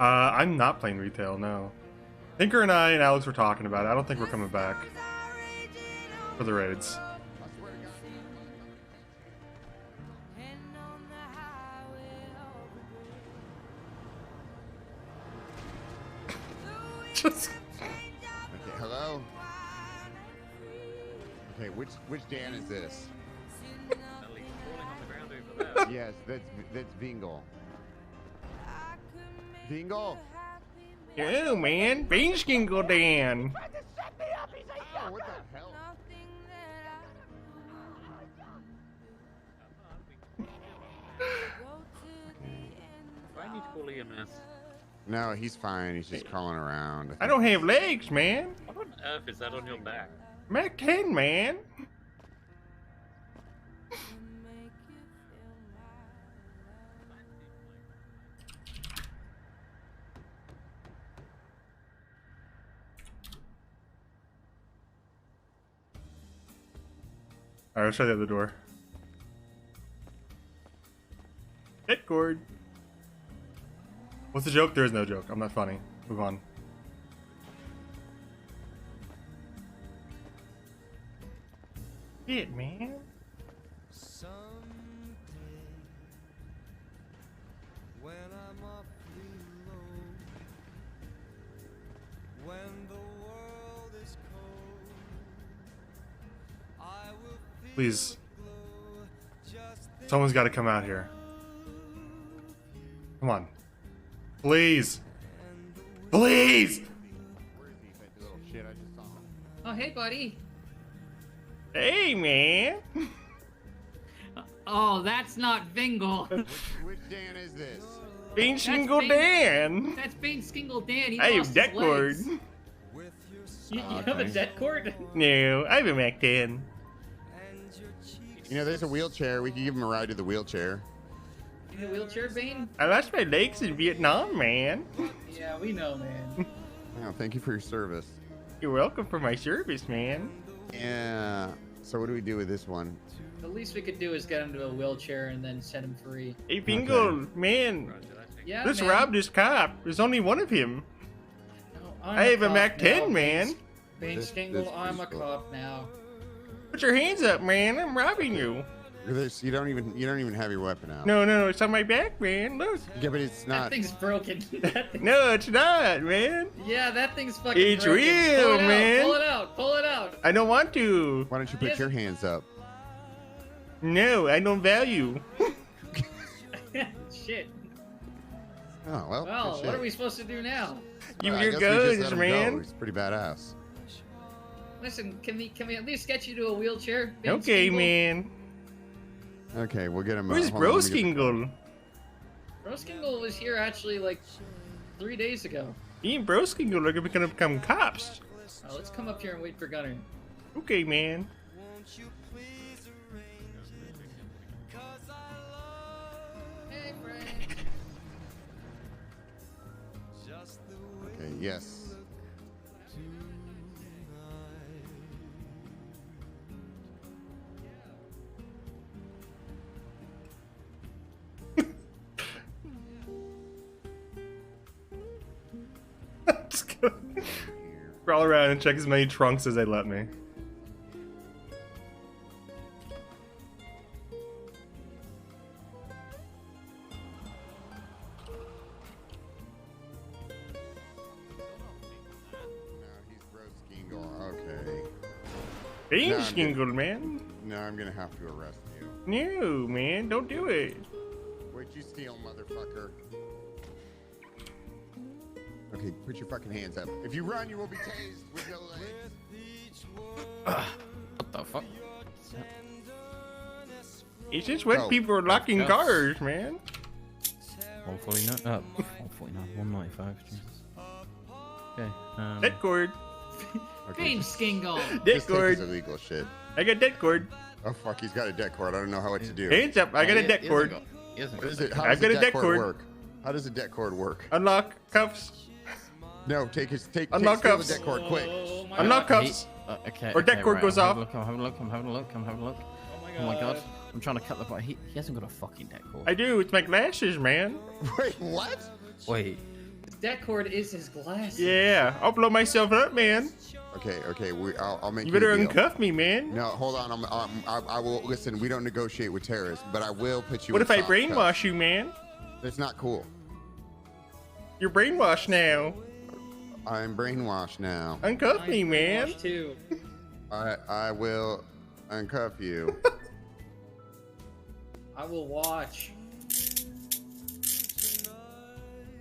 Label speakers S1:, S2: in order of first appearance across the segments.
S1: I'm not playing retail, no. Tinker and I and Alex were talking about it. I don't think we're coming back for the raids. Just...
S2: Okay, hello? Okay, which Dan is this? Yes, that's Bingle. Bingle?
S1: Oh man, Baneskingle Dan.
S2: Oh, what the hell?
S3: I need to call EMS.
S2: No, he's fine. He's just crawling around.
S1: I don't have legs, man.
S3: What on earth is that on your back?
S1: Mac 10, man. Alright, let's try the other door. Hit cord. What's the joke? There is no joke. I'm not funny. Move on. Shit, man.
S4: Someday, when I'm awfully low, when the world is cold, I will feel
S1: Please.
S4: the glow, just think
S1: Someone's got to come out here. Come on. Please. Please!
S2: Where is he, that little shit? I just saw him.
S5: Oh, hey, buddy.
S1: Hey, man.
S5: Oh, that's not Vingle.
S2: Which Dan is this?
S1: Baneskingle Dan.
S5: That's Baneskingle Dan. He
S1: I have
S5: lost
S1: debt
S5: his
S1: cord.
S5: legs.
S4: with your
S5: You
S4: smile
S5: have a debt cord?
S1: No, I have a Mac 10.
S4: and your cheeks.
S2: You know, there's a wheelchair. We can give him a ride to the wheelchair.
S5: In a wheelchair, Bane?
S1: I lost my legs in Vietnam, man.
S5: Yeah, we know, man.
S2: Oh, thank you for your service.
S1: You're welcome for my service, man.
S2: Yeah. So what do we do with this one?
S5: The least we could do is get him to a wheelchair and then set him free.
S1: Hey, Bingo, man.
S5: Yeah,
S1: Let's
S5: man.
S1: rob this cop. There's only one of him.
S5: No, I'm
S1: I have a
S5: cop
S1: Mac 10,
S5: now,
S1: man.
S5: Baneskingle,
S2: This
S5: I'm a
S2: is cool.
S5: cop now.
S1: Put your hands up, man. I'm robbing you.
S2: This, you don't even have your weapon out.
S1: No, no, it's on my back, man. Look.
S2: Yeah, but it's
S5: That
S2: not.
S5: thing's broken. That thing-
S1: No, it's not, man.
S5: yeah, that thing's fucking
S1: It's
S5: broken.
S1: real,
S5: Pull it
S1: man.
S5: Out, pull it out. Pull it out.
S1: I don't want to.
S2: Why don't you put
S5: Yes.
S2: your hands up?
S1: No, I don't value.
S5: Shit.
S2: Oh well.
S5: Well,
S2: good
S5: what
S2: shit.
S5: are we supposed to do now?
S1: You
S2: I
S1: your
S2: guess we just let
S1: guns,
S2: him
S1: man.
S2: Go. He's pretty badass.
S5: Listen, can we at least get you to a wheelchair?
S1: Okay,
S5: Baneskingle?
S1: man.
S2: Okay, we'll get him.
S1: Where's
S2: hold on, let me get-
S1: Broskingle?
S5: Broskingle was here actually like 3 days ago.
S1: Me and Broskingle are gonna become cops.
S5: Let's come up here and wait for Gunner.
S1: Okay, man.
S4: Won't you please arrange it? 'Cause I love
S5: Hey, Frank.
S4: just the way
S2: Okay. Yes.
S1: Just gonna crawl around and check as many trunks as they let me.
S2: No, he's Broskingle. Okay.
S1: Baneskingle, man.
S2: No, I'm gonna have to arrest you.
S1: No, man, don't do it.
S2: What'd you steal, motherfucker? Okay, put your fucking hands up. If you run, you will be tased with no legs.
S6: What the fuck?
S1: It's just when
S2: Go.
S1: people are locking
S6: Go.
S1: cars, man.
S6: 149. 149. 195. Jesus. Okay.
S1: Dead cord.
S2: Okay,
S5: Baneskingle.
S1: Dead
S2: just take his
S1: cord.
S2: illegal shit.
S1: I got dead cord.
S2: Oh fuck, he's got a debt cord. I don't know how what to do.
S1: Hands up. I got a dead cord.
S2: What is it? How
S1: I've
S2: does
S1: got
S2: a
S1: a
S2: debt
S1: debt
S2: cord
S1: cord.
S2: work? How does a debt cord work?
S1: Unlock cuffs.
S2: No, take
S1: Unlock
S2: steal the
S1: cuffs.
S2: debt cord quick.
S5: Oh my
S1: Unlock
S5: God.
S1: cuffs.
S6: Okay.
S1: Or deck cord goes
S6: I'm
S1: off.
S6: having a look. I'm having a look. I'm having a look.
S5: Oh
S6: Oh my god. I'm trying to cut the button. He hasn't got a fucking deck cord.
S1: I do. It's my glasses, man.
S2: Wait, what?
S6: Wait.
S5: deck cord is his glasses.
S1: Yeah, I'll blow myself up, man.
S2: Okay, I'll make
S1: You
S2: you
S1: better
S2: a deal.
S1: uncuff me, man.
S2: No, hold on. I will listen. We don't negotiate with terrorists, but I will put you.
S1: What
S2: in
S1: if I
S2: soft
S1: brainwash
S2: cuffs.
S1: you, man?
S2: That's not cool.
S1: You're brainwashed now.
S2: I'm brainwashed now.
S1: Uncuff me, man.
S5: Watch too.
S2: I will uncuff you.
S5: I will watch.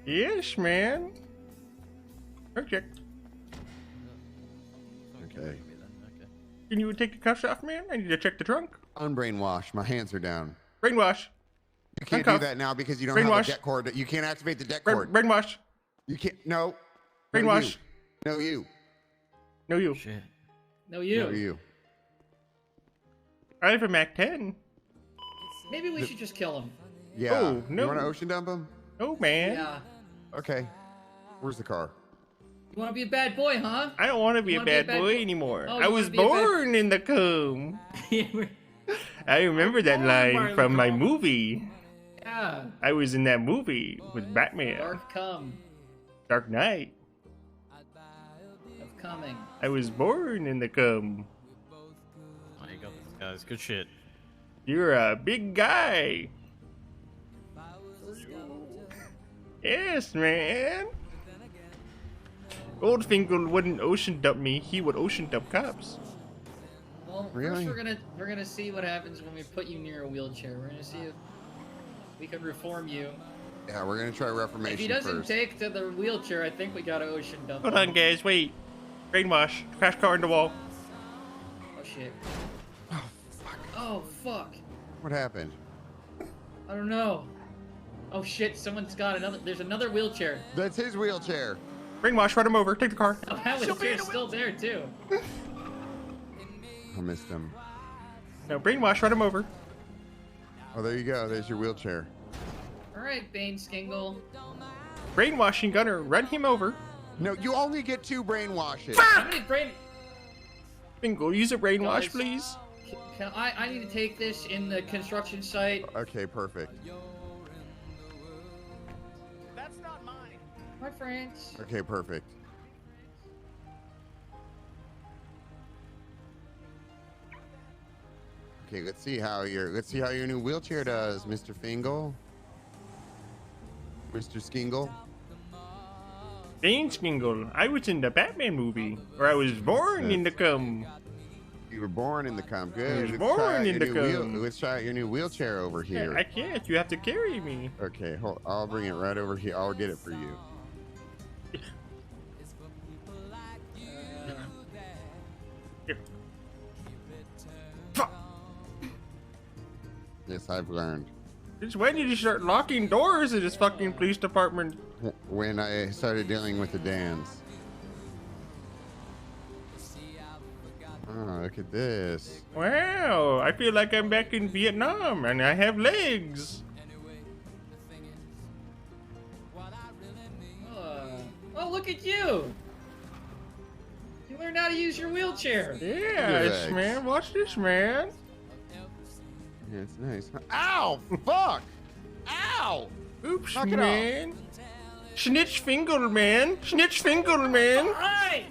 S1: Yes, man. Okay.
S2: Okay.
S6: Okay.
S1: Can you take the cuffs off, man? I need to check the trunk.
S2: Unbrainwashed. My hands are down.
S1: Brainwash.
S2: You can't
S1: Uncuff.
S2: do that now because you don't
S1: Brainwash.
S2: have a deck cord. You can't activate the deck cord.
S1: Brainwash.
S2: You can't. No.
S1: Brainwash.
S2: No, you.
S1: No, you.
S6: Shit.
S5: No, you.
S2: No, you.
S1: I have a Mac 10.
S5: Maybe we should just kill him.
S2: Yeah.
S1: Oh, no.
S2: You want to ocean dump him?
S1: Oh, man.
S5: Yeah.
S2: Okay. Where's the car?
S5: You want to be a bad boy, huh?
S1: I don't want to be
S5: You
S1: a
S5: wanna be a
S1: bad
S5: bad
S1: boy
S5: boy?
S1: anymore.
S5: Oh,
S1: I
S5: you
S1: was
S5: wanna be a bad-
S1: born in the comb.
S5: yeah.
S1: I remember that
S5: born by
S1: line
S5: the
S1: from my
S5: comb.
S1: movie.
S5: Yeah.
S1: I was in that movie with Batman.
S5: Dark come
S1: Dark Knight.
S5: of coming.
S1: I was born in the comb.
S6: Oh, you got this, guys. Good shit.
S1: You're a big guy. Yes, man. Goldfinger wouldn't ocean dump me. He would ocean dump cops.
S5: Well,
S2: Really?
S5: first we're gonna see what happens when we put you near a wheelchair. We're gonna see if we can reform you.
S2: Yeah, we're gonna try reformation
S5: If he doesn't
S2: first.
S5: take to the wheelchair, I think we gotta ocean dump
S1: Hold
S5: him.
S1: on, guys. Wait. Brainwash. Crash car in the wall.
S5: Oh shit. Oh fuck.
S2: What happened?
S5: I don't know. Oh shit, someone's got another. There's another wheelchair.
S2: That's his wheelchair.
S1: Brainwash. Run him over. Take the car.
S5: Oh, that wheelchair's still there too.
S2: I missed him.
S1: No, brainwash. Run him over.
S2: Oh, there you go. There's your wheelchair.
S5: All right, Baneskingle.
S1: Brainwashing Gunner. Run him over.
S2: No, you only get 2 brainwashes.
S5: How many brain?
S1: Bingo. Use a brainwash,
S5: Guys.
S1: please.
S5: I need to take this in the construction site.
S2: Okay, perfect.
S5: My friends.
S2: Okay, perfect. Okay, let's see how your new wheelchair does, Mr. Fingal. Mr. Skingle.
S1: Baneskingle. I was in the Batman movie, or I was born in the cum.
S2: You were born in the cum. Good.
S1: was
S2: Let's
S1: born
S2: try out
S1: in
S2: your
S1: the
S2: new
S1: cum.
S2: Let's try out your new wheelchair over here.
S1: I can't. You have to carry me.
S2: Okay, hold, I'll bring it right over here. I'll get it for you.
S1: Here. Fuck.
S2: Yes, I've learned.
S1: Since when did you start locking doors in this fucking police department?
S2: When I started dealing with the Dans. Oh, look at this.
S1: Wow, I feel like I'm back in Vietnam and I have legs.
S5: Oh, look at you! You learned how to use your wheelchair.
S1: Yes,
S2: legs.
S1: man. Watch this, man.
S2: Yeah, it's nice. Ow! Fuck! Ow!
S1: Oops,
S2: Knock it
S1: man. Snitch fingle, man. Snitch fingle, man.
S5: Alright!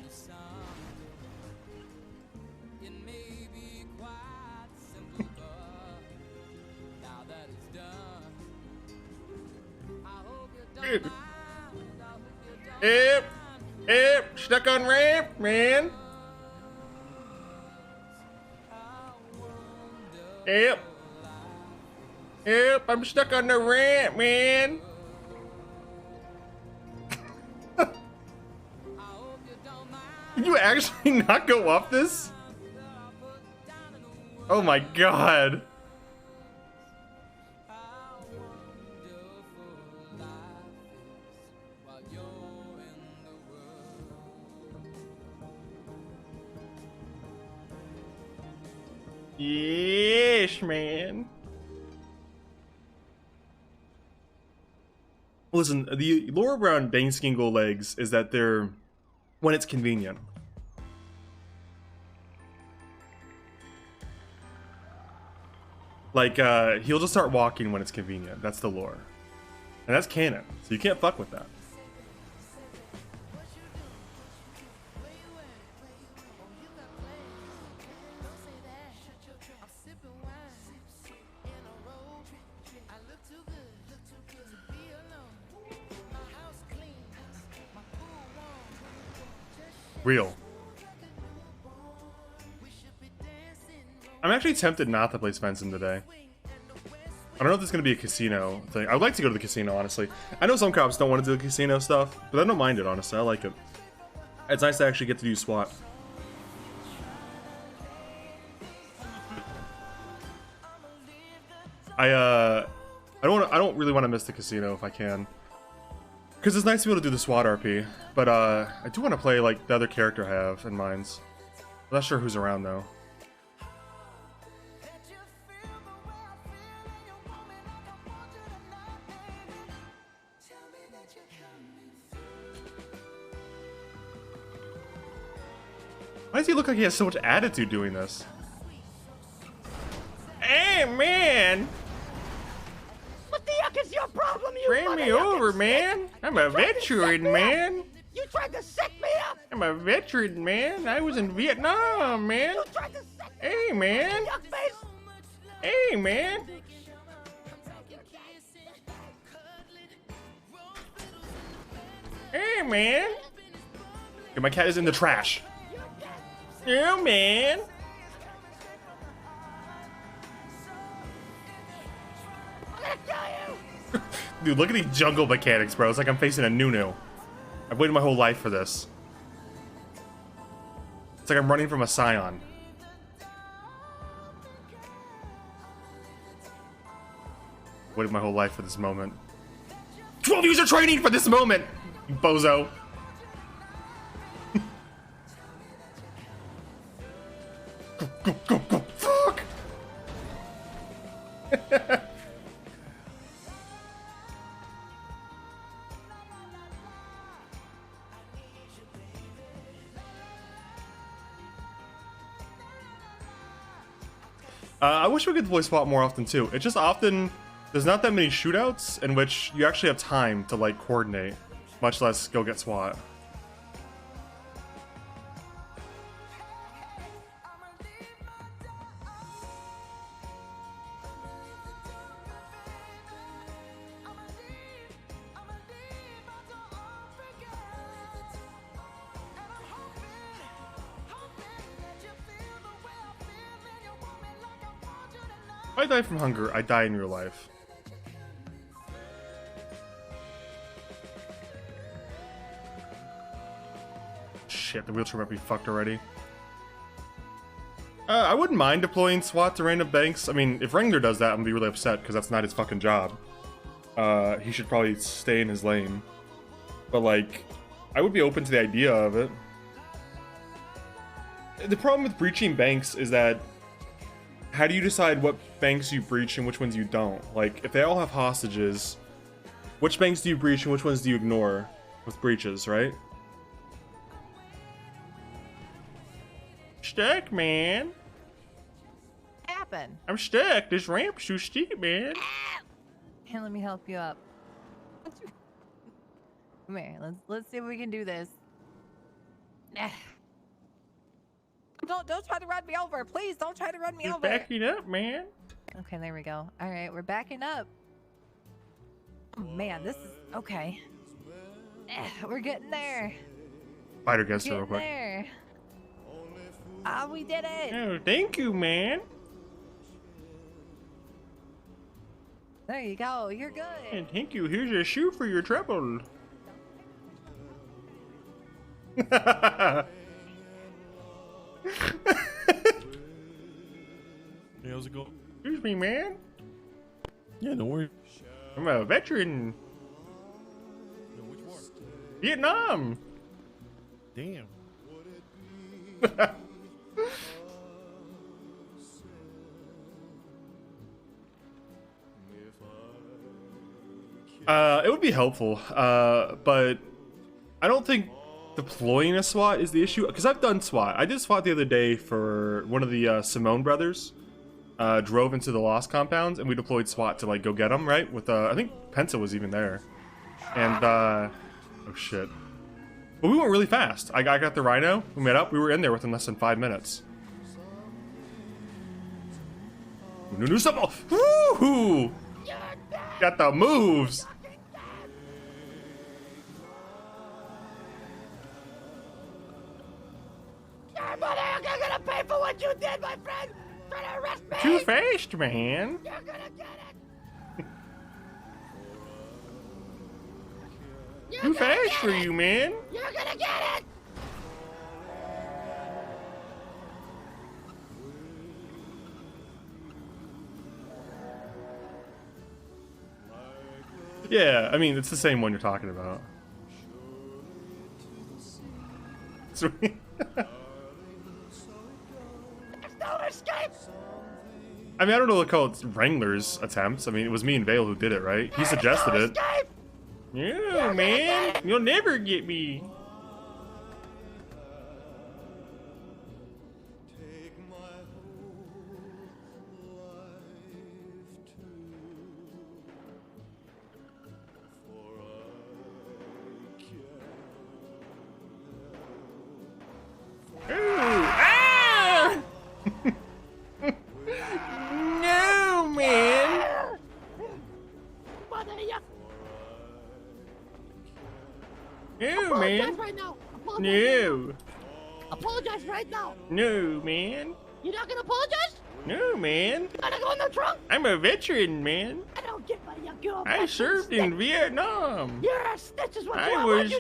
S1: Yep. Yep. Stuck on ramp, man. Yep. Yep. I'm stuck on the ramp, man. Can you actually not go up this? Oh my god. Yes, man. Listen, the lore around Baneskingle legs is that they're when it's convenient. Like, he'll just start walking when it's convenient. That's the lore. And that's canon, so you can't fuck with that. Real. I'm actually tempted not to play Svensson today. I don't know if there's going to be a casino thing. I would like to go to the casino, honestly. I know some cops don't want to do the casino stuff, but I don't mind it, honestly. I like it. It's nice to actually get to do SWAT. I don't really want to miss the casino if I can. Because it's nice to be able to do the SWAT RP. But I do want to play like the other character I have in mind. I'm not sure who's around though. Why does he look like he has so much attitude doing this? Hey, man!
S7: What the yuck is your problem, you
S1: Bring me over, man! I'm a veteran, man!
S7: You tried to set me up!
S1: I'm a veteran, man! I was in Vietnam, man!
S7: You tried to set me
S1: Hey, man!
S7: up, face!
S1: Hey, man! Hey, man! Okay, my cat is in the trash. Yeah, man!
S7: I'm gonna kill you!
S1: Dude, look at these jungle mechanics, bro. It's like I'm facing a Nunu. I've waited my whole life for this. It's like I'm running from a Scion. Waited my whole life for this moment. 12 user training for this moment, you bozo. Go, fuck! I wish we could deploy SWAT more often too. It's just often there's not that many shootouts in which you actually have time to like coordinate, much less go get SWAT. If I die from hunger, I die in real life. Shit, the wheelchair might be fucked already. I wouldn't mind deploying SWAT to random banks. I mean, if Wrangler does that, I'm gonna be really upset because that's not his fucking job. He should probably stay in his lane. But like, I would be open to the idea of it. The problem with breaching banks is that how do you decide what banks you breach and which ones you don't? Like, if they all have hostages, which banks do you breach and which ones do you ignore with breaches, right? Stuck, man.
S8: Happen.
S1: I'm stuck. This ramp's too steep, man.
S8: Here, let me help you up. Come here. Let's see if we can do this. Don't try to run me over, please. Don't try to run me
S1: You're
S8: over.
S1: backing up, man.
S8: Okay, there we go. All right, we're backing up. Oh, man, this is okay. We're getting there.
S1: Fight against her
S8: Getting
S1: real quick.
S8: there. Ah, we did it.
S1: Oh, thank you, man.
S8: There you go. You're good.
S1: And thank you. Here's a shoe for your trouble.
S6: Hey, how's it going?
S1: Excuse me, man.
S6: Yeah, no worries.
S1: I'm a veteran.
S6: Yo, which war?
S1: Vietnam.
S6: Damn.
S1: It would be helpful, but I don't think deploying a SWAT is the issue, because I've done SWAT. I did SWAT the other day for one of the Simone brothers. Drove into the Lost compounds, and we deployed SWAT to like go get them, right? With I think Penta was even there, and oh shit. But we went really fast. I got the Rhino. We met up. We were in there within less than 5 minutes. New stuff. Woohoo! Got the moves.
S7: what you did, my friend? Try to arrest me.
S1: Too fast, man.
S7: You're gonna get it. You're
S1: Too
S7: gonna
S1: fast
S7: get
S1: for
S7: it.
S1: you, man.
S7: You're gonna get it.
S1: Yeah, I mean, it's the same one you're talking about. Sweet.
S7: There's no escape.
S1: I mean, I don't know what to call it Wrangler's attempts. I mean, it was me and Vale who did it, right? He suggested
S7: no
S1: it.
S7: escape.
S1: Yeah, man. You'll never get me. Ooh, ah! No, man.
S7: Mother, yuck.
S1: No,
S7: Apologize
S1: man.
S7: right now. Apologize.
S1: No.
S7: Apologize right now.
S1: No, man.
S7: You're not gonna apologize?
S1: No, man.
S7: You gotta go in the trunk?
S1: I'm a veteran, man.
S7: I don't get my yuck. You're a
S1: I
S7: fucking
S1: served in
S7: snitch.
S1: Vietnam.
S7: You're a snitch is what
S1: I
S7: you are.
S1: was-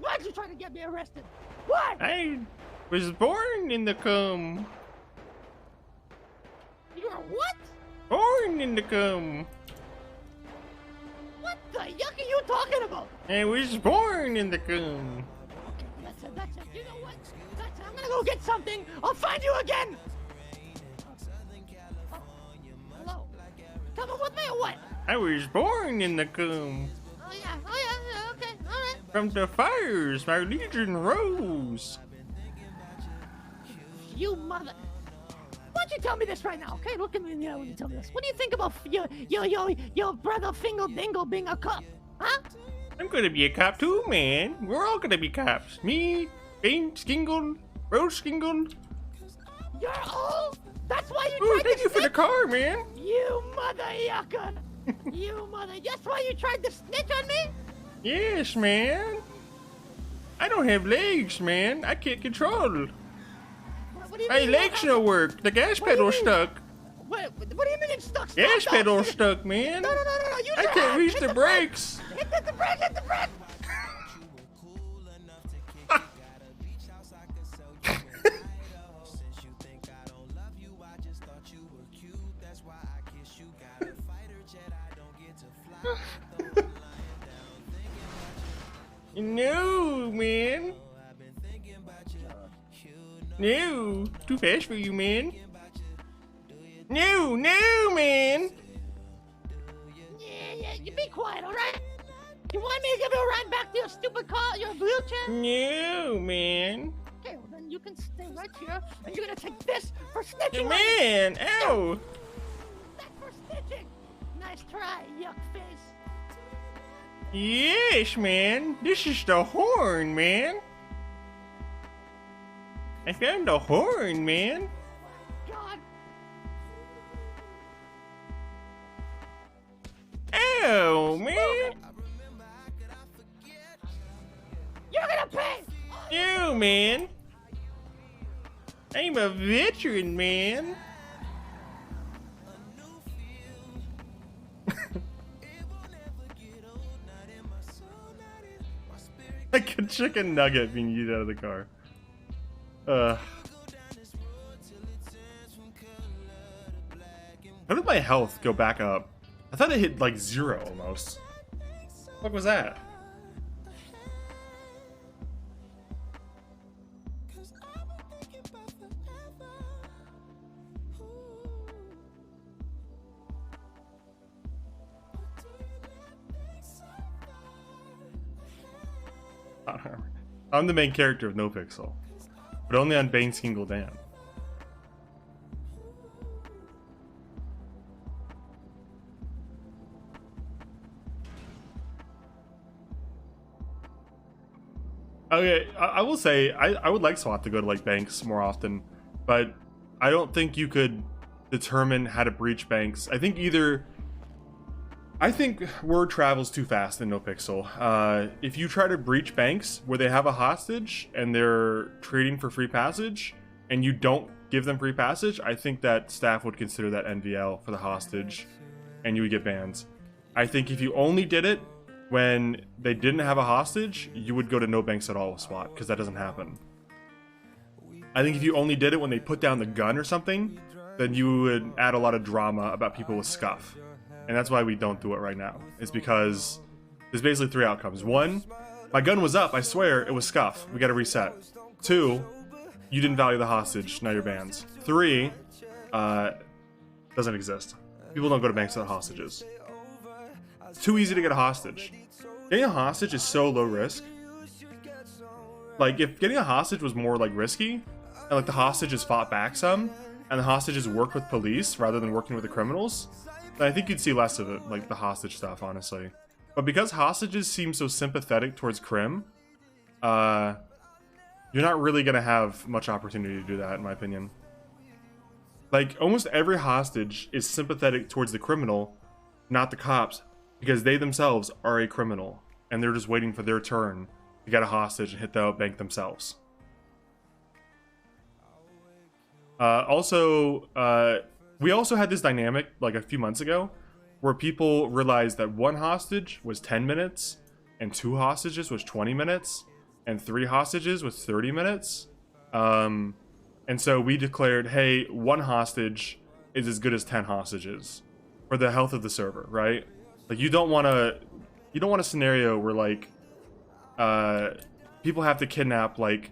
S7: Why'd you try to get me arrested? Why?
S1: I was born in the cum.
S7: You're what?
S1: Born in the cum.
S7: What the yuck are you talking about?
S1: I was born in the cum.
S7: Okay, that's it, that's it. You know what? That's it. I'm gonna go get something. I'll find you again. Oh, hello. Coming with me or what?
S1: I was born in the cum.
S7: Oh yeah, okay, alright.
S1: From the fires, my legion rose.
S7: You mother. Why don't you tell me this right now, okay? Look at me in the eye when you tell me this. What do you think about your brother Fingal Dingle being a cop? Huh?
S1: I'm gonna be a cop too, man. We're all gonna be cops. Me, Baneskingle, Rosekingle.
S7: You're old? That's why you
S1: Oh,
S7: tried
S1: thank
S7: to
S1: you for the
S7: snitch?
S1: car, man.
S7: You mother yucker! You mother, that's why you tried to snitch on me?
S1: Yes, man. I don't have legs, man. I can't control.
S7: What do you
S1: My
S7: mean?
S1: legs don't work. The gas
S7: What do you
S1: pedal's
S7: mean?
S1: stuck.
S7: What do you mean it's stuck?
S1: Gas
S7: Stop,
S1: pedal's
S7: stop.
S1: stuck, man.
S7: No, use
S1: I
S7: your
S1: can't
S7: hand.
S1: reach
S7: Hit
S1: the brakes.
S7: Hit the brake, hit the brake!
S1: No, man. No, too fast for you, man. No, man.
S7: Yeah, you be quiet, alright? You want me to give you a ride back to your stupid car, your wheelchair?
S1: No, man.
S7: Okay, well then you can stay right here, and you're gonna take this for snitching on me.
S1: Man, ow.
S7: That's for snitching. Nice try, yuck face.
S1: Yes, man. This is the horn, man. I found the horn, man.
S7: God.
S1: Ow, man.
S7: You're gonna pay!
S1: No, man. I'm a veteran, man. Like a chicken nugget being eaten out of the car. How did my health go back up? I thought it hit like 0 almost. What was that? I'm the main character of No Pixel, but only on Baneskingle Dan. Okay, I will say I would like SWAT to go to like banks more often, but I don't think you could determine how to breach banks. I think word travels too fast in No Pixel. If you try to breach banks where they have a hostage and they're trading for free passage, and you don't give them free passage, I think that staff would consider that NVL for the hostage, and you would get banned. I think if you only did it when they didn't have a hostage, you would go to no banks at all with SWAT, because that doesn't happen. I think if you only did it when they put down the gun or something, then you would add a lot of drama about people with scuff. And that's why we don't do it right now. It's because there's basically 3 outcomes. 1, my gun was up, I swear, it was scuff. We gotta reset. 2, you didn't value the hostage, now you're banned. 3, doesn't exist. People don't go to banks without hostages. It's too easy to get a hostage. Getting a hostage is so low risk. Like, if getting a hostage was more, like, risky, and, like, the hostages fought back some, and the hostages worked with police rather than working with the criminals, then I think you'd see less of it, like, the hostage stuff, honestly. But because hostages seem so sympathetic towards crim, you're not really gonna have much opportunity to do that, in my opinion. Like, almost every hostage is sympathetic towards the criminal, not the cops, because they themselves are a criminal, and they're just waiting for their turn to get a hostage and hit the bank themselves. We also had this dynamic, like, a few months ago, where people realized that 1 hostage was 10 minutes, and 2 hostages was 20 minutes, and 3 hostages was 30 minutes. And so we declared, hey, 1 hostage is as good as 10 hostages for the health of the server, right? Like, you don't want a scenario where, like, people have to kidnap, like,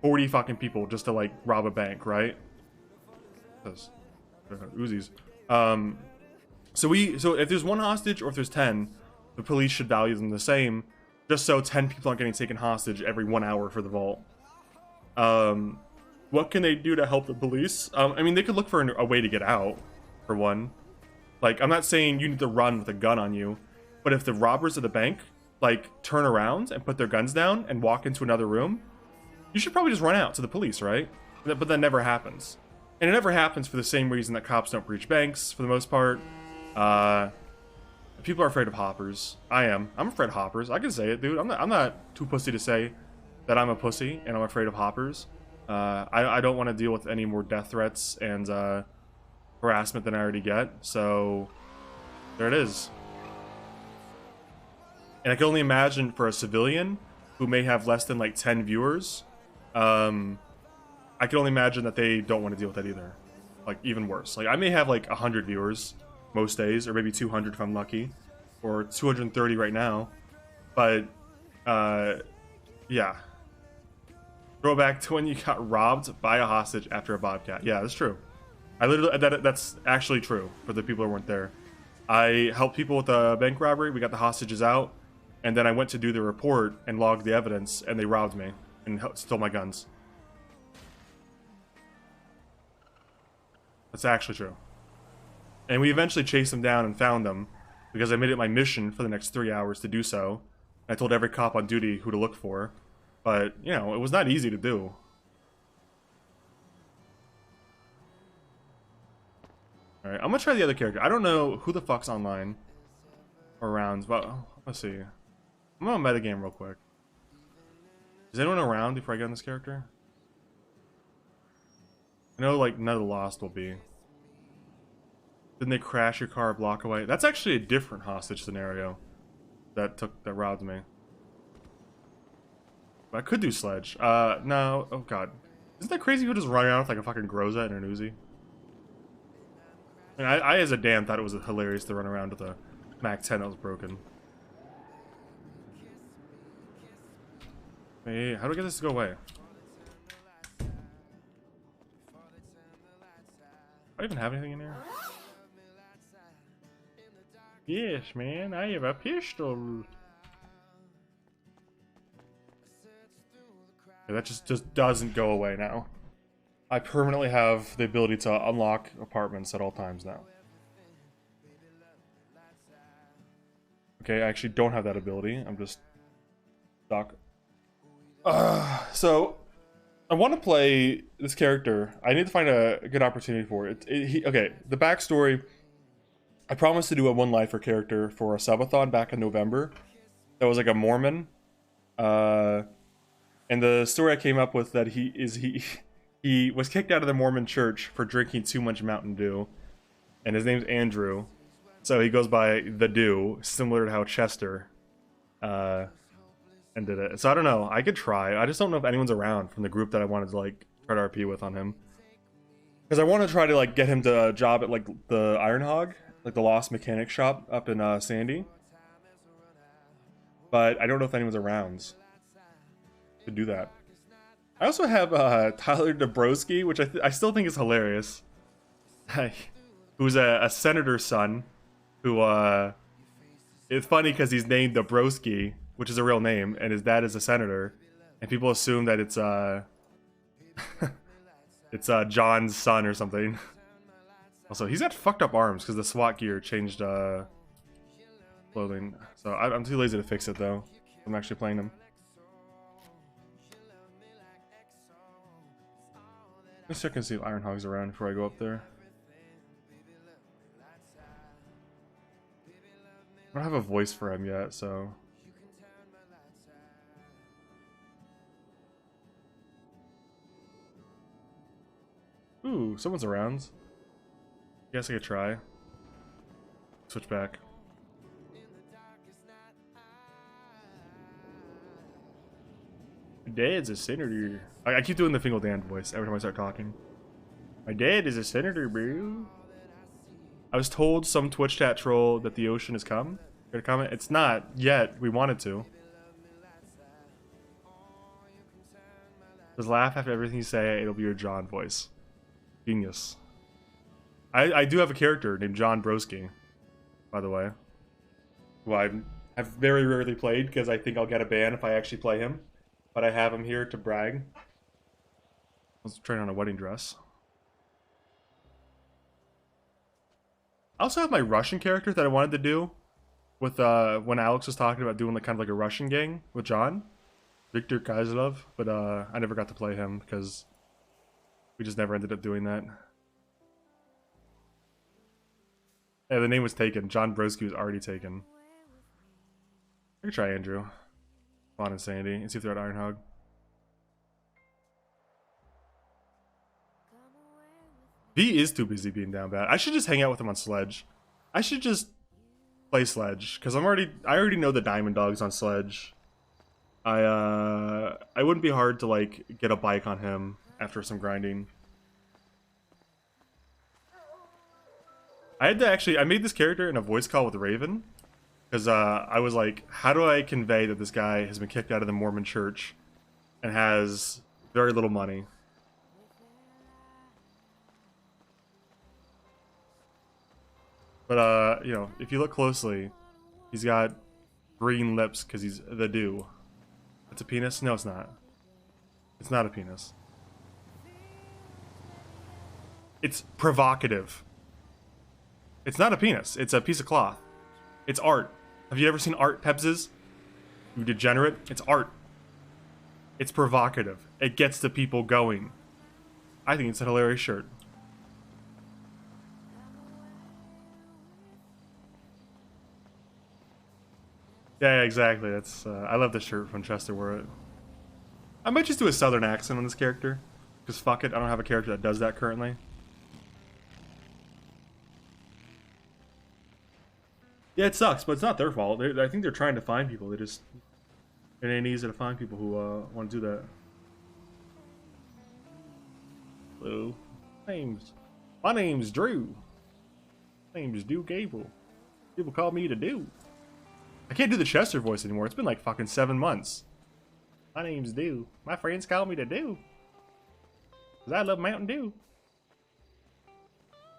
S1: 40 fucking people just to, like, rob a bank, right? Uzis. So if there's 1 hostage or if there's 10, the police should value them the same, just so 10 people aren't getting taken hostage every 1 hour for the vault. What can they do to help the police? I mean, they could look for a way to get out, for one. Like, I'm not saying you need to run with a gun on you, but if the robbers of the bank, like, turn around and put their guns down and walk into another room, you should probably just run out to the police, right? But that never happens. And it never happens for the same reason that cops don't breach banks, for the most part. People are afraid of hoppers. I'm afraid of hoppers. I can say it, dude. I'm not too pussy to say that I'm a pussy and I'm afraid of hoppers. I don't want to deal with any more death threats and harassment than I already get. So there it is. And I can only imagine for a civilian who may have less than, like, 10 viewers, I can only imagine that they don't want to deal with that either. Like, even worse. Like, I may have, like, 100 viewers most days, or maybe 200 if I'm lucky, or 230 right now. But, yeah. Throwback to when you got robbed by a hostage after a bobcat. Yeah, that's true. That's actually true for the people who weren't there. I helped people with a bank robbery. We got the hostages out, and then I went to do the report and logged the evidence, and they robbed me and stole my guns. That's actually true. And we eventually chased them down and found them, because I made it my mission for the next 3 hours to do so. I told every cop on duty who to look for. But, you know, it was not easy to do. Alright, I'm gonna try the other character. I don't know who the fuck's online or around, but let's see. I'm gonna metagame real quick. Is anyone around before I get on this character? I know, like, none of the Lost will be. Didn't they crash your car a block away? That's actually a different hostage scenario that robbed me. But I could do Sledge. No. Oh, God. Isn't that crazy? You just run around with, like, a fucking Groza and an Uzi? I mean, I as a Dan, thought it was hilarious to run around with a Mac 10 that was broken. Hey, how do I get this to go away? Do I even have anything in here? Yes, man, I have a pistol. Yeah, that just doesn't go away now. I permanently have the ability to unlock apartments at all times now. Okay, I actually don't have that ability. I'm just stuck. So I want to play this character. I need to find a good opportunity for it. Okay, the backstory. I promised to do a one lifer character for a subathon back in November. That was like a Mormon. And the story I came up with that he He was kicked out of the Mormon church for drinking too much Mountain Dew, and his name's Andrew, so he goes by the Dew, similar to how Chester ended it. So I don't know. I could try. I just don't know if anyone's around from the group that I wanted to like try to RP with on him, because I want to try to like get him to a job at like the Iron Hog, like the Lost Mechanic Shop up in Sandy. But I don't know if anyone's around to do that. I also have Tyler Dabrowski, which I still think is hilarious. Who's a senator's son, who it's funny because he's named Dabrowski, which is a real name, and his dad is a senator, and people assume that it's it's John's son or something. Also, he's got fucked up arms because the SWAT gear changed clothing. So I'm too lazy to fix it though. I'm actually playing him. Let's check and see if Iron Hog's around before I go up there. I don't have a voice for him yet, so. Ooh, someone's around. Guess I could try. Switch back. My dad's a senator. I keep doing the Fingal Dan voice every time I start talking. My dad is a senator, bro. I was told some Twitch chat troll that the ocean has come. Gonna comment? It's not yet. We wanted to. Just laugh after everything you say. It'll be your John voice. Genius. I do have a character named John Broski, by the way, who I've very rarely played because I think I'll get a ban if I actually play him. But I have him here to brag. I was trying on a wedding dress. I also have my Russian character that I wanted to do with when Alex was talking about doing like kind of like a Russian gang with John, Victor Kaiselov, but I never got to play him because we just never ended up doing that. Yeah, the name was taken. John Broski was already taken. I could try Andrew, Vaughn, and Sandy and see if they're at Iron Hog. He is too busy being down bad. I should just hang out with him on Sledge. I should just play Sledge because I already know the Diamond Dogs on Sledge. I wouldn't be hard to like get a bike on him after some grinding. I made this character in a voice call with Raven because I was like, how do I convey that this guy has been kicked out of the Mormon church and has very little money? But, you know, if you look closely, he's got green lips because he's the Dew. It's a penis? No, it's not. It's not a penis. It's provocative. It's not a penis. It's a piece of cloth. It's art. Have you ever seen art, Pebses? You degenerate? It's art. It's provocative. It gets the people going. I think it's a hilarious shirt. Yeah, exactly. That's I love this shirt when Chester wore it. I might just do a southern accent on this character. Because fuck it, I don't have a character that does that currently. Yeah, it sucks, but it's not their fault. I think they're trying to find people. It ain't easy to find people who want to do that. Hello. My name's Drew. My name's Dew Gable. People call me the Dew. I can't do the Chester voice anymore. It's been like fucking 7 months. My name's Dew. My friends call me the Dew. Cause I love Mountain Dew.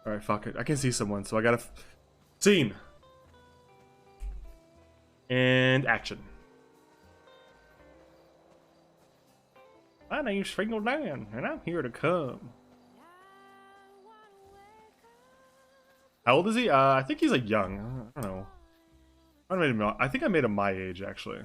S1: Alright, fuck it. I can see someone, so I gotta... Scene! And action. My name's Baneskingle Dan, and I'm here to come. How old is he? I think he's like young. I don't know. I think I made him my age, actually.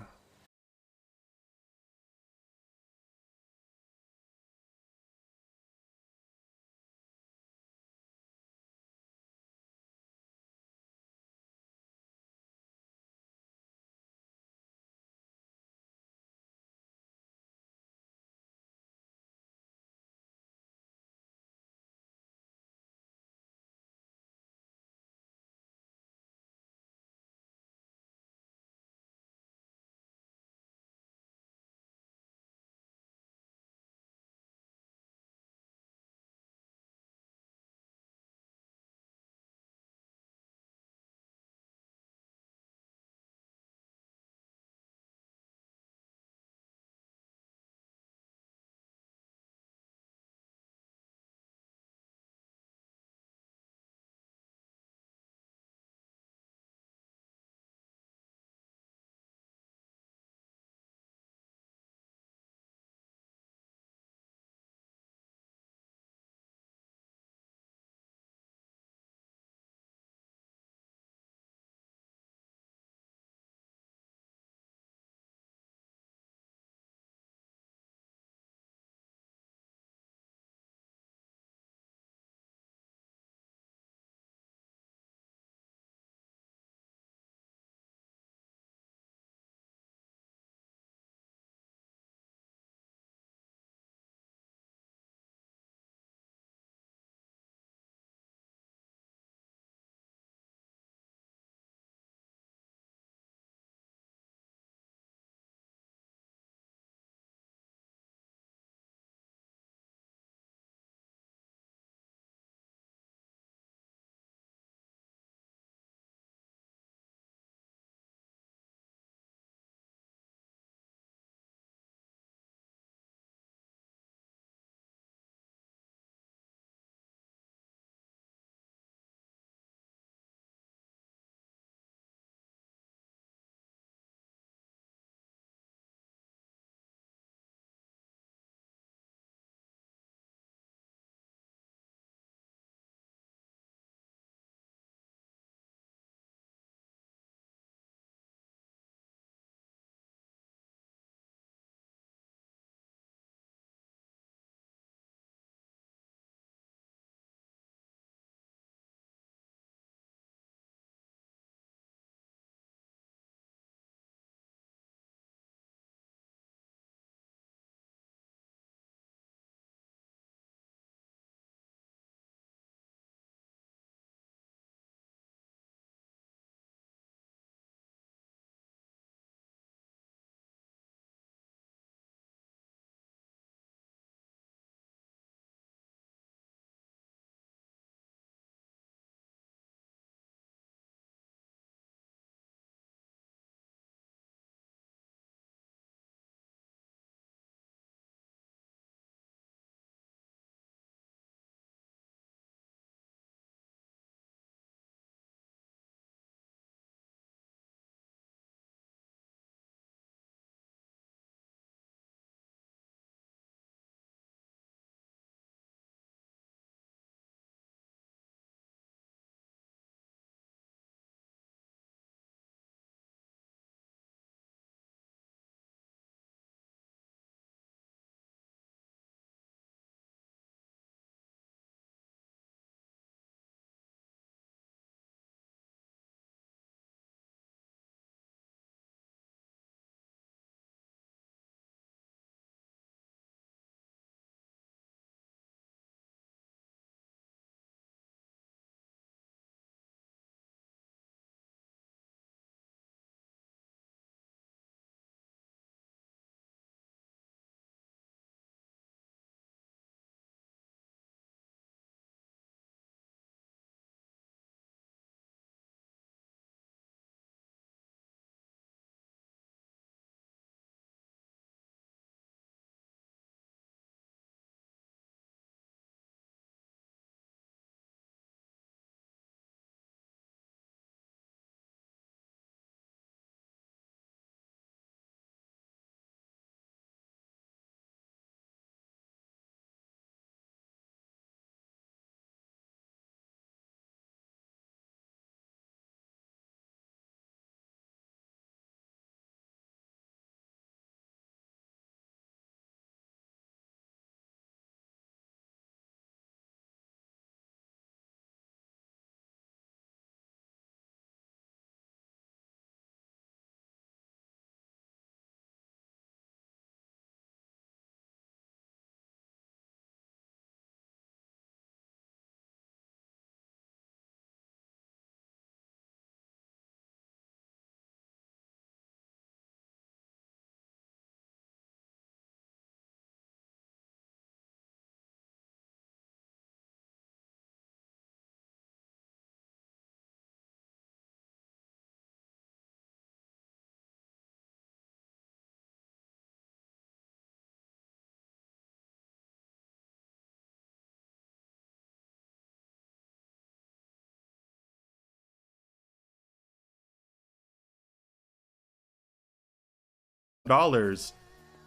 S1: $200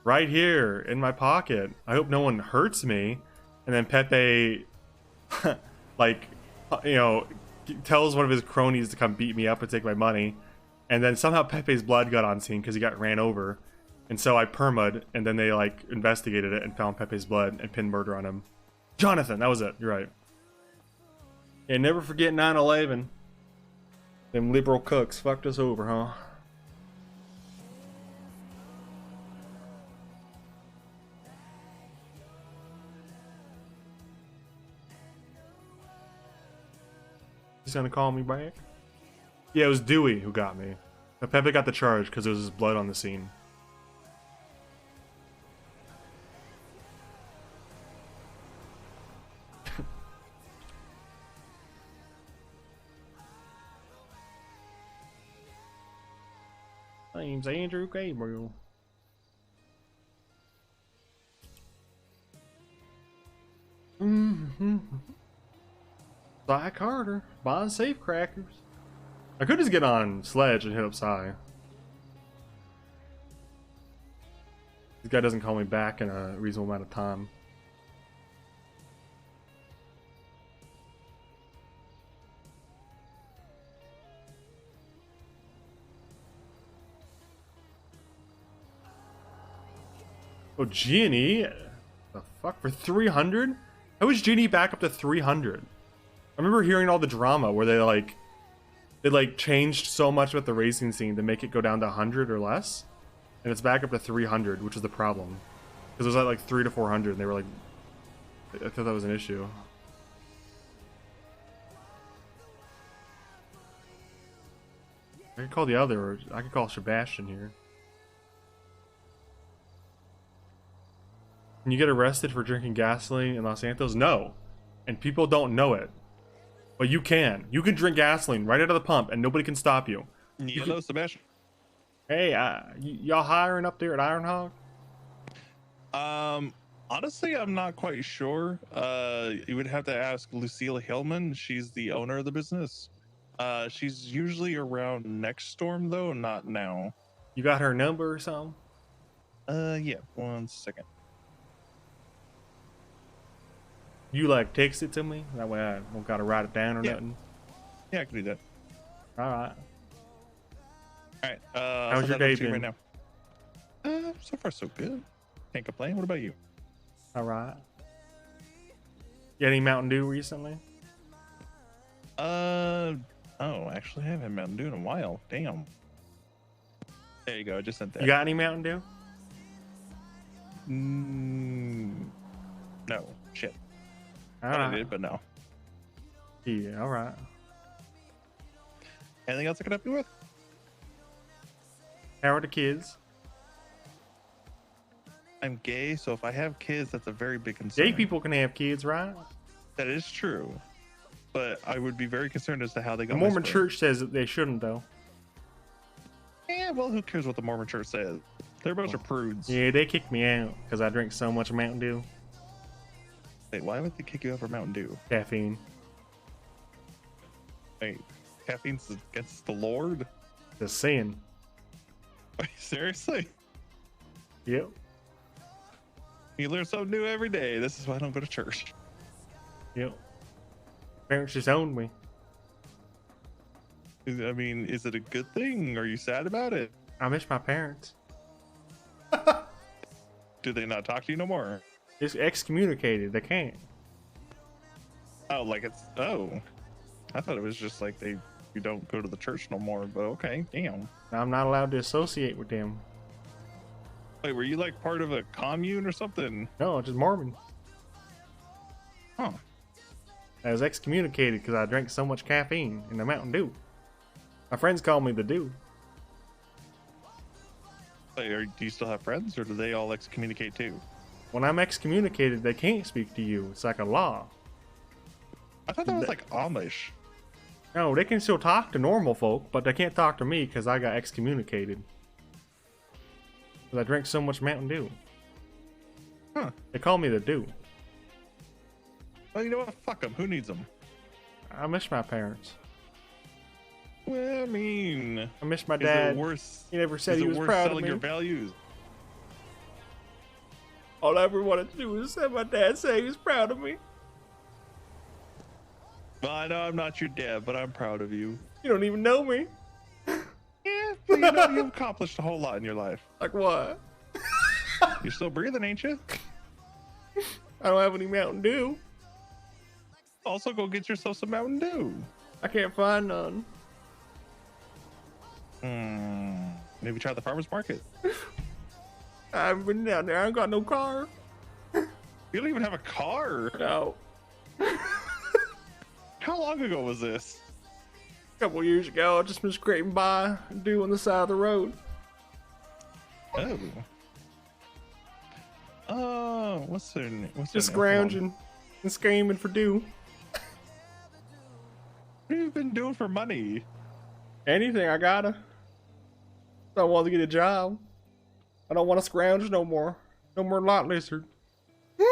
S1: right here in my pocket. I hope no one hurts me. And then Pepe, like, you know, tells one of his cronies to come beat me up and take my money. And then somehow Pepe's blood got on scene because he got ran over. And so I perma'd, and then they, like, investigated it and found Pepe's blood and pinned murder on him. Jonathan, that was it. You're right. And never forget 9/11. Them liberal cooks fucked us over, huh? He's gonna call me back? Yeah, it was Dewey who got me. But Pepe got the charge because there was his blood on the scene. Name's Andrew Gabriel. Cy Carter, buying safe crackers. I could just get on Sledge and hit up Cy. This guy doesn't call me back in a reasonable amount of time. Oh, G&E? The fuck? For 300? How is G&E back up to 300? I remember hearing all the drama where they changed so much with the racing scene to make it go down to 100 or less. And it's back up to 300, which is the problem. Because it was at like 300 to 400 and they were like... I thought that was an issue. I could call the other, or I could call Sebastian here. Can you get arrested for drinking gasoline in Los Santos? No. And people don't know it. But you can. You can drink gasoline right out of the pump and nobody can stop you.
S9: You know, Sebastian.
S1: Hey, y'all hiring up there at Iron Hog?
S9: Honestly, I'm not quite sure. You would have to ask Lucille Hillman. She's the owner of the business. She's usually around next storm, though, not now.
S1: You got her number or something?
S9: Yeah, 1 second.
S1: You like text it to me? That way I don't gotta write it down or nothing.
S9: Yeah, I can do that.
S1: Alright.
S9: Alright,
S1: how's your day been?
S9: Right now. So far so good. Can't complain. What about you?
S1: Alright. Get any Mountain Dew recently?
S9: Oh, actually I haven't had Mountain Dew in a while. Damn. There you go, I just sent that.
S1: You got any Mountain Dew?
S9: No. Shit.
S1: Alright.
S9: I did, but no.
S1: Yeah, alright.
S9: Anything else I can help you with?
S1: How are the kids?
S9: I'm gay, so if I have kids, that's a very big concern.
S1: Gay people can have kids, right?
S9: That is true. But I would be very concerned as to how they got
S1: The
S9: my
S1: Mormon
S9: sperm.
S1: church says that they shouldn't, though.
S9: Yeah, well, who cares what the Mormon church says? They're a bunch of prudes.
S1: Yeah, they kicked me out because I drink so much Mountain Dew.
S9: Wait, why would they kick you out for Mountain Dew?
S1: Caffeine.
S9: Wait, caffeine's against the Lord?
S1: Just saying.
S9: Wait, seriously?
S1: Yep.
S9: You learn something new every day. This is why I don't go to church.
S1: Yep. Parents just owned me.
S9: I mean, is it a good thing? Are you sad about it?
S1: I miss my parents.
S9: Do they not talk to you no more?
S1: Just excommunicated. They can't.
S9: Oh, like it's... Oh. I thought it was just like you don't go to the church no more, but okay, damn.
S1: I'm not allowed to associate with them.
S9: Wait, were you like part of a commune or something?
S1: No, just Mormon.
S9: Huh.
S1: I was excommunicated because I drank so much caffeine in the Mountain Dew. My friends call me the Dew.
S9: Wait, do you still have friends, or do they all excommunicate too?
S1: When I'm excommunicated, they can't speak to you. It's like a law.
S9: I thought that was like Amish.
S1: No, they can still talk to normal folk, but they can't talk to me because I got excommunicated. Because I drank so much Mountain Dew.
S9: Huh.
S1: They call me the Dew.
S9: Well, you know what? Fuck them. Who needs them?
S1: I miss my parents.
S9: Well, I mean,
S1: I miss my
S9: is
S1: dad.
S9: it worth?
S1: He never said
S9: is
S1: he
S9: it
S1: was
S9: worth
S1: proud of
S9: selling
S1: me.
S9: your values?
S1: All I ever wanted to do was have my dad say he was proud of me.
S9: Well, I know I'm not your dad, but I'm proud of you.
S1: You don't even know me.
S9: Yeah, but you know you've accomplished a whole lot in your life.
S1: Like what?
S9: You're still breathing, ain't you?
S1: I don't have any Mountain Dew.
S9: Also, go get yourself some Mountain Dew.
S1: I can't find none.
S9: Maybe try the farmer's market.
S1: I haven't been down there. I ain't got no car.
S9: You don't even have a car.
S1: No.
S9: How long ago was this?
S1: A couple years ago, I just been scraping by, dew on the side of the road.
S9: Oh, what's their name?
S1: Just scrounging and screaming for dew.
S9: What have you been doing for money?
S1: Anything, I gotta. I want to get a job. I don't want to scrounge no more. No more lot lizard.
S9: Yeah,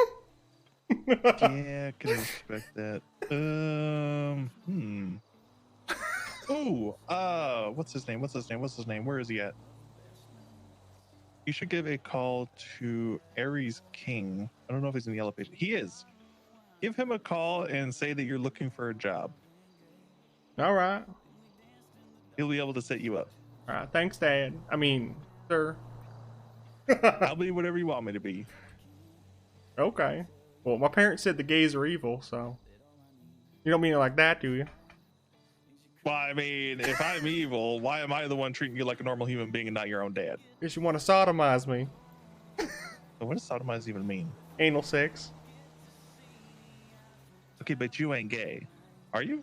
S9: I can respect that. Oh, what's his name? Where is he at? You should give a call to Aries King. I don't know if he's in the yellow page. He is. Give him a call and say that you're looking for a job.
S1: All right.
S9: He'll be able to set you up.
S1: All right. Thanks, Dad. I mean, sir.
S9: I'll be whatever you want me to be.
S1: Okay. Well, my parents said the gays are evil, so. You don't mean it like that, do you?
S9: Well, I mean, if I'm evil, why am I the one treating you like a normal human being and not your own dad?
S1: Guess you want to sodomize me.
S9: So what does sodomize even mean?
S1: Anal sex.
S9: Okay, but you ain't gay. Are you?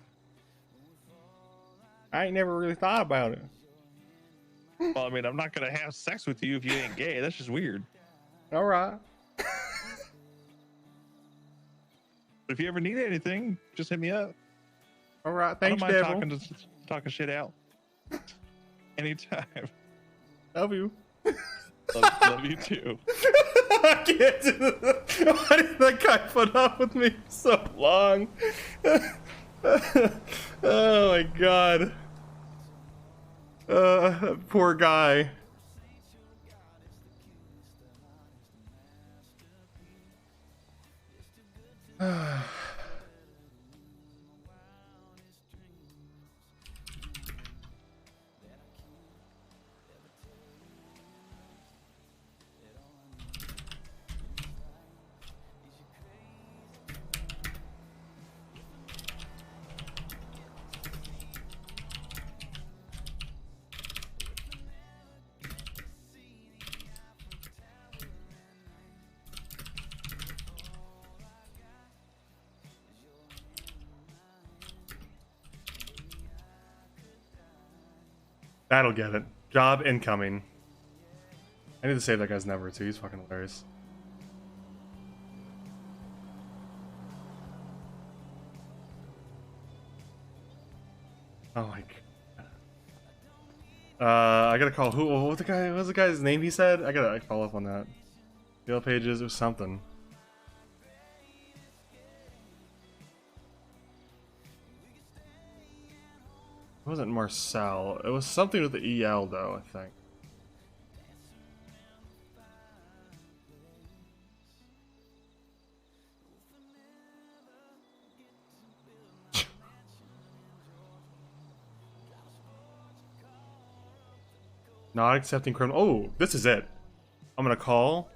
S1: I ain't never really thought about it.
S9: Well, I mean, I'm not going to have sex with you if you ain't gay. That's just weird.
S1: All right.
S9: But if you ever need anything, just hit me up.
S1: All right.
S9: I don't
S1: Thanks,
S9: mind
S1: Devil.
S9: talking shit out. Anytime.
S1: Love you.
S9: Love you too.
S1: I can't do that. Why did that guy put up with me so long? Oh my god. Poor guy. That'll get it. Job incoming. I need to save that guy's number too. He's fucking hilarious. Oh my god. I gotta call who? What was the guy's name he said? I gotta follow up on that. Yellow pages. It was something. It wasn't Marcel. It was something with the EL though, I think. Not accepting criminal. Oh, this is it. I'm gonna call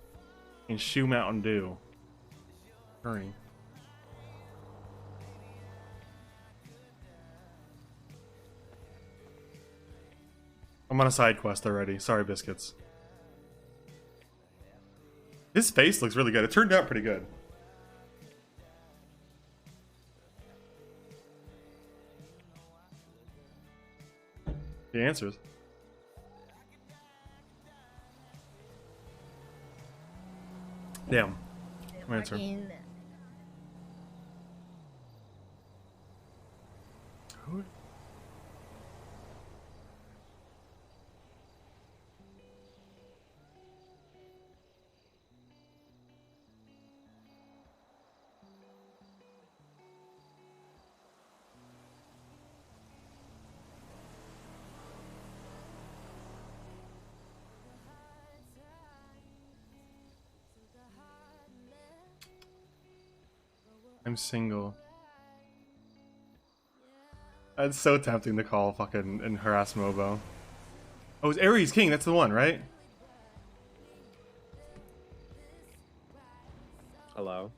S1: and shoe Mountain Dew. Hurry. I'm on a side quest already. Sorry, biscuits. His face looks really good. It turned out pretty good. The answers. Damn. Answer. Who? I'm single. That's so tempting to call fucking and harass Mobo. Oh, it's Aries King. That's the one, right?
S10: Hello.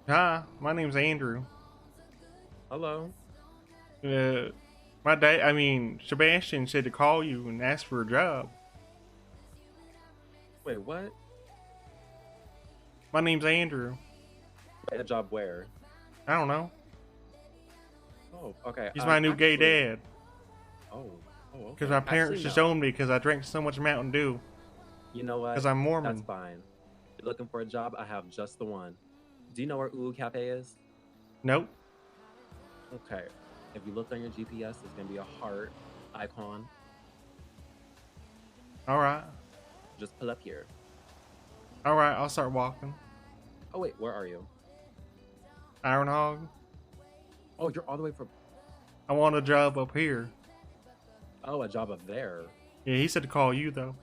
S1: Hi, my name's Andrew.
S10: Hello.
S1: My dad, I mean, Sebastian said to call you and ask for a job.
S10: Wait, what?
S1: My name's Andrew.
S10: Wait, a job where?
S1: I don't know.
S10: Oh, okay.
S1: He's my new gay dad.
S10: Oh, okay.
S1: Because my parents
S10: Actually,
S1: just
S10: no.
S1: owned me because I drank so much Mountain Dew.
S10: You know what?
S1: Because I'm Mormon.
S10: That's fine. You're looking for a job? I have just the one. Do you know where Ulu Cafe is?
S1: Nope.
S10: Okay. If you look on your GPS, it's gonna be a heart icon.
S1: Alright.
S10: Just pull up here.
S1: Alright, I'll start walking.
S10: Oh wait, where are you?
S1: Iron Hog.
S10: Oh, you're all the way from.
S1: I want a job up here.
S10: Oh, a job up there.
S1: Yeah, he said to call you though.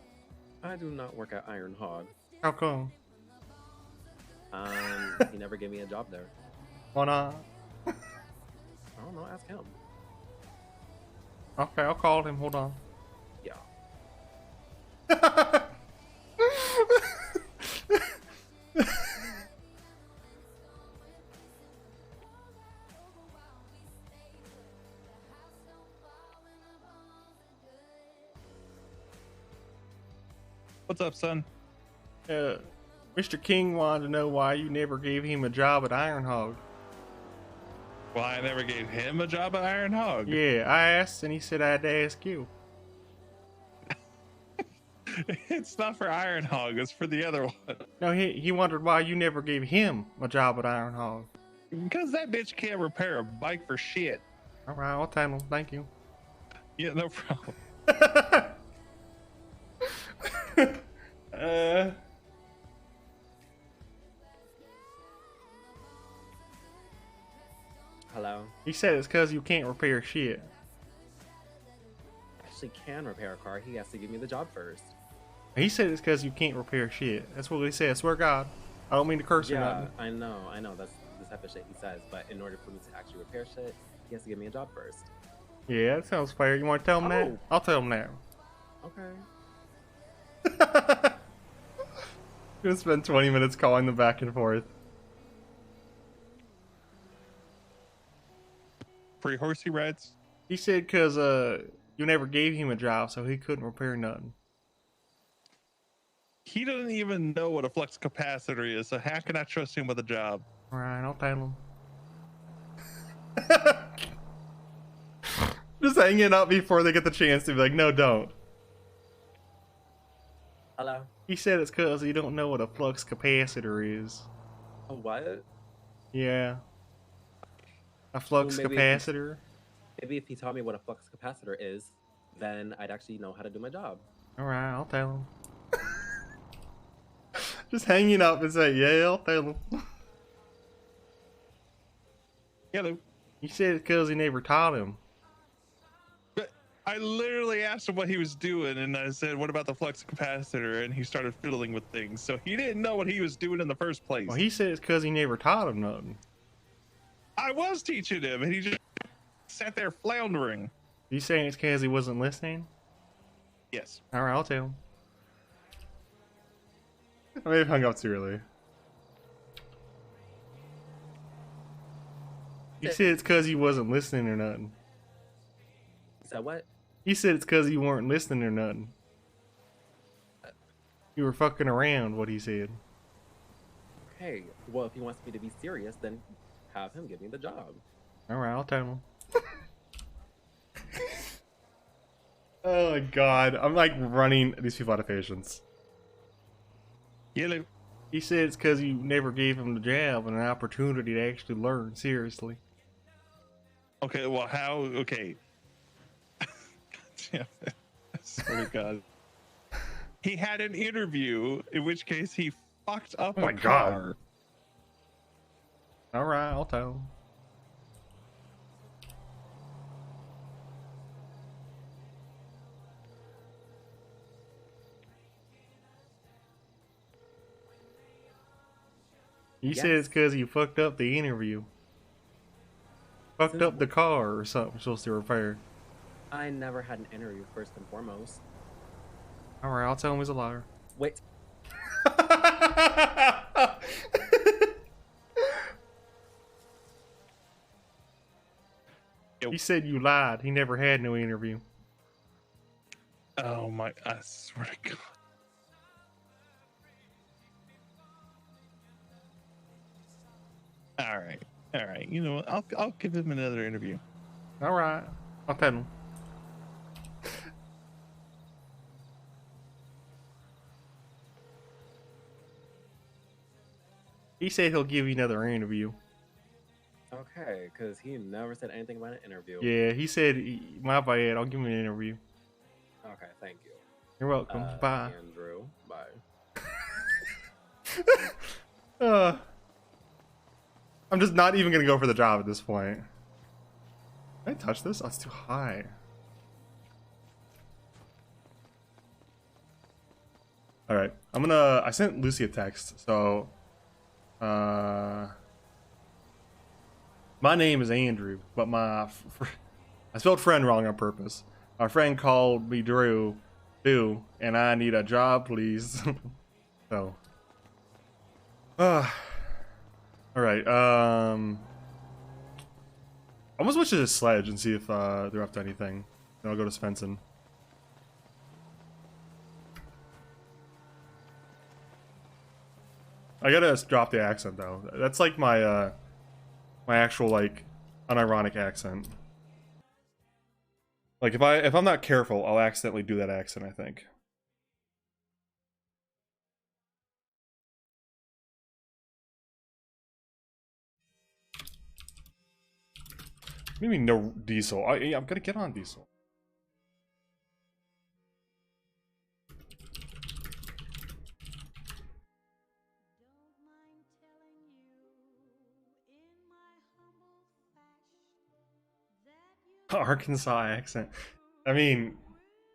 S10: I do not work at Iron Hog.
S1: How come?
S10: He never gave me a job there.
S1: Why not?
S10: I don't know. Ask him.
S1: Okay, I'll call him. Hold on.
S10: Yeah.
S9: What's up, son?
S1: Mr. King wanted to know why you never gave him a job at Iron Hog.
S9: Well, I never gave him a job at Iron Hog.
S1: Yeah, I asked and he said I had to ask you.
S9: It's not for Iron Hog, it's for the other one.
S1: No, he wondered why you never gave him a job at Iron Hog.
S9: Because that bitch can't repair a bike for shit.
S1: Alright, I'll tell him. Thank you.
S9: Yeah, no problem.
S10: Hello.
S1: He said it's because you can't repair shit.
S10: I actually can repair a car. He has to give me the job first.
S1: He said it's because you can't repair shit. That's what he said. I swear to God. I don't mean to curse or
S10: Yeah,
S1: nothing.
S10: I know. That's the type of shit he says. But in order for me to actually repair shit, he has to give me a job first.
S1: Yeah, that sounds fair. You want to tell him that?
S10: Oh.
S1: I'll tell him that.
S10: Okay.
S1: Gonna spend 20 minutes calling them back and forth.
S9: Free horsey rides?
S1: He said because you never gave him a job, so he couldn't repair nothing.
S9: He doesn't even know what a flux capacitor is, so how can I trust him with a job?
S1: Alright, I'll tell him. Just hanging up before they get the chance to be like, no, don't.
S10: Hello.
S1: He said it's because you don't know what a flux capacitor is.
S10: A what?
S1: Yeah. A flux
S10: Well, maybe
S1: capacitor?
S10: Maybe if he taught me what a flux capacitor is, then I'd actually know how to do my job.
S1: Alright, I'll tell him. Just hanging up and say, yeah, I'll tell him.
S9: Hello.
S1: He said it's because he never taught him.
S9: But I literally asked him what he was doing, and I said, what about the flux capacitor? And he started fiddling with things. So he didn't know what he was doing in the first place.
S1: Well, he said it's because he never taught him nothing.
S9: I was teaching him, and he just sat there floundering.
S1: You saying it's because he wasn't listening?
S9: Yes.
S1: Alright, I'll tell him. I may have hung up too early. He said it's because he wasn't listening or nothing.
S10: So what?
S1: He said it's because you weren't listening or nothing. You were fucking around, what he said.
S10: Okay. Well, if he wants me to be serious, then have him give me the job.
S1: Alright, I'll tell him. Oh my god, I'm like running these people out of patience.
S9: Hello.
S1: He said it's because you never gave him the job and an opportunity to actually learn seriously.
S9: Okay, well, how? Okay. Damn it. I swear to God. He had an interview, in which case he fucked up
S1: Oh my
S9: a
S1: God.
S9: car.
S1: Alright, I'll tell him. You said it's because you fucked up the interview. Fucked up the car or something you're supposed to repair.
S10: I never had an interview, first and foremost.
S1: Alright, I'll tell him he's a liar.
S10: Wait.
S1: He said you lied. He never had no interview.
S9: Oh my! I swear to God. All right. You know what? I'll give him another interview.
S1: Alright. I'll tell him. He said he'll give you another interview.
S10: Okay, because he never said anything about an interview.
S1: Yeah, he said, my bad, I'll give him an interview.
S10: Okay, thank you.
S1: You're welcome. Bye.
S10: Andrew, bye.
S1: I'm just not even going to go for the job at this point. Can I touch this? Oh, it's too high. Alright, I sent Lucy a text, so, my name is Andrew, but I spelled friend wrong on purpose. My friend called me Drew, and I need a job, please. So, alright, I'm gonna switch to this sledge and see if they're up to anything. Then I'll go to Svensson. I gotta drop the accent though. That's like my my actual like unironic accent. Like if I'm not careful, I'll accidentally do that accent, I think. Maybe no diesel. I'm gonna get on diesel. Arkansas accent. I mean,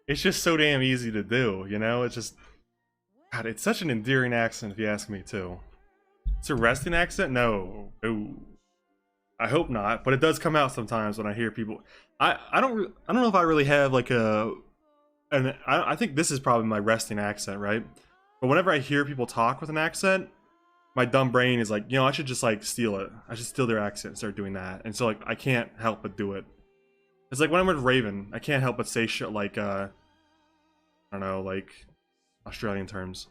S1: it's just so damn easy to do, you know? It's just... God, it's such an endearing accent if you ask me, too. It's a resting accent? No. No. I hope not, but it does come out sometimes when I hear people... I don't know if I really have, like, I think this is probably my resting accent, right? But whenever I hear people talk with an accent, my dumb brain is like, you know, I should just, like, steal it. I should steal their accent and start doing that. And so, like, I can't help but do it. It's like when I'm with Raven, I can't help but say shit like, I don't know, like, Australian terms.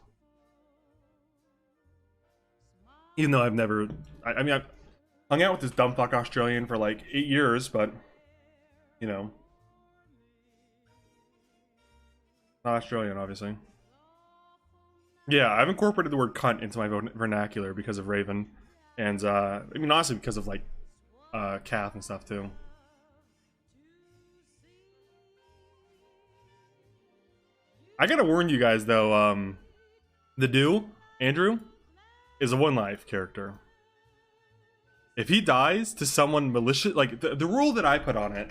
S1: Even though I've never, I mean, I've hung out with this dumb fuck Australian for like 8 years, but, you know. Not Australian, obviously. Yeah, I've incorporated the word cunt into my vernacular because of Raven. And, I mean, honestly, because of, like, Kath and stuff, too. I gotta warn you guys, though, the Andrew, is a one-life character. If he dies to someone malicious... Like, the rule that I put on it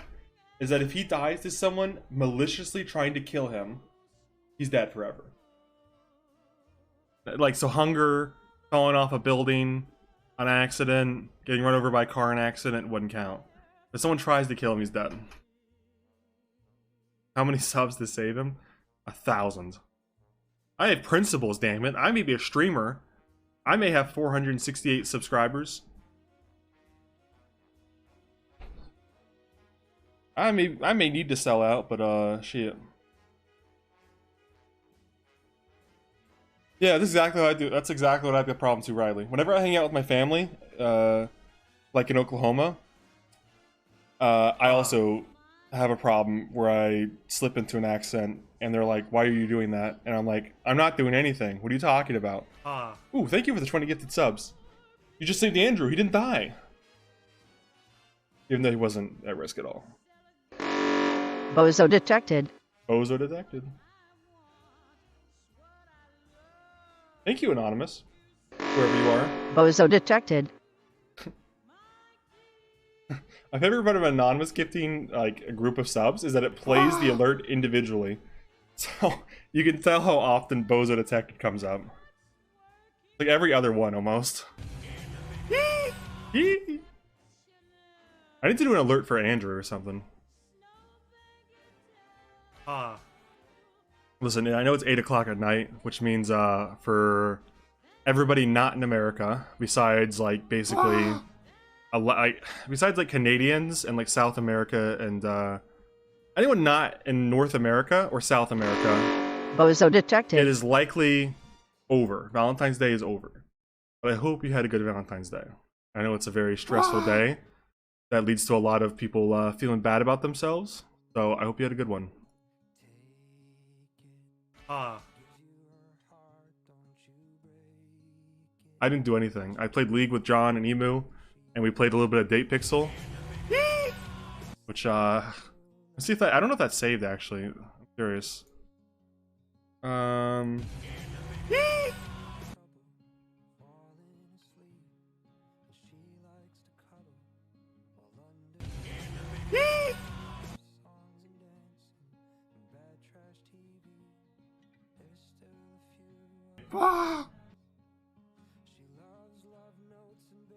S1: is that if he dies to someone maliciously trying to kill him, he's dead forever. Like, so hunger, falling off a building, on accident, getting run over by a car in an accident wouldn't count. If someone tries to kill him, he's dead. How many subs to save him? 1,000. I have principles, damn it. I may be a streamer. I may have 468 subscribers. I may need to sell out, but shit. Yeah, this is exactly what I do. That's exactly what I have a problem to, Riley. Whenever I hang out with my family, like in Oklahoma, I also have a problem where I slip into an accent and they're like, why are you doing that? And I'm like, I'm not doing anything. What are you talking about? Ooh, thank you for the 20 gifted subs. You just saved Andrew. He didn't die. Even though he wasn't at risk at all.
S7: Bozo detected.
S1: Bozo detected. Thank you, Anonymous. Whoever you are.
S7: Bozo detected.
S1: My favorite part of Anonymous gifting, like, a group of subs is that it plays the alert individually. So, you can tell how often Bozo detected comes up. Like every other one, almost. I need to do an alert for Andrew or something. Listen, I know it's 8 o'clock at night, which means for everybody not in America, besides like basically besides like Canadians and like South America and anyone not in North America or South America,
S7: Bozo detected.
S1: it is likely over. Valentine's Day is over. But I hope you had a good Valentine's Day. I know it's a very stressful day that leads to a lot of people feeling bad about themselves. So I hope you had a good one. I didn't do anything. I played League with John and Emu, and we played a little bit of Date Pixel. Which, let's see if that, I don't know if that's saved actually. I'm curious.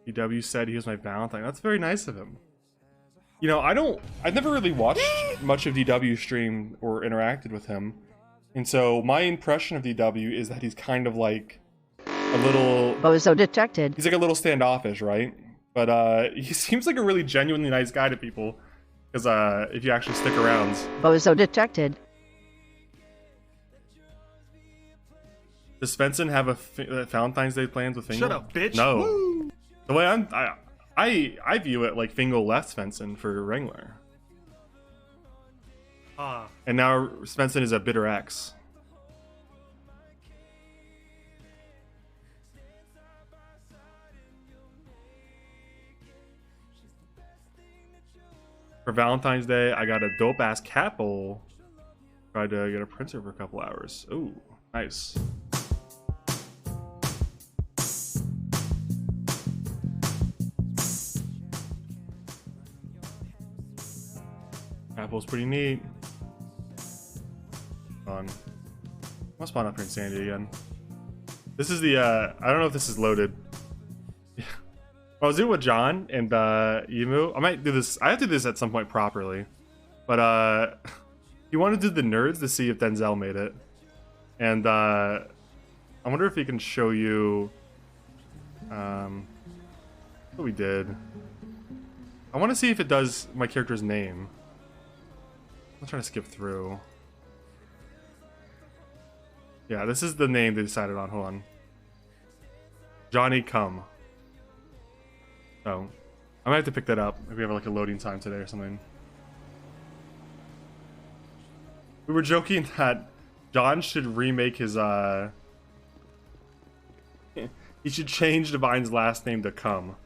S1: DW said he was my Valentine. That's very nice of him. You know, I've never really watched much of DW stream or interacted with him. And so my impression of DW is that he's kind of like a little...
S7: Bozo detected.
S1: He's like a little standoffish, right? But he seems like a really genuinely nice guy to people. Because if you actually stick around...
S7: Bozo detected.
S1: Does Svensson have a Valentine's Day plans with Fingal?
S6: Shut up, bitch.
S1: No.
S6: Woo!
S1: The way I view it, like Fingal left Svensson for Wrangler. And now Svensson is a bitter ex. For Valentine's Day, I got a dope-ass cat bowl. Tried to get a printer for a couple hours. Ooh, nice. Apple's pretty neat. On. I'll spawn up here in Sandy again. This is the I don't know if this is loaded. I was doing it with John and Emu. I might do this. I have to do this at some point properly. But he wanted to do the nerds to see if Denzel made it. And I wonder if he can show you what we did. I want to see if it does my character's name. I'm trying to skip through. Yeah, this is the name they decided on. Hold on. Johnny Come. Oh. I might have to pick that up if we have like a loading time today or something. We were joking that John should remake his he should change Divine's last name to Come.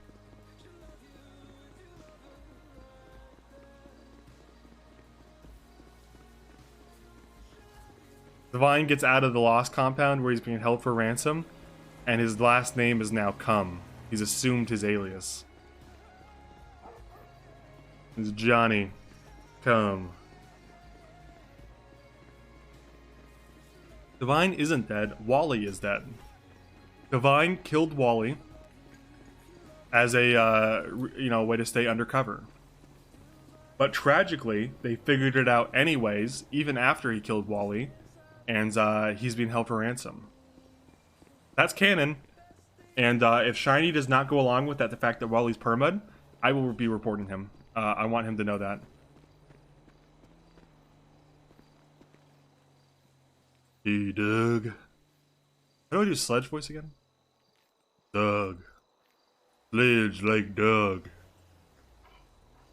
S1: Divine gets out of the Lost compound where he's being held for ransom, and his last name is now Come. He's assumed his alias. It's Johnny Come. Divine isn't dead. Wally is dead. Divine killed Wally as a way to stay undercover. But tragically, they figured it out anyways, even after he killed Wally. And he's being held for ransom. That's canon. And if Shiny does not go along with that, the fact that Wally's permad, I will be reporting him. I want him to know that. Hey, Doug. How do I do Sledge voice again? Doug. Sledge like Doug.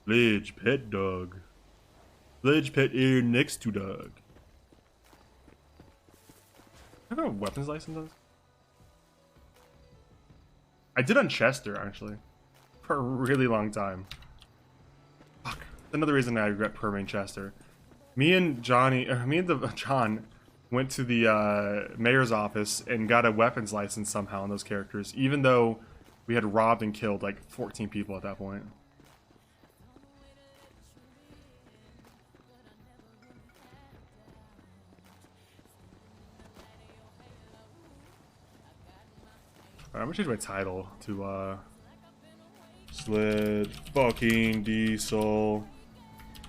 S1: Sledge pet dog. Sledge pet ear next to dog. I have a weapons license. I did on Chester actually, for a really long time. Fuck. Another reason I regret permaing Chester. Me and John went to the mayor's office and got a weapons license somehow on those characters, even though we had robbed and killed like 14 people at that point. I'm gonna change my title to Sled fucking Diesel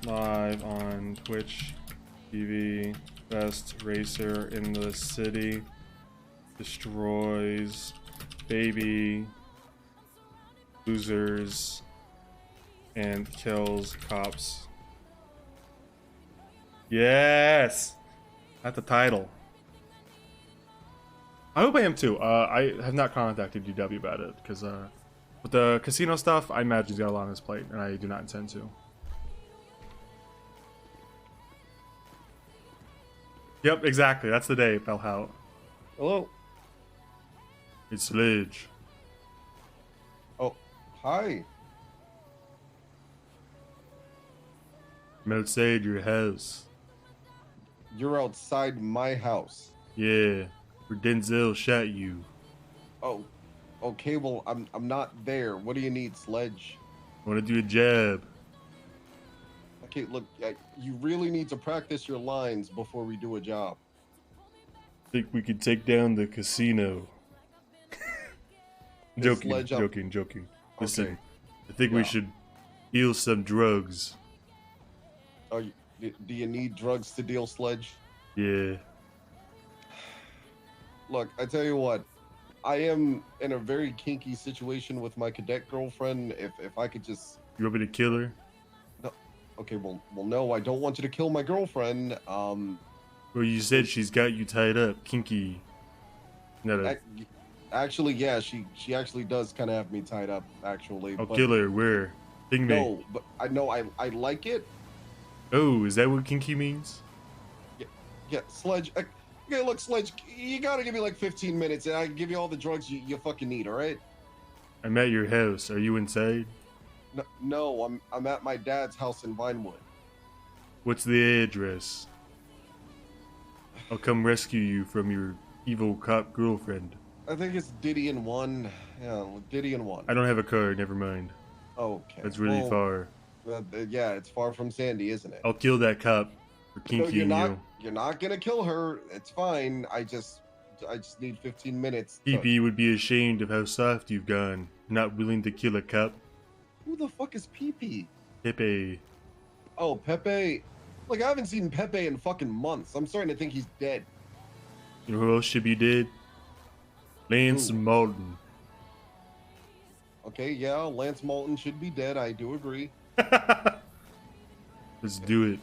S1: live on Twitch TV. Best racer in the city. Destroys baby losers and kills cops. Yes! That's the title. I hope I am too. I have not contacted DW about it because with the casino stuff, I imagine he's got a lot on his plate, and I do not intend to. Yep, exactly. That's the day, Bellhout.
S11: Hello.
S1: It's Sledge.
S11: Oh, hi.
S1: I'm outside your house.
S11: You're outside my house.
S1: Yeah, where Denzel shot you.
S11: Oh, okay. Well, I'm not there. What do you need, Sledge?
S1: Want to do a job?
S11: Okay, look, you really need to practice your lines before we do a job.
S1: Think we could take down the casino? Joking,
S11: Sledge up.
S1: joking. Listen,
S11: Okay.
S1: I think we should deal some drugs.
S11: Oh, do you need drugs to deal, Sledge?
S1: Yeah.
S11: Look, I tell you what, I am in a very kinky situation with my cadet girlfriend. If I could just...
S1: You want me to kill her?
S11: No. Okay, well, no, I don't want you to kill my girlfriend.
S1: Well, you said she's got you tied up, kinky. No.
S11: Actually, yeah, she actually does kind of have me tied up, actually.
S1: I'll
S11: but
S1: kill her. Where? Ping me.
S11: No, but I know I like it.
S1: Oh, is that what kinky means?
S11: Yeah, Sledge. Okay, look, Sledge, you gotta give me like 15 minutes and I can give you all the drugs you fucking need, alright?
S1: I'm at your house. Are you inside?
S11: No, I'm at my dad's house in Vinewood.
S1: What's the address? I'll come rescue you from your evil cop girlfriend.
S11: I think it's Diddy in 1. Yeah, Diddy in 1.
S1: I don't have a car, never mind.
S11: Okay.
S1: That's really far.
S11: Yeah, it's far from Sandy, isn't it?
S1: I'll kill that cop for kinky and you.
S11: You're not gonna kill her. It's fine. I just need 15 minutes.
S1: PP would be ashamed of how soft you've gone. Not willing to kill a cop.
S11: Who the fuck is PP?
S1: Pepe.
S11: Oh, Pepe. Like, I haven't seen Pepe in fucking months. I'm starting to think he's dead.
S1: You know who else should be dead? Lance Malton.
S11: Okay, yeah, Lance Moulton should be dead. I do agree.
S1: Let's do it.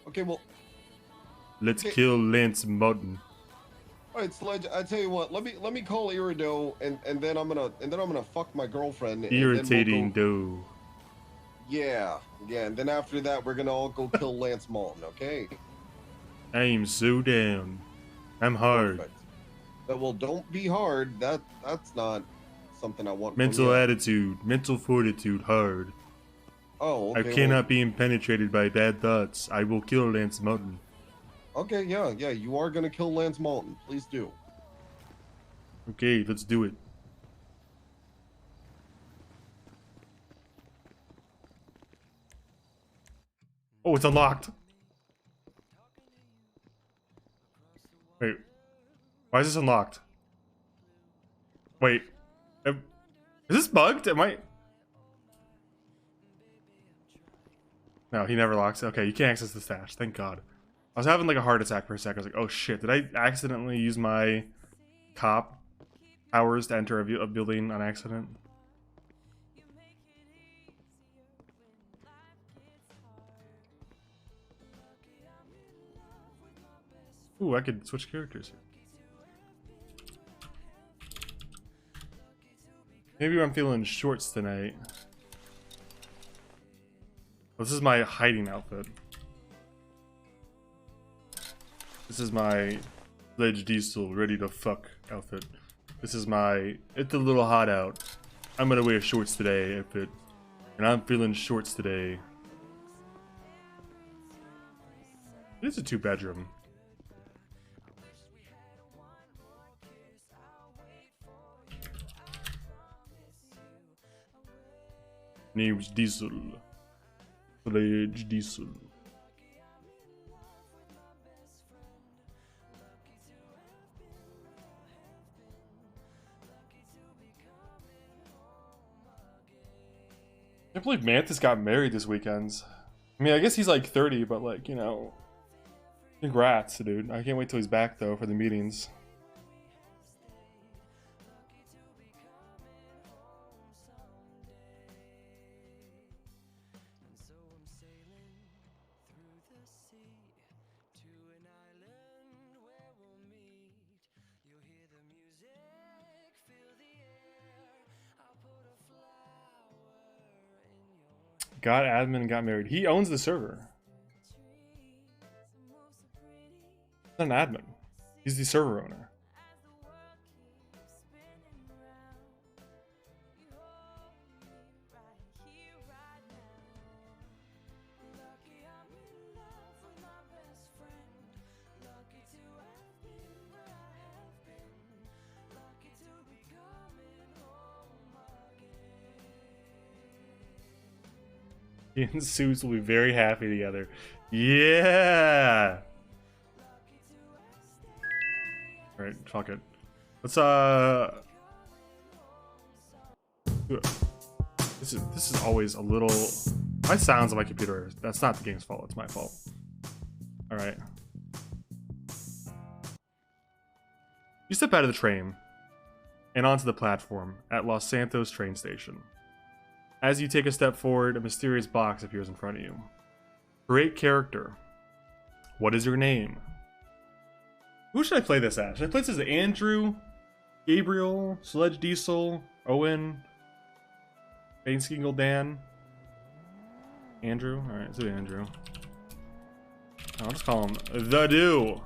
S11: Okay, well,
S1: Let's kill Lance Malton.
S11: all right, Sledge. I tell you what. Let me call Irido, and then I'm gonna fuck my girlfriend. and then we'll
S1: Irritating
S11: go-
S1: dough.
S11: Yeah, and then after that, we're gonna all go kill Lance Moulton. Okay.
S1: I am so down. I'm hard.
S11: Perfect. Well, don't be hard. That's not something I want. from
S1: Mental
S11: you.
S1: attitude, mental fortitude, hard.
S11: Oh, okay.
S1: I cannot be penetrated by bad thoughts. I will kill Lance Moulton.
S11: Okay, yeah. You are gonna kill Lance Moulton. Please do.
S1: Okay, let's do it. Oh, it's unlocked. Wait. Why is this unlocked? Wait. Is this bugged? Am I... No, he never locks. Okay, you can't access the stash. Thank God. I was having like a heart attack for a second. I was like, oh shit, did I accidentally use my cop powers to enter a building on accident? Ooh, I could switch characters here. Maybe I'm feeling shorts tonight. Well, this is my hiding outfit. This is my Ledge Diesel ready to fuck outfit. This is my it's a little hot out. I'm gonna wear shorts today outfit. And I'm feeling shorts today. It's a 2-bedroom. Name's Diesel. Ledge Diesel. can't believe Mantis got married this weekend. I mean, I guess he's like 30, but like, you know, congrats, dude. I can't wait till he's back though for the meetings. Got admin and got married. He owns the server. He's not an admin. He's the server owner. He and Suits will be very happy together. Yeah. All right, fuck it. Let's do it. This is always a little. My sounds on my computer. That's not the game's fault. It's my fault. All right. You step out of the train and onto the platform at Los Santos train station. As you take a step forward, a mysterious box appears in front of you. Create character. What is your name? Who should I play this as? Should I play this as Andrew, Gabriel, Sledge Diesel, Owen, Baneskingle Dan? Andrew? Alright, let's do Andrew. I'll just call him The Do.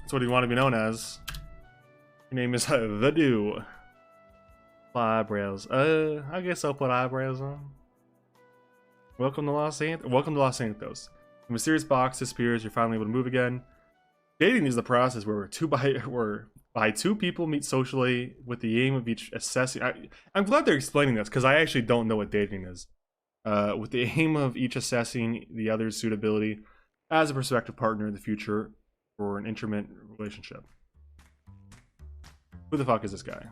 S1: That's what he wanted to be known as. Your name is The Do. Eyebrows. I guess I'll put eyebrows on. Welcome to Los Santos. The mysterious box disappears. You're finally able to move again. Dating is the process where two people meet socially with the aim of each assessing. I'm glad they're explaining this because I actually don't know what dating is. With the aim of each assessing the other's suitability as a prospective partner in the future for an intimate relationship. Who the fuck is this guy?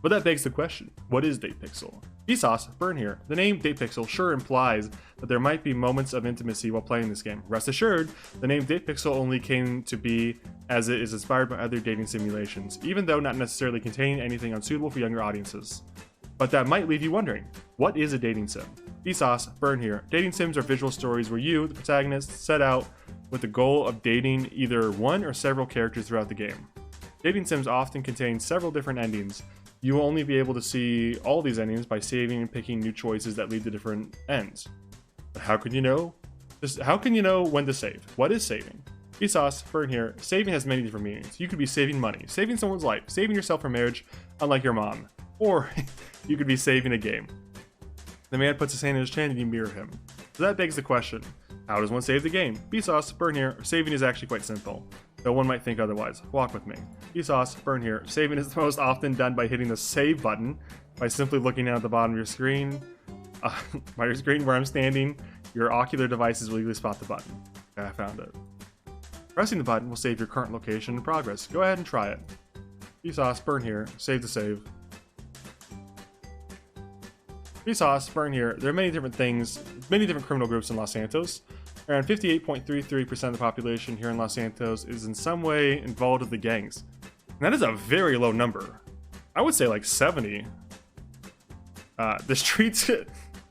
S1: But that begs the question, what is DatePixel? Vsauce, burn here. The name DatePixel sure implies that there might be moments of intimacy while playing this game. Rest assured, the name DatePixel only came to be as it is inspired by other dating simulations, even though not necessarily containing anything unsuitable for younger audiences. But that might leave you wondering, what is a dating sim? Vsauce, burn here. Dating sims are visual stories where you, the protagonist, set out with the goal of dating either one or several characters throughout the game. Dating sims often contain several different endings. You will only be able to see all these endings by saving and picking new choices that lead to different ends. But how can you know? How can you know when to save? What is saving? Vsauce, burn here. Saving has many different meanings. You could be saving money, saving someone's life, saving yourself from marriage, unlike your mom. Or you could be saving a game. The man puts his hand in his chin and you mirror him. So that begs the question, how does one save the game? Vsauce, burn here. Saving is actually quite simple, though one might think otherwise. Walk with me. Vsauce, burn here. Saving is most often done by hitting the save button, by simply looking down at the bottom of your screen. By your screen where I'm standing, your ocular devices will easily spot the button. Okay, I found it. Pressing the button will save your current location and progress. Go ahead and try it. Vsauce, burn here. Save to save. Vsauce, burn here. There are many different things, many different criminal groups in Los Santos. Around 58.33% of the population here in Los Santos is in some way involved with the gangs. And that is a very low number. I would say like 70. The streets,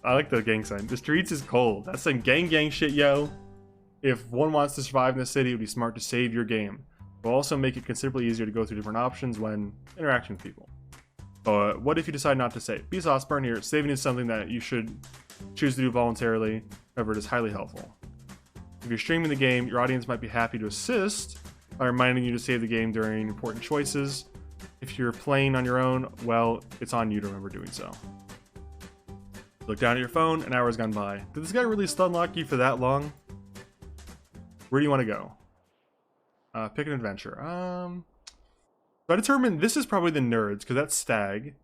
S1: I like the gang sign. The streets is cold. That's some gang shit, yo. If one wants to survive in the city, it would be smart to save your game. It will also make it considerably easier to go through different options when interacting with people. But what if you decide not to save? Vsauce, burn here. Saving is something that you should choose to do voluntarily. However, it is highly helpful. If you're streaming the game, your audience might be happy to assist by reminding you to save the game during important choices. If you're playing on your own, well, it's on you to remember doing so. Look down at your phone, an hour has gone by. Did this guy really stun lock you for that long? Where do you want to go? Pick an adventure. So I determined this is probably the nerds, because that's Stag.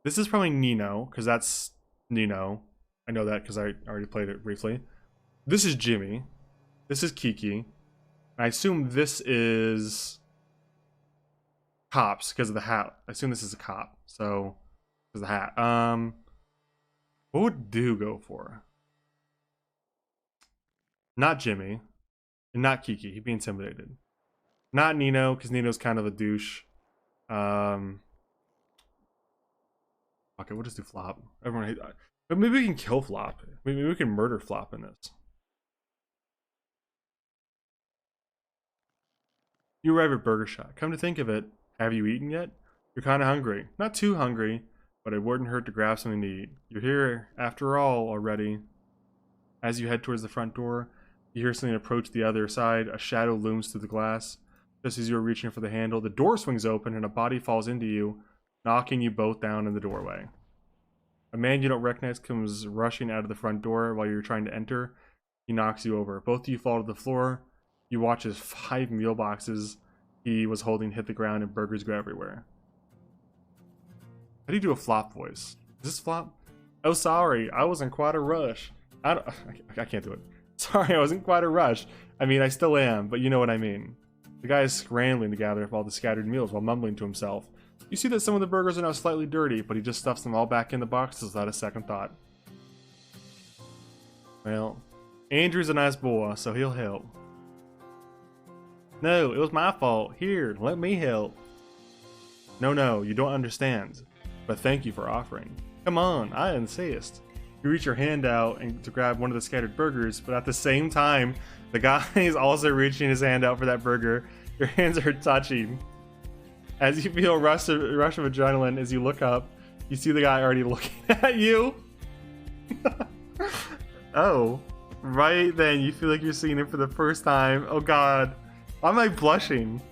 S1: This is probably Nino, because that's Nino. I know that because I already played it briefly. This is Jimmy. This is Kiki. I assume this is cops because of the hat. I assume this is a cop. So, because of the hat. What would Do go for? Not Jimmy. And not Kiki. He'd be intimidated. Not Nino, because Nino's kind of a douche. Okay, we'll just do Flop. Everyone hate. But maybe we can kill Flop. Maybe we can murder Flop in this. You arrive at Burger Shot. Come to think of it, have you eaten yet? You're kind of hungry. Not too hungry, but it wouldn't hurt to grab something to eat. You're here, after all, already. As you head towards the front door, you hear something approach the other side. A shadow looms through the glass. Just as you're reaching for the handle, the door swings open and a body falls into you, knocking you both down in the doorway. A man you don't recognize comes rushing out of the front door while you're trying to enter. He knocks you over. Both of you fall to the floor. You watch as 5 meal boxes he was holding hit the ground and burgers go everywhere. How do you do a Flop voice? Is this Flop? Oh, sorry. I was in quite a rush. I can't do it. Sorry, I was in quite a rush. I mean, I still am, but you know what I mean. The guy is scrambling to gather up all the scattered meals while mumbling to himself. You see that some of the burgers are now slightly dirty, but he just stuffs them all back in the boxes without a second thought. Well, Andrew's a nice boy, so he'll help. No, it was my fault. Here, let me help. No, you don't understand. But thank you for offering. Come on, I insist. You reach your hand out and to grab one of the scattered burgers, but at the same time, the guy is also reaching his hand out for that burger. Your hands are touching. As you feel a rush of adrenaline as you look up, you see the guy already looking at you. Oh, right then you feel like you're seeing him for the first time. Oh god. Why am I blushing?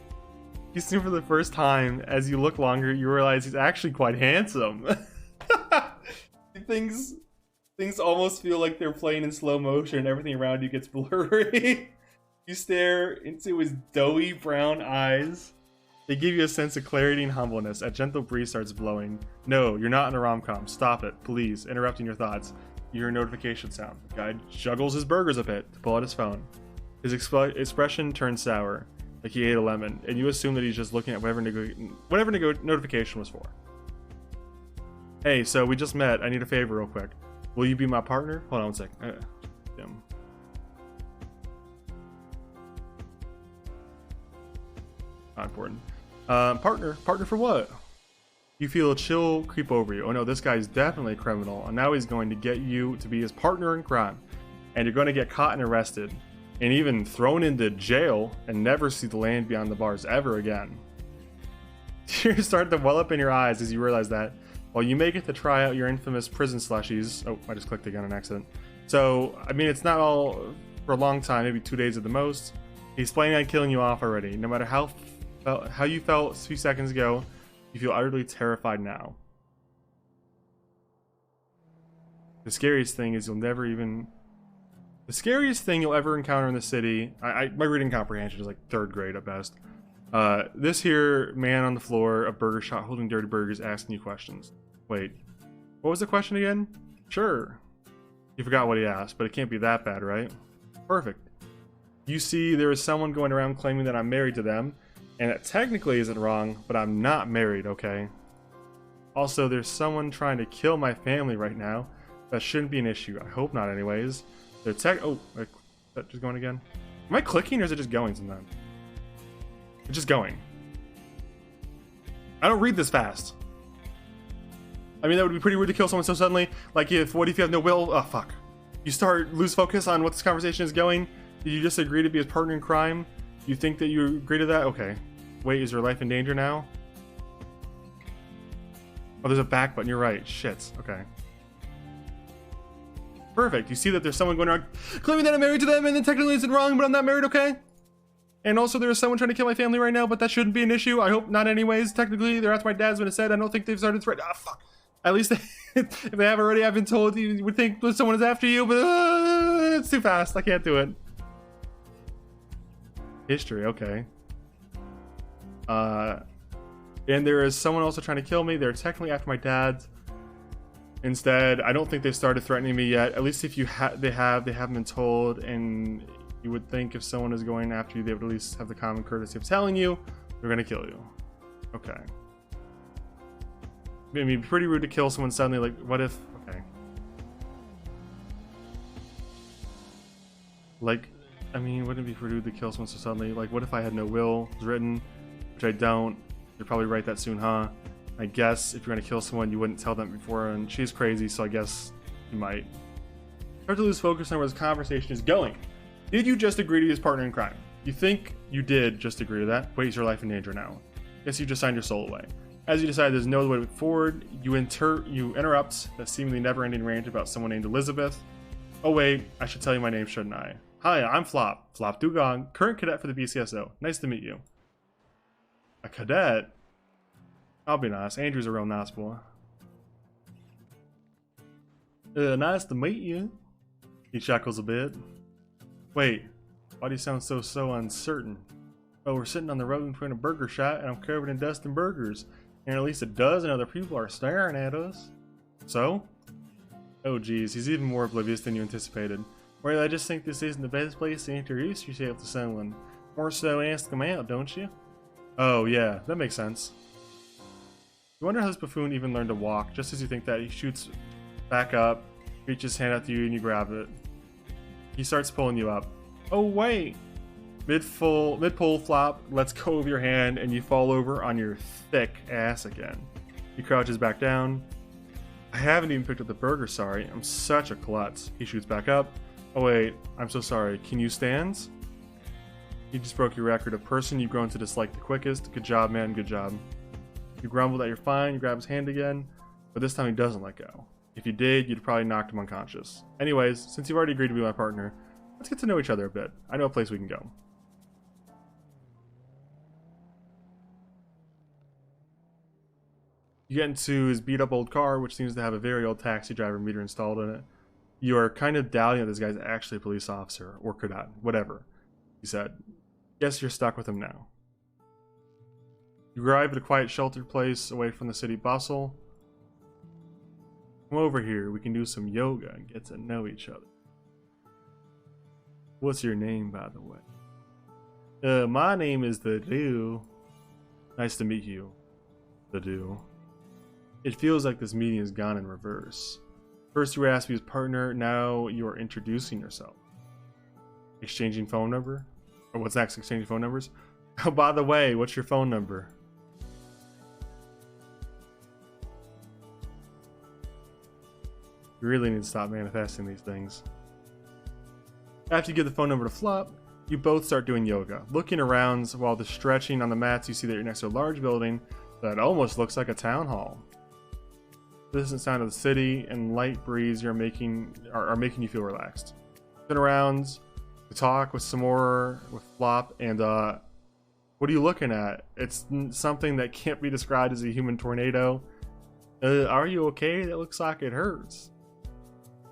S1: You see him for the first time. As you look longer, you realize he's actually quite handsome. Things almost feel like they're playing in slow motion and everything around you gets blurry. You stare into his doughy brown eyes. They give you a sense of clarity and humbleness. A gentle breeze starts blowing. No, you're not in a rom-com. Stop it, please. Interrupting your thoughts. You hear a notification sound. The guy juggles his burgers a bit to pull out his phone. His expression turns sour, like he ate a lemon, and you assume that he's just looking at whatever notification was for. Hey, so we just met. I need a favor real quick. Will you be my partner? Hold on one sec. Damn. Not important. Partner for what? You feel a chill creep over you. Oh no, this guy's definitely a criminal, and now he's going to get you to be his partner in crime. And you're going to get caught and arrested, and even thrown into jail, and never see the land beyond the bars ever again. Tears start to well up in your eyes as you realize that. While you make it to try out your infamous prison slushies. Oh, I just clicked again on accident. So, I mean, it's not all for a long time, maybe 2 days at the most. He's planning on killing you off already. No matter how you felt a few seconds ago, you feel utterly terrified now. The scariest thing is the scariest thing you'll ever encounter in the city. My reading comprehension is like 3rd grade at best. This here man on the floor, a burger shop holding dirty burgers, asking you questions. Wait, what was the question again? Sure. You forgot what he asked, but it can't be that bad, right? Perfect. You see there is someone going around claiming that I'm married to them, and it technically isn't wrong, but I'm not married, okay? Also, there's someone trying to kill my family right now. That shouldn't be an issue. I hope not anyways. Oh, is that just going again? Am I clicking or is it just going sometimes? It's just going. I don't read this fast. I mean, that would be pretty rude to kill someone so suddenly. Like, what if you have no will? Oh, fuck. You lose focus on what this conversation is going. Did you just agree to be his partner in crime? You think that you agree to that? Okay. Wait, is your life in danger now? Oh, there's a back button. You're right. Shit. Okay. Perfect. You see that there's someone going around claiming that I'm married to them, and then technically isn't wrong, but I'm not married, okay? And also there's someone trying to kill my family right now, but that shouldn't be an issue. I hope not anyways. Technically, they're after my dad's been said. I don't think they've started threat. Ah, fuck. At least if they have already, I've been told you would think someone is after you, but it's too fast. I can't do it. History, okay. And there is someone also trying to kill me. They're technically after my dad's. Instead, I don't think they've started threatening me yet. At least if they haven't been told, and you would think if someone is going after you, they would at least have the common courtesy of telling you they're gonna kill you. Okay. I mean, pretty rude to kill someone suddenly. Like, what if? Okay. Like, I mean, wouldn't it be rude to kill someone so suddenly? Like, what if I had no will written, which I don't? You'll probably write that soon, huh? I guess if you're gonna kill someone, you wouldn't tell them before, and she's crazy, so I guess you might. Start to lose focus on where this conversation is going. Did you just agree to be his partner in crime? You think you did just agree to that? Wait, is your life in danger now? Guess you just signed your soul away. As you decide there's no other way to move forward, you interrupt that seemingly never-ending rant about someone named Elizabeth. Oh wait, I should tell you my name, shouldn't I? Hi, I'm Flop Dugong, current cadet for the BCSO. Nice to meet you. A cadet? I'll be nice. Andrew's a real nice boy. Nice to meet you. He chuckles a bit. Wait, why do you sound so uncertain? Oh, we're sitting on the road in front of a burger shop, and I'm covered in dust and burgers. And at least a dozen other people are staring at us. So? Oh geez, he's even more oblivious than you anticipated. Well, I just think this isn't the best place to introduce yourself to someone. More so ask them out, don't you? Oh yeah, that makes sense. You wonder how this buffoon even learned to walk. Just as you think that, he shoots back up, reaches his hand out to you, and you grab it. He starts pulling you up. Oh wait! Mid-pull Flop lets go of your hand, and you fall over on your thick ass again. He crouches back down. I haven't even picked up the burger, sorry. I'm such a klutz. He shoots back up. Oh wait, I'm so sorry. Can you stand? You just broke your record. A person you've grown to dislike the quickest. Good job, man. Good job. You grumble that you're fine. You grab his hand again, but this time he doesn't let go. If you did, you'd probably knocked him unconscious. Anyways, since you've already agreed to be my partner, let's get to know each other a bit. I know a place we can go. You get into his beat up old car, which seems to have a very old taxi driver meter installed in it. You are kind of doubting that this guy's actually a police officer, or cadet, whatever, he said. Guess you're stuck with him now. You arrive at a quiet sheltered place away from the city bustle. Come over here, we can do some yoga and get to know each other. What's your name, by the way? My name is The Do. Nice to meet you, The Do. It feels like this meeting has gone in reverse. First you were asked to be his partner, now you are introducing yourself. Exchanging phone number? Or what's next, exchanging phone numbers? Oh, by the way, what's your phone number? You really need to stop manifesting these things. After you give the phone number to Flop, you both start doing yoga. Looking around while the stretching on the mats, you see that you're next to a large building that almost looks like a town hall. The distant sound of the city and light breeze are making you feel relaxed. Turn around to talk with some more with Flop, and what are you looking at? It's something that can't be described as a human tornado. Are you okay? That looks like it hurts.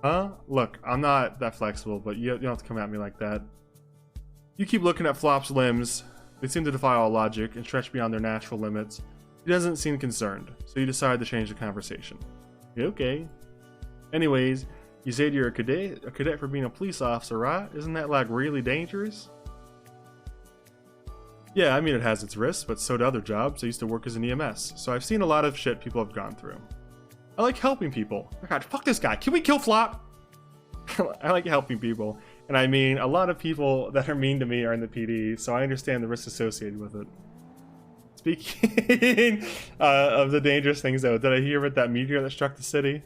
S1: Huh? Look, I'm not that flexible, but you don't have to come at me like that. You keep looking at Flop's limbs. They seem to defy all logic and stretch beyond their natural limits. He doesn't seem concerned, so you decide to change the conversation. Okay. Anyways, you said you're a cadet for being a police officer, right? Isn't that like really dangerous? Yeah, I mean it has its risks, but so do other jobs. I used to work as an EMS, so I've seen a lot of shit people have gone through. I like helping people. Oh God, fuck this guy. Can we kill Flop? I like helping people. And I mean, a lot of people that are mean to me are in the PD, so I understand the risks associated with it. Speaking of the dangerous things, though, did I hear about that meteor that struck the city?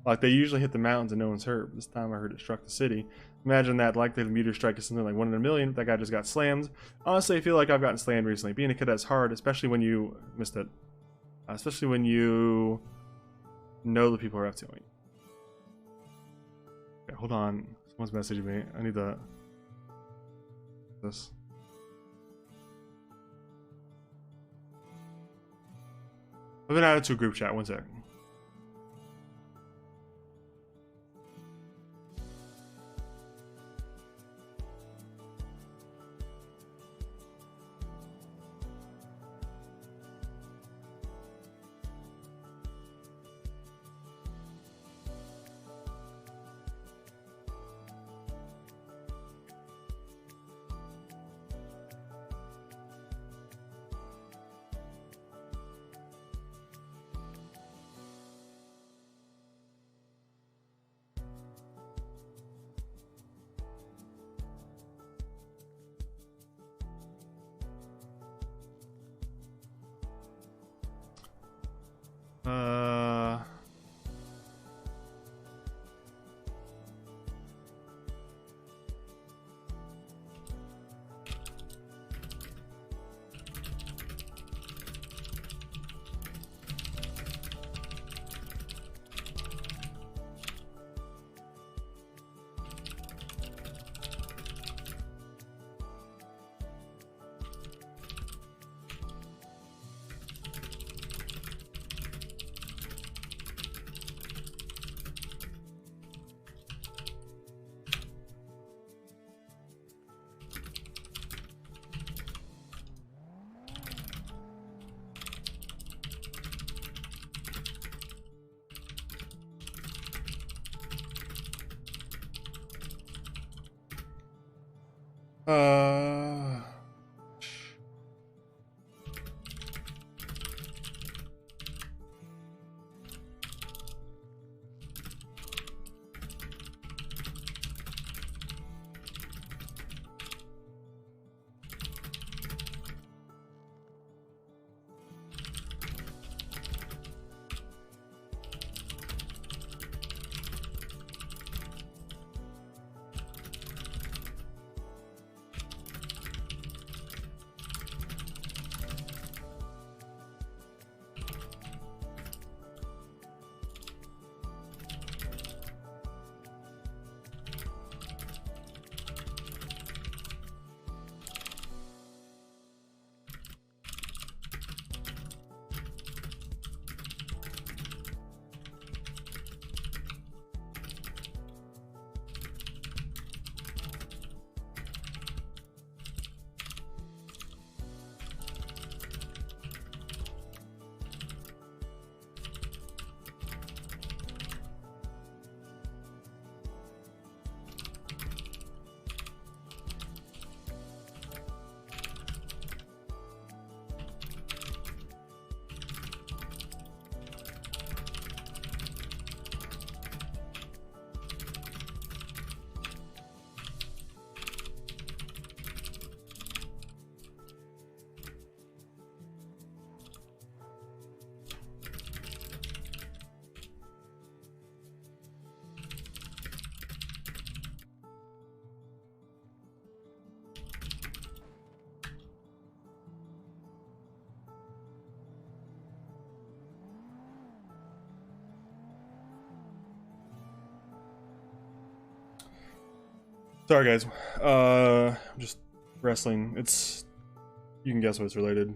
S1: Like, they usually hit the mountains and no one's hurt. This time I heard it struck the city. Imagine that likely the meteor strike is something like 1 in a million. That guy just got slammed. Honestly, I feel like I've gotten slammed recently. Being a cadet's hard, especially when you missed it. Especially when you know the people are up to it. Okay, hold on. Someone's messaging me. I need this. I've been added to a group chat. One sec. Uh. Uh. Sorry, guys. I'm just wrestling. It's. You can guess what it's related.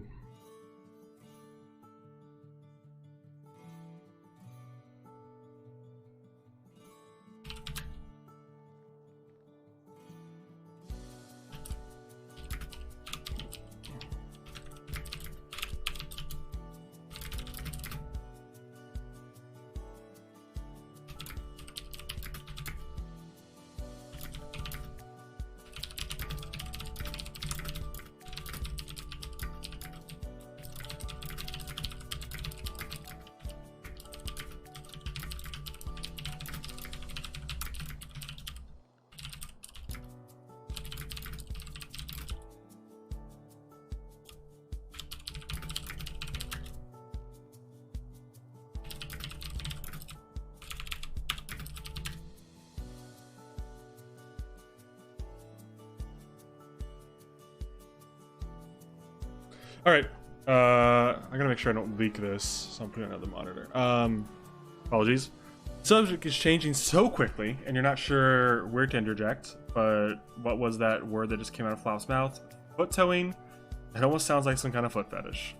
S1: All right. I gotta make sure I don't leak this, so I'm putting it on the monitor. Apologies. Subject is changing so quickly, and you're not sure where to interject. But what was that word that just came out of Flop's mouth? Foot towing. It almost sounds like some kind of foot fetish.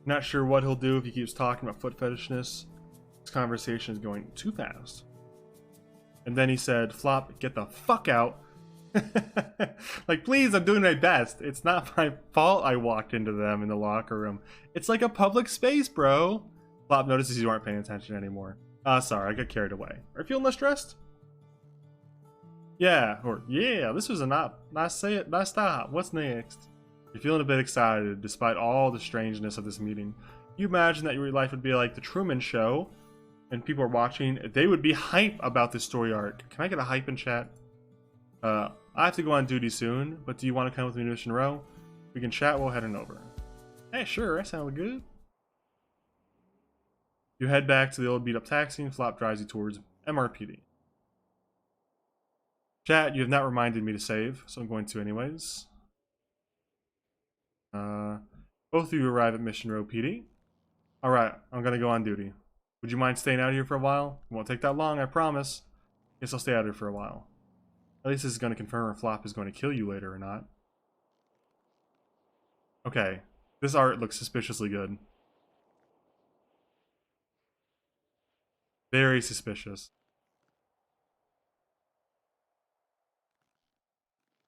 S1: Not sure what he'll do if he keeps talking about foot fetishness. This conversation is going too fast. And then he said, Flop, get the fuck out. Like, please, I'm doing my best. It's not my fault I walked into them in the locker room. It's like a public space, bro. Flop notices you aren't paying attention anymore. Sorry, I got carried away. Are you feeling less stressed? Yeah, or yeah, this was a nice stop. What's next? You're feeling a bit excited despite all the strangeness of this meeting. You imagine that your life would be like the Truman Show and people are watching. They would be hype about this story arc. Can I get a hype in chat? I have to go on duty soon, but do you want to come with me to Mission Row? We can chat while heading over. Hey, sure, that sounds good. You head back to the old beat-up taxi and Flop drives you towards MRPD. Chat, you have not reminded me to save, so I'm going to anyways. Both of you arrive at Mission Row PD. Alright, I'm gonna go on duty. Would you mind staying out here for a while? It won't take that long, I promise. Guess I'll stay out here for a while. At least this is going to confirm if Flop is going to kill you later or not. Okay, this art looks suspiciously good. Very suspicious.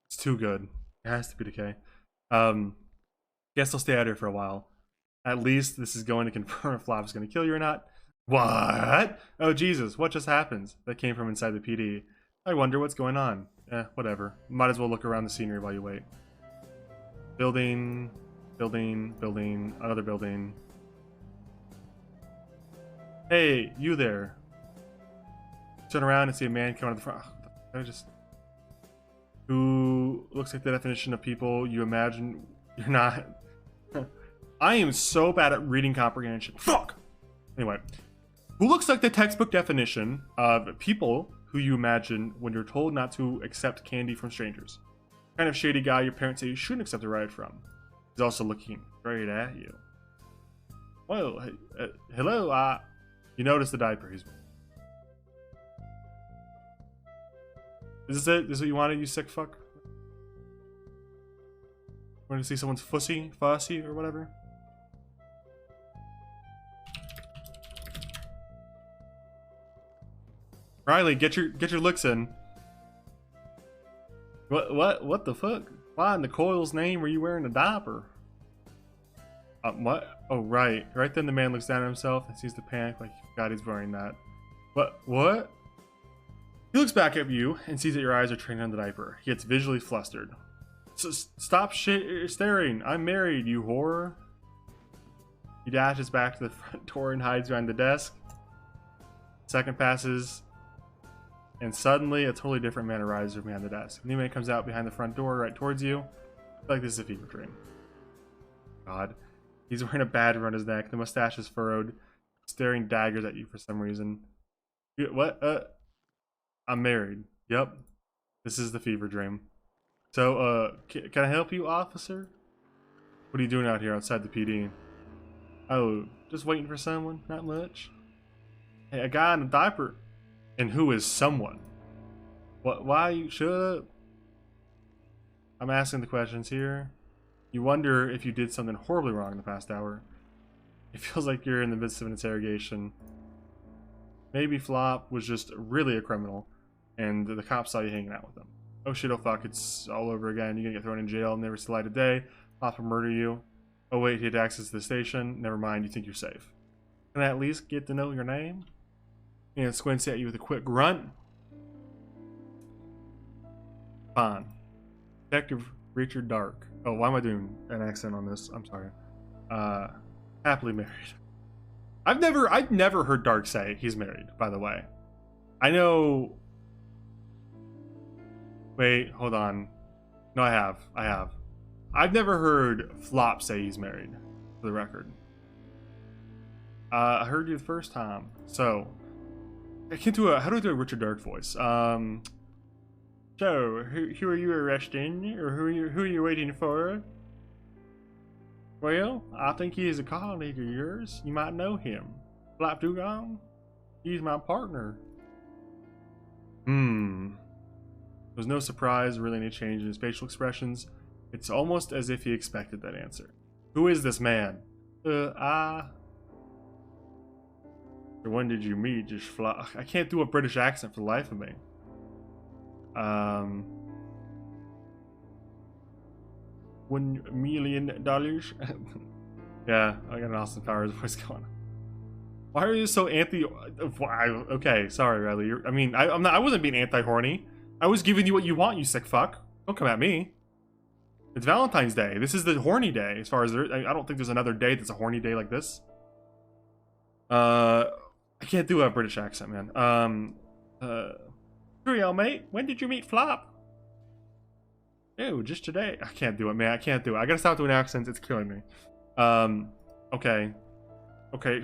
S1: It's too good. It has to be the K. Guess I'll stay out here for a while. At least this is going to confirm if Flop is going to kill you or not. What? Oh Jesus, what just happened? That came from inside the PD. I wonder what's going on. Whatever. Might as well look around the scenery while you wait. Building, building, building, another building. Hey, you there. Turn around and see a man coming out the front. Who looks like the definition of people you imagine you're not. I am so bad at reading comprehension. Fuck! Anyway. Who looks like the textbook definition of people who you imagine when you're told not to accept candy from strangers. Kind of shady guy your parents say you shouldn't accept a ride from. He's also looking straight at you. Whoa, hello, you notice the diaper he's wearing. Is this it? Is this what you wanted, you sick fuck? Want to see someone's fussy, or whatever? Riley, get your licks in. What the fuck? Why in the coil's name were you wearing a diaper? What? Oh, right. Right then the man looks down at himself and sees the panic like he forgot he's wearing that. What? He looks back at you and sees that your eyes are trained on the diaper. He gets visually flustered. So stop staring. I'm married, you whore. He dashes back to the front door and hides behind the desk. Second passes. And suddenly, a totally different man arrives from behind the desk. A new man comes out behind the front door right towards you. I feel like this is a fever dream. God. He's wearing a badge around his neck. The mustache is furrowed. Staring daggers at you for some reason. What? I'm married. Yep. This is the fever dream. So, can I help you, officer? What are you doing out here outside the PD? Oh, just waiting for someone? Not much. Hey, a guy in a diaper. And who is someone? What? Why you shut up? I'm asking the questions here. You wonder if you did something horribly wrong in the past hour. It feels like you're in the midst of an interrogation. Maybe Flop was just really a criminal, and the cops saw you hanging out with him. Oh shit, oh fuck, it's all over again. You're gonna get thrown in jail, never see the light of day. Flop will murder you. Oh wait, he had access to the station. Never mind, you think you're safe. Can I at least get to know your name? And squints at you with a quick grunt. Fine. Detective Richard Dark. Oh, why am I doing an accent on this? I'm sorry. Happily married. I've never heard Dark say he's married, by the way. I know. Wait, hold on. No, I have. I've never heard Flop say he's married, for the record. I heard you the first time. So, how do I do a Richard Dark voice? So, who are you arresting, or who are you waiting for? Well, I think he is a colleague of yours. You might know him. Flop Dugong? He's my partner. There's no surprise or really any change in his facial expressions. It's almost as if he expected that answer. Who is this man? When did you meet? Just Flop. I can't do a British accent for the life of me. $1 million? Yeah, I got an Austin Powers voice going. Why are you so anti? Okay, sorry, Riley. I wasn't being anti-horny. I was giving you what you want, you sick fuck. Don't come at me. It's Valentine's Day. This is the horny day. As far as I don't think there's another day that's a horny day like this. I can't do a British accent, man. Cheerio, mate. When did you meet Flop? Ew, just today. I can't do it, man. I can't do it. I gotta stop doing accents. It's killing me. Okay. Okay.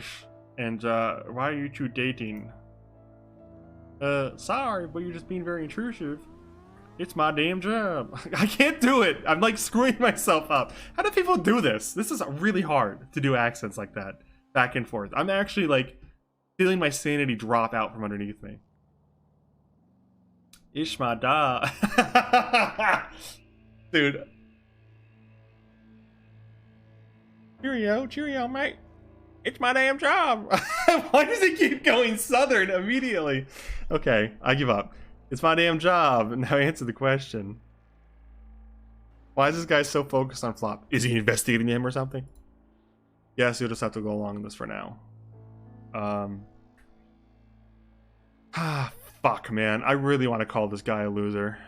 S1: And, why are you two dating? Sorry, but you're just being very intrusive. It's my damn job. I can't do it. I'm like screwing myself up. How do people do this? This is really hard to do accents like that. Back and forth. I'm actually like feeling my sanity drop out from underneath me. Ish my da. Dude. Cheerio, cheerio, mate. It's my damn job. Why does it keep going southern immediately? Okay, I give up. It's my damn job. Now answer the question. Why is this guy so focused on Flop? Is he investigating him or something? Yes, you'll just have to go along with this for now. Fuck, man. I really want to call this guy a loser.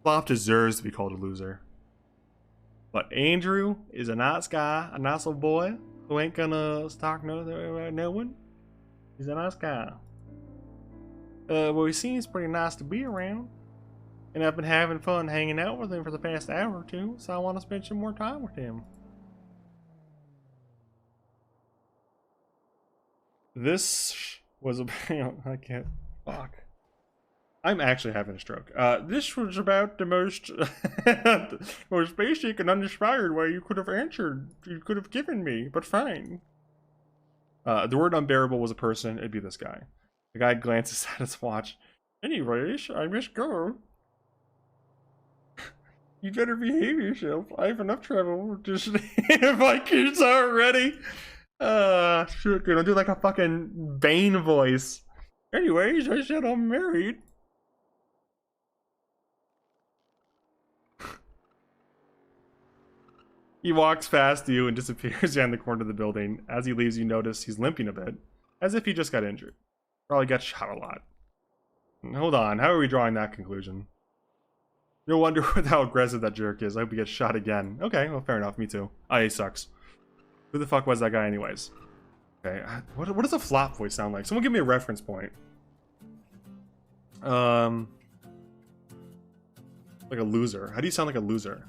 S1: Flop deserves to be called a loser. But Andrew is a nice guy, a nice little boy who ain't gonna stalk no one. He's a nice guy. Well, he seems pretty nice to be around. And I've been having fun hanging out with him for the past hour or two, so I want to spend some more time with him. This was a... I can't... Fuck. I'm actually having a stroke. This was about the most... most basic and uninspired way you could have answered. You could have given me, but fine. The word unbearable was a person. It'd be this guy. The guy glances at his watch. Anyways, I must go. You better behave yourself. I have enough trouble just if my kids aren't ready. Shit, dude, I'll do like a fucking Bane voice. Anyways, I said I'm married. He walks past you and disappears behind the corner of the building. As he leaves, you notice he's limping a bit, as if he just got injured. Probably got shot a lot. Hold on, how are we drawing that conclusion? No wonder how aggressive that jerk is. I hope he gets shot again. Okay, well, fair enough. Me too. He sucks. Who the fuck was that guy anyways? Okay, what does a Flop voice sound like? Someone give me a reference point. Like a loser. How do you sound like a loser?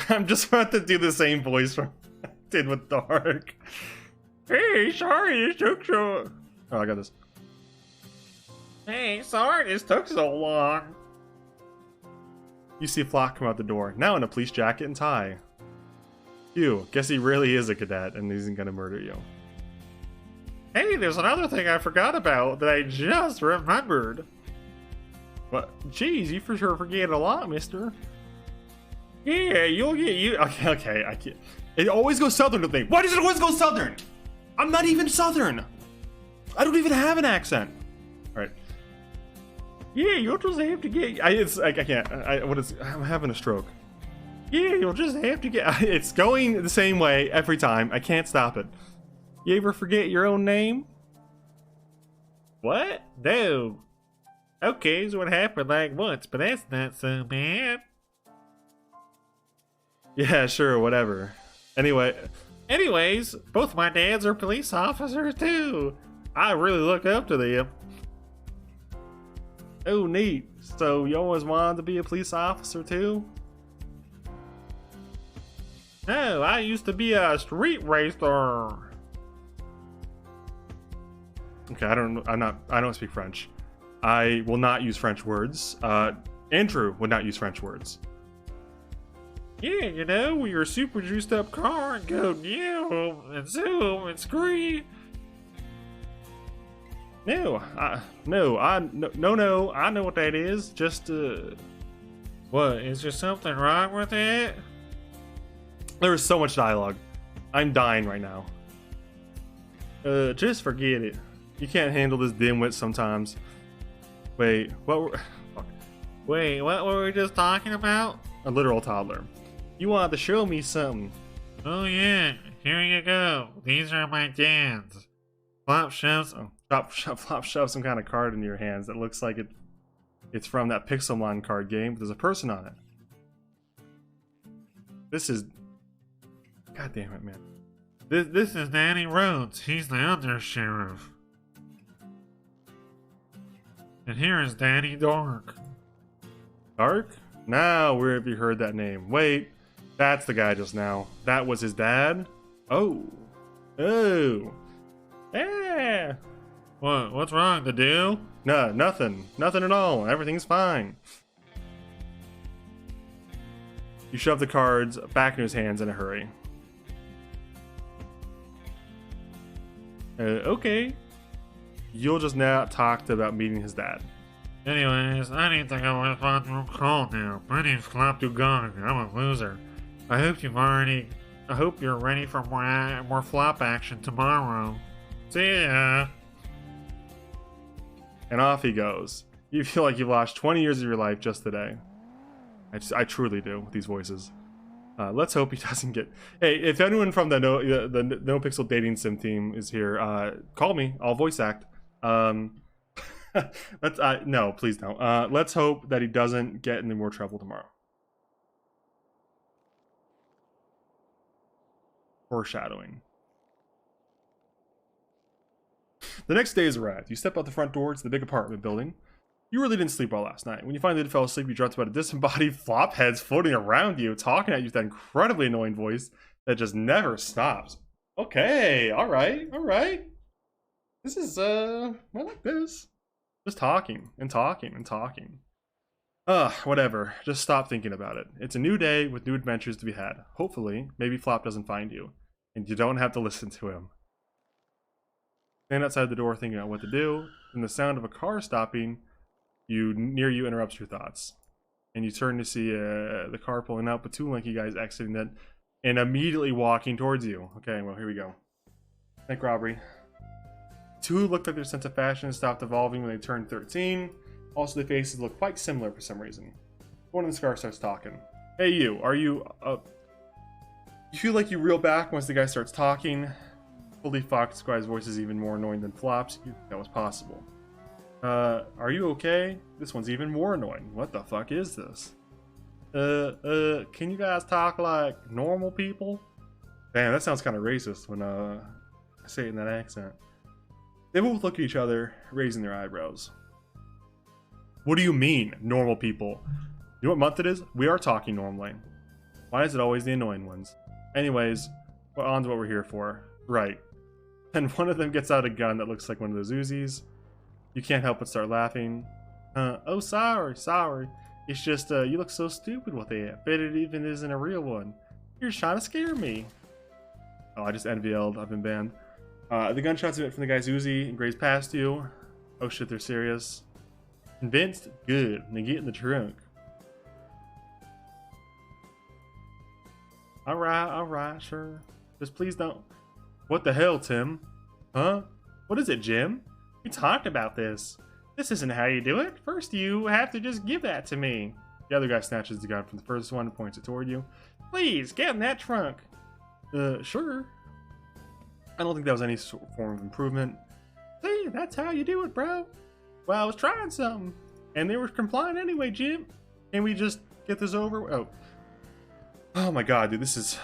S1: I'm just about to do the same voice from I did with Dark. Hey, sorry this took so... Oh, I got this. Hey, sorry this took so long. You see Flock come out the door, now in a police jacket and tie. Phew, guess he really is a cadet and isn't gonna murder you. Hey, there's another thing I forgot about that I just remembered. What? Jeez, you for sure forget a lot, mister. Yeah, you'll get you. Okay, I can't. It always goes southern with me. Why does it always go southern? I'm not even southern. I don't even have an accent. All right. Yeah, you'll just have to get. I can't. I'm having a stroke. Yeah, you'll just have to get. It's going the same way every time. I can't stop it. You ever forget your own name? What? No. Okay, so it happened like once, but that's not so bad. Yeah, sure, whatever. Anyways, both my dads are police officers too. I really look up to them. Oh, neat. So you always wanted to be a police officer too? No, I used to be a street racer. Okay, I don't speak French. I will not use French words. Andrew would not use French words. Yeah, you know, with your super juiced up car and go yell and zoom and scream. No, I know what that is. Just what? Is there something wrong with it? There is so much dialogue. I'm dying right now. Just forget it. You can't handle this dimwit sometimes. Wait, what were we just talking about? A literal toddler. You wanted to show me something. Oh yeah, here you go. These are my dads. Flop shoves some kind of card into your hands that looks like it's from that Pixelmon card game, but there's a person on it. This is... God damn it, man. This is Danny Rhodes. He's the undersheriff. And here is Danny Dark. Dark? Now, where have you heard that name? Wait, that's the guy just now. That was his dad? Oh. Oh. Yeah.
S6: What's wrong, the deal?
S1: No, nothing. Nothing at all. Everything's fine. You shove the cards back in his hands in a hurry. Okay. You'll just now talk about meeting his dad.
S6: Anyways, I need to go with my call now. My name's Flop-Dugong. I'm a loser. I hope you're ready for more flop action tomorrow. See ya.
S1: And off he goes. You feel like you've lost 20 years of your life just today. I truly do with these voices. Let's hope he doesn't get. Hey, if anyone from the No Pixel Dating Sim team is here, call me. I'll voice act. Let's no, please don't. Let's hope that he doesn't get into more trouble tomorrow. Foreshadowing. The next day is arrived. You step out the front door to the big apartment building. You really didn't sleep well last night. When you finally fell asleep, you dreamt about a disembodied flop heads floating around you, talking at you with that incredibly annoying voice that just never stops. Okay, alright. This is, I like this. Just talking and talking and talking. Whatever. Just stop thinking about it. It's a new day with new adventures to be had. Hopefully, maybe Flop doesn't find you, and you don't have to listen to him. Stand outside the door thinking about what to do, and the sound of a car stopping near you interrupts your thoughts. And you turn to see the car pulling out, but two lanky guys exiting it and immediately walking towards you. Okay, well, here we go. Bank robbery. Two looked like their sense of fashion stopped evolving when they turned 13. Also, their faces look quite similar for some reason. One in the car starts talking. Hey, you. Are you, You feel like you reel back once the guy starts talking. Holy fuck, this guy's voice is even more annoying than Flop's. You think that was possible. Are you okay? This one's even more annoying. What the fuck is this? Can you guys talk like normal people? Damn, that sounds kind of racist when, I say it in that accent. They both look at each other, raising their eyebrows. What do you mean, normal people? You know what month it is? We are talking normally. Why is it always the annoying ones? Anyways, we're on to what we're here for. Right. And one of them gets out a gun that looks like one of those Uzis. You can't help but start laughing. Oh, sorry. It's just, you look so stupid with it. Bet it even isn't a real one. You're just trying to scare me. Oh, I just NVL'd. I've been banned. The gunshots emit from the guy's Uzi and graze past you. Oh shit, they're serious. Convinced? Good. Now get in the trunk. Alright, sure. Just please don't. What the hell, Tim? Huh? What is it, Jim? We talked about this. This isn't how you do it. First, you have to just give that to me. The other guy snatches the gun from the first one and points it toward you. Please, get in that trunk. Sure. I don't think that was any form of improvement. See, that's how you do it, bro. Well, I was trying something. And they were complying anyway, Jim. Can we just get this over? Oh my god, dude, this is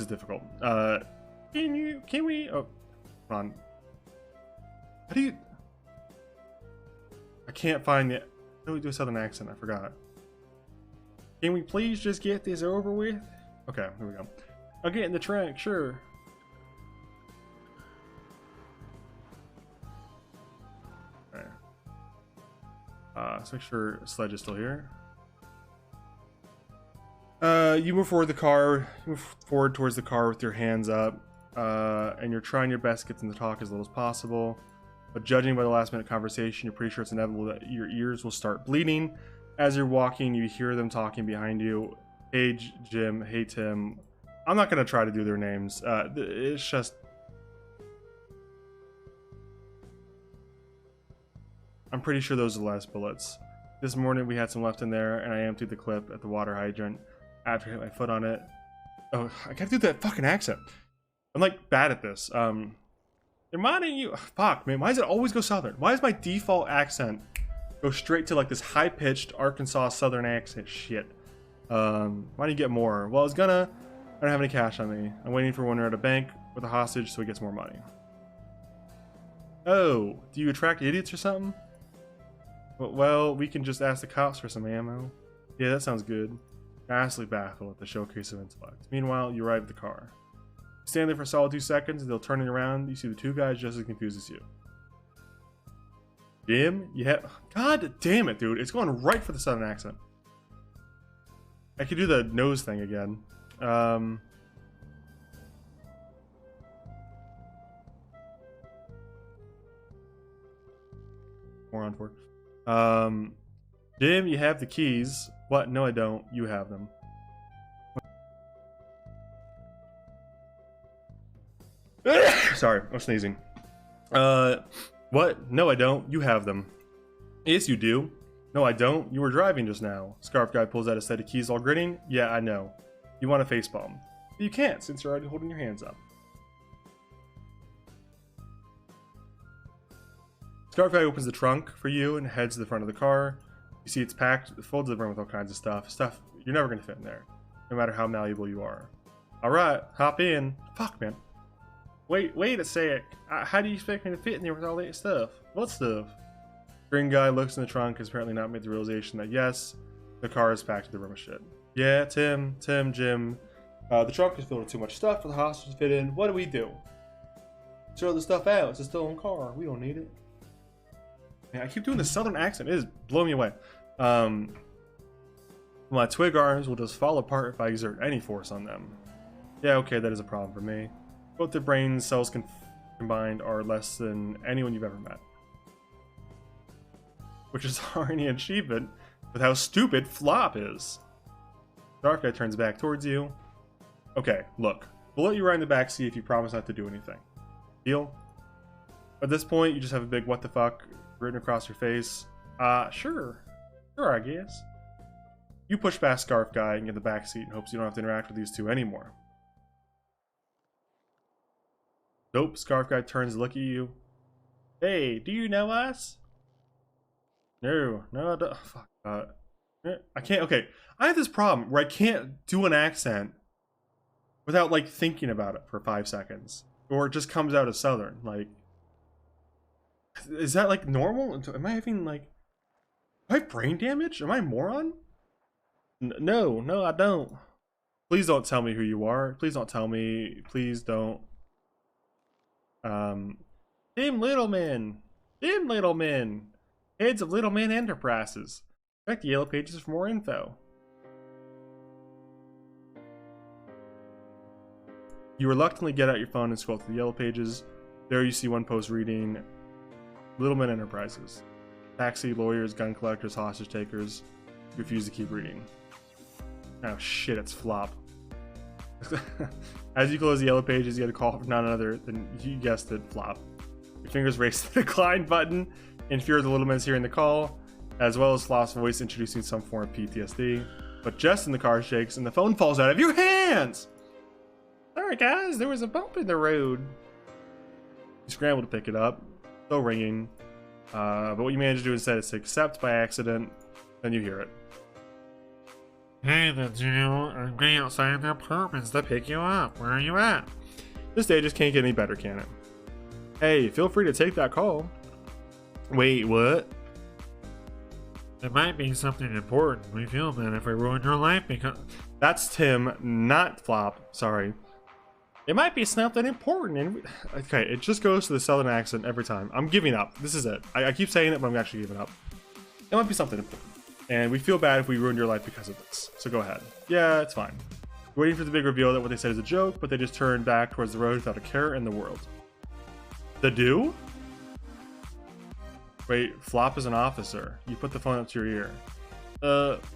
S1: difficult. Can we, oh, hold on. How do you, I can't find it. How do we do a southern accent? I forgot. Can we please just get this over with? Okay, here we go. I'll get in the trunk, sure. Okay. Let's make sure Sledge is still here. You move forward towards the car with your hands up, and you're trying your best to get them to talk as little as possible. But judging by the last minute conversation, you're pretty sure it's inevitable that your ears will start bleeding. As you're walking, you hear them talking behind you. Hey, Jim. Hey, Tim. I'm not going to try to do their names. It's just... I'm pretty sure those are the last bullets. This morning we had some left in there, and I emptied the clip at the water hydrant after I hit my foot on it. Oh, I gotta do that fucking accent. I'm like bad at this. Reminding you, fuck, man, why does it always go southern? Why does my default accent go straight to like this high-pitched Arkansas southern accent shit? Why do you get more? Well, I don't have any cash on me. I'm waiting for one at a bank with a hostage so he gets more money. Oh, do you attract idiots or something? Well, we can just ask the cops for some ammo. Yeah, that sounds good. Vastly baffled at the showcase of intellect. Meanwhile, you arrive at the car. You stand there for a solid 2 seconds until turning around, you see the 2 guys just as confused as you. Jim, you have... God damn it, dude. It's going right for the southern accent. I could do the nose thing again. More on for. Jim, you have the keys. What? No, I don't. You have them. Sorry, I'm sneezing. What? No, I don't. You have them. Yes, you do. No, I don't. You were driving just now. Scarf guy pulls out a set of keys all grinning. Yeah, I know. You want a facepalm. But you can't since you're already holding your hands up. Scarf guy opens the trunk for you and heads to the front of the car. You see it's packed, full to the brim with all kinds of stuff. Stuff you're never going to fit in there, no matter how malleable you are. Alright, hop in. Fuck, man. Wait a sec. How do you expect me to fit in there with all that stuff? What stuff? Green guy looks in the trunk, has apparently not made the realization that yes, the car is packed to the brim of shit. Yeah, Jim. The trunk is filled with too much stuff for the hostage to fit in. What do we do? Throw the stuff out. It's a stolen car. We don't need it. Man, I keep doing the southern accent. It is blowing me away. My twig arms will just fall apart if I exert any force on them. Yeah, okay, that is a problem for me. Both their brain cells combined are less than anyone you've ever met. Which is already an achievement with how stupid Flop is. Dark guy turns back towards you. Okay, look. We'll let you ride in the backseat if you promise not to do anything. Deal? At this point, you just have a big what the fuck written across your face. Sure, I guess. You push past Scarf Guy and get the back seat in hopes you don't have to interact with these two anymore. Nope, Scarf Guy turns to look at you. Hey, do you know us? No, I don't. Fuck. I can't. Okay, I have this problem where I can't do an accent without like thinking about it for 5 seconds, or it just comes out as Southern. Like, is that like normal? Am I having like? Do I have brain damage? Am I a moron? No, I don't. Please don't tell me who you are. Please don't tell me. Please don't. Tim Littleman. Heads of Littleman Enterprises. Check the yellow pages for more info. You reluctantly get out your phone and scroll through the yellow pages. There you see one post reading Littleman Enterprises. Taxi, lawyers, gun collectors, hostage takers. You refuse to keep reading. Oh shit, it's Flop. As you close the yellow pages, you get a call from none other than, you guessed it, Flop. Your fingers race to the decline button in fear of the Littlemans hearing the call, as well as Flop's voice introducing some form of PTSD. But just in the car shakes and the phone falls out of your hands! Sorry guys, there was a bump in the road. You scramble to pick it up, still ringing. But what you manage to do instead is to accept by accident, then you hear it.
S6: Hey there, Jill. I'm going outside the apartments to pick you up. Where are you at?
S1: This day just can't get any better, can it? Hey, feel free to take that call. Wait, what?
S6: It might be something important. We feel bad if we ruin your life because...
S1: That's Tim, not Flop. Sorry. It might be something important. And okay, it just goes to the southern accent every time. I'm giving up. This is it. I keep saying it, but I'm actually giving up. It might be something important. And we feel bad if we ruined your life because of this. So go ahead. Yeah, it's fine. You're waiting for the big reveal that what they said is a joke, but they just turned back towards the road without a care in the world. The do? Wait, Flop is an officer. You put the phone up to your ear.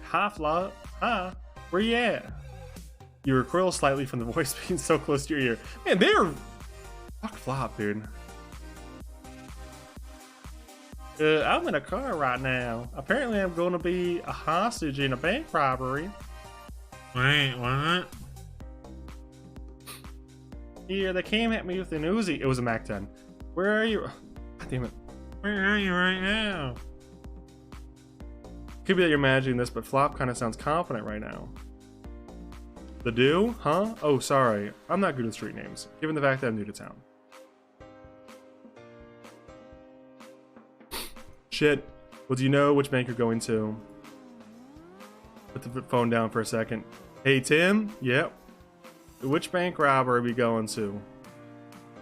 S1: Hi Flop. Hi. Where you at? You recoil slightly from the voice being so close to your ear. Man, they're... Fuck Flop, dude. I'm in a car right now. Apparently I'm going to be a hostage in a bank robbery.
S6: Wait, what?
S1: Yeah, they came at me with an Uzi. It was a Mac 10. Where are you? God damn it.
S6: Where are you right now?
S1: Could be that you're imagining this, but Flop kind of sounds confident right now. The do? Huh? Oh, sorry. I'm not good with street names, given the fact that I'm new to town. Shit. Well, do you know which bank you're going to? Put the phone down for a second. Hey, Tim? Yep. Which bank robber are we going to?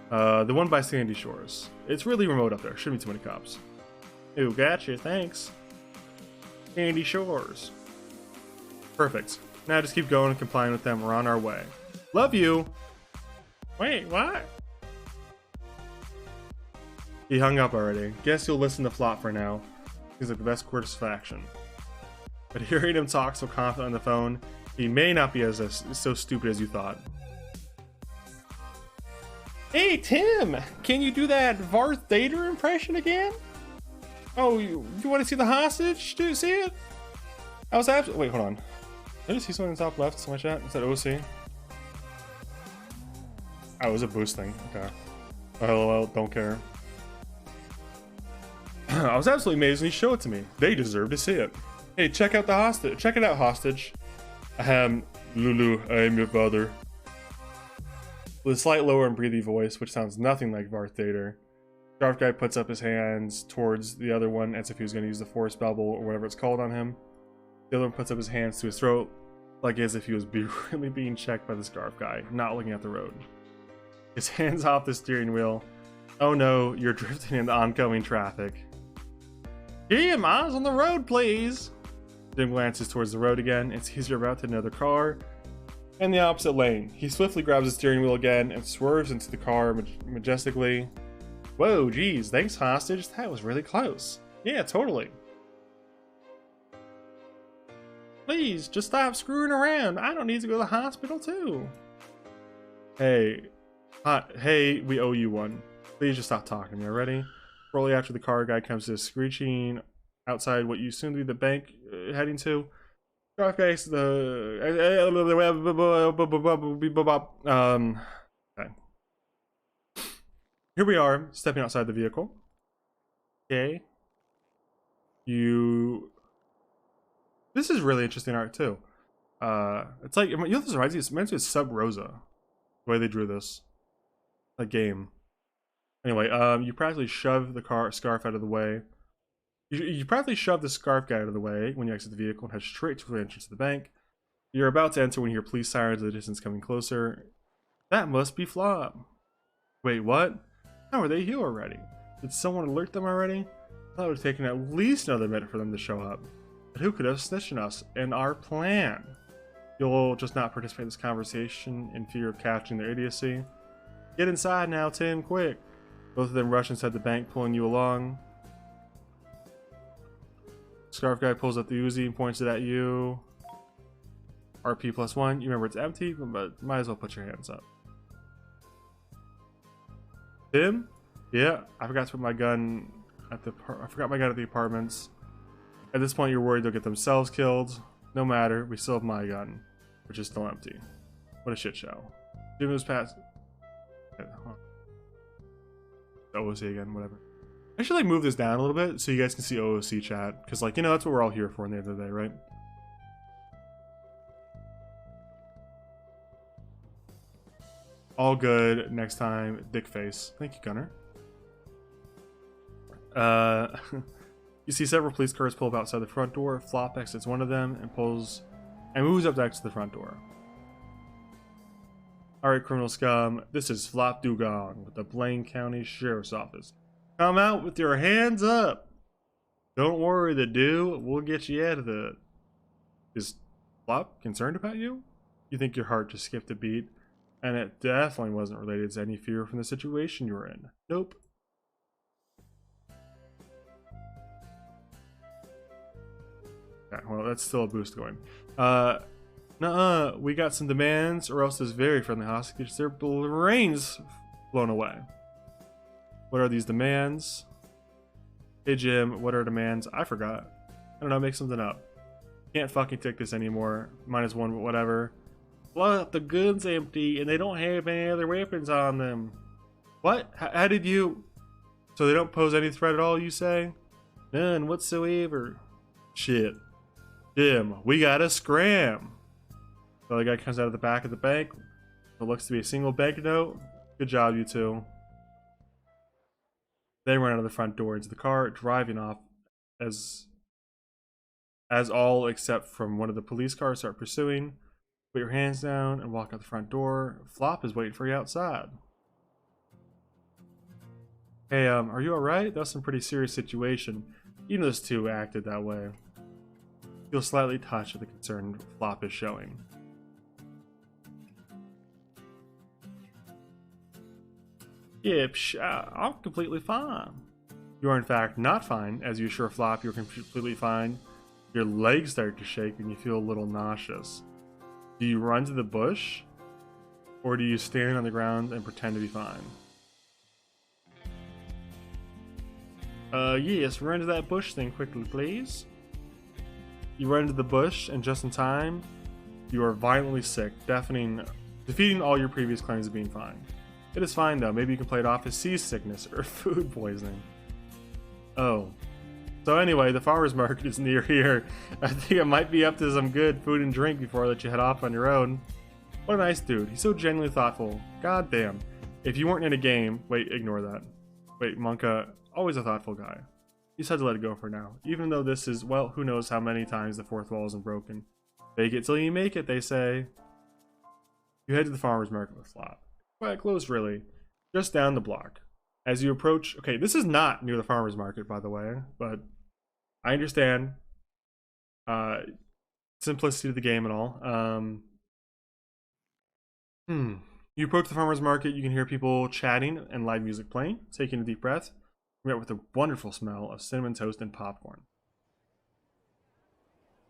S1: The one by Sandy Shores. It's really remote up there. Shouldn't be too many cops. Ooh, gotcha. Thanks. Sandy Shores. Perfect. Now just keep going and complying with them. We're on our way. Love you. Wait, what? He hung up already. Guess you'll listen to Flop for now. He's like the best course of action. But hearing him talk so confident on the phone, he may not be as so stupid as you thought. Hey, Tim! Can you do that Darth Vader impression again? Oh, you want to see the hostage? Do you see it? I was absolutely... Wait, hold on. Did I see something in the top left? Something like that? Is that OC? Oh, it was a boost thing. Okay. LOL, don't care. I was absolutely amazed when he showed it to me. They deserve to see it. Hey, check out the hostage. Check it out, hostage. Lulu, I am your father. With a slight lower and breathy voice, which sounds nothing like Darth Vader. Scarf Guy puts up his hands towards the other one as if he was going to use the force bubble or whatever it's called on him. The other one puts up his hands to his throat, like as if he was really being checked by the Scarf Guy, not looking at the road. His hands off the steering wheel. Oh no, you're drifting into oncoming traffic. Jim, eyes on the road, please. Jim glances towards the road again and sees you're about to another car in the opposite lane. He swiftly grabs the steering wheel again and swerves into the car majestically. Whoa, geez, thanks, hostage. That was really close. Yeah, totally. Please, just stop screwing around. I don't need to go to the hospital, too. Hey, we owe you one. Please just stop talking to me already. Shortly after the car guy comes to a screeching outside what you assume to be the bank heading to. Okay. Here we are, stepping outside the vehicle. Okay. This is really interesting art too. It's like, you know, this reminds me of Sub Rosa. The way they drew this. A game. Anyway, you practically shove the scarf out of the way. You practically shove the scarf guy out of the way when you exit the vehicle and head straight to the entrance of the bank. You're about to enter when you hear police sirens in the distance coming closer. That must be Flop. Wait, what? How are they here already? Did someone alert them already? I thought it would have taken at least another minute for them to show up. But who could have snitched on us and our plan? You'll just not participate in this conversation in fear of catching their idiocy. Get inside now, Tim, quick. Both of them rush inside the bank, pulling you along. Scarf guy pulls up the Uzi and points it at you. RP +1. You remember it's empty, but might as well put your hands up. Tim? Yeah, I forgot to put my gun at the apartments. At this point, you're worried they'll get themselves killed. No matter, we still have my gun, which is still empty. What a shit show. Jim moves past. OOC again, whatever. I should like move this down a little bit so you guys can see OOC chat, because like, you know, that's what we're all here for in the end of the day, right? All good. Next time, dick face. Thank you, Gunner. You see several police cars pull up outside the front door. Flop exits one of them and moves up next to the front door. Alright, criminal scum, this is Flop Dugong with the Blaine County Sheriff's Office. Come out with your hands up! Don't worry, the dude, we'll get you out of it. Is Flop concerned about you? You think your heart just skipped a beat? And it definitely wasn't related to any fear from the situation you were in. Nope. Okay, well, that's still a boost going. Nuh-uh, we got some demands, or else this very friendly hostage gets their brains blown away. What are these demands? Hey Jim, what are demands? I forgot. I don't know, make something up. Can't fucking take this anymore. -1, but whatever. Look, the gun's empty, and they don't have any other weapons on them. What? How did you... So they don't pose any threat at all, you say? None whatsoever. Shit. Jim, we gotta scram. The other guy comes out of the back of the bank. It looks to be a single banknote. Good job, you two. They run out of the front door into the car, driving off as As all except from one of the police cars start pursuing, put your hands down and walk out the front door. Flop is waiting for you outside. Hey, are you alright? That was some pretty serious situation. Even those two acted that way. Feel slightly touched at the concern Flop is showing. Yeah, I'm completely fine. You are in fact not fine, as you assure Flop you're completely fine. Your legs start to shake and you feel a little nauseous. Do you run to the bush? Or do you stand on the ground and pretend to be fine? Yes, run to that bush thing quickly, please. You run to the bush, and just in time, you are violently sick, defeating all your previous claims of being fine. It is fine though, maybe you can play it off as seasickness or food poisoning. Oh. So anyway, the farmer's market is near here. I think it might be up to some good food and drink before I let you head off on your own. What a nice dude. He's so genuinely thoughtful. God damn. If you weren't in a game... Wait, ignore that. Wait, Monka, always a thoughtful guy. You just had to let it go for now. Even though this is, well, who knows how many times the fourth wall isn't broken. Fake it till you make it, they say. You head to the farmer's market with Flop. Quite close, really. Just down the block. As you approach... Okay, this is not near the farmer's market, by the way, but I understand simplicity of the game and all. You approach the farmer's market, you can hear people chatting and live music playing. Taking a deep breath, you're met with a wonderful smell of cinnamon toast and popcorn.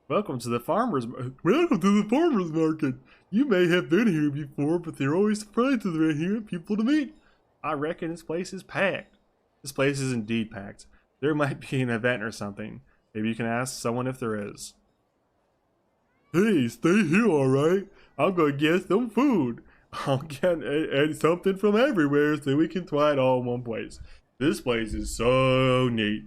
S1: Welcome to the farmer's market. You may have been here before, but they're always surprised when they're here people to meet. I reckon this place is packed. This place is indeed packed. There might be an event or something. Maybe you can ask someone if there is. Hey, stay here, alright? I'm gonna get some food. I'll get something from everywhere so we can try it all in one place. This place is so neat.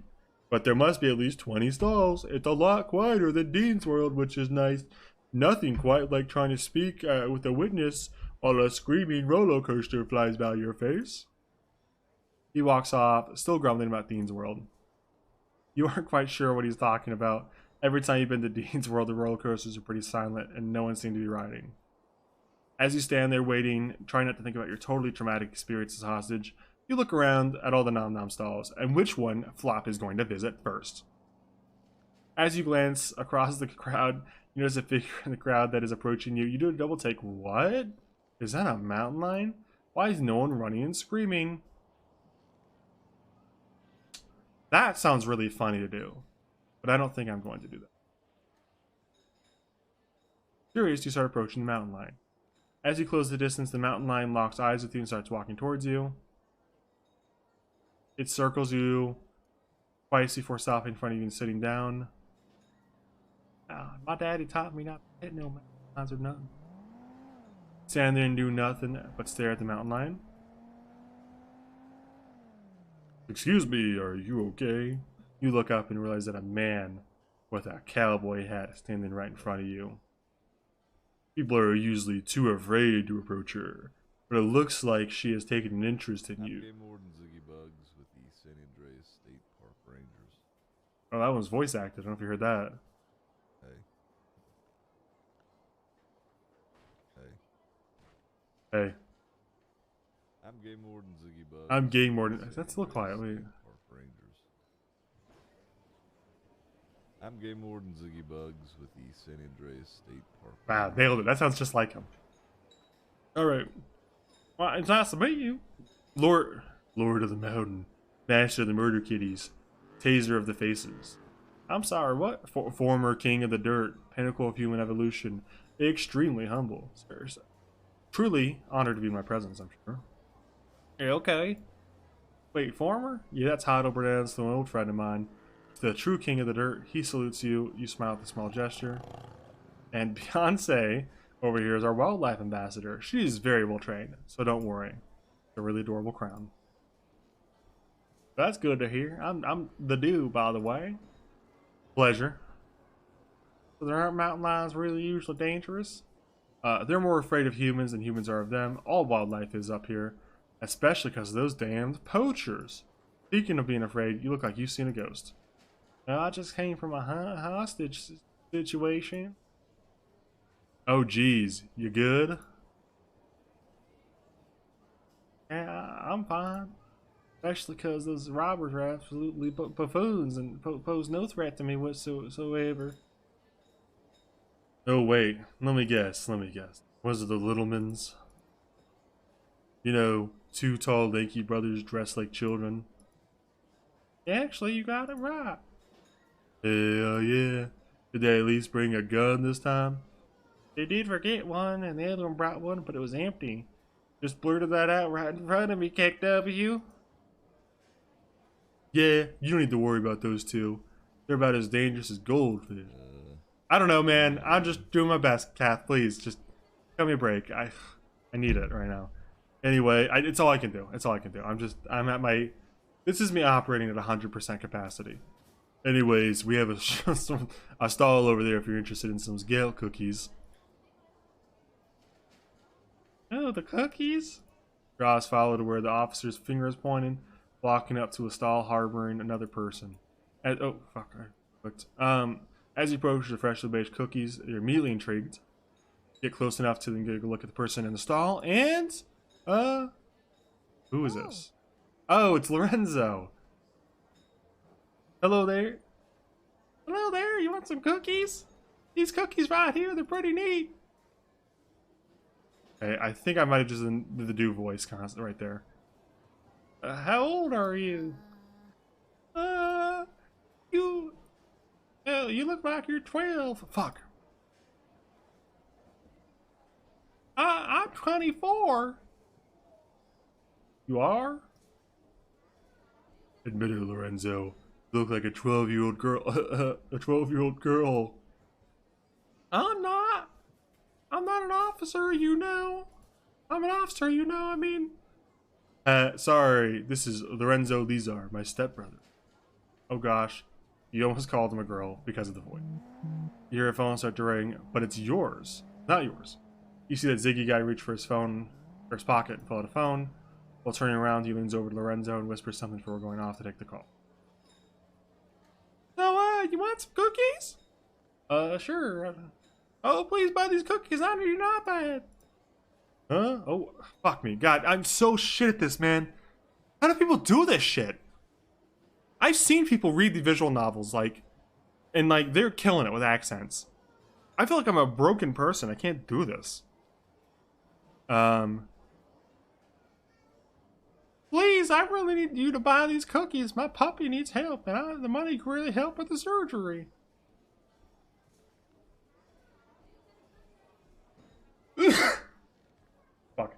S1: But there must be at least 20 stalls. It's a lot quieter than Dean's World, which is nice. Nothing quite like trying to speak with a witness while a screaming roller coaster flies by your face. He walks off, still grumbling about Dean's World. You aren't quite sure what he's talking about. Every time you've been to Dean's World, the roller coasters are pretty silent and no one seemed to be riding. As you stand there waiting, trying not to think about your totally traumatic experience as hostage, you look around at all the nom-nom stalls and which one Flop is going to visit first. As you glance across the crowd, you notice a figure in the crowd that is approaching you. You do a double take. What? Is that a mountain lion? Why is no one running and screaming? That sounds really funny to do, but I don't think I'm going to do that. Curious, you start approaching the mountain lion. As you close the distance, the mountain lion locks eyes with you and starts walking towards you. It circles you twice before stopping in front of you and sitting down. My daddy taught me not to hit no mountains or nothing. Stand there and do nothing but stare at the mountain lion. Excuse me, are you okay? You look up and realize that a man with a cowboy hat is standing right in front of you. People are usually too afraid to approach her, but it looks like she has taken an interest in you. Oh, that was voice acted. I don't know if you heard that. Hey.
S12: I'm Game Warden Ziggy Bugs.
S1: I'm Game Warden. That's a little quiet. Wait.
S12: I'm Game Warden Ziggy Bugs with the San Andreas State Park.
S1: Wow, nailed it. That sounds just like him. Alright. Well, it's nice to meet you. Lord of the Mountain. Master of the Murder Kitties. Taser of the Faces. I'm sorry, what? Former King of the Dirt. Pinnacle of Human Evolution. Extremely humble, sir. Truly honored to be in my presence, I'm sure. Okay. Wait, former? Yeah, that's Heidelberg, an old friend of mine. The true king of the dirt. He salutes you. You smile with a small gesture. And Beyonce over here is our wildlife ambassador. She is very well trained, so don't worry. It's a really adorable crown. That's good to hear. I'm the dude, by the way. Pleasure. So there aren't mountain lions really usually dangerous? They're more afraid of humans than humans are of them. All wildlife is up here, especially because of those damned poachers. Speaking of being afraid, you look like you've seen a ghost. I just came from a hostage situation. Oh, geez. You good? Yeah, I'm fine. Especially because those robbers are absolutely buffoons and pose no threat to me whatsoever. Oh, wait. Let me guess. Was it the Littlemans? You know, two tall, lanky brothers dressed like children. Actually, you got it right. Hell yeah. Did they at least bring a gun this time? They did forget one, and the other one brought one, but it was empty. Just blurted that out right in front of me, KW. Yeah, you don't need to worry about those two. They're about as dangerous as goldfish. I don't know, man. I'm just doing my best, Kath. Please, just cut me a break. I need it right now. Anyway, it's all I can do. I'm at my... This is me operating at 100% capacity. Anyways, we have a stall over there if you're interested in some Gale cookies. Oh, the cookies? Ross followed to where the officer's finger is pointing, walking up to a stall harboring another person. Oh, fuck. I clicked. As you approach the freshly baked cookies, you're immediately intrigued. Get close enough to then get a look at the person in the stall, and... who is this? Oh, it's Lorenzo. Hello there. Hello there, you want some cookies? These cookies right here, they're pretty neat. Okay, I think I might have just done the do voice constant right there. How old are you? You look like you're 12. Fuck. I'm 24. You are? Admit it, Lorenzo. You look like a 12-year-old girl. A 12-year-old girl. I'm not an officer, you know. I'm an officer, you know, I mean. Sorry, this is Lorenzo Lizar, my stepbrother. Oh gosh, you almost called him a girl because of the voice. You hear a phone start to ring, but it's yours, not yours. You see that Ziggy guy reach for his phone, or his pocket, and pull out a phone. While turning around, he leans over to Lorenzo and whispers something before going off to take the call. So, you want some cookies? Sure. Oh, please buy these cookies on your iPad. Huh? Oh, fuck me. God, I'm so shit at this, man. How do people do this shit? I've seen people read the visual novels, and they're killing it with accents. I feel like I'm a broken person. I can't do this. Please, I really need you to buy these cookies. My puppy needs help, and the money can really help with the surgery. Fuck.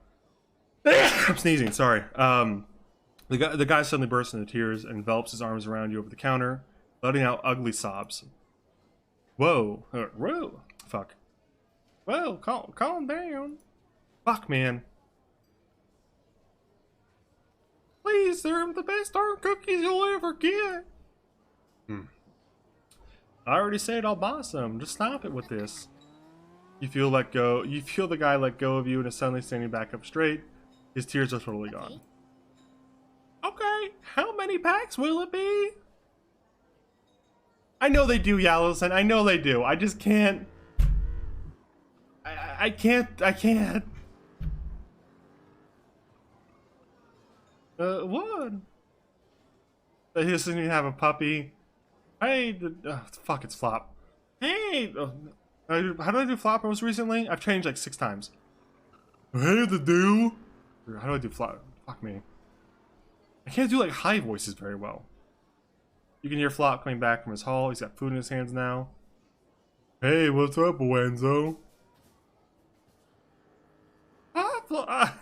S1: I'm sneezing, sorry. The guy suddenly bursts into tears and envelops his arms around you over the counter, letting out ugly sobs. Whoa. Whoa. Fuck. Whoa, calm down. Fuck, man. Please, they're the best darn cookies you'll ever get. I already said I'll buy some. Just stop it with this. You feel the guy let go of you and is suddenly standing back up straight. His tears are totally gone. Okay, how many packs will it be? I know they do, Yallowson. I know they do. I just can't. I can't. What? He doesn't even have a puppy. Hey, fuck, it's Flop. Hey, how did I do Flop most recently? I've changed like 6 times. Hey, the do. How do I do Flop? Fuck me. I can't do like high voices very well. You can hear Flop coming back from his haul. He's got food in his hands now. Hey, what's up, Wenzo? Hi, Flop.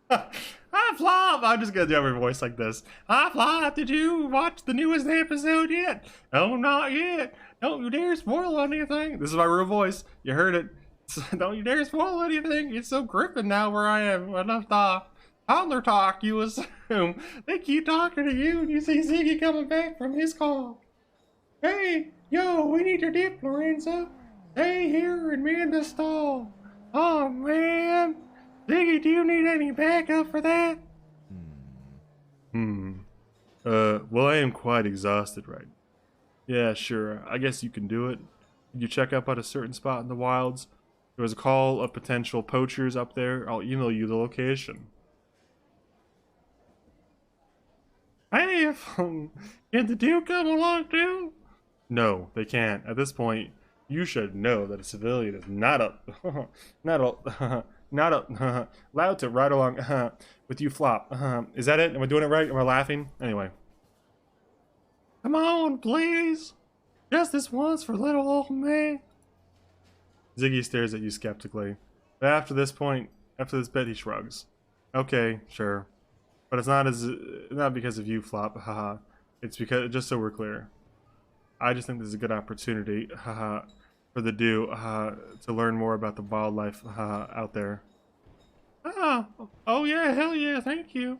S1: Hi, Flop! I'm just gonna do every voice like this. Hi, Flop! Did you watch the newest episode yet? Oh, not yet. Don't you dare spoil anything. This is my real voice. You heard it. Don't you dare spoil anything. It's so gripping now where I am. Enough talk. Toddler talk, you assume. They keep talking to you and you see Ziggy coming back from his call. Hey, yo, we need your dip, Lorenzo. Stay here and man the stall. Oh, man. Ziggy, do you need any backup for that? Well, I am quite exhausted right now. Yeah, sure. I guess you can do it. Could you check up at a certain spot in the wilds? There was a call of potential poachers up there. I'll email you the location. Hey, can the two come along too? No, they can't. At this point, you should know that a civilian is not allowed to ride along with you, Flop. Is that it? Am I doing it right? Am I laughing? Anyway. Come on, please. Just this once for little old me. Ziggy stares at you skeptically. But after this bit, he shrugs. Okay, sure. But it's not because of you, Flop. Haha. It's because, just so we're clear, I just think this is a good opportunity, haha, for the to learn more about the wildlife out there. Oh yeah, hell yeah, thank you.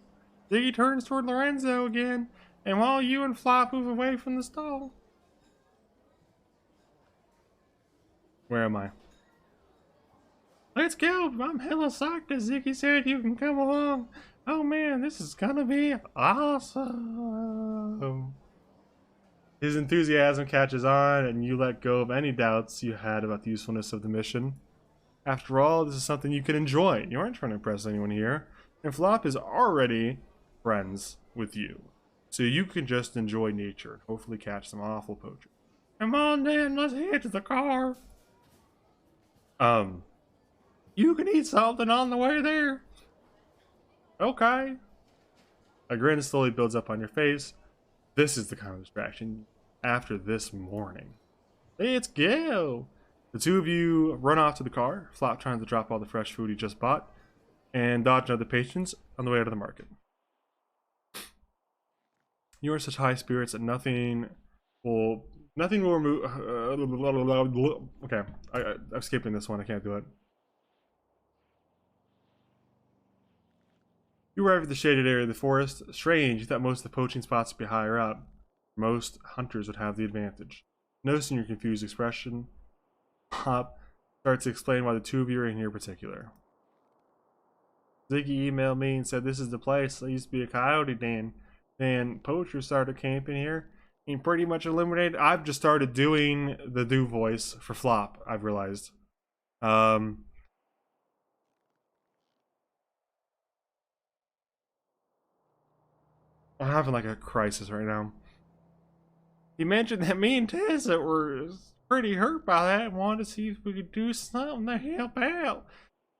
S1: Ziggy turns toward Lorenzo again, and while you and Flop move away from the stall. Where am I? Let's go! I'm hella psyched that Ziggy said you can come along. Oh man, this is gonna be awesome. His enthusiasm catches on, and you let go of any doubts you had about the usefulness of the mission. After all, this is something you can enjoy. You aren't trying to impress anyone here. And Flop is already friends with you. So you can just enjoy nature and hopefully catch some awful poachers. Come on then, let's head to the car. You can eat something on the way there. Okay. A grin slowly builds up on your face. This is the kind of distraction after this morning. Let's go! The two of you run off to the car, Flop trying to drop all the fresh food he just bought, and dodge other patrons on the way out of the market. You are in such high spirits that nothing will remove... okay, I'm skipping this one, I can't do it. You arrive at the shaded area of the forest. Strange, you thought most of the poaching spots would be higher up. Most hunters would have the advantage. Noticing your confused expression, Hop starts to explain why the two of you are in here in particular. Ziggy emailed me and said this is the place. I used to be a coyote Dan. Then poachers started camping here and pretty much eliminated. I've just started doing the do voice for Flop, I've realized. I'm having like a crisis right now. He mentioned that me and Tessa were pretty hurt by that and wanted to see if we could do something to help out.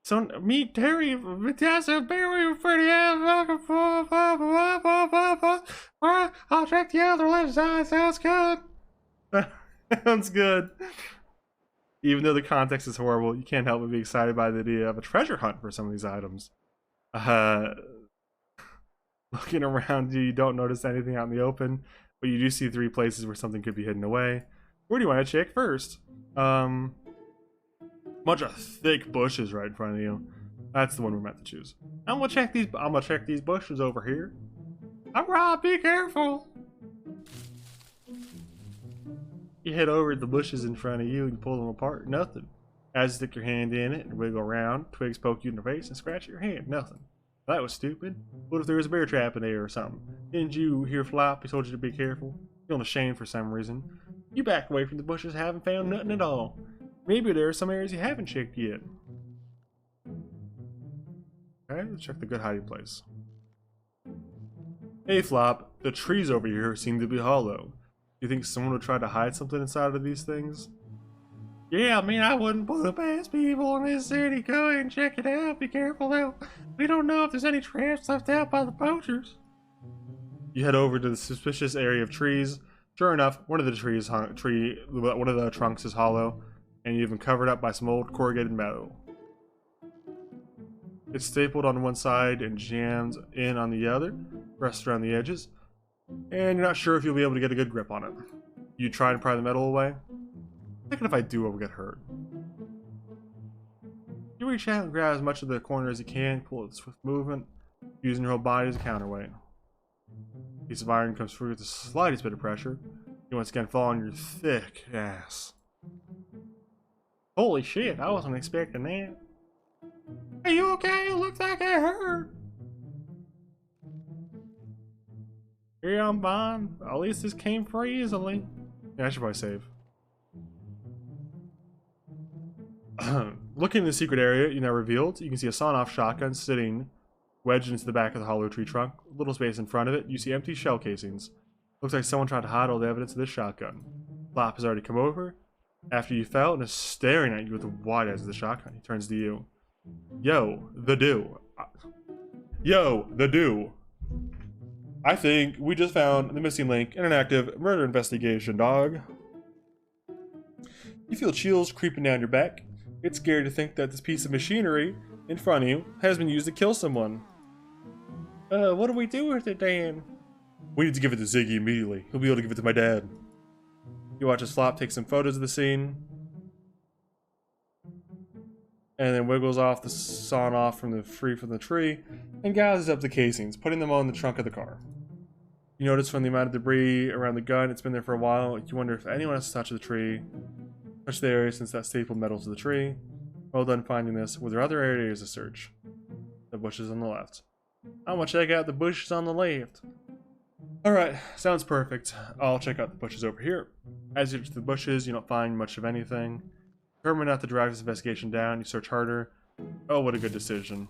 S1: So me, Terry, Tessa, and Barry were pretty Alright, I'll check the other left side. Sounds good. Sounds good. Even though the context is horrible, you can't help but be excited by the idea of a treasure hunt for some of these items. Looking around you, you don't notice anything out in the open, but you do see 3 places where something could be hidden away. Where do you want to check first? Bunch of thick bushes right in front of you. That's the one we're meant to choose. I'm gonna check these bushes over here. Alright, be careful. You head over to the bushes in front of you and you pull them apart. Nothing. As you stick your hand in it and wiggle around, twigs poke you in the face and scratch your hand. Nothing. That was stupid. What if there was a bear trap in there or something? Didn't you hear Flop? He told you to be careful. Feeling ashamed for some reason. You back away from the bushes, haven't found nothing at all. Maybe there are some areas you haven't checked yet. Okay, let's check the good hiding place. Hey Flop, the trees over here seem to be hollow. You think someone would try to hide something inside of these things? Yeah, I mean, I wouldn't put it past people in this city. Go ahead and check it out. Be careful though. We don't know if there's any traps left out by the poachers. You head over to the suspicious area of trees. Sure enough, one of the trunks is hollow, and you've been covered up by some old corrugated metal. It's stapled on one side and jammed in on the other, pressed around the edges, and you're not sure if you'll be able to get a good grip on it. You try and pry the metal away. Thinking if I do, I will get hurt. You reach out and grab as much of the corner as you can, pull it with swift movement, using your whole body as a counterweight. A piece of iron comes through with the slightest bit of pressure. You once again fall on your thick ass. Holy shit, I wasn't expecting that. Are you okay? It looks like I hurt. Yeah, I'm fine. At least this came free easily. Yeah, I should probably save. Looking in the secret area you now revealed, you can see a sawn-off shotgun sitting wedged into the back of the hollow tree trunk. A little space in front of it, you see empty shell casings. Looks like someone tried to hide all the evidence of this shotgun. Flop has already come over after you fell and is staring at you with the wide eyes of the shotgun. He turns to you. Yo, the do. Yo, the do. I think we just found the missing link in an active murder investigation, dog. You feel chills creeping down your back. It's scary to think that this piece of machinery in front of you has been used to kill someone. What do we do with it, Dan? We need to give it to Ziggy immediately. He'll be able to give it to my dad. You watch as Flop take some photos of the scene. And then wiggles off the sawn off from the tree and gathers up the casings, putting them on the trunk of the car. You notice from the amount of debris around the gun, it's been there for a while. You wonder if anyone has touched the tree, touched the area since that stapled metal to the tree. Well done finding this. Were there other areas to search? The bushes on the left. I'm gonna check out the bushes on the left. Alright, sounds perfect. I'll check out the bushes over here. As you get to the bushes, you don't find much of anything. Determined not to drag this investigation down, you search harder. Oh, what a good decision.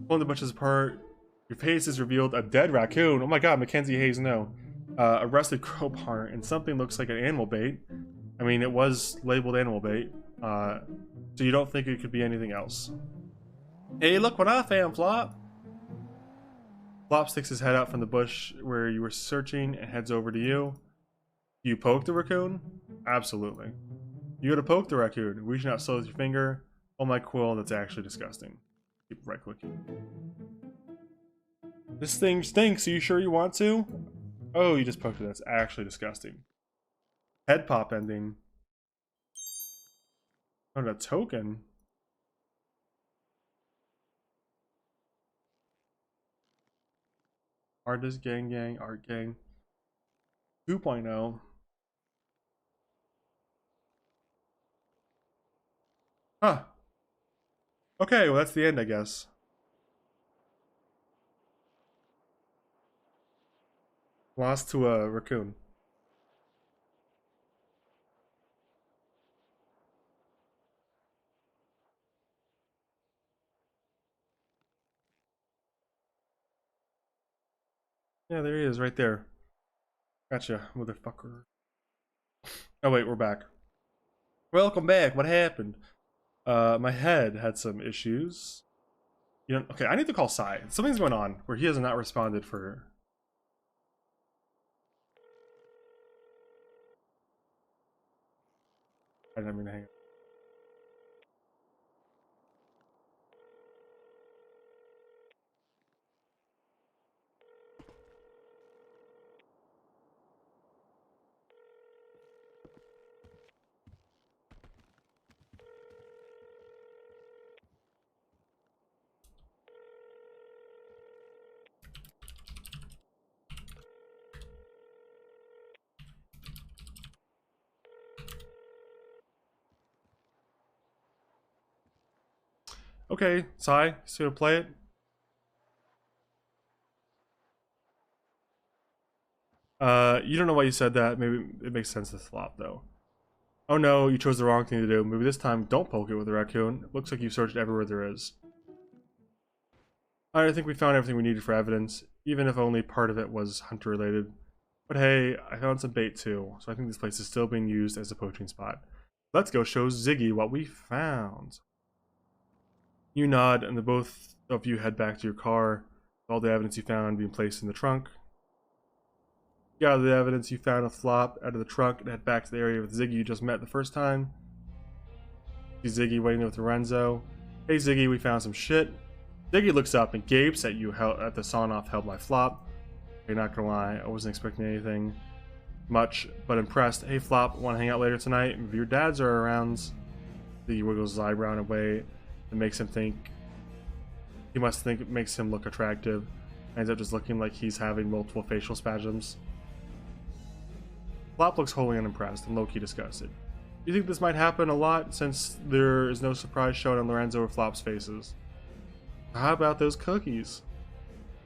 S1: Pulling the bushes apart, your face is revealed a dead raccoon. Oh my god, Mackenzie Hayes, no. A rusted crowbar, and something looks like an animal bait. I mean, it was labeled animal bait. So you don't think it could be anything else. Hey, look what I found, Flop! Flop sticks his head out from the bush where you were searching and heads over to you. You poke the raccoon? Absolutely. You go to poke the raccoon, reaching out slow with your finger. Oh my quill, that's actually disgusting. Keep right clicking. This thing stinks, are you sure you want to? Oh, you just poked it, that's actually disgusting. Head pop ending. Oh, a token. Artist gang, art gang. 2.0. Huh. Okay, well that's the end, I guess. Lost to a raccoon. Yeah, there he is, right there. Gotcha, motherfucker. Oh wait, we're back. Welcome back. What happened? My head had some issues. You know, okay, I need to call Sai. Something's going on where he has not responded for. I didn't mean to hang up. Okay, Sai, so to play it. You don't know why you said that. Maybe it makes sense to flop though. Oh no, you chose the wrong thing to do. Maybe this time don't poke it with a raccoon. It looks like you've searched everywhere there is. Alright, I think we found everything we needed for evidence, even if only part of it was hunter related. But hey, I found some bait too, so I think this place is still being used as a poaching spot. Let's go show Ziggy what we found. You nod, and the both of you head back to your car, with all the evidence you found being placed in the trunk. You gather the evidence you found a flop out of the trunk and head back to the area with Ziggy you just met the first time. See Ziggy waiting with Lorenzo. Hey Ziggy, we found some shit. Ziggy looks up and gapes at you at the sawn-off held by Flop. You're not gonna lie, I wasn't expecting anything much, but impressed. Hey Flop, wanna hang out later tonight? If your dads are around. Ziggy wiggles his eyebrow in a way that makes him think. He must think it makes him look attractive. Ends up just looking like he's having multiple facial spasms. Flop looks wholly unimpressed and low-key disgusted. You think this might happen a lot since there is no surprise shown on Lorenzo or Flop's faces? How about those cookies?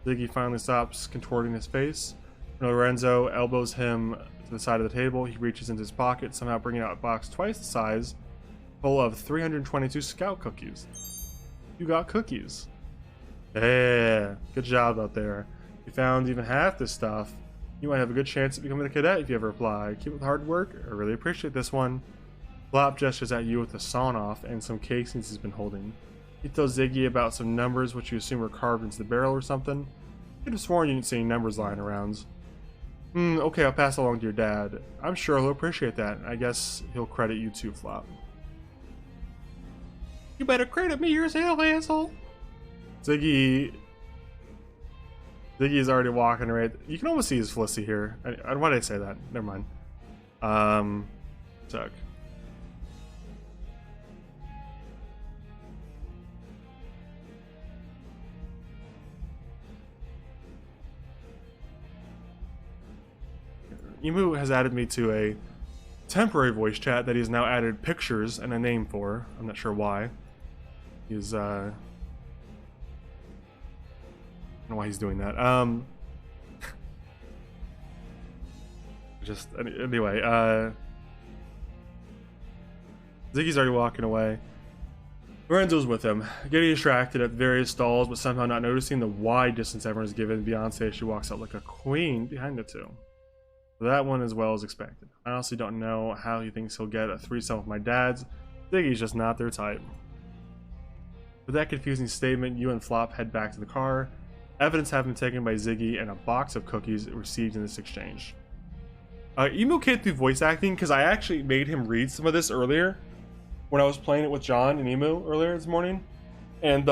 S1: Ziggy finally stops contorting his face, and Lorenzo elbows him to the side of the table. He reaches into his pocket, somehow bringing out a box twice the size, full of 322 Scout cookies. You got cookies. Yeah, good job out there. You found even half this stuff. You might have a good chance of becoming a cadet if you ever apply. Keep up the hard work. I really appreciate this one. Flop gestures at you with a sawn off and some casings he's been holding. He tells Ziggy about some numbers which you assume are carved into the barrel or something. Could have sworn you didn't see any numbers lying around. Okay, I'll pass it along to your dad. I'm sure he'll appreciate that. I guess he'll credit you too, Flop. You better credit me yourself, asshole. Ziggy is already walking right. You can almost see his Felicity here. Why did I say that? Never mind. Tuck. Emu has added me to a temporary voice chat that he's now added pictures and a name for. I'm not sure why. He's I don't know why he's doing that. Just anyway, Ziggy's already walking away. Lorenzo's with him, getting distracted at various stalls, but somehow not noticing the wide distance everyone's given Beyonce as she walks out like a queen behind the two. That one as well as expected. I honestly don't know how he thinks he'll get a threesome with my dad's. Ziggy's just not their type. With that confusing statement, you and Flop head back to the car. Evidence having been taken by Ziggy and a box of cookies received in this exchange. Emu can't do voice acting because I actually made him read some of this earlier when I was playing it with John and Emu earlier this morning. And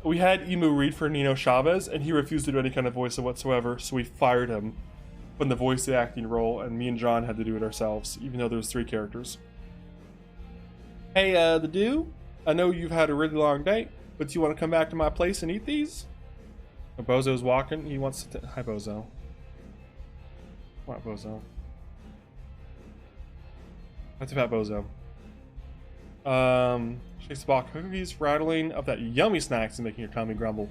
S1: we had Emu read for Nino Chavez and he refused to do any kind of voice whatsoever, so we fired him from the voice acting role, and me and John had to do it ourselves, even though there was 3 characters. Hey, the dude, I know you've had a really long day, but do you want to come back to my place and eat these? Bozo's walking. He wants to. Hi, Bozo. What, Bozo? That's about Bozo. Shakes the box of cookies, rattling of that yummy snacks and making your tummy grumble.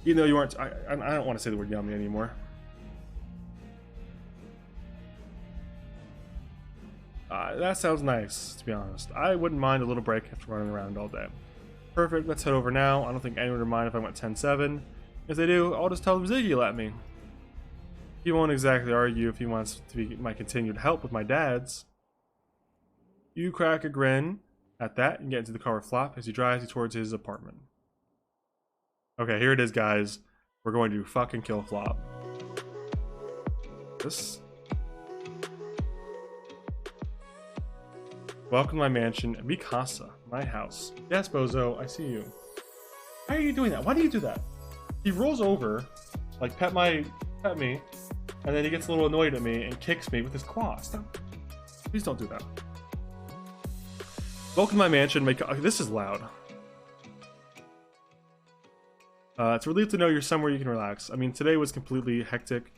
S1: Even though you aren't. I don't want to say the word yummy anymore. That sounds nice, to be honest. I wouldn't mind a little break after running around all day. Perfect, let's head over now. I don't think anyone would mind if I went 10-7. If they do, I'll just tell them Ziggy let me. He won't exactly argue if he wants to be my continued help with my dad's. You crack a grin at that and get into the car with Flop as he drives you towards his apartment. Okay, here it is, guys. We're going to fucking kill Flop. This... Welcome to my mansion, mi casa, my house. Yes, Bozo, I see you. Why are you doing that? Why do you do that? He rolls over, like pet me, and then he gets a little annoyed at me and kicks me with his claw. Stop. Please don't do that. Welcome to my mansion. This is loud. It's a relief to know you're somewhere you can relax. I mean, today was completely hectic.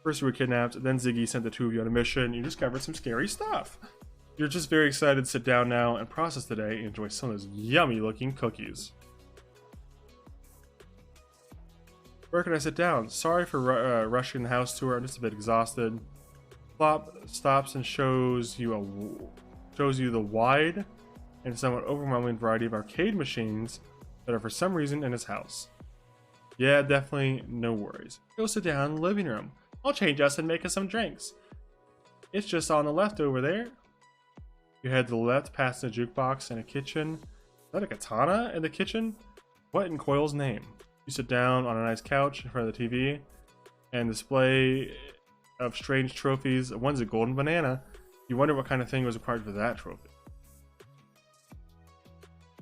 S1: First you were kidnapped, then Ziggy sent the 2 of you on a mission. You discovered some scary stuff. You're just very excited to sit down now and process the day and enjoy some of those yummy looking cookies. Where can I sit down? Sorry for rushing the house tour. I'm just a bit exhausted. Flop stops and shows you the wide and somewhat overwhelming variety of arcade machines that are for some reason in his house. Yeah, definitely, no worries. Go sit down in the living room. I'll change us and make us some drinks. It's just on the left over there. You head to the left past the jukebox and a kitchen. Is that a katana in the kitchen? What in Coil's name? You sit down on a nice couch in front of the TV and display of strange trophies. One's a golden banana. You wonder what kind of thing was required for that trophy.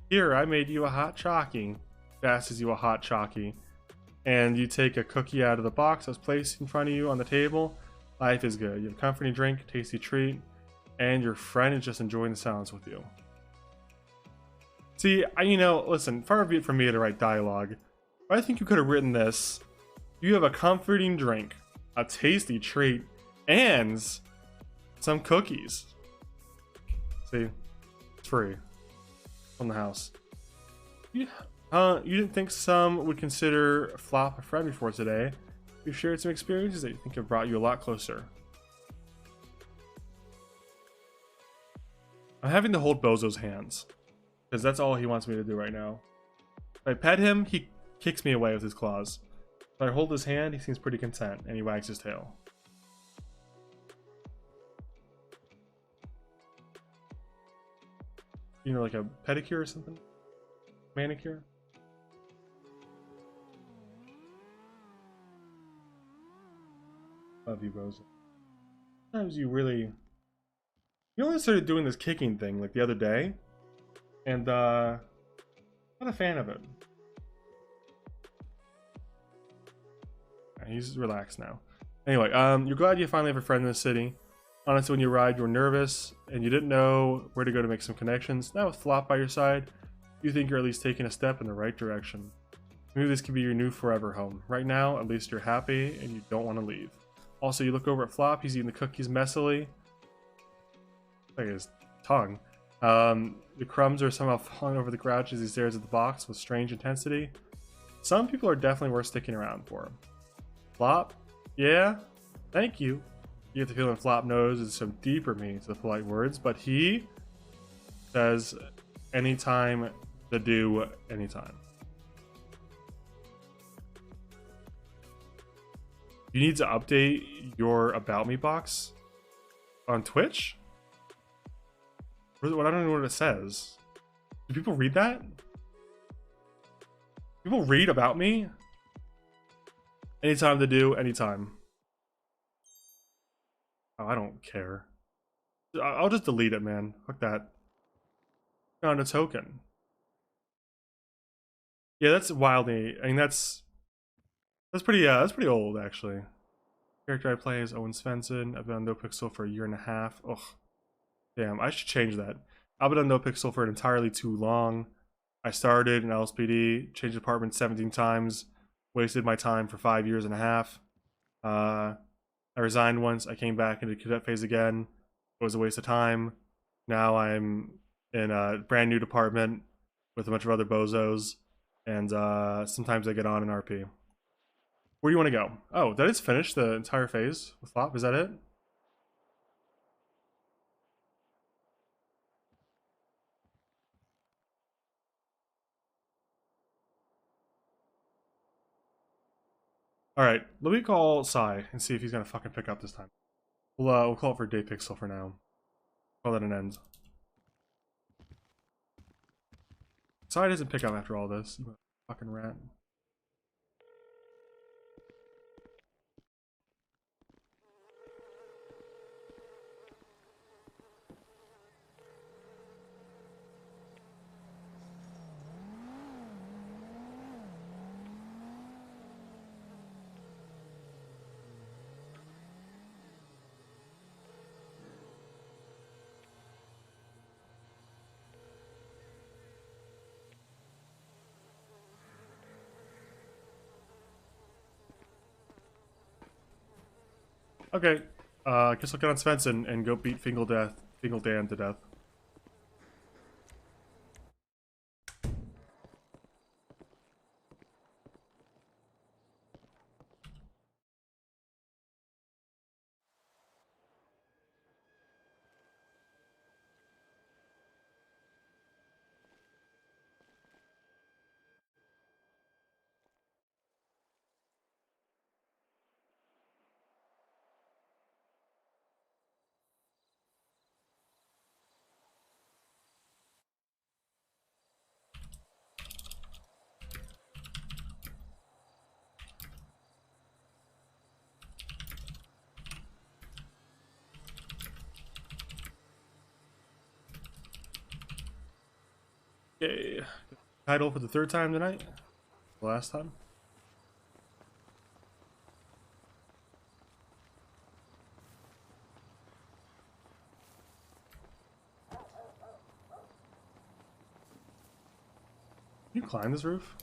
S1: Here, I made you a hot chalky. Passes you a hot chalky. And you take a cookie out of the box that was placed in front of you on the table. Life is good. You have a comforting drink, tasty treat, and your friend is just enjoying the silence with you. See, listen, far be it from me to write dialogue, but I think you could have written this. You have a comforting drink, a tasty treat, and some cookies. See, it's free from the house. You didn't think some would consider Flop a friend before today. You've shared some experiences that you think have brought you a lot closer. I'm having to hold Bozo's hands. Because that's all he wants me to do right now. If I pet him, he kicks me away with his claws. If I hold his hand, he seems pretty content, and he wags his tail. You know, like a pedicure or something? Manicure? Love you, Bozo. Sometimes you really... You only started doing this kicking thing, like, the other day. And, not a fan of it. He's relaxed now. Anyway, you're glad you finally have a friend in the city. Honestly, when you arrived, you were nervous, and you didn't know where to go to make some connections. Now with Flop by your side, you think you're at least taking a step in the right direction. Maybe this could be your new forever home. Right now, at least you're happy, and you don't want to leave. Also, you look over at Flop, he's eating the cookies messily. Like his tongue. The crumbs are somehow falling over the couch as he stares at the box with strange intensity. Some people are definitely worth sticking around for. Flop? Yeah? Thank you. You get the feeling Flop knows there's some deeper meaning to the polite words, but he says anytime to do anytime. You need to update your About Me box on Twitch? I don't know what it says. Do people read that? People read About Me? Anytime to do, anytime. Oh, I don't care. I'll just delete it, man. Fuck that. Found a token. Yeah, that's wildly. I mean, that's pretty old actually. Character I play is Owen Svensson. I've been on NoPixel for a year and a half. Ugh. Damn, I should change that. I've been on NoPixel for entirely too long. I started in LSPD, changed departments 17 times, wasted my time for 5 years and a half. I resigned once. I came back into cadet phase again. It was a waste of time. Now I'm in a brand new department with a bunch of other bozos, and sometimes I get on an RP. Where do you want to go? Oh, that is finished, the entire phase with Flop. Is that it? All right, let me call Sai and see if he's gonna fucking pick up this time. We'll call it for Day Pixel for now. Call that an end. Sai doesn't pick up after all this. Fucking rat. Okay, I guess I'll get on Svensson and go beat Fingal Dan to death. Okay, title for the third time tonight. The last time. Can you climb this roof?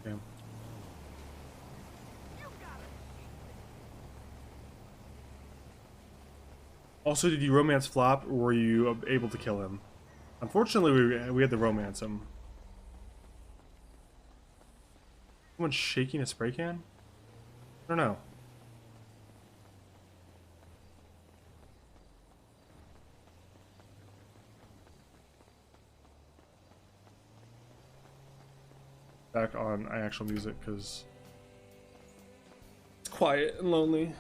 S1: Okay. Also, did you romance Flop, or were you able to kill him? Unfortunately, we had to romance him. Someone shaking a spray can? I don't know. Back on actual music because it's quiet and lonely.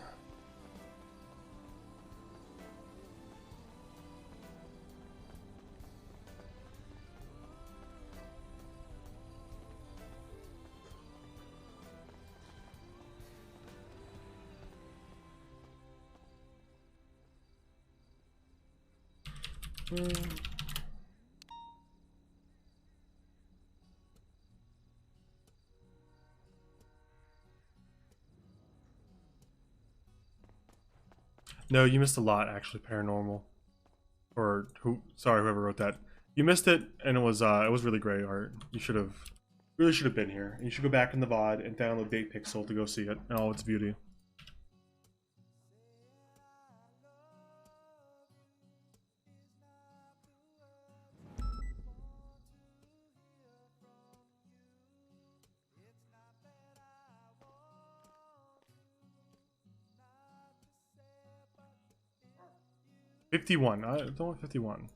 S1: No, you missed a lot actually, Paranormal. Or sorry, whoever wrote that. You missed it, and it was really great art. You really should have been here. And you should go back in the VOD and download Date Pixel to go see it in all its beauty. $51. I don't want 51.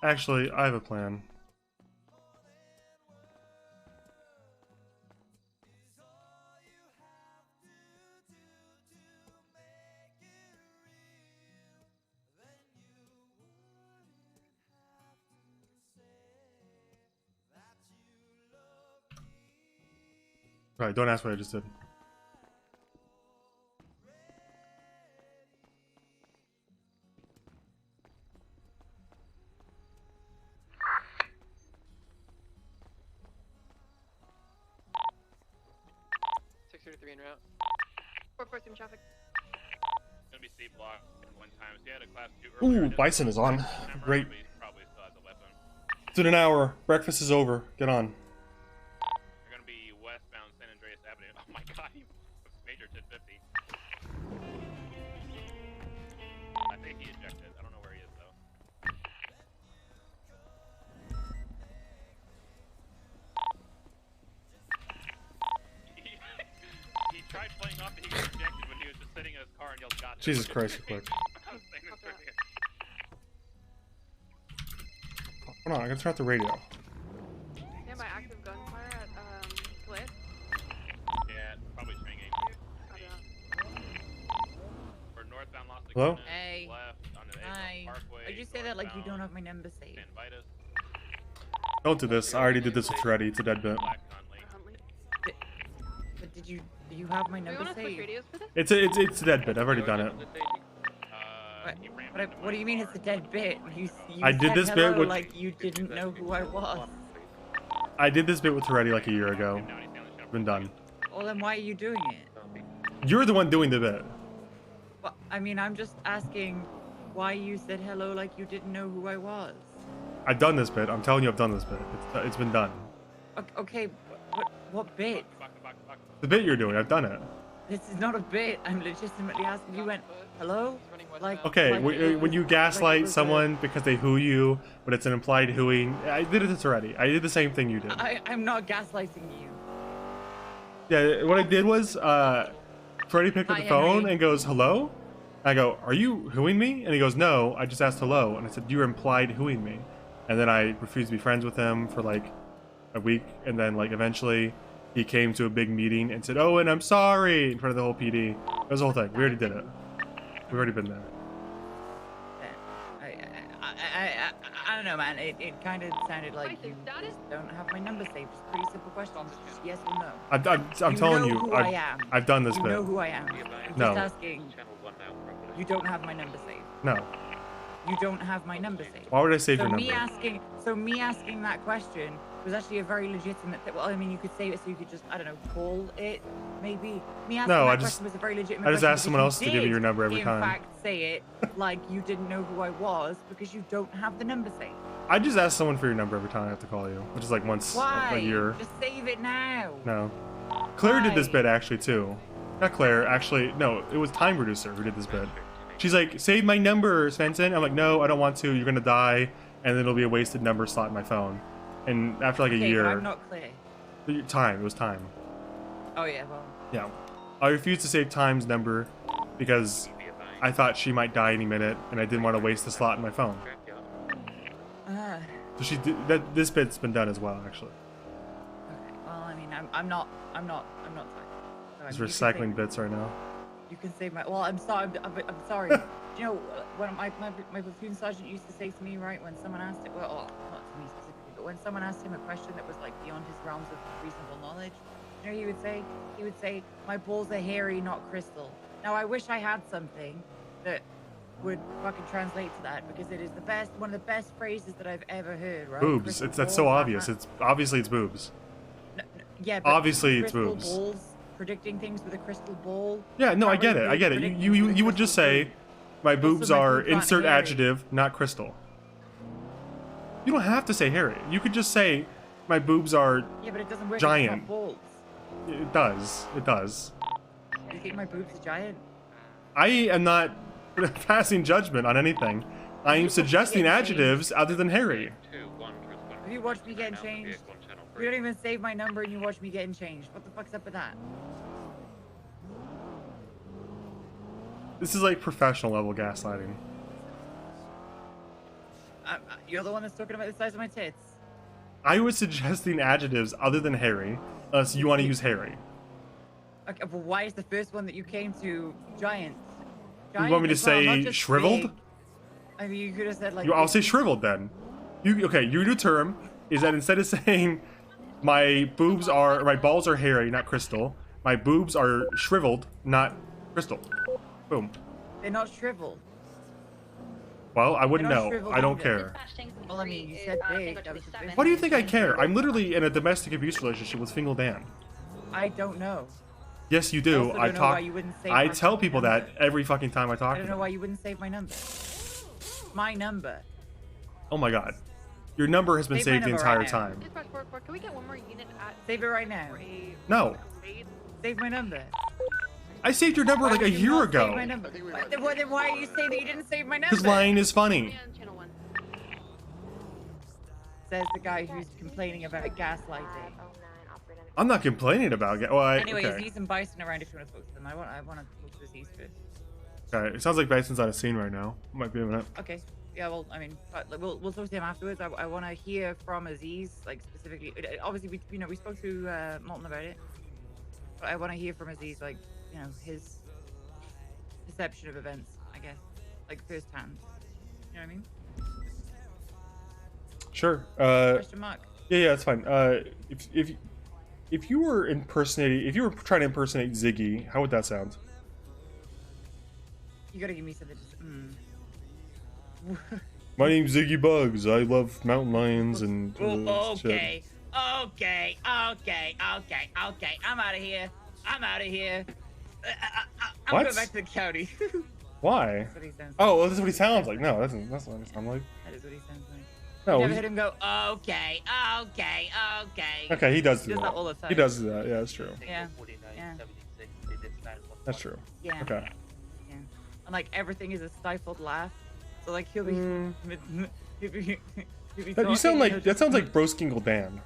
S1: Actually, I have a plan. Right, don't ask what I just did.
S13: En route. 4-4 in traffic.
S14: Gonna be C block in one time. So he had a class 2
S1: Ooh, Bison is on. Great. It's in an hour. Breakfast is over. Get on.
S14: They're gonna be westbound San Andreas Avenue. Oh my god, he major 1050. I think he ejected. I don't know where he is though. He tried playing off that he ejected when he was just sitting in his car and yelled "Gotcha."
S1: Jesus Christ, real quick. Hold on, I gotta turn off the radio.
S13: Stand by active gunfire at Cliff.
S14: Yeah, probably swinging. For northbound Los
S1: Hello?
S8: Hey.
S14: left onto the
S8: Hi.
S14: Parkway.
S8: Why'd you say that like you don't have my number saved?
S1: Don't do this. I already did this with Freddy. It's a dead bit.
S8: But did you have my number saved?
S1: It's a dead bit. I've already done it.
S8: What do you mean it's a dead bit? You
S1: I did
S8: said
S1: this bit
S8: hello
S1: with-
S8: like you didn't know who I was.
S1: I did this bit with Freddy like a year ago. Been done.
S8: Well, then why are you doing it?
S1: You're the one doing the bit.
S8: Well, I mean, I'm just asking why you said hello like you didn't know who I was.
S1: I've done this bit. I'm telling you, I've done this bit. It's been done.
S8: Okay, what bit?
S1: The bit you're doing, I've done it.
S8: This is not a bit. I'm legitimately asking. You went hello, like
S1: Okay,
S8: like
S1: when you gaslight someone because they who you, but it's an implied hooing. I did this already. I did the same thing you did.
S8: I'm not gaslighting you.
S1: Yeah, what I did was, Freddy picked up the
S8: Hi,
S1: phone
S8: Henry.
S1: and goes, hello? I go, are you hooing me? And he goes, no, I just asked hello. And I said, you're implied hooing me. And then I refused to be friends with him for like a week. And then like eventually he came to a big meeting and said, oh, and I'm sorry in front of the whole PD. That was the whole thing. We already did it. We've already been there.
S8: I don't know, man. It kind of sounded like you don't have my number saved. It's pretty simple question. Just yes or no.
S1: I'm telling
S8: know
S1: you,
S8: who I am.
S1: I've done this
S8: You
S1: bit.
S8: know who I am. I'm
S1: No.
S8: just asking. You don't have my number saved.
S1: No.
S15: you don't have my number saved.
S1: Why would I save
S15: so
S1: your
S15: me
S1: number?
S15: Me asking that question was actually a very legitimate thing. Well, I mean, you could save it so you could just, I don't know, call it, maybe. Me asking
S1: No,
S15: that
S1: I just
S15: question was a very legitimate
S1: I just
S15: question
S1: asked someone
S15: because
S1: else
S15: you
S1: to give me your
S15: did,
S1: number every
S15: in
S1: time.
S15: fact, say it like you didn't know who I was because you don't have the number saved.
S1: I just ask someone for your number every time I have to call you, which is like once
S15: Why?
S1: a year.
S15: Just save it now.
S1: No. Claire did this
S15: Why?
S1: bit actually too. Not Claire, actually, no, it was Time Reducer who did this bit. She's like, save my number, Svensson. I'm like, no, I don't want to. You're gonna die, and then it'll be a wasted number slot in my phone. And after like a
S15: Okay,
S1: year,
S15: but I'm not clear.
S1: Time, it was Time.
S15: Oh yeah, well.
S1: Yeah. I refused to save Time's number because I thought she might die any minute, and I didn't want to waste the slot in my phone. So she did that. This bit's been done as well, actually.
S15: Okay. Well, I mean, I'm not sorry. So, I
S1: It's
S15: mean, you can
S1: recycling
S15: save-
S1: bits right now.
S15: You can save my. Well, I'm sorry. I'm sorry. You know, when my platoon sergeant used to say to me, right, when someone asked it, well, not to me specifically, but when someone asked him a question that was like beyond his realms of reasonable knowledge, you know, he would say, my balls are hairy, not crystal. Now, I wish I had something that would fucking translate to that because it is one of the best phrases that I've ever heard. Right?
S1: Boobs.
S15: Crystal
S1: That's so
S15: balls,
S1: obvious. It's obviously it's boobs.
S15: Yeah, but
S1: Obviously it's
S15: crystal
S1: boobs.
S15: balls, predicting things with a crystal ball.
S1: Yeah, no, I
S15: Can't
S1: get
S15: really
S1: it. I get it.
S15: predict
S1: You
S15: things with a
S1: you would just
S15: crystal
S1: say,
S15: ball.
S1: my boobs
S15: my
S1: are
S15: boobs aren't
S1: insert
S15: hairy.
S1: adjective, not crystal. You don't have to say hairy. You could just say, my boobs are
S15: Yeah, but it doesn't work.
S1: giant.
S15: It's not balls.
S1: It does. It does.
S15: You think my boobs are giant?
S1: I am not passing judgment on anything. I am suggesting adjectives other than hairy.
S15: Have you watched me getting changed? You don't even save my number and you watch me getting changed. What the fuck's up with that?
S1: This is like professional level gaslighting.
S15: You're the one that's talking about the size of my tits.
S1: I was suggesting adjectives other than hairy, unless you want to use hairy.
S15: Okay, well, why is the first one that you came to giant?
S1: You want me to
S15: as well, not
S1: say
S15: just
S1: shriveled?
S15: big. I mean, you could have said like.
S1: I'll say shriveled then. Okay, your new term is that instead of saying my balls are hairy, not crystal, my boobs are shriveled, not crystal. Boom.
S15: They're not shriveled.
S1: Well, I wouldn't
S15: They're not
S1: know.
S15: shriveled
S1: I don't
S15: either.
S1: care.
S15: Well, I mean, you said big. That was the first
S1: Why do you
S15: one.
S1: think I care? I'm literally in a domestic abuse relationship with Fingal Dan.
S15: I don't know.
S1: Yes, you
S15: I
S1: do.
S15: also
S1: I
S15: don't know why
S1: talk.
S15: you wouldn't save
S1: I
S15: my
S1: tell
S15: fucking
S1: people
S15: number.
S1: that every fucking time I talk
S15: I
S1: to
S15: don't know
S1: them.
S15: why you wouldn't save my number. My number.
S1: Oh my god. Your number has been
S15: Save my
S1: saved the
S15: number
S1: entire
S15: right now.
S1: time.
S13: Can we get one more unit at
S15: Save it right now.
S1: No.
S15: Save my number.
S1: I saved your number
S15: Why
S1: like a
S15: did you
S1: year
S15: not save
S1: ago.
S15: my number? Then why are you saying that you didn't save my number?
S1: Because lying is funny.
S15: Says the guy who's complaining about gaslighting.
S1: I'm not complaining about it. Well,
S15: Anyways,
S1: okay.
S15: Aziz and Bison around if you want to talk to them. I want to talk to Aziz first.
S1: Okay. It sounds like Bison's on a scene right now. Might be a minute.
S15: Okay. Yeah, well, I mean, we'll talk to him afterwards. I want to hear from Aziz, like specifically. Obviously, we spoke to Molten about it, but I want to hear from Aziz, like, his perception of events, I guess, like firsthand. You know what I mean?
S1: Sure.
S15: Question mark.
S1: Yeah, that's fine. If you were trying to impersonate Ziggy, how would that sound?
S15: You gotta give me something to.
S1: My name's Ziggy Bugs. I love mountain lions and shit.
S15: Okay. I'm out of here. I'm
S1: What?
S15: going back to the county.
S1: Why?
S15: That's what he sounds like.
S1: Oh, well, this is what he sounds like. No, that's not what he sounds like.
S15: That is what he sounds like.
S1: No,
S15: You never
S1: he's-
S15: heard him go, okay.
S1: Okay, he does do
S15: that
S1: that.
S15: all the time.
S1: He does do that. Yeah, that's true.
S15: Yeah.
S1: That's true.
S15: Yeah.
S1: Okay.
S15: Yeah. And like everything is a stifled laugh. So like he'll be. he'll be
S1: You
S15: talking
S1: sound
S15: and
S1: like
S15: he'll
S1: that
S15: just-
S1: sounds like Baneskingle Dan.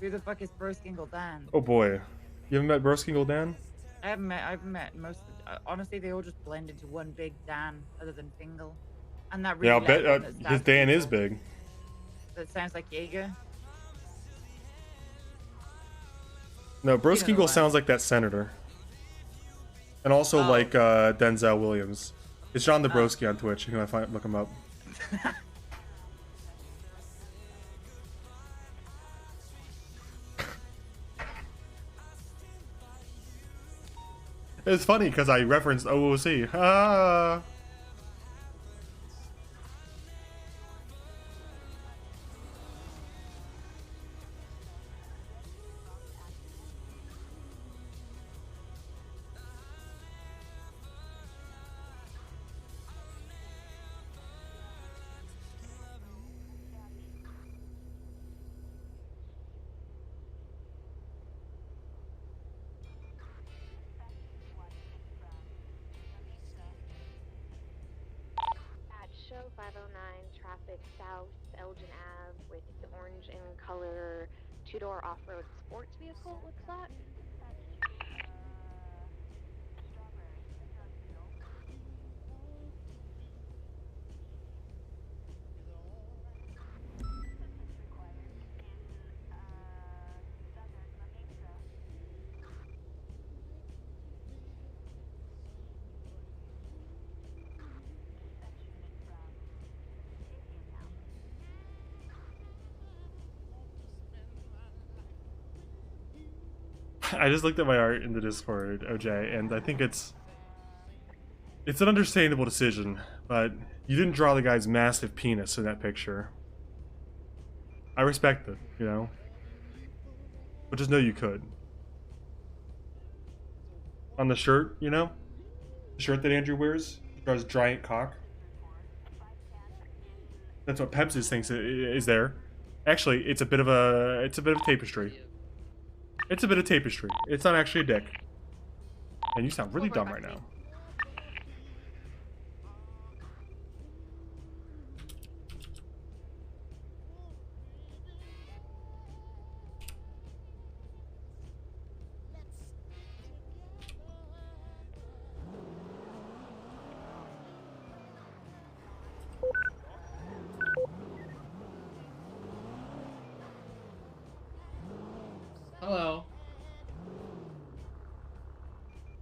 S15: Who the fuck is Baneskingle Dan?
S1: Oh boy, you haven't met Baneskingle Dan?
S15: I've met most. Honestly, they all just blend into one big Dan, other than Fingal. And that really.
S1: Yeah, I'll bet
S15: loud one that
S1: his
S15: stabs
S1: Dan is
S15: people.
S1: big.
S15: That sounds like Jaeger.
S1: No,
S15: the
S1: Baneskingle
S15: one.
S1: sounds like that senator. And also
S15: Oh.
S1: like Denzel Williams. It's John the Broski on Twitch. You can look him up. It's funny because I referenced OOC. Ah.
S16: classic South Elgin Ave with orange in color, two-door off-road sports vehicle. What's that?
S1: I just looked at my art in the Discord, OJ, and I think it's an understandable decision, but you didn't draw the guy's massive penis in that picture. I respect it, you know? But just know you could. On the shirt, you know? The shirt that Andrew wears, he draws giant cock. That's what Pepsis thinks is there. Actually, it's a bit of tapestry. It's a bit of tapestry. It's not actually a dick. And you sound really dumb right now.
S5: Hello.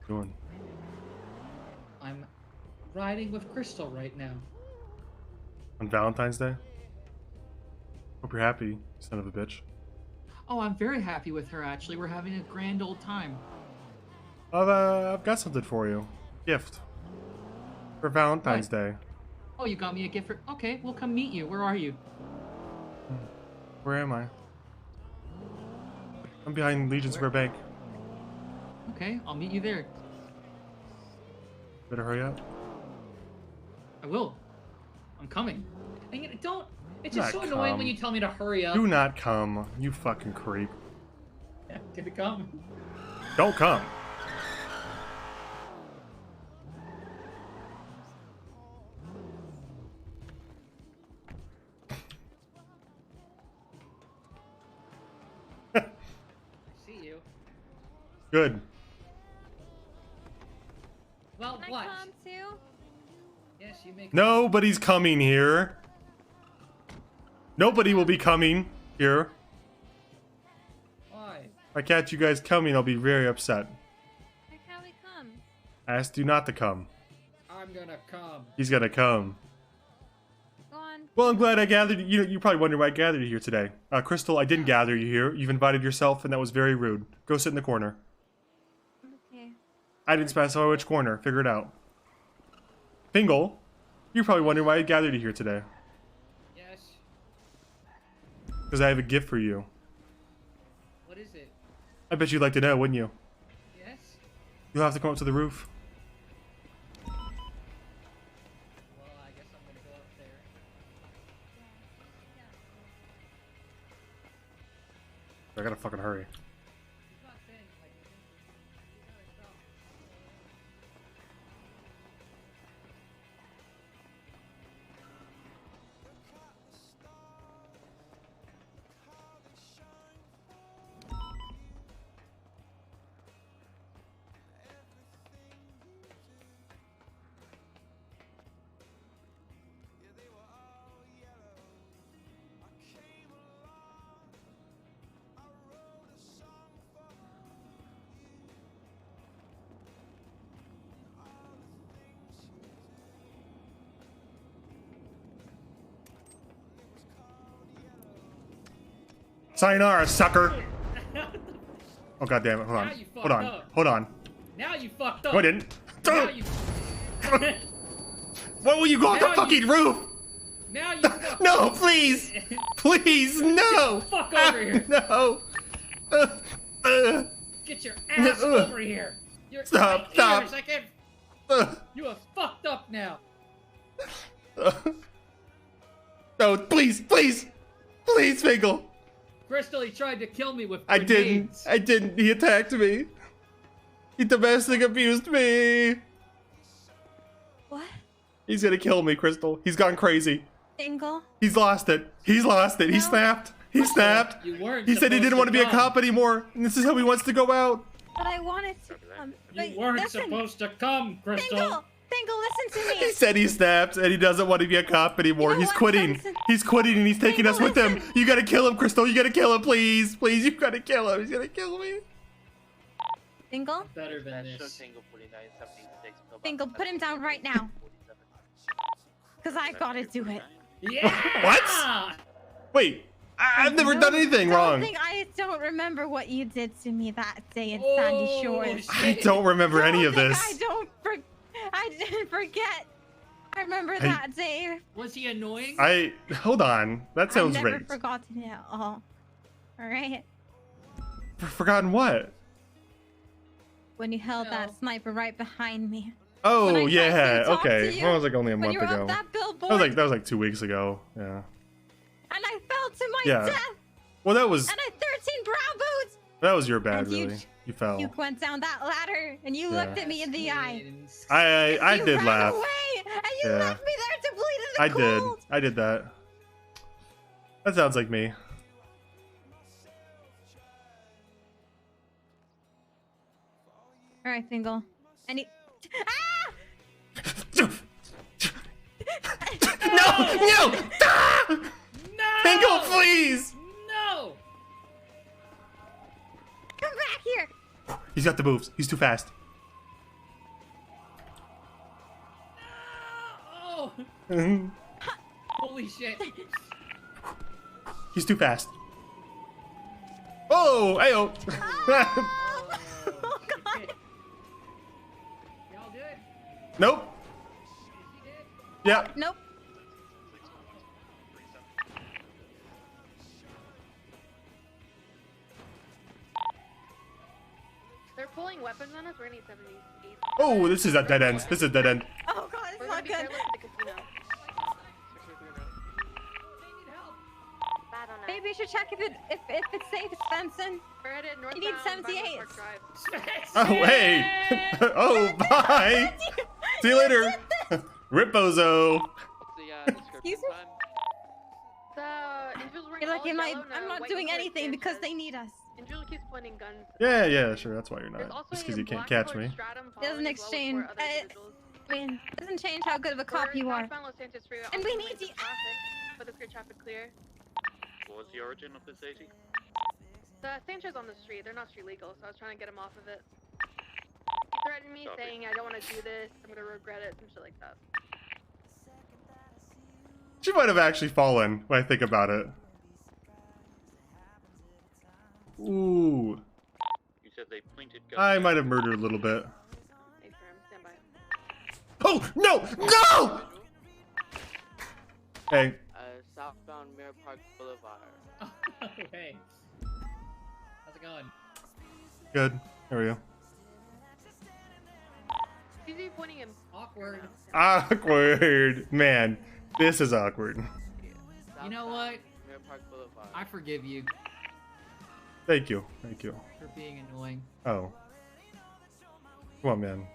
S1: Doing.
S5: I'm riding with Crystal right now.
S1: On Valentine's Day? Hope you're happy, you son of a bitch.
S5: Oh, I'm very happy with her, actually. We're having a grand old time.
S1: I've got something for you. Gift. For Valentine's Day.
S5: Oh, you got me a gift for... Okay, we'll come meet you. Where are you?
S1: Where am I? I'm behind Legion Square Bank.
S5: Okay, I'll meet you there.
S1: Better hurry up.
S5: I will. I'm coming. And don't... It's just so
S1: Not
S5: annoying
S1: come.
S5: when you tell me to hurry up.
S1: Do not come, you fucking creep.
S5: Yeah, gonna come.
S1: Don't come.
S5: See you.
S1: Good.
S5: Well,
S8: Can
S5: what?
S8: I come too?
S5: Yes, you make...
S1: Nobody's coming here. Nobody will be coming here.
S5: Why?
S1: If I catch you guys coming, I'll be very upset.
S8: Why can't we come?
S1: I asked you not to come.
S5: I'm gonna come.
S1: He's gonna come.
S8: Go on.
S1: Well, I'm glad I gathered you. You probably wonder why I gathered you here today. Crystal, I didn't gather you here. You've invited yourself, and that was very rude. Go sit in the corner.
S8: Okay.
S1: I didn't specify which corner. Figure it out. Fingal, you're probably wondering why I gathered you here today.
S5: Yes.
S1: Because I have a gift for you.
S5: What is it?
S1: I bet you'd like to know, wouldn't you?
S5: Yes?
S1: You'll have to come up to the roof.
S5: Well, I guess I'm gonna go up there.
S1: I gotta fucking hurry.
S5: He's not saying, like, he's gonna stop.
S1: Sayonara, sucker! Oh god damn it! Hold
S5: Now
S1: on.
S5: you
S1: Hold on.
S5: fucked up.
S1: Hold on.
S5: Now you fucked up.
S1: No, I didn't.
S5: Now you...
S1: Why will you go off the
S5: Now
S1: fucking
S5: you-
S1: roof?
S5: Now you fucked
S1: No,
S5: up.
S1: please! Please, no!
S5: Fuck over here.
S1: No!
S5: Get your ass over here. You're
S1: Stop,
S5: my
S1: stop.
S5: ears, I can't... You are fucked up now.
S1: No, please, please! Please, Fingal!
S5: Crystal, he tried to kill me with
S1: I
S5: grenades.
S1: didn't. I didn't. He attacked me. He domestic abused me.
S8: What?
S1: He's gonna kill me, Crystal. He's gone crazy.
S7: Dingle.
S1: He's lost it. He's lost it. He snapped. He snapped.
S5: You weren't
S1: He said he
S5: supposed
S1: didn't want to be a
S5: come.
S1: cop anymore, and this is how he wants to go out.
S7: But I wanted to come.
S5: You weren't
S7: listen,
S5: supposed to come, Crystal.
S7: Dingle, listen to me.
S1: He said he snapped, and he doesn't want to be a cop anymore.
S7: You know
S1: He's
S7: what,
S1: quitting.
S7: Benson?
S1: He's quitting, and he's taking us with him. You gotta kill him, Crystal. You gotta kill him, please. Please, you gotta kill him. He's gonna kill me.
S7: Dingle?
S5: Better than this.
S7: Dingle, put him down right now. Because I gotta do it.
S5: Yeah!
S1: What? Wait, I've never done anything wrong.
S7: I don't remember what you did to me that day in Sandy Shores.
S1: I don't remember any of this.
S7: I didn't forget. I remember that day.
S5: Was he annoying?
S1: Hold on. That sounds
S7: I've never
S1: right.
S7: forgotten it all. All right.
S1: Forgotten what?
S7: When you held that sniper right behind me.
S1: Oh
S7: When I tried
S1: yeah.
S7: to talk to
S1: Okay.
S7: you,
S1: Well, it was like only a
S7: when
S1: month
S7: you were up
S1: ago.
S7: that billboard.
S1: That was like 2 weeks ago. Yeah.
S7: And I fell to my
S1: Yeah.
S7: death.
S1: Well, that was
S7: And I 13 brown boots.
S1: your bad,
S7: And you-
S1: really. You fell.
S7: You went down that ladder and you
S1: Yeah.
S7: looked at me in the eye.
S1: I
S7: You
S1: did
S7: ran
S1: laugh.
S7: away, and you
S1: Yeah.
S7: left me there to bleed in the
S1: I
S7: cold.
S1: did. I did that. That sounds like me.
S7: All right, Fingal. Any? Ah!
S1: No! Ah!
S5: No!
S1: Fingal, please!
S5: No!
S7: Come back here.
S1: He's got the moves. He's too fast.
S5: Oh! Holy shit.
S1: He's too fast. Oh, ayo.
S5: Y'all good?
S1: Nope. Yep.
S7: Nope.
S16: They're pulling weapons on us. We're gonna need 78.
S1: Oh, this is a dead end. This is a dead end.
S7: Oh god, it's
S16: We're
S7: not
S16: gonna be
S7: good.
S16: careless at the casino.
S7: Maybe you should check if it's safe, Svensson.
S16: We're headed northbound.
S7: You need
S16: by Woodpark
S7: 78.
S16: Drive.
S1: Oh, hey. Oh, bye. See you later. Rip Bozo.
S7: Excuse me?
S16: The individuals wearing
S7: You're like,
S16: all
S7: am I?
S16: yellow and a
S7: I'm not
S16: white
S7: doing
S16: uniform
S7: anything
S16: stand
S7: because
S16: says-
S7: they need us.
S16: Individual keeps pointing guns.
S1: Yeah, yeah, sure. That's why you're
S16: There's
S1: not.
S16: also
S1: Just because
S16: a
S1: you can't
S16: black
S1: catch
S16: colored
S1: me.
S16: stratum
S7: It doesn't
S16: following as well with
S7: exchange.
S16: four other individuals.
S7: I mean, it doesn't change how good of a cop
S16: We're
S7: you are.
S16: southbound Los Santos Freeway,
S7: And
S16: on
S7: we
S16: two
S7: need
S16: lanes of
S7: you.
S16: traffic, but the clear traffic clear.
S3: What was the origin of this 80?
S16: The Sanchez on the street. They're not street legal, so I was trying to get him off of it. He threatened me,
S3: Copy.
S16: saying I don't want to do this. I'm gonna regret it, some shit like that.
S1: She might have actually fallen when I think about it. Ooh.
S3: You said they pointed guns.
S1: I might have murdered a little bit.
S16: Hey, firm, stand by.
S1: Oh, no! No! Hey.
S17: Southbound Mirror Park Boulevard.
S5: Oh, hey. How's it going?
S1: Good. There we go.
S16: He's even pointing him.
S5: Awkward.
S1: Awkward. Man, this is awkward.
S5: You know what?
S17: Mirror Park Boulevard.
S5: I forgive you
S1: Thank you. Thank you.
S5: for being annoying.
S1: Oh. Come on, man.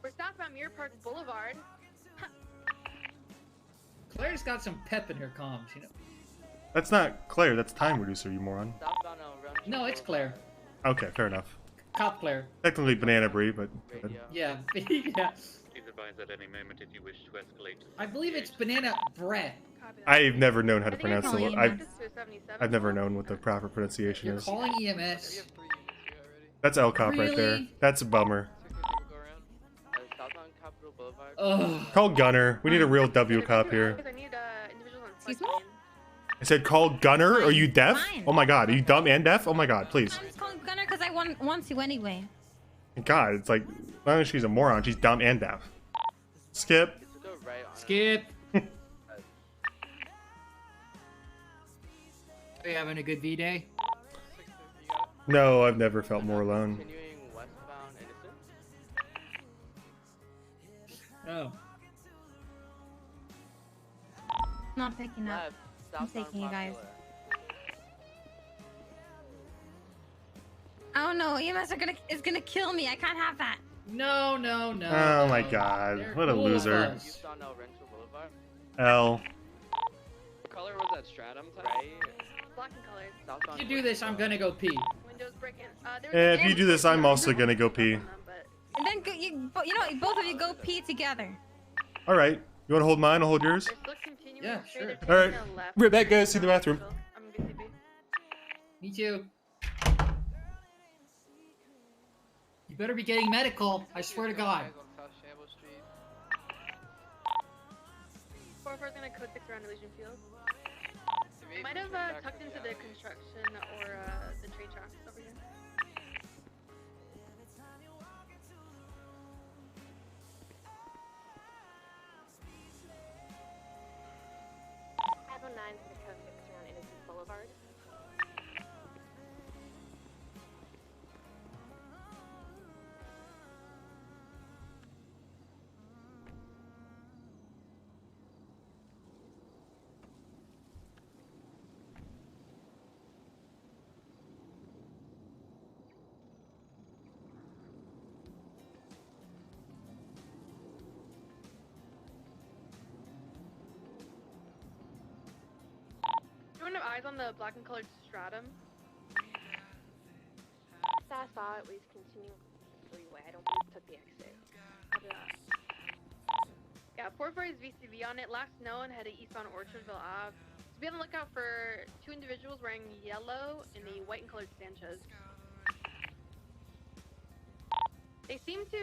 S16: We're southbound Mirror Park Boulevard.
S5: Claire's got some pep in her comms, you know?
S1: That's not Claire. That's Time Reducer, you moron.
S17: Southbound El Rancho
S5: No, it's Claire.
S1: Okay, fair enough.
S5: Cop Claire.
S1: Technically Banana Brie, but...
S5: Yeah, yeah.
S3: Please advise at any moment if you wish to escalate.
S5: I believe it's banana bread.
S1: I've never known how to
S16: I think
S1: pronounce
S16: it's
S1: the
S16: calling
S1: word.
S16: EMS to 77.
S1: I've never known what the proper pronunciation
S5: You're
S1: is.
S5: calling EMS.
S1: That's El Cop right there.
S5: Really?
S1: That's a bummer.
S17: Southbound Capitol Boulevard.
S5: Ugh.
S1: Call Gunner. We need a real W cop here.
S16: Because I need individuals on
S7: Excuse
S16: foot
S7: me?
S16: lane.
S1: I said call Gunner? Are you deaf?
S7: Fine.
S1: Oh my god, are you dumb and deaf? Oh my god, please.
S7: I'm just calling Gunner because I want to anyway.
S1: God, it's like, not only she's a moron, she's dumb and deaf. Skip.
S17: Go right on
S5: Skip. Are you having a good V-Day?
S1: No, I've never felt more alone.
S17: Continuing westbound Innocent.
S5: Oh.
S7: Not picking up.
S17: Left.
S7: I'm
S17: Southbound
S7: taking you guys.
S17: Popular.
S7: Oh no, EMS is gonna kill me. I can't have that.
S5: No, no, no.
S1: Oh
S5: no.
S1: my god,
S5: They're
S1: what a
S5: cool with
S1: loser.
S5: us.
S17: East on El Rancho Boulevard.
S1: L.
S17: What color was that stratum type? Right.
S16: Black and colored.
S17: South
S5: If
S17: on
S5: you do this, I'm gonna go pee.
S16: Windows breaking. There was
S1: Eh,
S16: a
S1: if you do this, I'm also gonna go pee.
S8: And then go, you know, both of you go pee together.
S1: Alright, you wanna hold mine? I'll hold yours?
S5: Yeah, sure.
S1: Alright, right back, guys. See the bathroom.
S5: Me too. You better be getting medical. I swear to God.
S16: 4-4's gonna code 6 around Elysian Field. Might have tucked into the construction or the train tracks over here. 509's gonna code 6 around Innocence Boulevard. Anyone have eyes on the black and colored stratum? I saw it was continuing freeway. I don't believe it took the exit. Copy that. Yeah, 4-4 is VCV on it. Last known headed eastbound Orchardville Ave. So be on the lookout for 2 individuals wearing yellow and a white and colored Sanchez. They seem to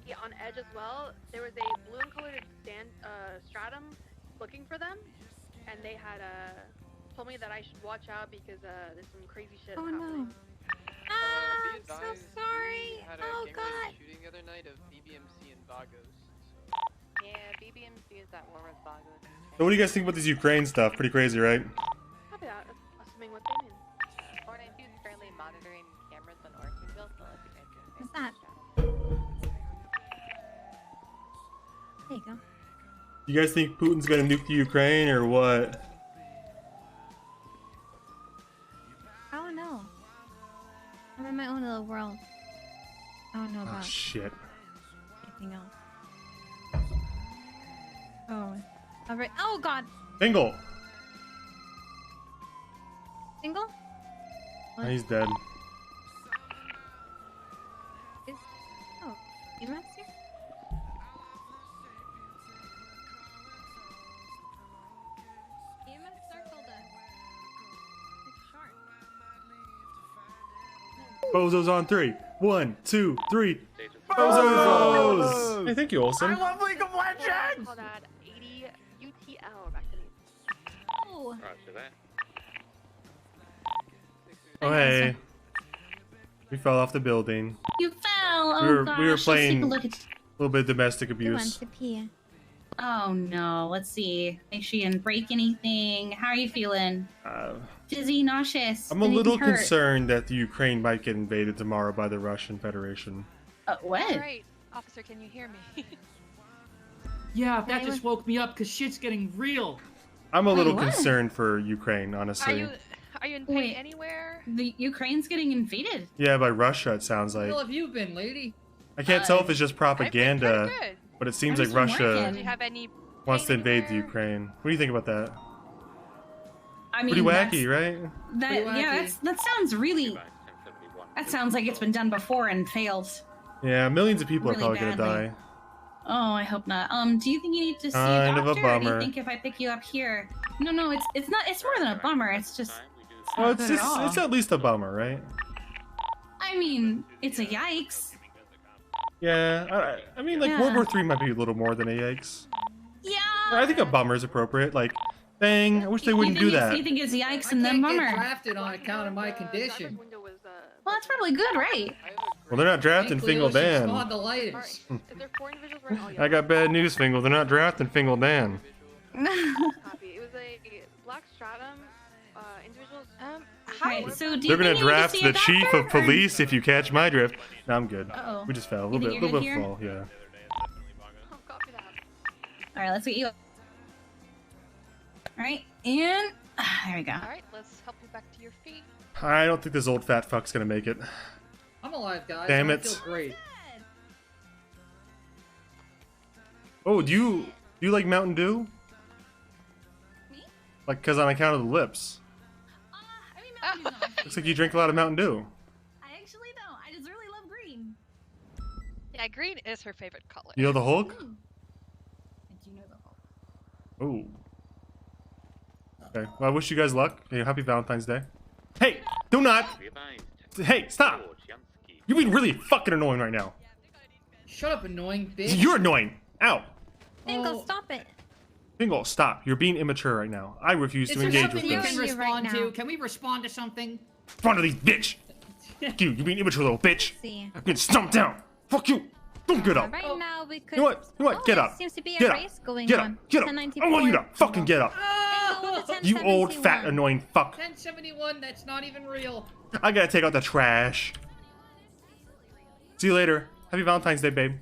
S16: be on edge as well. There was a blue and colored stratum looking for them, and they had told me that I should watch out because there's some crazy shit happening.
S8: I'm so sorry.
S17: Had a
S8: Oh
S17: gang
S8: God.
S17: shooting the other night of BBMC and Vagos.
S13: Yeah, BBMC is that war with Vagos.
S1: So what do you guys think about this Ukraine stuff? Pretty crazy, right?
S16: Copy that. Assuming what they mean.
S13: Fortnite is currently monitoring cameras on Orchardville, so if you guys can
S8: What's that? There you go.
S1: You guys think Putin's gonna nuke the Ukraine or what?
S8: I don't know. I'm in my own little world. I don't know
S1: Oh
S8: about
S1: shit.
S8: anything else. Oh. Alright. Oh God.
S1: Bingle!
S8: Single?
S1: Oh, he's dead.
S8: Is oh, you must here? EMS circled us. It's short.
S1: Bozos on 3. 1, 2, 3. Bozos! Hey, thank you, Olsen.
S11: I love League of Legends!
S16: Call that 80 UTL back to me.
S8: Oh.
S3: Roger that.
S1: Oh hey. We fell off the building.
S18: You fell. Oh
S1: we were
S18: gosh.
S1: we were
S18: Let's take
S1: playing
S18: a
S1: a
S18: look at.
S1: little bit of domestic
S8: Who wants
S1: abuse.
S8: to pee?
S18: Oh no. Let's see. Make sure you didn't break anything. How are you feeling? Dizzy, nauseous.
S1: I'm a
S18: Anything
S1: little
S18: hurt?
S1: concerned that the Ukraine might get invaded tomorrow by the Russian Federation.
S18: What?
S13: Alright, officer, can you hear me?
S5: Yeah, that just woke me up because shit's getting real.
S1: I'm a
S18: Wait,
S1: little
S18: what?
S1: concerned for Ukraine, honestly.
S13: Are you in pain
S18: Wait.
S13: anywhere?
S18: The Ukraine's getting invaded.
S1: Yeah, by Russia, it sounds like.
S5: Where have you been, lady?
S1: I can't tell if it's just propaganda,
S13: good.
S1: but it seems
S18: I've
S1: like
S18: just been
S1: Russia
S18: working.
S13: Do you have any
S1: wants to
S13: pain
S1: invade the
S13: anywhere?
S1: Ukraine. What do you think about that?
S18: I mean,
S1: Pretty wacky, right?
S18: That
S5: Pretty
S18: yeah,
S5: wacky.
S18: that sounds really. That sounds like it's been done before and failed.
S1: Yeah, millions of people
S18: Really
S1: are probably gonna
S18: badly.
S1: die.
S18: Oh, I hope not. Do you think you need to see
S1: Kind
S18: a
S1: of a
S18: doctor? Or do you
S1: bummer.
S18: think if I pick you up here? No, it's not. It's more than a bummer. It's just.
S1: Well,
S18: not
S1: it's
S18: good at
S1: just,
S18: all.
S1: it's at least a bummer, right?
S18: I mean, it's a yikes.
S1: Yeah, I mean, like
S18: Yeah.
S1: World War III might be a little more than a yikes.
S18: Yeah.
S1: I think a bummer is appropriate. Like, dang, I wish they wouldn't do that.
S18: You think it's yikes
S5: I
S18: and then
S5: can't get
S18: bummer?
S5: drafted on account of my condition.
S18: Well, that's probably good, right?
S1: Well, they're not drafting Fingal Dan.
S5: Spondylitis.
S16: Is there 4 individuals wearing all
S1: I
S16: yellow?
S1: got bad news, Fingal. They're not drafting Fingal Dan.
S16: Copy. It was a black stratum. Individuals.
S18: Right, so do you
S1: They're gonna
S18: think you need to
S1: draft
S18: see
S1: the
S18: a
S1: chief
S18: doctor,
S1: of
S18: or-
S1: police if you catch my drift. No, I'm good.
S18: Uh-oh.
S1: We just fell. A
S18: You
S1: little
S18: think
S1: bit,
S18: you're
S1: little
S18: good
S1: bit
S18: here?
S1: fall, yeah.
S16: Oh, copy that.
S18: All right, let's get you. All right, and there we go.
S13: Alright, let's help you back to your feet.
S1: I don't think this old fat fuck's gonna make it.
S5: I'm alive, guys.
S1: Damn
S5: and
S1: it.
S5: I feel great.
S1: Oh, do you like Mountain Dew?
S18: Me?
S1: Like, cause on account of the lips.
S18: I mean, Mountain Dew's not my
S1: Looks like you drink a lot of Mountain Dew.
S18: I actually don't. I just really love green.
S19: Yeah, green is her favorite color.
S1: You know the Hulk?
S18: I do know the Hulk.
S1: Oh. Okay. Well, I wish you guys luck. Hey, happy Valentine's Day. Hey, do not. Hey, stop. You're being really fucking annoying right now.
S5: Shut up, annoying bitch.
S1: You're annoying. Ow.
S18: Dingle, stop it.
S1: Bingo, stop. You're being immature right now. I refuse
S5: Is
S1: to
S5: there
S1: engage with
S5: something you
S1: this.
S5: can respond to? Can we respond to something?
S1: Front of these bitch. Fuck you. You're being immature, little bitch.
S18: See.
S1: Get stumped down. Fuck you. Don't get up.
S18: Right now we could.
S1: You know what? You know what?
S18: Oh,
S1: Get
S18: there
S1: up.
S18: Seems to be a
S1: Get up.
S18: race going
S1: Get
S18: on.
S1: up. Get up. I want you to fucking get up. You old fat annoying fuck.
S5: 1071. That's not even real.
S1: I gotta take out the trash. See you later. Happy Valentine's Day, babe.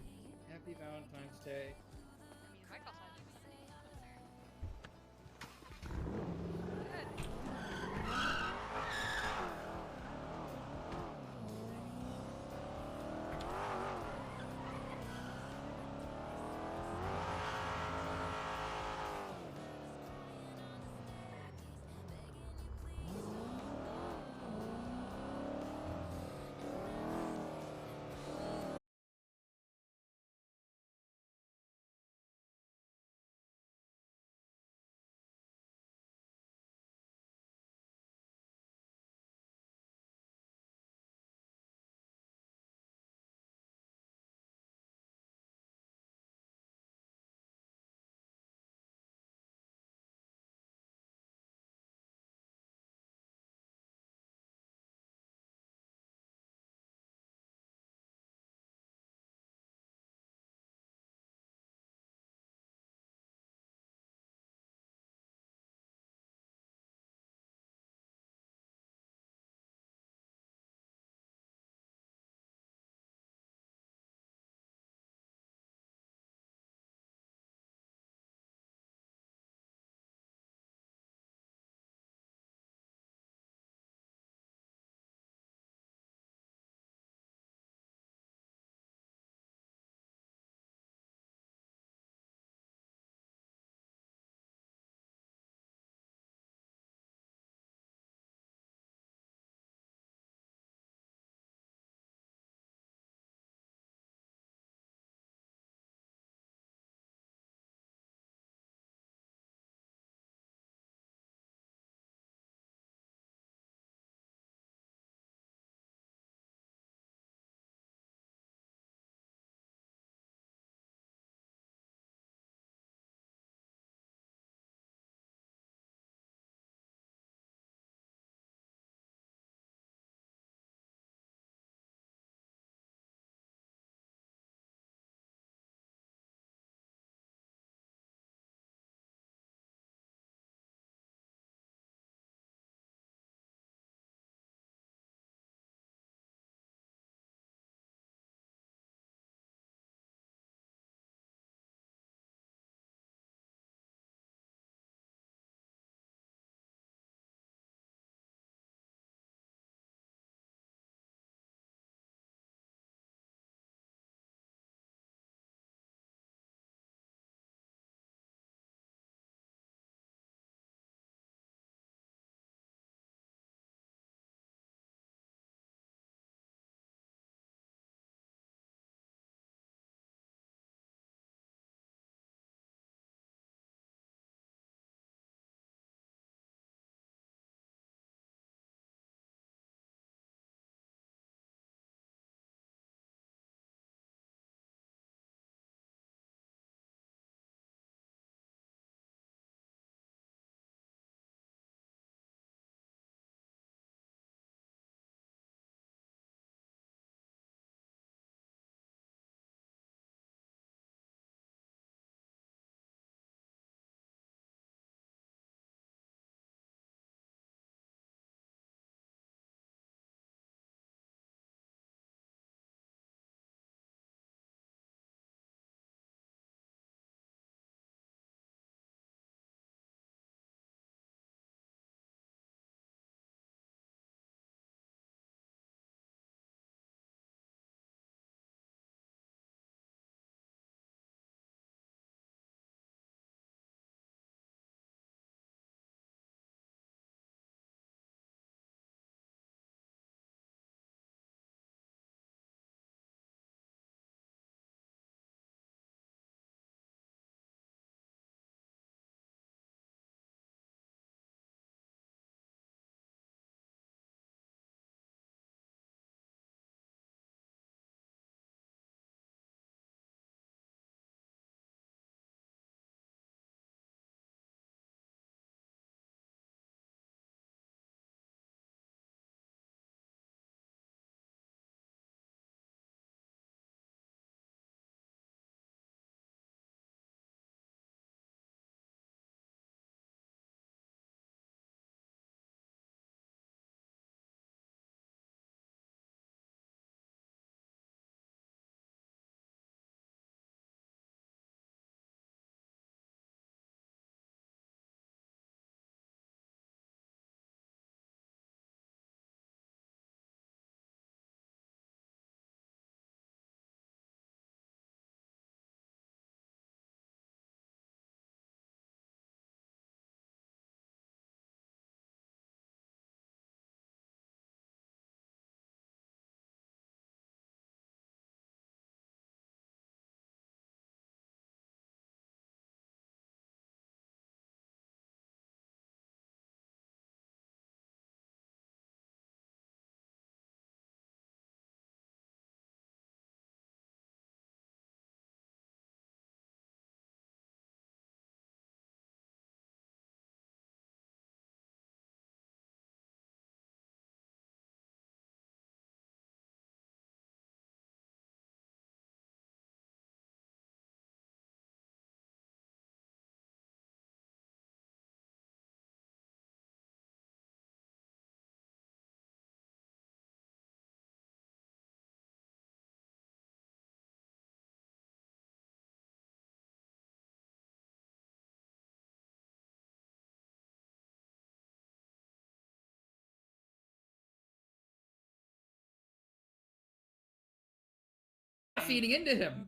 S5: feeding into him.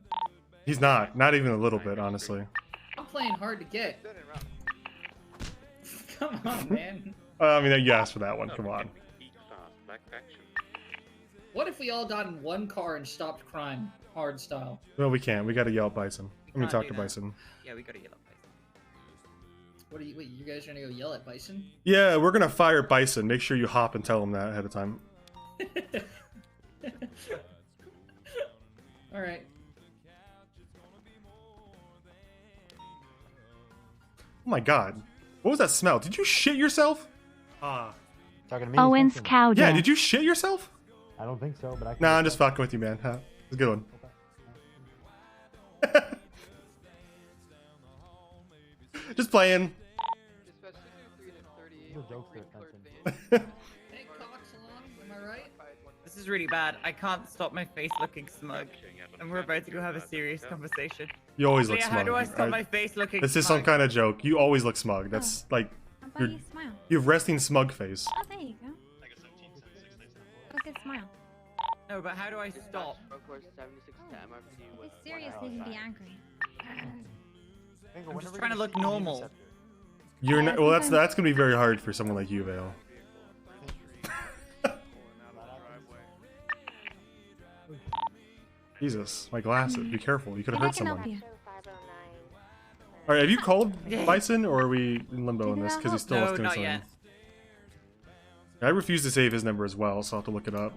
S1: He's not even a little bit, honestly.
S5: I'm playing hard to get. Come on, man.
S1: I mean, you asked for that one. Come on.
S5: What if we all got in one car and stopped crime, hard style?
S1: No, we can't. We gotta yell at Bison. Let me
S15: can't
S1: talk
S15: do
S1: to
S15: that.
S1: Bison.
S15: Yeah, we gotta yell at Bison.
S5: What are you? Wait, you guys trying to go yell at Bison?
S1: Yeah, we're gonna fire Bison. Make sure you hop and tell him that ahead of time.
S5: All right.
S1: Oh my god. What was that smell? Did you shit yourself?
S20: Talking to me?
S21: Owen's cow
S1: Yeah,
S21: death.
S1: did you shit yourself?
S20: I don't think so, but I can.
S1: Nah, I'm just fucking with you, man. Huh? It's a good one. Just playing.
S5: Am I right?
S15: This is really bad. I can't stop my face looking smug. And we're about to go have a serious conversation.
S1: You always
S15: So
S1: look
S15: yeah,
S1: smug.
S15: how do I stop my face looking
S1: This is
S15: smug?
S1: some kind of joke. You always look smug. That's like you're,
S21: you smile.
S1: you have resting smug face.
S21: Oh, there you go. Look good smile.
S15: No, but how do I stop?
S21: He's seriously can be angry.
S15: I'm just trying to look normal.
S1: You're not. Well, that's gonna be very hard for someone like you, Vale. Jesus, my glasses. Be careful. You could have
S21: Maybe I
S1: hurt
S21: can
S1: someone.
S21: help you.
S1: All right, have you called Bison, or are we in limbo on this because he's still
S15: No,
S1: doing
S15: not
S1: something?
S15: yet.
S1: I refuse to save his number as well, so I'll have to look it up.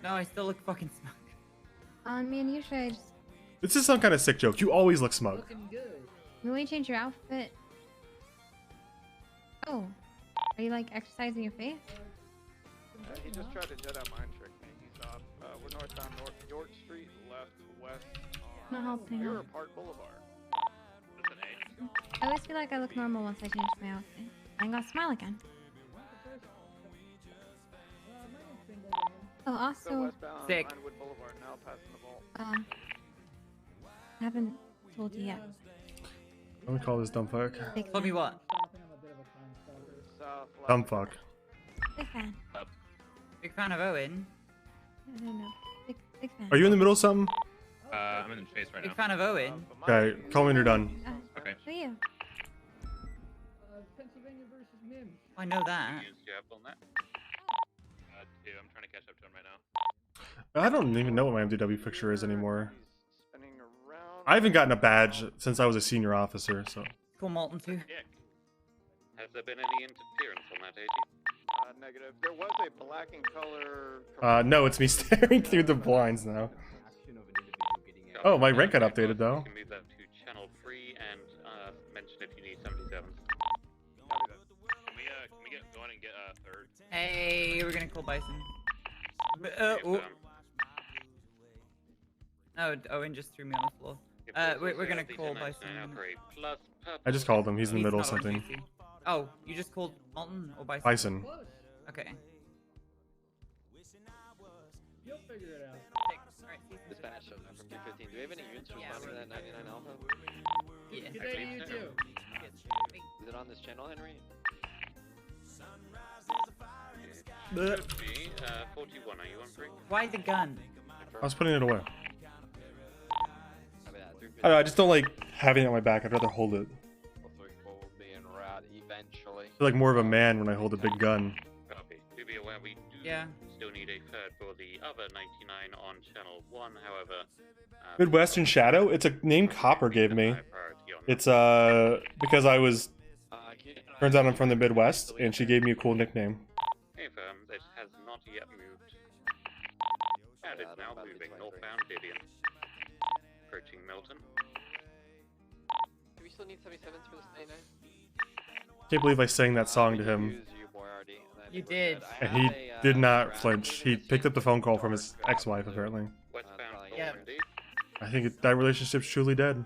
S15: No, I still look fucking smug.
S21: I mean, you should.
S1: This is some kind of sick joke. You always look smug.
S5: Looking good.
S21: Will you change your outfit? Oh, are you like exercising your face?
S22: He just tried to Jedi mind trick me. He's we're northbound North York Street, left west
S21: Not helping.
S22: Mirror Park Boulevard.
S21: I always feel like I look normal once I change my outfit. I'm gonna smile again. Oh,
S22: Go
S21: also,
S22: westbound
S15: Sick.
S22: Vinewood Boulevard, now passing the vault.
S21: I haven't told you yet.
S1: Let me call this dumb fuck.
S21: Big
S15: Tell me
S21: fan.
S15: what?
S22: South left.
S1: Dumb fuck.
S21: Big fan.
S15: Big fan of Owen.
S21: I don't know. Big fan.
S1: Are you in the middle of something?
S14: I'm in the chase right
S15: Big
S14: now.
S15: fan of Owen.
S1: Okay, call me when you're done.
S14: Okay.
S21: Who are you?
S5: Pennsylvania versus Mims.
S15: I know that.
S3: on that.
S14: Two. I'm trying to catch up to him right now.
S1: I don't even know what my MDW picture is anymore.
S22: Spinning around.
S1: I haven't gotten a badge since I was a senior officer, so.
S15: Cool Molten too.
S3: Has there been any interference on that, AG?
S22: Negative. There was a black and color.
S1: No, it's me staring through the blinds now. Oh, my rank got updated though.
S3: You can move that to channel 3 and mention if you need 77s.
S14: Can we get going and get a third?
S15: Hey, we're gonna call Bison. Oh, Owen just threw me on the floor. We're gonna call Bison.
S1: I just called him. He's in the
S15: He's
S1: middle of
S15: not on
S1: something.
S15: duty. Oh, you just called Molten or Bison?
S1: Bison.
S15: Okay.
S5: You'll figure it out.
S17: Dispatch from 215. Do we have any units responding to that 99 Alpha?
S15: Yeah.
S5: Good day to you too.
S17: Is it on this channel, Henry?
S3: Should be 41. Are you on free?
S15: Why the gun?
S1: I was putting it away. I don't know, I just don't like having it on my back. I'd rather hold it.
S17: Being route eventually.
S1: I feel like more of a man when I hold a big gun.
S3: Copy. Do be aware we do still need a third for the other 99 on channel 1. However,
S1: Midwestern Shadow? It's a name Copper gave me. It's because I was turns out I'm from the Midwest and she gave me a cool nickname.
S3: confirm it has not yet moved. And it's now moving northbound Vivian. Approaching Milton.
S17: Do we still need 77s for this 99?
S1: Can't believe I sang that song to him.
S15: You did.
S1: And he did not flinch. He picked up the phone call from his ex-wife, apparently.
S3: Westbound
S15: Yeah.
S3: Normandy.
S1: I think that relationship's truly dead.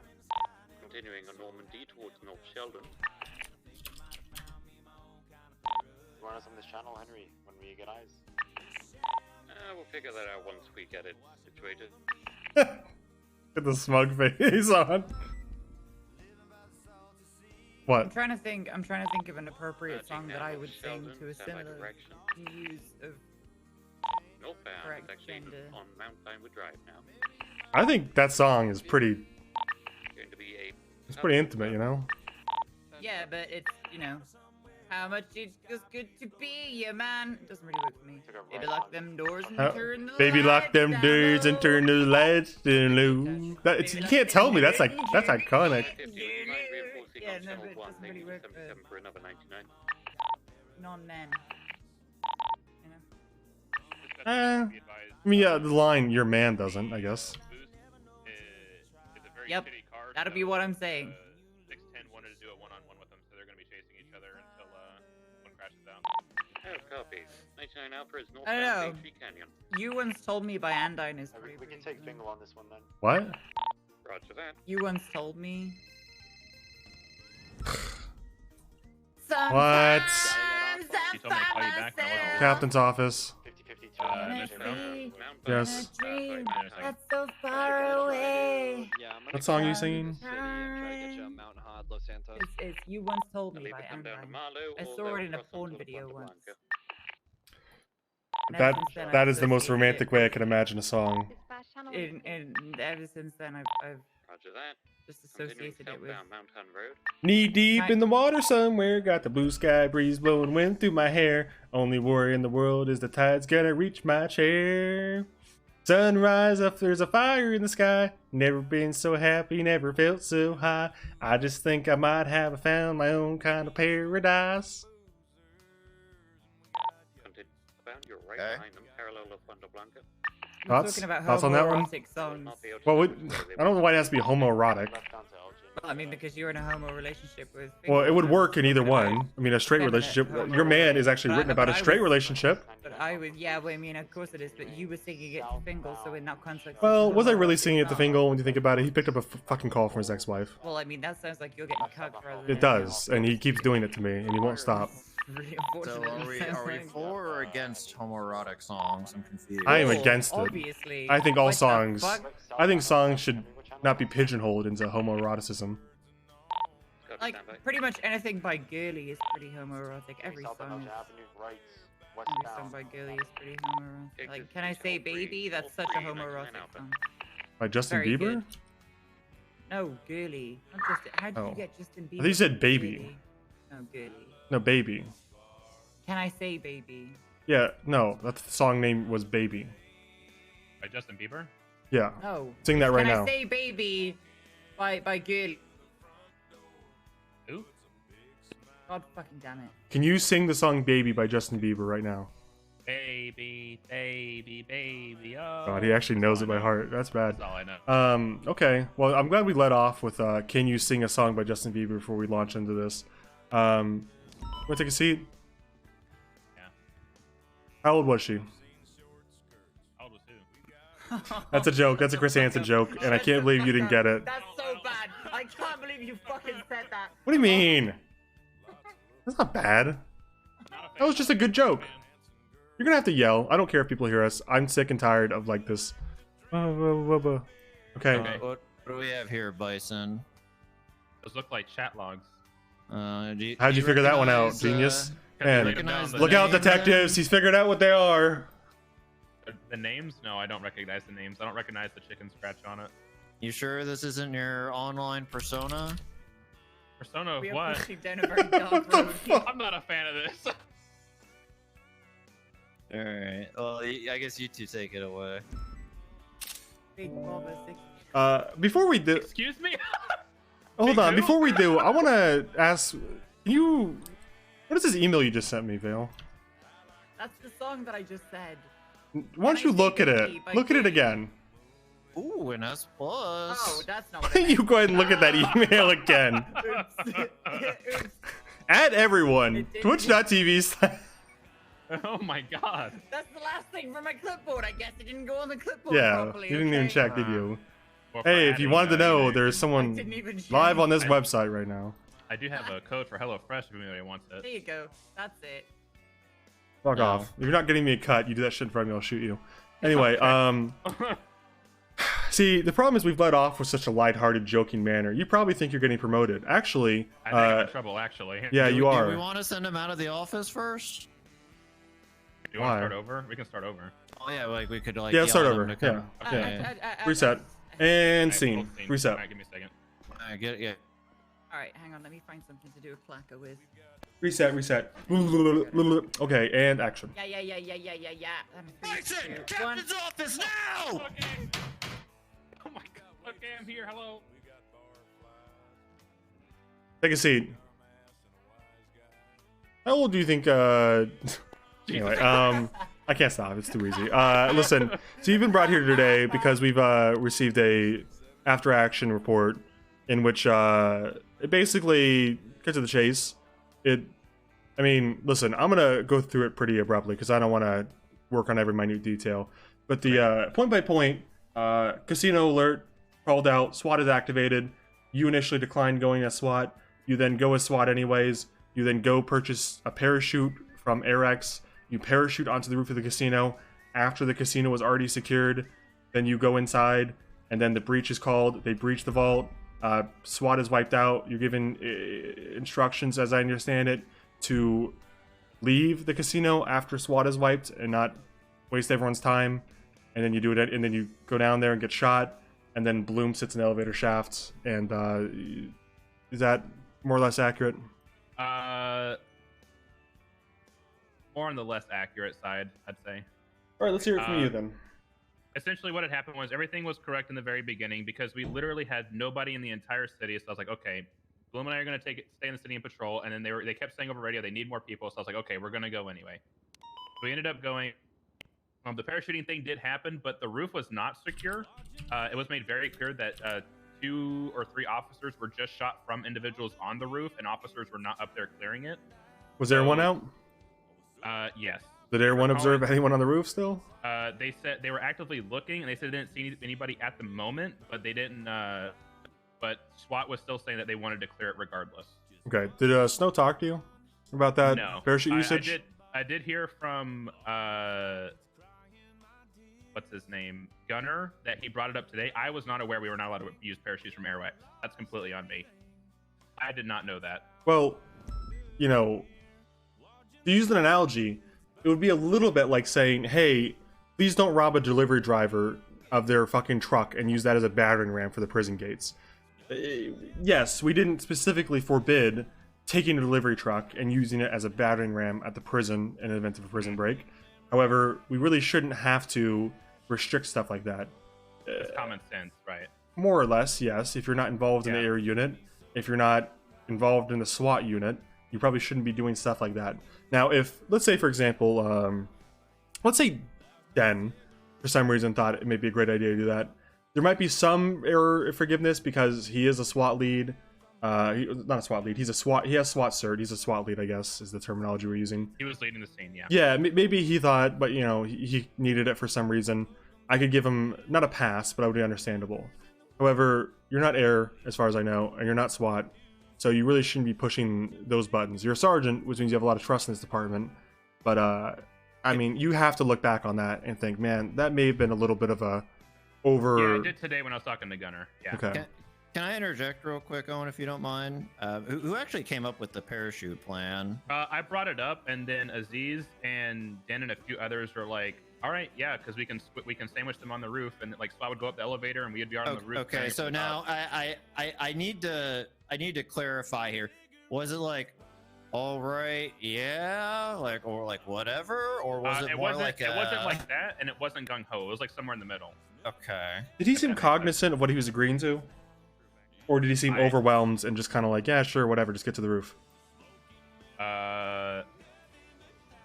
S3: Continuing on Normandy towards North Sheldon.
S23: Run us on this channel, Henry, when we get eyes.
S3: We'll figure that out once we get it situated.
S1: Get the smug face on.
S15: I'm
S1: What?
S15: trying to think of an appropriate song that I would sing to a similar use of
S3: Northbound
S15: correct
S3: is actually
S15: gender.
S3: on Mount Vinewood Drive now.
S1: I think that song is pretty.
S3: Going to be a
S1: It's pretty intimate, you know.
S15: Yeah, but it's, you know, how much it feels good to be your man. It doesn't really work for me. Baby, lock them doors and turn the
S1: Baby, lock them
S15: lights
S1: doors
S15: down
S1: and turn the lights down low. That, it's, you can't tell me that's like that's iconic.
S15: Yeah, no, but it doesn't really work
S3: for another 99.
S15: non-men. You know?
S1: I mean, yeah, the line "your man" doesn't, I guess.
S15: Yep, that'll be what I'm saying.
S14: 610 wanted to do a one-on-one with them, so they're going to be chasing each other until one crashes out.
S3: Oh, copy. 99 Alpha is
S15: I don't know.
S3: northbound Tree Canyon.
S15: You once told me by Andine is
S23: We can take Bingo on this one then.
S1: What?
S3: Roger that.
S15: You once told me.
S1: What?
S14: She told me to call you back.
S1: Captain's office.
S23: 50-50
S1: Yes.
S7: That's so far away.
S17: Yeah, I'm
S1: What song are you singing?
S17: City and try to get you a Mountain Hot Los Santos.
S15: It's you once told me
S3: They'll
S15: by
S3: either come down to
S15: Andine.
S3: Marlow
S15: I
S3: or
S15: saw
S3: they'll
S15: it in a
S3: cross
S15: porn
S3: onto the
S15: video
S3: Ponte
S15: once.
S3: Blanca.
S15: And ever
S1: That
S15: since then,
S1: that
S15: I've
S1: is the most
S15: associated it
S1: romantic way I
S15: with-
S1: can imagine a song.
S15: And ever since then, I've
S3: Roger that.
S15: just
S3: Continuing
S15: associated it with.
S3: southbound Mount Hun Road.
S1: Knee deep in the water somewhere, got the blue sky breeze blowing wind through my hair. Only worry in the world is the tide's gonna reach my chair. Sunrise up, there's a fire in the sky. Never been so happy, never felt so high. I just think I might have found my own kind of paradise.
S3: Continue southbound, you're right behind them, parallel of Ponte Blanca.
S15: We're
S1: Thoughts?
S15: talking about
S1: Thoughts on that one?
S15: homoerotic songs.
S1: Well, I don't know why it has to be homoerotic.
S15: Well, I mean, because you're in a homo relationship with.
S1: Well, it would work in either one. I mean, a straight
S15: Feminine,
S1: relationship. Your man is actually written about a straight relationship.
S15: But I was, yeah, well, I mean, of course it is, but you were singing it to Fingal, so in that context.
S1: Well,
S15: it's
S1: was I really
S15: homoerotic
S1: singing it to
S15: song.
S1: Fingal? When you think about it, he picked up a fucking call from his ex-wife.
S15: Well, I mean, that sounds like you're getting cucked rather than.
S1: It does, and he keeps doing it to me, and he won't stop.
S15: Really
S2: So
S15: unfortunate.
S2: are we for or against homoerotic songs? I'm confused.
S1: I am against it.
S15: Obviously.
S1: I think all
S15: What the
S1: songs.
S15: fuck?
S1: I think songs should not be pigeonholed into homoeroticism.
S15: Like, pretty much anything by Girly is pretty homoerotic. Every song is. Every song by Girly is pretty homoerotic. Like, Can I Say Baby? That's such a homoerotic song.
S1: By Justin
S15: Very
S1: Bieber?
S15: good. No, Girly. Not Justin. How did
S1: Oh.
S15: you get Justin Bieber?
S1: I think you said Baby.
S15: Girly? No, Girly.
S1: No, Baby.
S15: Can I Say Baby?
S1: Yeah, no, that song name was Baby.
S14: By Justin Bieber?
S1: Yeah.
S15: No.
S1: Sing that right
S15: Can
S1: now.
S15: I Say Baby by Girly?
S14: Who?
S15: God fucking damn it.
S1: Can you sing the song Baby by Justin Bieber right now?
S14: Baby, baby, baby, oh.
S1: God, he actually knows it by heart. That's bad.
S14: That's all I know.
S1: Okay. Well, I'm glad we let off with Can You Sing a Song by Justin Bieber before we launch into this. Want to take a seat?
S14: Yeah.
S1: How old was she?
S14: How old was who?
S1: That's a joke. That's a Chris Hansen joke, and I can't believe you didn't get it.
S15: That's so bad. I can't believe you fucking said that.
S1: What do you mean? That's not bad. That was just a good joke. You're gonna have to yell. I don't care if people hear us. I'm sick and tired of like this. Okay.
S2: What do we have here, Bison?
S14: Those look like chat logs.
S1: How'd you figure that one out, genius? Man, look out, detectives. He's figured out what they are.
S14: The names? No, I don't recognize the names. I don't recognize the chicken scratch on it.
S2: You sure this isn't your online persona?
S14: Persona of
S15: We are
S14: what?
S15: pushing down a very dark road.
S14: I'm not a fan of this.
S2: Alright, well, I guess you two take it away.
S15: Big Bubba 6.
S1: Before we do,
S14: Excuse me?
S1: hold on. Before we do, I want to ask you. What is this email you just sent me, Vale?
S15: That's the song that I just said.
S1: Why don't you look at it? Look at it again.
S2: Ooh, an S+.
S15: Oh, that's not
S1: Why
S15: what I
S1: don't you go ahead and look at that email again? Add everyone. Twitch.tv.
S14: Oh my god.
S15: That's the last thing from my clipboard, I guess. It didn't go on the clipboard
S1: Yeah,
S15: properly.
S1: you didn't even
S15: okay?
S1: check, did you?
S14: Well, for
S1: Hey, if you
S14: adding,
S1: wanted to know, there's
S15: didn't
S1: someone
S15: even check.
S1: live on this
S14: I-
S1: website right now.
S14: I do have a code for HelloFresh if anybody wants
S15: There
S14: it.
S15: you go. That's it.
S1: Fuck off. If you're not getting me a cut, you do that shit in front of me, I'll shoot you. Anyway, see, the problem is we've let off with such a lighthearted, joking manner. You probably think you're getting promoted. Actually,
S14: I think I'm in trouble, actually.
S1: yeah, you
S2: Do
S1: are.
S2: we want to send him out of the office first?
S14: Do you want
S1: Why?
S14: to start over? We can start over.
S2: Oh yeah, like we could like.
S1: Yeah, let's
S2: yell
S1: start
S2: at
S1: over.
S2: him to come.
S1: Yeah.
S2: Okay.
S1: Reset. And
S14: Alright,
S1: scene.
S14: full scene.
S1: Reset.
S14: Alright, give me a second.
S2: I get it. Yeah.
S15: All right, hang on. Let me find something to do a clacker with.
S1: Reset. Okay, and action.
S15: Yeah.
S2: Action! Captain's office now!
S14: Okay. Oh my god. Okay, I'm here. Hello.
S1: Take a seat. How old do you think, anyway, I can't stop. It's too easy. Listen, so you've been brought here today because we've, received a after-action report in which, it basically, cut to the chase. I mean, listen, I'm gonna go through it pretty abruptly because I don't want to work on every minute detail. But the, point-by-point, casino alert, called out, SWAT is activated. You initially declined going as SWAT. You then go as SWAT anyways. You then go purchase a parachute from AirX. You parachute onto the roof of the casino after the casino was already secured. Then you go inside, and then the breach is called. They breach the vault. SWAT is wiped out. You're given instructions, as I understand it, to leave the casino after SWAT is wiped and not waste everyone's time. And then you do it, and then you go down there and get shot. And then Bloom sits in the elevator shaft. And is that more or less accurate?
S14: More on the less accurate side, I'd say.
S1: All right, let's hear it from you then.
S14: Essentially, what had happened was everything was correct in the very beginning because we literally had nobody in the entire city. So I was like, okay, Bloom and I are going to stay in the city and patrol. And then they kept saying over radio they need more people. So I was like, okay, we're going to go anyway. We ended up going. The parachuting thing did happen, but the roof was not secure. It was made very clear that 2 or 3 officers were just shot from individuals on the roof, and officers were not up there clearing it.
S1: Was there one out?
S14: Yes.
S1: Did everyone observe anyone on the roof still?
S14: They said they were actively looking, and they said they didn't see anybody at the moment, but they didn't. But SWAT was still saying that they wanted to clear it regardless.
S1: Okay. Did Snow talk to you about that parachute usage?
S14: I did hear from what's his name, Gunner, that he brought it up today. I was not aware we were not allowed to use parachutes from AirX. That's completely on me. I did not know that.
S1: Well, you know, to use an analogy, it would be a little bit like saying, hey, please don't rob a delivery driver of their fucking truck and use that as a battering ram for the prison gates. Yes, we didn't specifically forbid taking a delivery truck and using it as a battering ram at the prison in the event of a prison break. However, we really shouldn't have to restrict stuff like that.
S14: It's common sense, right?
S1: More or less, yes. If you're not involved in the air unit, if you're not involved in the SWAT unit, you probably shouldn't be doing stuff like that. Now, if, let's say, for example, let's say Den, for some reason, thought it may be a great idea to do that, there might be some error forgiveness because he is a SWAT lead. Not a SWAT lead. He has SWAT cert. He's a SWAT lead, I guess, is the terminology we're using.
S14: He was leading the scene, yeah.
S1: Yeah, maybe he thought, but you know, he needed it for some reason. I could give him not a pass, but I would be understandable. However, you're not air, as far as I know, and you're not SWAT, so you really shouldn't be pushing those buttons. You're a sergeant, which means you have a lot of trust in this department. But I mean, you have to look back on that and think, man, that may have been a little bit of a over.
S14: Yeah, I did today when I was talking to Gunner. Yeah.
S1: Okay.
S2: Can I interject real quick, Owen, if you don't mind? Who actually came up with the parachute plan?
S14: I brought it up, and then Aziz and Dan and a few others were like, "All right, yeah, because we can sandwich them on the roof, and like SWAT would go up the elevator, and we'd be on the roof."
S2: Okay, so now I need to clarify here. Was it like, all right, yeah, like, or like whatever, or was it more like
S14: it wasn't like that, and it wasn't gung ho. It was like somewhere in the middle.
S2: Okay.
S1: Did he seem cognizant of what he was agreeing to? Or did he seem overwhelmed and just kind of like, yeah, sure, whatever, just get to the roof?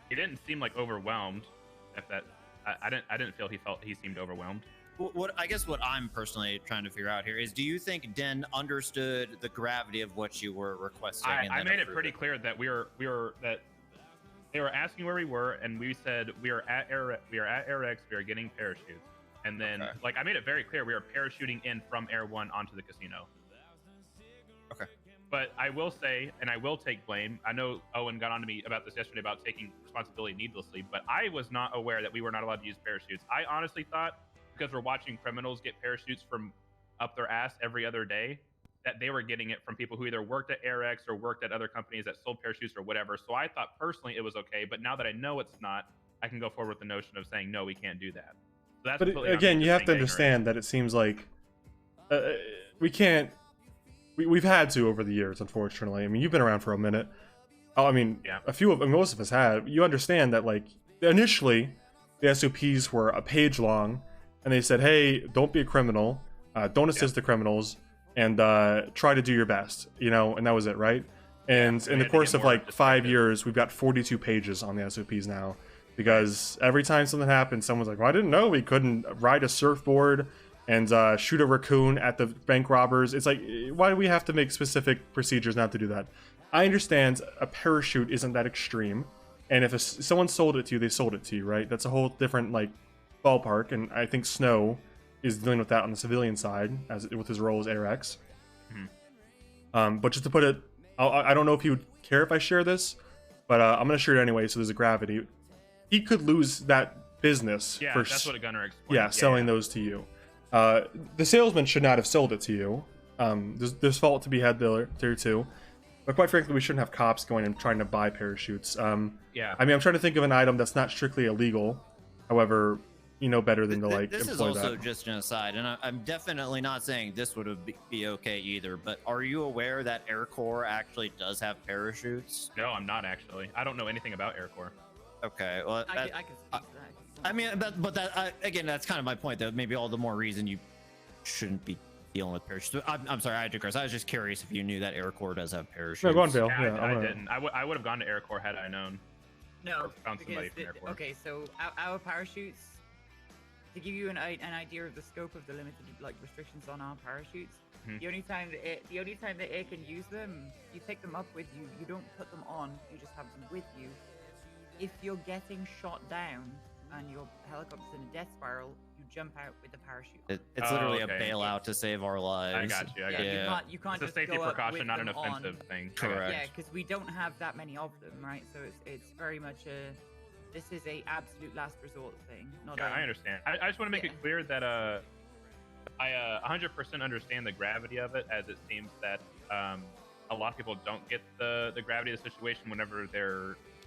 S14: He didn't seem like overwhelmed. If that, I didn't feel he seemed overwhelmed.
S2: What I guess what I'm personally trying to figure out here is, do you think Den understood the gravity of what you were requesting?
S14: I made it pretty clear that we were that they were asking where we were, and we said we are at AirX, we are getting parachutes, and then like I made it very clear we are parachuting in from Air 1 onto the casino.
S2: Okay.
S14: But I will say, and I will take blame, I know Owen got on to me about this yesterday about taking responsibility needlessly, but I was not aware that we were not allowed to use parachutes. I honestly thought, because we're watching criminals get parachutes from up their ass every other day, that they were getting it from people who either worked at AirX or worked at other companies that sold parachutes or whatever. So I thought personally it was okay, but now that I know it's not, I can go forward with the notion of saying, no, we can't do that. So that's
S1: but again, you have to understand that it seems like we can't. We've had to over the years, unfortunately. I mean, you've been around for a minute. Oh, I mean,
S14: Yeah.
S1: most of us had. You understand that, like, initially, the SOPs were a page long, and they said, "Hey, don't be a criminal, don't assist the criminals, and try to do your best," you know, and that was it, right? And in the course of like 5 years, we've got 42 pages on the SOPs now, because every time something happens, someone's like, "Well, I didn't know we couldn't ride a surfboard and shoot a raccoon at the bank robbers." It's like, why do we have to make specific procedures not to do that? I understand a parachute isn't that extreme, and if someone sold it to you, they sold it to you, right? That's a whole different like ballpark, and I think Snow is dealing with that on the civilian side as with his role as AirX. But just to put it, I don't know if he would care if I share this, but I'm gonna share it anyway. So there's a gravity. He could lose that business.
S14: Yeah,
S1: for
S14: that's what a gunner explained.
S1: Yeah, selling those to you. The salesman should not have sold it to you. There's fault to be had there too. But quite frankly, we shouldn't have cops going and trying to buy parachutes.
S14: Yeah.
S1: I mean, I'm trying to think of an item that's not strictly illegal. However, you know better than to like
S2: This is
S1: employ
S2: also
S1: that.
S2: just an aside, and I'm definitely not saying this would be okay either. But are you aware that Air Corps actually does have parachutes?
S14: No, I'm not actually. I don't know anything about Air Corps.
S2: Okay, well,
S15: I can speak to that.
S2: I mean, but that again, that's kind of my point. Though maybe all the more reason you shouldn't be dealing with parachutes. I'm sorry, I digress. I was just curious if you knew that Air Corps does have parachutes.
S1: No, go on, Bill.
S14: Yeah,
S1: Yeah,
S14: I didn't. I would have gone to Air Corps had I known.
S15: No,
S14: Or found somebody
S15: because
S14: from Air Corps.
S15: okay, so our parachutes, to give you an idea of the scope of the limited like restrictions on our parachutes, the only time that it can use them, you take them up with you. You don't put them on. You just have them with you. If you're getting shot down and your helicopter's in a death spiral, you jump out with the parachute.
S2: It's literally a bailout to save our lives.
S14: I got you. I got you.
S15: You can't
S14: It's a
S15: just
S14: safety
S15: go up
S14: precaution,
S15: with
S14: not an
S15: them
S14: offensive
S15: on.
S14: thing.
S2: Correct.
S15: Yeah, because we don't have that many of them, right? So it's very much this is a absolute last resort thing. Not
S14: Yeah,
S15: a,
S14: I understand. I just want to make it clear that I 100% understand the gravity of it, as it seems that a lot of people don't get the gravity of the situation whenever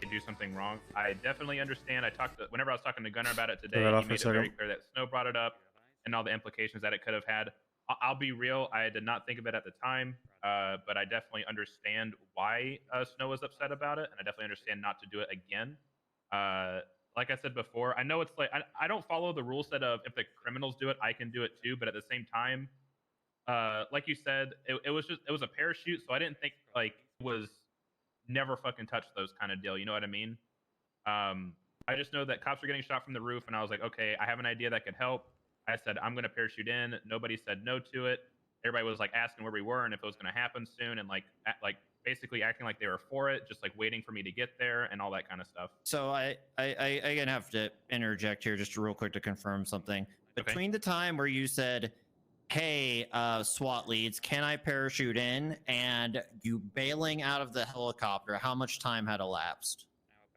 S14: they do something wrong. I definitely understand. Whenever I was talking to Gunnar about it today, he made it very clear that Snow brought it up and all the implications that it could have had. I'll be real, I did not think of it at the time, but I definitely understand why Snow was upset about it, and I definitely understand not to do it again. Like I said before, I know it's like I don't follow the rule set of if the criminals do it, I can do it too. But at the same time, like you said, it was a parachute, so I didn't think like it was never fucking touch those kind of deal. You know what I mean? I just know that cops were getting shot from the roof, and I was like, okay, I have an idea that could help. I said I'm gonna parachute in. Nobody said no to it. Everybody was like asking where we were and if it was gonna happen soon, and like basically acting like they were for it, just like waiting for me to get there and all that kind of stuff.
S2: So I again have to interject here just real quick to confirm something. Between the time where you said, "Hey, SWAT leads, can I parachute in?" and you bailing out of the helicopter, how much time had elapsed?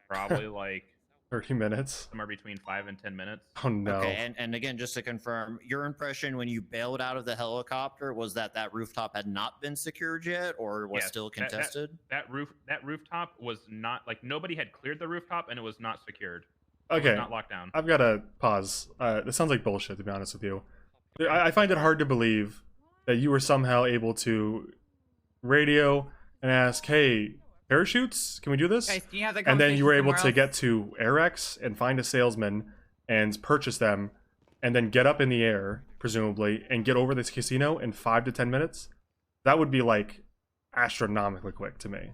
S14: Probably like
S1: 30 minutes.
S14: Somewhere between 5 and 10 minutes.
S1: Oh no.
S2: Okay, and again, just to confirm, your impression when you bailed out of the helicopter was that rooftop had not been secured yet, or was still contested?
S14: That rooftop was not, like, nobody had cleared the rooftop, and it was not secured.
S1: Okay.
S14: It was not locked down.
S1: I've got to pause. This sounds like bullshit, to be honest with you. I find it hard to believe that you were somehow able to radio and ask, "Hey, parachutes, can we do this?"
S15: Guys, can you have that
S1: And then you were able to
S15: conversation
S1: get to AirX and find a salesman and purchase them, and then get up in the air, presumably, and get over this casino in 5 to 10 minutes. That would be like astronomically quick to me.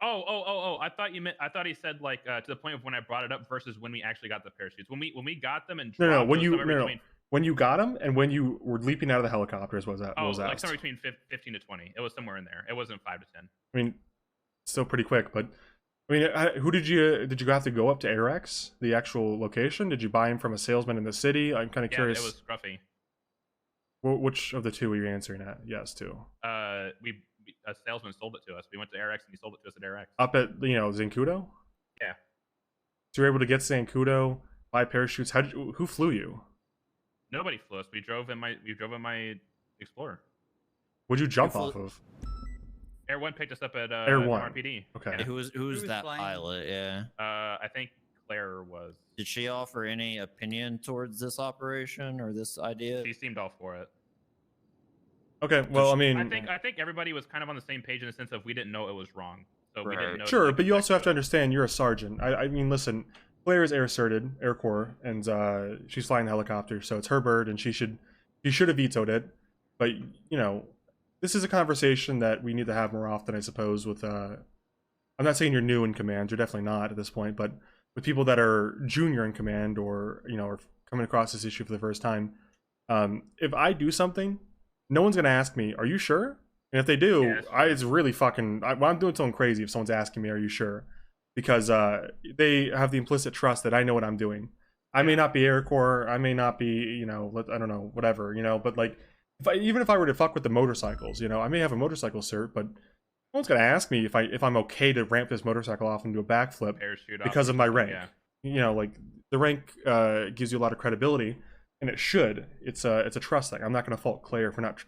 S14: Oh! I thought he said like to the point of when I brought it up versus when we actually got the parachutes. When we got them and
S1: No,
S14: dropped,
S1: when you got them and when you were leaping out of the helicopters, was that?
S14: Oh,
S1: was
S14: like
S1: asked?
S14: somewhere between 15 to 20. It was somewhere in there. It wasn't 5 to 10.
S1: I mean, still pretty quick, but I mean, who did you have to go up to AirX, the actual location? Did you buy him from a salesman in the city? I'm kind of curious.
S14: It was Scruffy.
S1: Which of the two were you answering at yes to?
S14: A salesman sold it to us. We went to AirX and he sold it to us at AirX.
S1: Up at Zancudo?
S14: Yeah.
S1: So you were able to get Zancudo, buy parachutes. Who flew you?
S14: Nobody flew us. We drove in my Explorer.
S1: What'd you jump off of?
S14: Air One picked us up at
S1: Air One.
S14: RPD.
S1: Okay.
S2: Yeah, who's that pilot? Yeah.
S14: I think Claire was.
S2: Did she offer any opinion towards this operation or this idea?
S14: She seemed all for it.
S1: Okay, well, I mean,
S14: I think everybody was kind of on the same page in the sense of we didn't know it was wrong, so we didn't know.
S1: Sure, but you also have to understand you're a sergeant. I mean, listen, Claire is Air Corps, and she's flying a helicopter, so it's her bird, and she should have vetoed it. But you know, this is a conversation that we need to have more often, I suppose. With I'm not saying you're new in command, you're definitely not at this point, but with people that are junior in command or are coming across this issue for the first time, if I do something, no one's gonna ask me, "Are you sure?" And if they do, it's really fucking. I'm doing something crazy if someone's asking me, "Are you sure?" Because they have the implicit trust that I know what I'm doing. I may not be Air Corps, I may not be, I don't know, whatever, but like, even if I were to fuck with the motorcycles, I may have a motorcycle cert, but no one's gonna ask me if I'm okay to ramp this motorcycle off and do a backflip because of my rank. Like the rank gives you a lot of credibility, and it should. It's a trust thing. I'm not gonna fault Claire for not,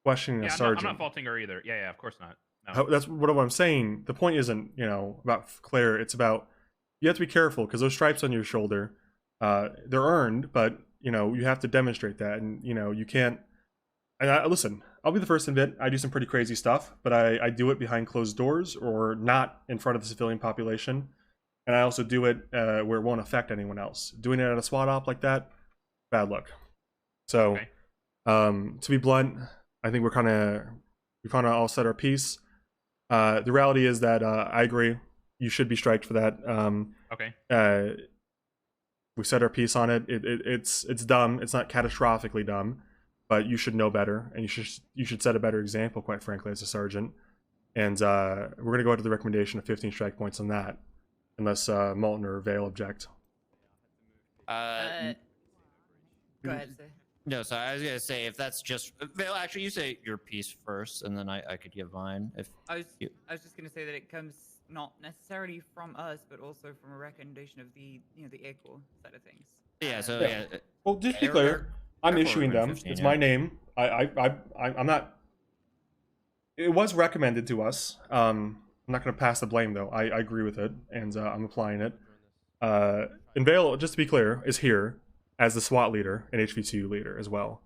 S1: questioning a sergeant.
S14: I'm not faulting her either. Yeah, of course not. No.
S1: That's what I'm saying. The point isn't, about Claire. It's about you have to be careful because those stripes on your shoulder, they're earned, but you have to demonstrate that, and you can't. And listen, I'll be the first to admit I do some pretty crazy stuff, but I do it behind closed doors or not in front of the civilian population, and I also do it where it won't affect anyone else. Doing it at a SWAT op like that, bad luck. So, to be blunt, I think we kind of all said our piece. The reality is that I agree. You should be striked for that. We said our piece on it. It's dumb. It's not catastrophically dumb, but you should know better, and you should set a better example, quite frankly, as a sergeant. And we're gonna go into the recommendation of 15 strike points on that, unless Molten or Vale object.
S2: Go ahead. No, so I was gonna say if that's just Vale. Actually, you say your piece first, and then I could give mine. If
S15: I was just gonna say that it comes not necessarily from us, but also from a recommendation of the the Air Corps side of things.
S2: Yeah. So
S1: Well, just to be clear, I'm issuing them.
S2: 15,
S1: it's my name. I'm not. It was recommended to us. I'm not going to pass the blame though. I agree with it, and I'm applying it. And Vale, just to be clear, is here as the SWAT leader and HV2 leader as well.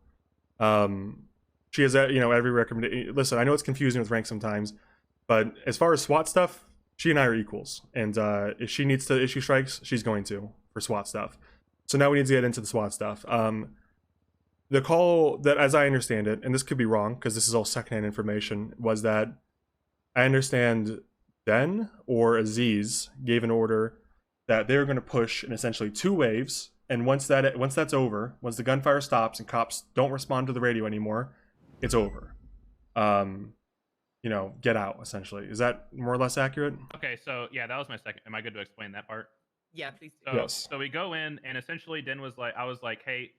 S1: She has every recommendation. Listen, I know it's confusing with rank sometimes, but as far as SWAT stuff, she and I are equals. And if she needs to issue strikes, she's going to for SWAT stuff. So now we need to get into the SWAT stuff. The call that, as I understand it, and this could be wrong because this is all secondhand information, was that I understand Den or Aziz gave an order that they're going to push in essentially 2 waves. And once that's over, once the gunfire stops and cops don't respond to the radio anymore, it's over. Get out, essentially. Is that more or less accurate?
S14: Okay, so yeah, that was my second. Am I good to explain that part?
S15: Yeah, please do.
S14: So,
S1: yes.
S14: So we go in, and essentially Den was like, I was like, hey,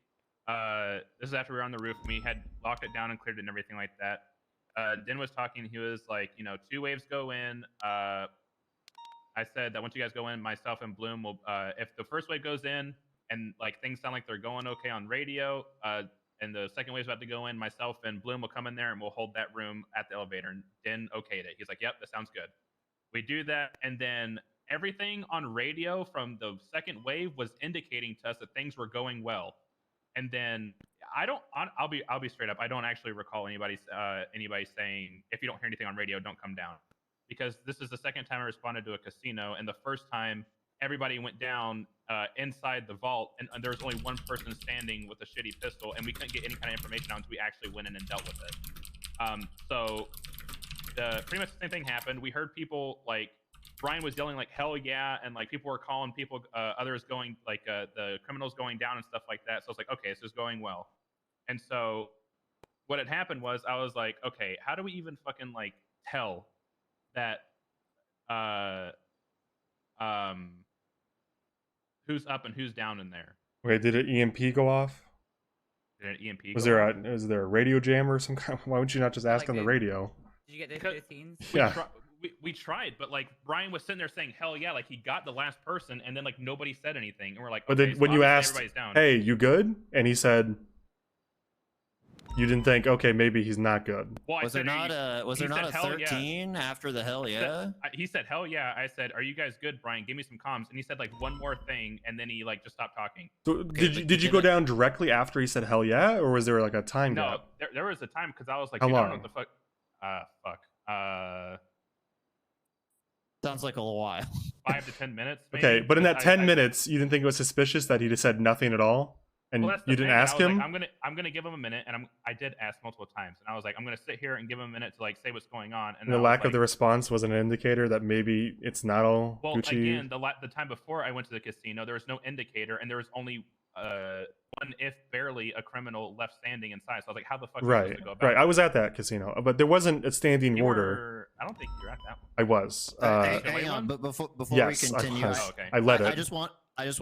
S14: this is after we were on the roof. We had locked it down and cleared it and everything like that. Den was talking. He was like, 2 waves go in. I said that once you guys go in, myself and Bloom will, if the first wave goes in, and like things sound like they're going okay on radio, and the second wave's about to go in, myself and Bloom will come in there and we'll hold that room at the elevator. And Den okayed it. He's like, "Yep, that sounds good." We do that, and then everything on radio from the second wave was indicating to us that things were going well. And then I'll be straight up. I don't actually recall anybody saying if you don't hear anything on radio, don't come down, because this is the second time I responded to a casino, and the first time everybody went down inside the vault, and there was only one person standing with a shitty pistol, and we couldn't get any kind of information out until we actually went in and dealt with it. So pretty much the same thing happened. We heard people like Brian was yelling like "hell yeah," and like people were calling people, others going like the criminals going down and stuff like that. So I was like, okay, this is going well. And so what had happened was I was like, okay, how do we even fucking like tell that who's up and who's down in there?
S1: Wait, did an EMP go off?
S14: Did an EMP
S1: was
S14: go
S1: there
S14: off?
S1: Was there a radio jam or some kind? Why wouldn't you not just ask on the radio?
S15: Did you get the 15s?
S1: Yeah.
S14: We tried, but like Brian was sitting there saying "hell yeah," like he got the last person, and then like nobody said anything, and we're like,
S1: But
S14: okay,
S1: then
S14: so
S1: when you
S14: obviously
S1: asked,
S14: everybody's down.
S1: "Hey, you good?" and he said, you didn't think, okay, maybe he's not good.
S14: Well,
S2: was there not a 13 after the hell yeah?
S14: He said hell yeah. I said, "Are you guys good, Brian? Give me some comms." And he said like one more thing, and then he like just stopped talking.
S1: So did you go down directly after he said hell yeah, or was there like a time gap?
S14: No, there was a time because I was like,
S1: How
S14: dude, I don't know
S1: long?
S14: what the fuck.
S2: Sounds like a little while.
S14: 5 to 10 minutes. Maybe,
S1: Okay, but in that
S14: because
S1: 10 minutes, you didn't think it was suspicious that he just said nothing at all, and
S14: well, that's the
S1: you didn't
S14: thing.
S1: ask
S14: I was
S1: him.
S14: like, I'm gonna give him a minute, and I did ask multiple times, and I was like, I'm gonna sit here and give him a minute to like say what's going on. And
S1: And the
S14: I was
S1: lack of
S14: like,
S1: the response was an indicator that maybe it's not all
S14: well,
S1: Gucci.
S14: again, the time before I went to the casino, there was no indicator, and there was only one, if barely, a criminal left standing inside. So I was like, how the fuck are we supposed
S1: Right,
S14: to go about
S1: right. I
S14: this?
S1: was at that casino, but there wasn't a standing
S14: You
S1: order.
S14: were, I don't think you were at that one.
S1: I was.
S2: Hang on, but before
S1: yes,
S2: we continue,
S1: I was.
S14: Oh, okay.
S1: I led it.
S2: I just want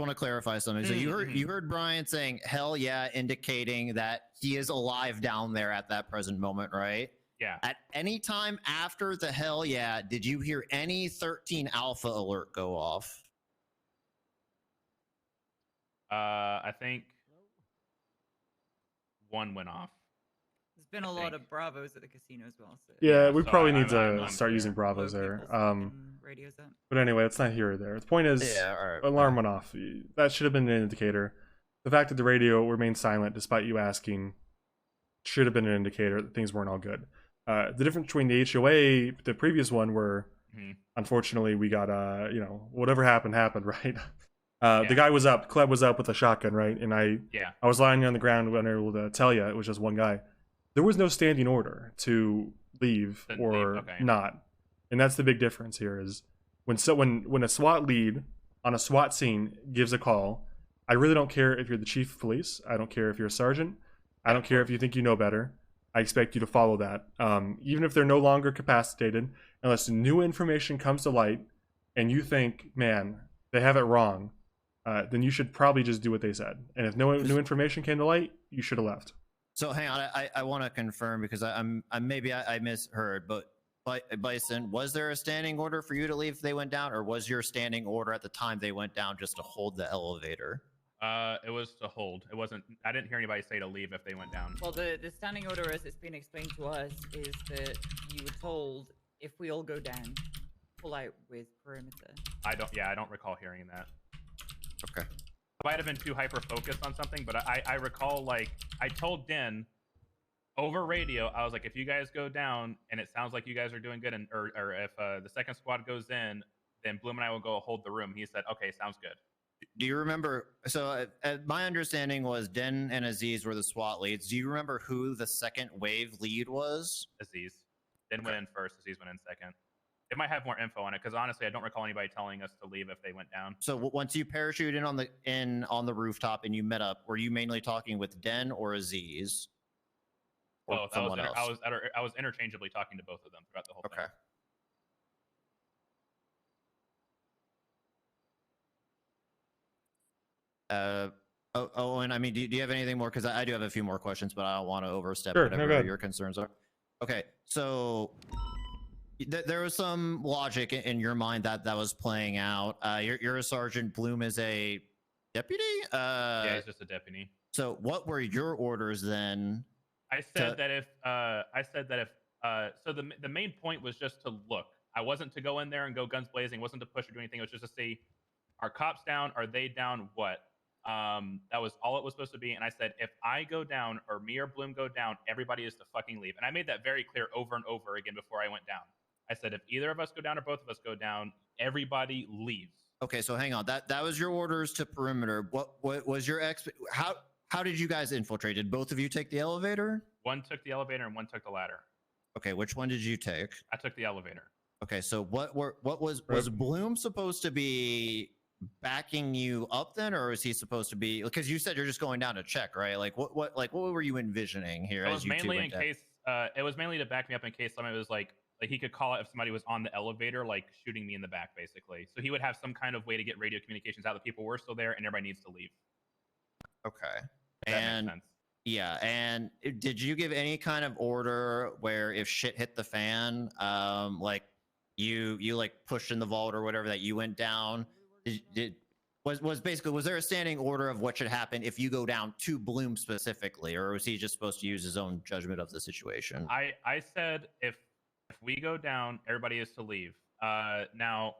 S2: to clarify something. So you heard Brian saying "hell yeah," indicating that he is alive down there at that present moment, right?
S14: Yeah.
S2: At any time after the "hell yeah," did you hear any 13 Alpha alert go off?
S14: I think one went off.
S15: There's been a lot of Bravos at the casino as well. So.
S1: Yeah, we
S14: so
S1: probably need
S14: I'm
S1: to start
S14: clear.
S1: using Bravos
S15: Low
S1: there.
S15: people sticking radios up.
S1: But anyway, it's not here or there. The point is,
S2: Yeah, all right,
S1: alarm went off. That should have been an indicator. The fact that the radio remained silent despite you asking should have been an indicator that things weren't all good. The difference between the HOA, the previous one, where unfortunately we got whatever happened, right? The guy was up, Kleb was up with a shotgun, right? And I was lying on the ground, unable to tell you it was just one guy. There was no standing order to leave or not, and that's the big difference here. Is when a SWAT lead on a SWAT scene gives a call, I really don't care if you're the chief of police. I don't care if you're a sergeant. I don't care if you think you know better. I expect you to follow that, even if they're no longer capacitated, unless new information comes to light, and you think, man, they have it wrong. Then you should probably just do what they said. And if no new information came to light, you should have left.
S2: So hang on, I want to confirm because I misheard, but Bison, was there a standing order for you to leave if they went down, or was your standing order at the time they went down just to hold the elevator?
S14: It was to hold. It wasn't. I didn't hear anybody say to leave if they went down.
S15: Well, the standing order, as it's been explained to us, is that you were told if we all go down, pull out with perimeter.
S14: I don't recall hearing that.
S2: Okay.
S14: I might have been too hyper focused on something, but I recall, like, I told Den over radio, I was like, if you guys go down and it sounds like you guys are doing good, or if the second squad goes in, then Bloom and I will go hold the room. He said, okay, sounds good.
S2: Do you remember? So my understanding was Den and Aziz were the SWAT leads. Do you remember who the second wave lead was?
S14: Aziz. Den went in first. Aziz went in second. It might have more info on it because honestly, I don't recall anybody telling us to leave if they went down.
S2: So once you parachuted in on the rooftop and you met up, were you mainly talking with Den or Aziz? Or
S14: Both.
S2: someone else?
S14: I was interchangeably talking to both of them throughout the whole thing.
S2: And I mean, do you have anything more? Because I do have a few more questions, but I don't want to overstep
S1: Sure, no,
S2: whatever
S1: go ahead.
S2: your concerns are. Okay, so there was some logic in your mind that was playing out. You're a sergeant. Bloom is a deputy.
S14: Yeah, he's just a deputy.
S2: So what were your orders then?
S14: I said that if so the main point was just to look. I wasn't to go in there and go guns blazing. It wasn't to push or do anything. It was just to see, are cops down? Are they down? What? That was all it was supposed to be. And I said, if I go down or me or Bloom go down, everybody is to fucking leave. And I made that very clear over and over again before I went down. I said, if either of us go down or both of us go down, everybody leaves.
S2: Okay, so hang on. That was your orders to perimeter. What was your how did you guys infiltrate? Did both of you take the elevator?
S14: One took the elevator and one took the ladder.
S2: Okay, which one did you take?
S14: I took the elevator.
S2: Okay, so what was Bloom supposed to be backing you up then, or is he supposed to be, because you said you're just going down to check, right? Like what were you envisioning here?
S14: It was mainly in case it was mainly to back me up in case somebody was like he could call it if somebody was on the elevator, like shooting me in the back, basically. So he would have some kind of way to get radio communications out that people were still there and everybody needs to leave.
S2: Okay.
S14: That makes sense.
S2: Yeah, and did you give any kind of order where if shit hit the fan, like you like pushed in the vault or whatever, that you went down? Was there a standing order of what should happen if you go down to Bloom specifically, or was he just supposed to use his own judgment of the situation?
S14: I said if we go down, everybody is to leave. Now,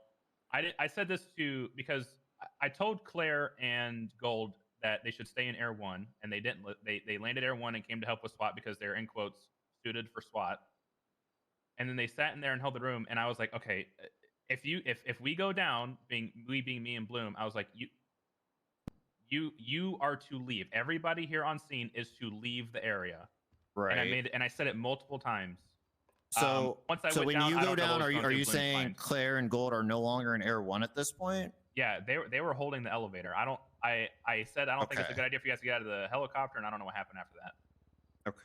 S14: I said this because I told Claire and Gold that they should stay in Air 1, and they didn't. They landed Air 1 and came to help with SWAT because they're, in quotes, suited for SWAT. And then they sat in there and held the room, and I was like, okay, if we go down, being me and Bloom, I was like, you are to leave. Everybody here on scene is to leave the area.
S2: Right.
S14: And I said it multiple times.
S2: So,
S14: once I
S2: so
S14: went
S2: when
S14: down,
S2: you
S14: I
S2: go
S14: don't know
S2: down,
S14: what was
S2: are
S14: going through
S2: you
S14: Bloom's
S2: saying
S14: mind.
S2: Claire and Gold are no longer in Air 1 at this point?
S14: Yeah, they were holding the elevator. I said I don't think it's a good idea for you guys to get out of the helicopter, and I don't know what happened after that.
S2: Okay.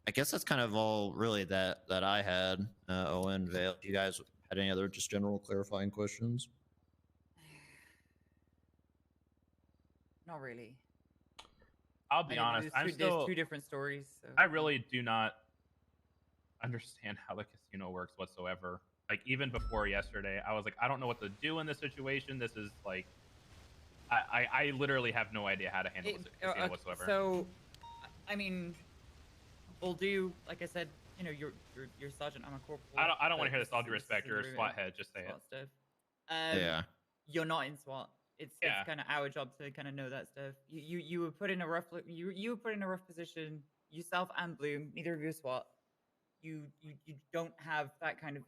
S2: I guess that's kind of all really that I had. Owen, Vale, you guys had any other just general clarifying questions?
S15: Not really.
S14: I'll be honest.
S15: There's two different stories. So.
S14: I really do not understand how the casino works whatsoever. Like, even before yesterday, I was like, I don't know what to do in this situation. This is like, I literally have no idea how to handle this casino whatsoever.
S15: So, I mean, we'll do, like I said, you know, you're sergeant, I'm a corporal.
S14: I don't want to hear this. All due respect, you're a SWAT head. Just say it.
S15: Stuff.
S2: Yeah.
S15: You're not in SWAT. It's kind of our job to kind of know that stuff. You were put in a rough you were put in a rough position. Yourself and Bloom, neither of you are SWAT. You don't have that kind of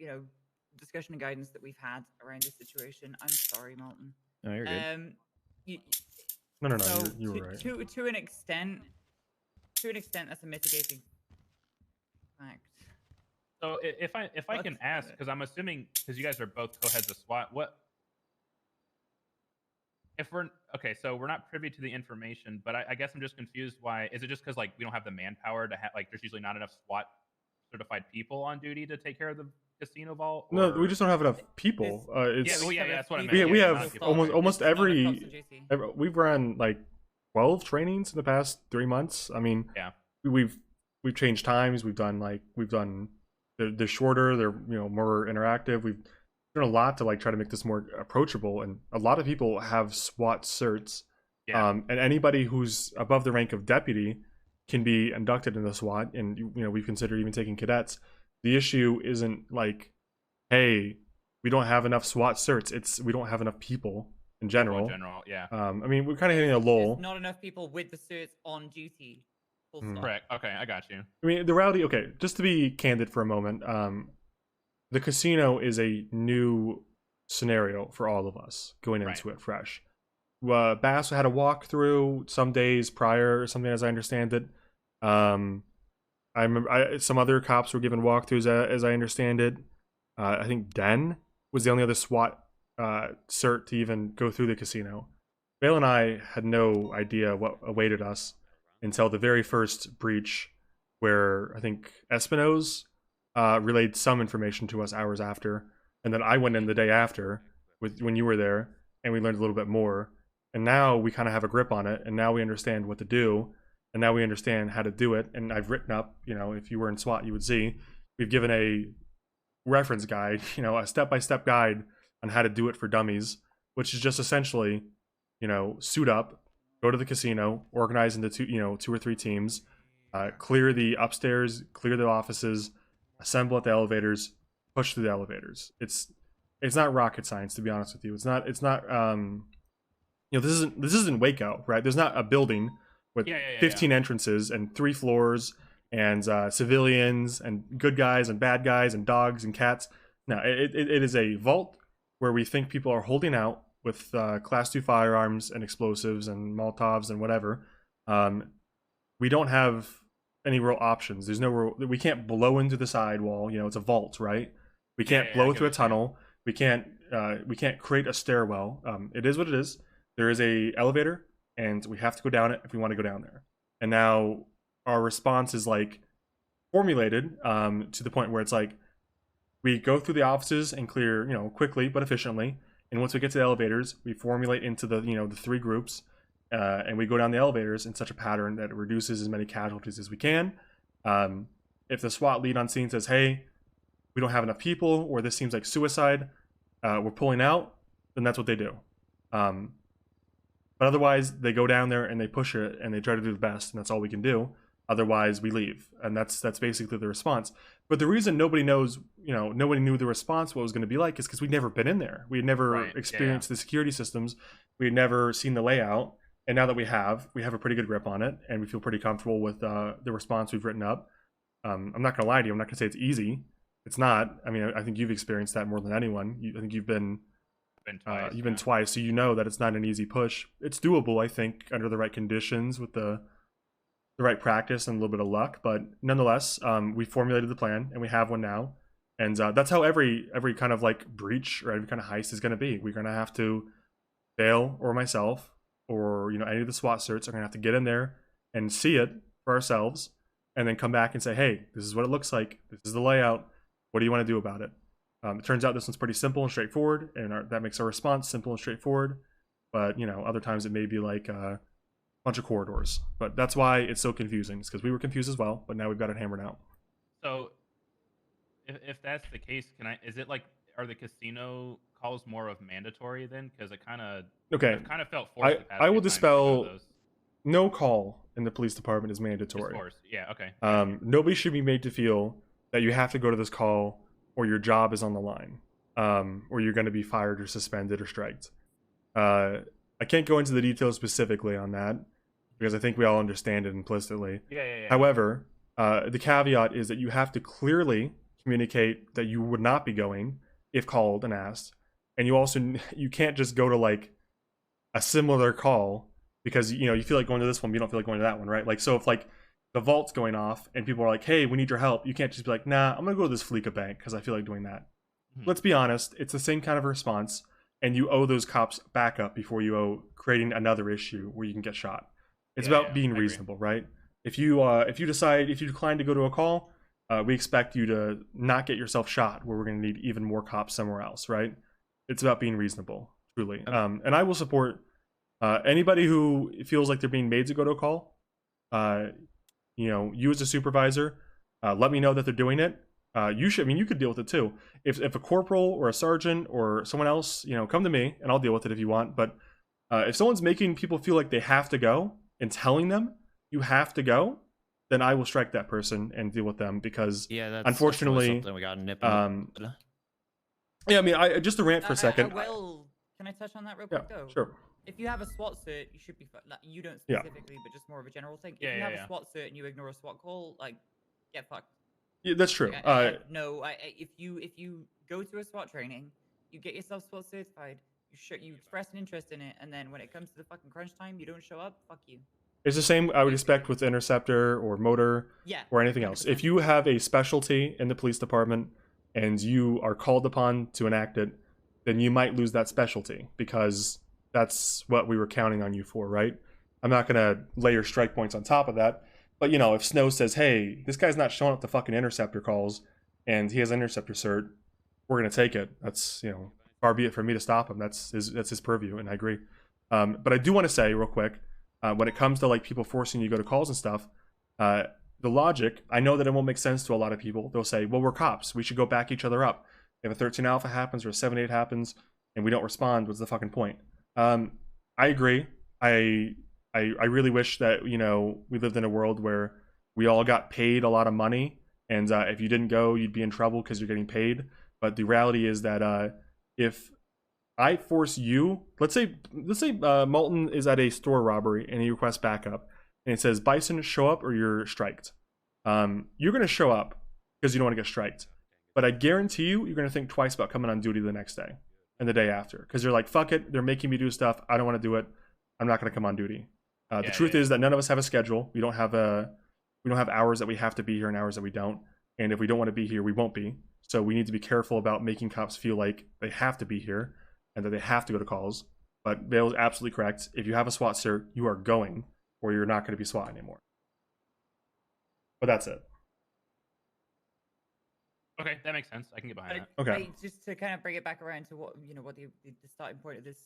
S15: discussion and guidance that we've had around this situation. I'm sorry, Malton.
S2: No, you're good.
S1: No,
S15: so
S1: you were right.
S15: To an extent, that's a mitigating fact.
S14: So if I can ask, because I'm assuming, because you guys are both co-heads of SWAT, what if we're okay? So we're not privy to the information, but I guess I'm just confused. Why is it just because like we don't have the manpower to have there's usually not enough SWAT certified people on duty to take care of the casino vault? Or...
S1: No, we just don't have enough people.
S14: That's what I meant.
S1: We have almost every we've run like 12 trainings in the past 3 months. I mean, we've changed times. We've done they're shorter. They're more interactive. We've done a lot to try to make this more approachable. And a lot of people have SWAT certs. And anybody who's above the rank of deputy can be inducted into SWAT. And we've considered even taking cadets. The issue isn't like, hey, we don't have enough SWAT certs. It's we don't have enough people in general. I mean, we're kind of hitting a lull.
S15: There's not enough people with the certs on duty.
S14: Correct. Okay, I got you.
S1: I mean, the reality. Okay, just to be candid for a moment, the casino is a new scenario for all of us going into it fresh. Bass had a walkthrough some days prior, or something as I understand it. I remember some other cops were given walkthroughs as I understand it. I think Den was the only other SWAT cert to even go through the casino. Vale and I had no idea what awaited us until the very first breach, where I think Espino's relayed some information to us hours after, and then I went in the day after when you were there, and we learned a little bit more. And now we kind of have a grip on it, and now we understand what to do, and now we understand how to do it. And I've written up, if you were in SWAT, you would see we've given a reference guide, a step-by-step guide on how to do it for dummies, which is just essentially, suit up, go to the casino, organize into two or three teams, clear the upstairs, clear the offices, assemble at the elevators, push through the elevators. It's not rocket science, to be honest with you. It's not this isn't Waco, right? There's not a building with 15 entrances and 3 floors and civilians and good guys and bad guys and dogs and cats. No, it is a vault where we think people are holding out with class 2 firearms and explosives and Molotovs and whatever. We don't have any real options. There's we can't blow into the sidewall. It's a vault, right? We can't blow through a tunnel. We can't create a stairwell. It is what it is. There is a elevator, and we have to go down it if we want to go down there. And now our response is formulated to the point where it's we go through the offices and clear quickly but efficiently. And once we get to the elevators, we formulate into the the 3 groups, and we go down the elevators in such a pattern that it reduces as many casualties as we can. If the SWAT lead on scene says, "Hey, we don't have enough people," or "This seems like suicide, we're pulling out," then that's what they do. But otherwise, they go down there and they push it and they try to do the best, and that's all we can do. Otherwise, we leave, and that's basically the response. But the reason nobody knows, nobody knew the response what was going to be like is because we'd never been in there. We had never experienced the security systems. We had never seen the layout, and now that we have a pretty good grip on it, and we feel pretty comfortable with the response we've written up. I'm not going to lie to you. I'm not going to say it's easy. It's not. I mean, I think you've experienced that more than anyone. I think you've been twice. You've been twice, so you know that it's not an easy push. It's doable, I think, under the right conditions with the right practice and a little bit of luck. But nonetheless, we formulated the plan and we have one now, and that's how every kind of like breach or every kind of heist is going to be. We're going to have to Vale or myself or any of the SWAT certs are going to have to get in there and see it for ourselves, and then come back and say, hey, this is what it looks like. This is the layout. What do you want to do about it? It turns out this one's pretty simple and straightforward, and that makes our response simple and straightforward. But other times it may be like a bunch of corridors. But that's why it's so confusing. It's because we were confused as well, but now we've got it hammered out.
S14: So, if that's the case, is it like, are the casino calls more of mandatory then? Because it kind of felt forced.
S1: I will dispel. No call in the police department is mandatory.
S14: Of course, yeah, okay.
S1: Nobody should be made to feel that you have to go to this call or your job is on the line, or you're going to be fired or suspended or striked. I can't go into the details specifically on that because I think we all understand it implicitly.
S14: Yeah.
S1: However, the caveat is that you have to clearly communicate that you would not be going if called and asked, and you can't just go to like a similar call because you feel like going to this one, but you don't feel like going to that one, right? Like, so if like the vault's going off and people are like, hey, we need your help, you can't just be like, nah, I'm gonna go to this Fleeca bank because I feel like doing that. Let's be honest, it's the same kind of response, and you owe those cops backup before you owe creating another issue where you can get shot. It's about being reasonable, right? If you decline to go to a call, we expect you to not get yourself shot where we're going to need even more cops somewhere else, right? It's about being reasonable, truly. And I will support anybody who feels like they're being made to go to a call. You as a supervisor, let me know that they're doing it. You could deal with it too. If a corporal or a sergeant or someone else, come to me and I'll deal with it if you want. But if someone's making people feel like they have to go and telling them you have to go, then I will strike that person and deal with them because
S2: that's
S1: unfortunately,
S2: something we got nipped.
S1: I just to rant for a second.
S15: Can I touch on that real quick though?
S1: Sure.
S15: If you have a SWAT cert, you should be you don't specifically, but just more of a general thing. If you have a SWAT cert and you ignore a SWAT call, like, get fucked.
S1: Yeah, that's true.
S15: If you go to a SWAT training, you get yourself SWAT certified, you express an interest in it, and then when it comes to the fucking crunch time, you don't show up. Fuck you.
S1: It's the same I would expect with Interceptor or Motor or anything else. If you have a specialty in the police department and you are called upon to enact it, then you might lose that specialty because that's what we were counting on you for, right? I'm not going to layer strike points on top of that. But, if Snow says, hey, this guy's not showing up to fucking Interceptor calls and he has an Interceptor cert, we're going to take it. That's, far be it for me to stop him. That's his purview, and I agree. But I do want to say real quick, when it comes to like people forcing you to go to calls and stuff, the logic, I know that it won't make sense to a lot of people. They'll say, well, we're cops. We should go back each other up. If a 13 Alpha happens or a 7-8 happens and we don't respond, what's the fucking point? I agree. I really wish that, we lived in a world where we all got paid a lot of money, and if you didn't go, you'd be in trouble because you're getting paid. But the reality is that if I force you, let's say Molten is at a store robbery and he requests backup, and it says, Bison, show up or you're striked. You're going to show up because you don't want to get striked. But I guarantee you're going to think twice about coming on duty the next day and the day after, because you're like, fuck it, they're making me do stuff. I don't want to do it. I'm not going to come on duty. The truth is that none of us have a schedule. We don't have hours that we have to be here and hours that we don't. And if we don't want to be here, we won't be. So we need to be careful about making cops feel like they have to be here and that they have to go to calls. But Vale is absolutely correct. If you have a SWAT cert, you are going, or you're not going to be SWAT anymore. But that's it.
S14: Okay, that makes sense. I can get behind that.
S1: Okay.
S15: Just to kind of bring it back around to what what the starting point of this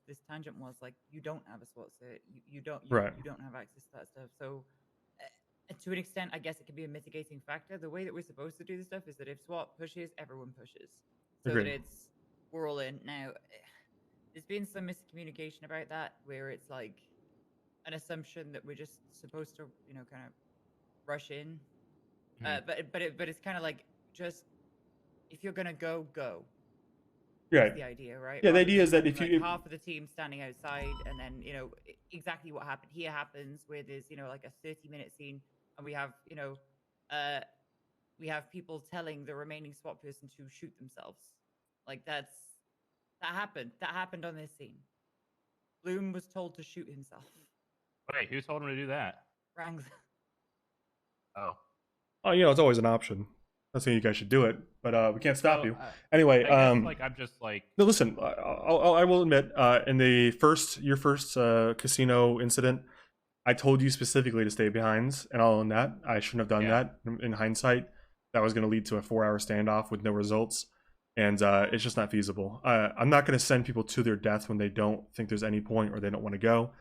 S15: this tangent was, like, you don't have a SWAT cert, you don't have access to that stuff. So to an extent, I guess it can be a mitigating factor. The way that we're supposed to do this stuff is that if SWAT pushes, everyone pushes, so that we're all in. Now, there's been some miscommunication about that, where it's like an assumption that we're just supposed to, kind of rush in.
S14: Mhm.
S15: But it's kind of like just if you're gonna go, go.
S1: Right.
S15: That's the idea, right?
S1: Yeah, the
S15: Rather
S1: idea
S15: than
S1: is that
S15: having,
S1: if you-
S15: like,
S1: if-
S15: half of the team standing outside, and then exactly what happened here happens, where there's like a 30-minute scene, and we have we have people telling the remaining SWAT person to shoot themselves. Like that happened. That happened on this scene. Bloom was told to shoot himself.
S14: Wait, who told him to do that?
S15: Wrangler.
S14: Oh.
S1: Oh, it's always an option. Not saying you guys should do it, but we can't stop
S14: So,
S1: you. Anyway,
S14: I guess, I'm just like.
S1: No, listen. I will admit, in your first casino incident, I told you specifically to stay behind, and I'll own that. I shouldn't have done that. In hindsight, that was going to lead to a 4-hour standoff with no results, and it's just not feasible. I'm not going to send people to their death when they don't think there's any point or they don't want to go.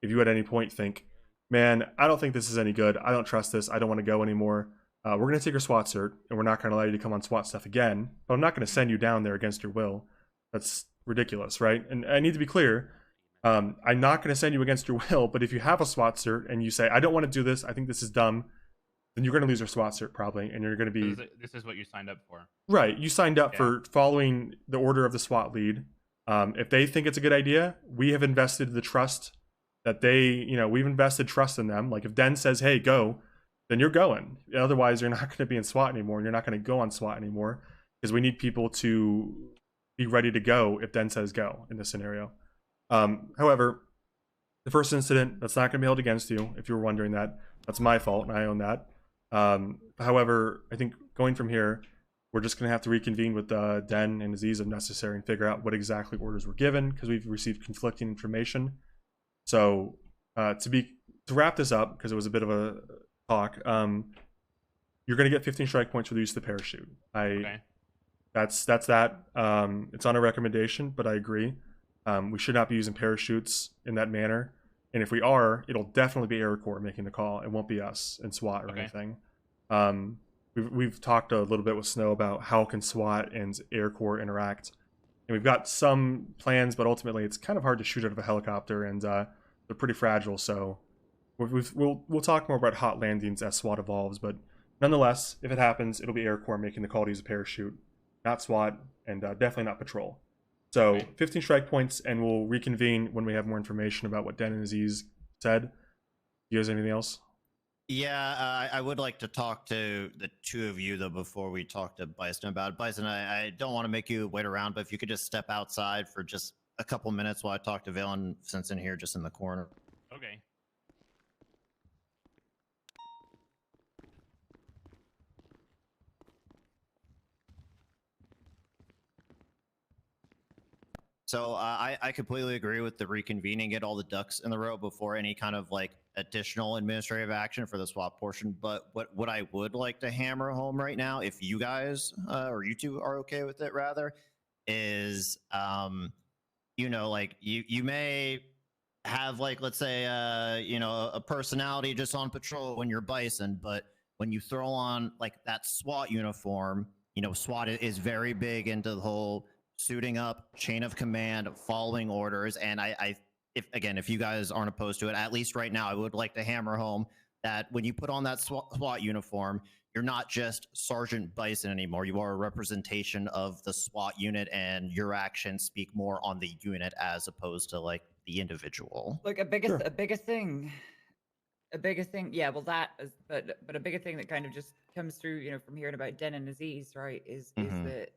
S1: If you at any point think, man, I don't think this is any good, I don't trust this, I don't want to go anymore, we're going to take your SWAT cert, and we're not going to allow you to come on SWAT stuff again, but I'm not going to send you down there against your will. That's ridiculous, right? And I need to be clear, I'm not going to send you against your will, but if you have a SWAT cert and you say, I don't want to do this, I think this is dumb, then you're going to lose your SWAT cert probably, and you're going to be...
S14: This is what you signed up for.
S1: Right, you signed up for following the order of the SWAT lead. If they think it's a good idea, we have invested the trust that we've invested trust in them. Like if Den says, hey, go, then you're going. Otherwise, you're not going to be in SWAT anymore, and you're not going to go on SWAT anymore, because we need people to be ready to go if Den says go in this scenario. However, the first incident, that's not going to be held against you, if you were wondering that. That's my fault, and I own that. However, I think going from here, we're just going to have to reconvene with Den and Aziz if necessary and figure out what exactly orders were given, because we've received conflicting information. So to wrap this up, because it was a bit of a talk, you're going to get 15 strike points for the use of the parachute. That's that. It's on a recommendation, but I agree. We should not be using parachutes in that manner. And if we are, it'll definitely be Air Corps making the call. It won't be us and SWAT or anything. We've talked a little bit with Snow about how can SWAT and Air Corps interact. And we've got some plans, but ultimately it's kind of hard to shoot out of a helicopter, and they're pretty fragile. So we'll talk more about hot landings as SWAT evolves. But nonetheless, if it happens, it'll be Air Corps making the call to use a parachute, not SWAT, and definitely not patrol. So 15 strike points, and we'll reconvene when we have more information about what Den and Aziz said. You guys, anything else?
S2: Yeah, I would like to talk to the two of you, though, before we talk to Bison about it. Bison, I don't want to make you wait around, but if you could just step outside for just a couple minutes while I talk to Valen, since in here, just in the corner.
S14: Okay.
S2: So I completely agree with the reconvening, get all the ducks in the row before any kind of like additional administrative action for the swap portion. But what I would like to hammer home right now, if you guys or you two are okay with it, rather, is like you may have, like, let's say a personality just on patrol when you're Bison, but when you throw on like that SWAT uniform, SWAT is very big into the whole suiting up, chain of command, following orders. And if you guys aren't opposed to it, at least right now, I would like to hammer home that when you put on that SWAT uniform, you're not just Sergeant Bison anymore. You are a representation of the SWAT unit, and your actions speak more on the unit as opposed to like the individual.
S15: Look, a bigger thing. Yeah, well, that is, but a bigger thing that kind of just comes through, from hearing about Den and Aziz, right, is that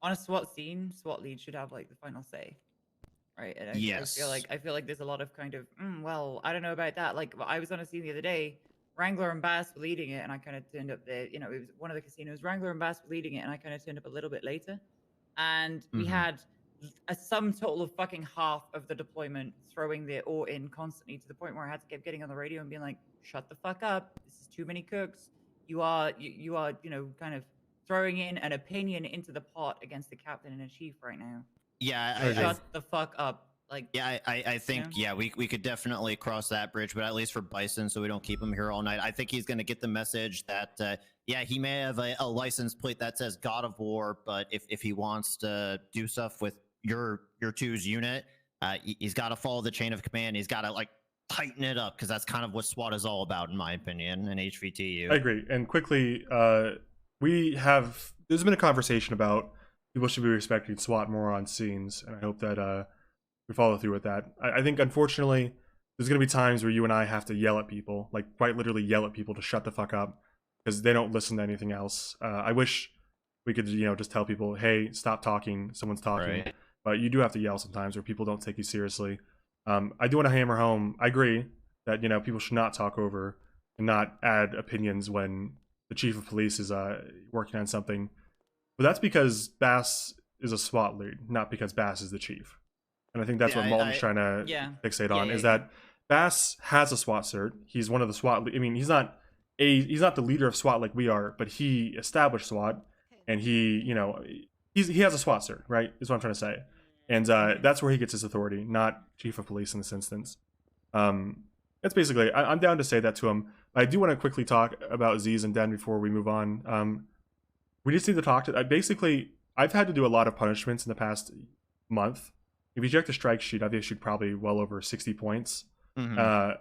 S15: on a SWAT scene, SWAT lead should have like the final say, right? And I feel like there's a lot of kind of, well, I don't know about that. Like, I was on a scene the other day, Wrangler and Bass were leading it, and I kind of turned up there. It was one of the casinos. Wrangler and Bass were leading it, and I kind of turned up a little bit later, and we had a sum total of fucking half of the deployment throwing their oar in constantly, to the point where I had to keep getting on the radio and being like, "Shut the fuck up! This is too many cooks. You are kind of throwing in an opinion into the pot against the captain and a chief right now."
S2: Yeah,
S15: shut the fuck up. Like,
S2: yeah, I think we could definitely cross that bridge, but at least for Bison, so we don't keep him here all night. I think he's going to get the message that he may have a license plate that says God of War, but if he wants to do stuff with your two's unit, he's got to follow the chain of command. He's got to like tighten it up, because that's kind of what SWAT is all about, in my opinion, and HVTU.
S1: I agree. And quickly, there's been a conversation about people should be respecting SWAT more on scenes, and I hope that we follow through with that. I think, unfortunately, there's going to be times where you and I have to yell at people, like quite literally yell at people to shut the fuck up, because they don't listen to anything else. I wish we could, just tell people, hey, stop talking, someone's talking.
S2: Right.
S1: But you do have to yell sometimes, or people don't take you seriously. I do want to hammer home, I agree that, people should not talk over and not add opinions when the chief of police is working on something. But that's because Bass is a SWAT lead, not because Bass is the chief. And I think that's what Malton's trying to fixate on, is that Bass has a SWAT cert. He's one of the SWAT. I mean, he's not the leader of SWAT like we are, but he established SWAT, and he has a SWAT cert, right? Is what I'm trying to say. And that's where he gets his authority, not chief of police in this instance. That's basically, I'm down to say that to him. I do want to quickly talk about Z's and Den before we move on. We just need to talk to, basically, I've had to do a lot of punishments in the past month. If you check the strike sheet, I've issued probably well over 60 points.
S2: Mm-hmm.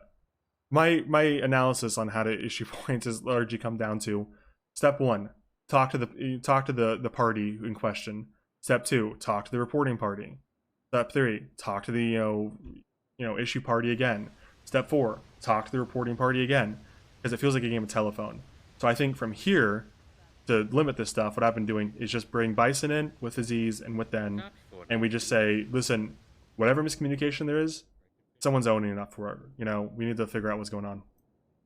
S1: My analysis on how to issue points has largely come down to step 1, talk to the party in question. Step 2, talk to the reporting party. Step 3, talk to the issue party again. Step 4, talk to the reporting party again, because it feels like a game of telephone. So I think from here, to limit this stuff, what I've been doing is just bring Bison in with Aziz and with Den, and we just say, listen, whatever miscommunication there is, someone's owning it up for it. We need to figure out what's going on.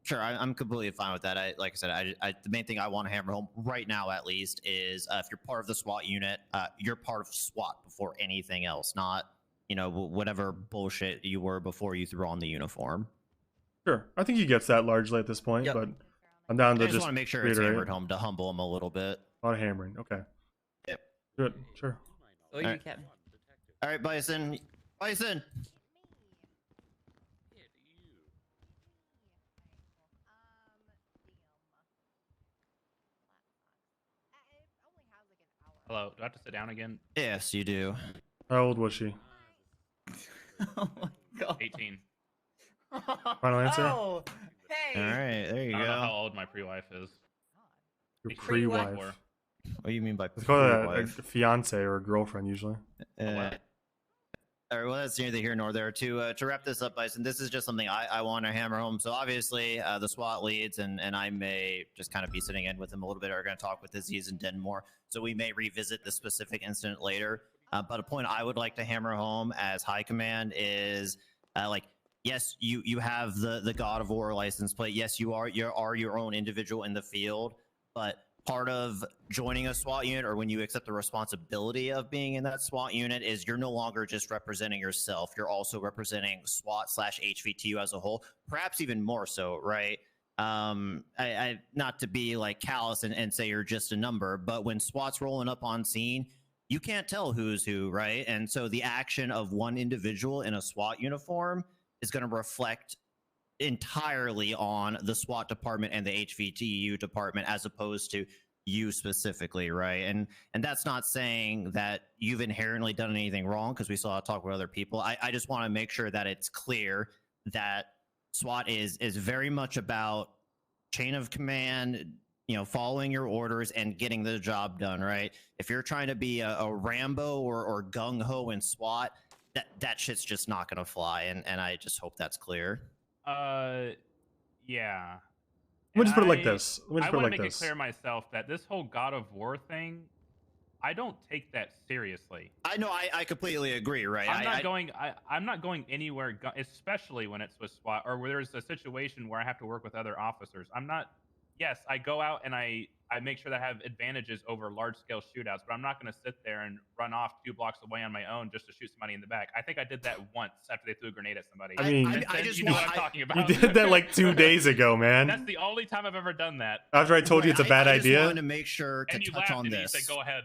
S2: Sure, I'm completely fine with that. Like I said, the main thing I want to hammer home right now, at least, is if you're part of the SWAT unit, you're part of SWAT before anything else, not whatever bullshit you were before you threw on the uniform.
S1: Sure, I think he gets that largely at this point, but I'm down to
S2: I just want to make sure it's
S1: reiterate.
S2: hammered home to humble him a little bit.
S1: A lot of hammering. Okay.
S2: Yep.
S1: Good. Sure.
S15: Oh, you, Kevin.
S2: All right, Bison. Bison.
S14: Hello, do I have to sit down again?
S2: Yes, you do.
S1: How old was she?
S15: Oh my god.
S14: 18.
S1: Final answer?
S15: Oh, hey.
S2: All right, there you
S14: I
S2: go.
S14: don't know how old my pre-wife is.
S1: Your pre-wife.
S2: What do you mean by
S1: It's called a
S2: pre-wife?
S1: fiance or a girlfriend usually.
S2: All right, well, that's neither here nor there. To wrap this up, Bison, this is just something I want to hammer home. So obviously, the SWAT leads, and I may just kind of be sitting in with them a little bit, are going to talk with Aziz and Den more. So we may revisit the specific incident later. But a point I would like to hammer home as High Command is, yes, you have the God of War license plate. Yes, you are your own individual in the field, but part of joining a SWAT unit, or when you accept the responsibility of being in that SWAT unit, is you're no longer just representing yourself. You're also representing SWAT/HVTU as a whole, perhaps even more so, right? I not to be callous and say you're just a number, but when SWAT's rolling up on scene, you can't tell who's who, right? And so the action of one individual in a SWAT uniform is going to reflect entirely on the SWAT department and the HVTU department, as opposed to you specifically, right? And that's not saying that you've inherently done anything wrong, because we saw talk with other people. I just want to make sure that it's clear that SWAT is very much about chain of command, following your orders and getting the job done, right? If you're trying to be a Rambo or gung-ho in SWAT, that shit's just not gonna fly, and I just hope that's clear.
S14: Yeah.
S1: Let me just put it like this.
S14: I want to make it clear myself that this whole God of War thing, I don't take that seriously.
S2: I know, I completely agree, right?
S14: I'm not going anywhere, especially when it's with SWAT or where there's a situation where I have to work with other officers. Yes, I go out and I make sure that I have advantages over large-scale shootouts, but I'm not going to sit there and run off 2 blocks away on my own just to shoot somebody in the back. I think I did that once after they threw a grenade at somebody.
S1: I mean,
S14: you know what I'm talking about.
S1: You did that 2 days ago, man.
S14: That's the only time I've ever done that.
S1: After I told you it's a bad idea.
S2: I wanted to make sure to touch on this.
S14: You said, go ahead.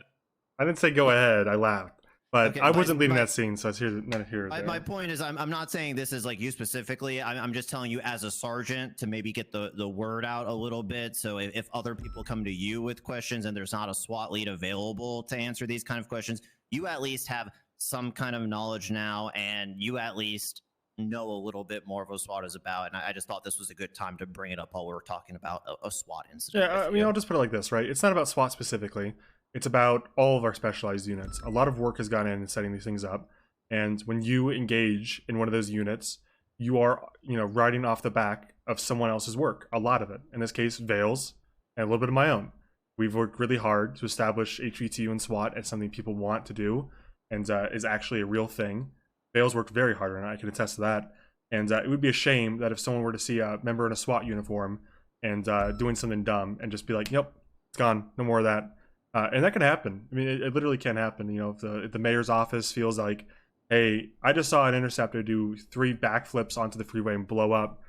S1: I didn't say go ahead. I laughed. But
S2: Okay,
S1: I wasn't leaving that scene, so it's not here.
S2: My point is, I'm not saying this is you specifically. I'm just telling you as a sergeant to maybe get the word out a little bit. So if other people come to you with questions and there's not a SWAT lead available to answer these kind of questions, you at least have some kind of knowledge now, and you at least know a little bit more of what SWAT is about, and I just thought this was a good time to bring it up while we were talking about a SWAT incident.
S1: Yeah, I mean, I'll just put it like this, right? It's not about SWAT specifically. It's about all of our specialized units. A lot of work has gone in setting these things up, and when you engage in one of those units, you are, riding off the back of someone else's work. A lot of it. In this case, Vale's, and a little bit of my own. We've worked really hard to establish HVTU and SWAT as something people want to do, and is actually a real thing. Vale's worked very hard on it. I can attest to that. And it would be a shame that if someone were to see a member in a SWAT uniform and doing something dumb and just be like, "Yep, it's gone. No more of that." And that can happen. I mean, it literally can happen. If the mayor's office feels like, "Hey, I just saw an interceptor do 3 backflips onto the freeway and blow up.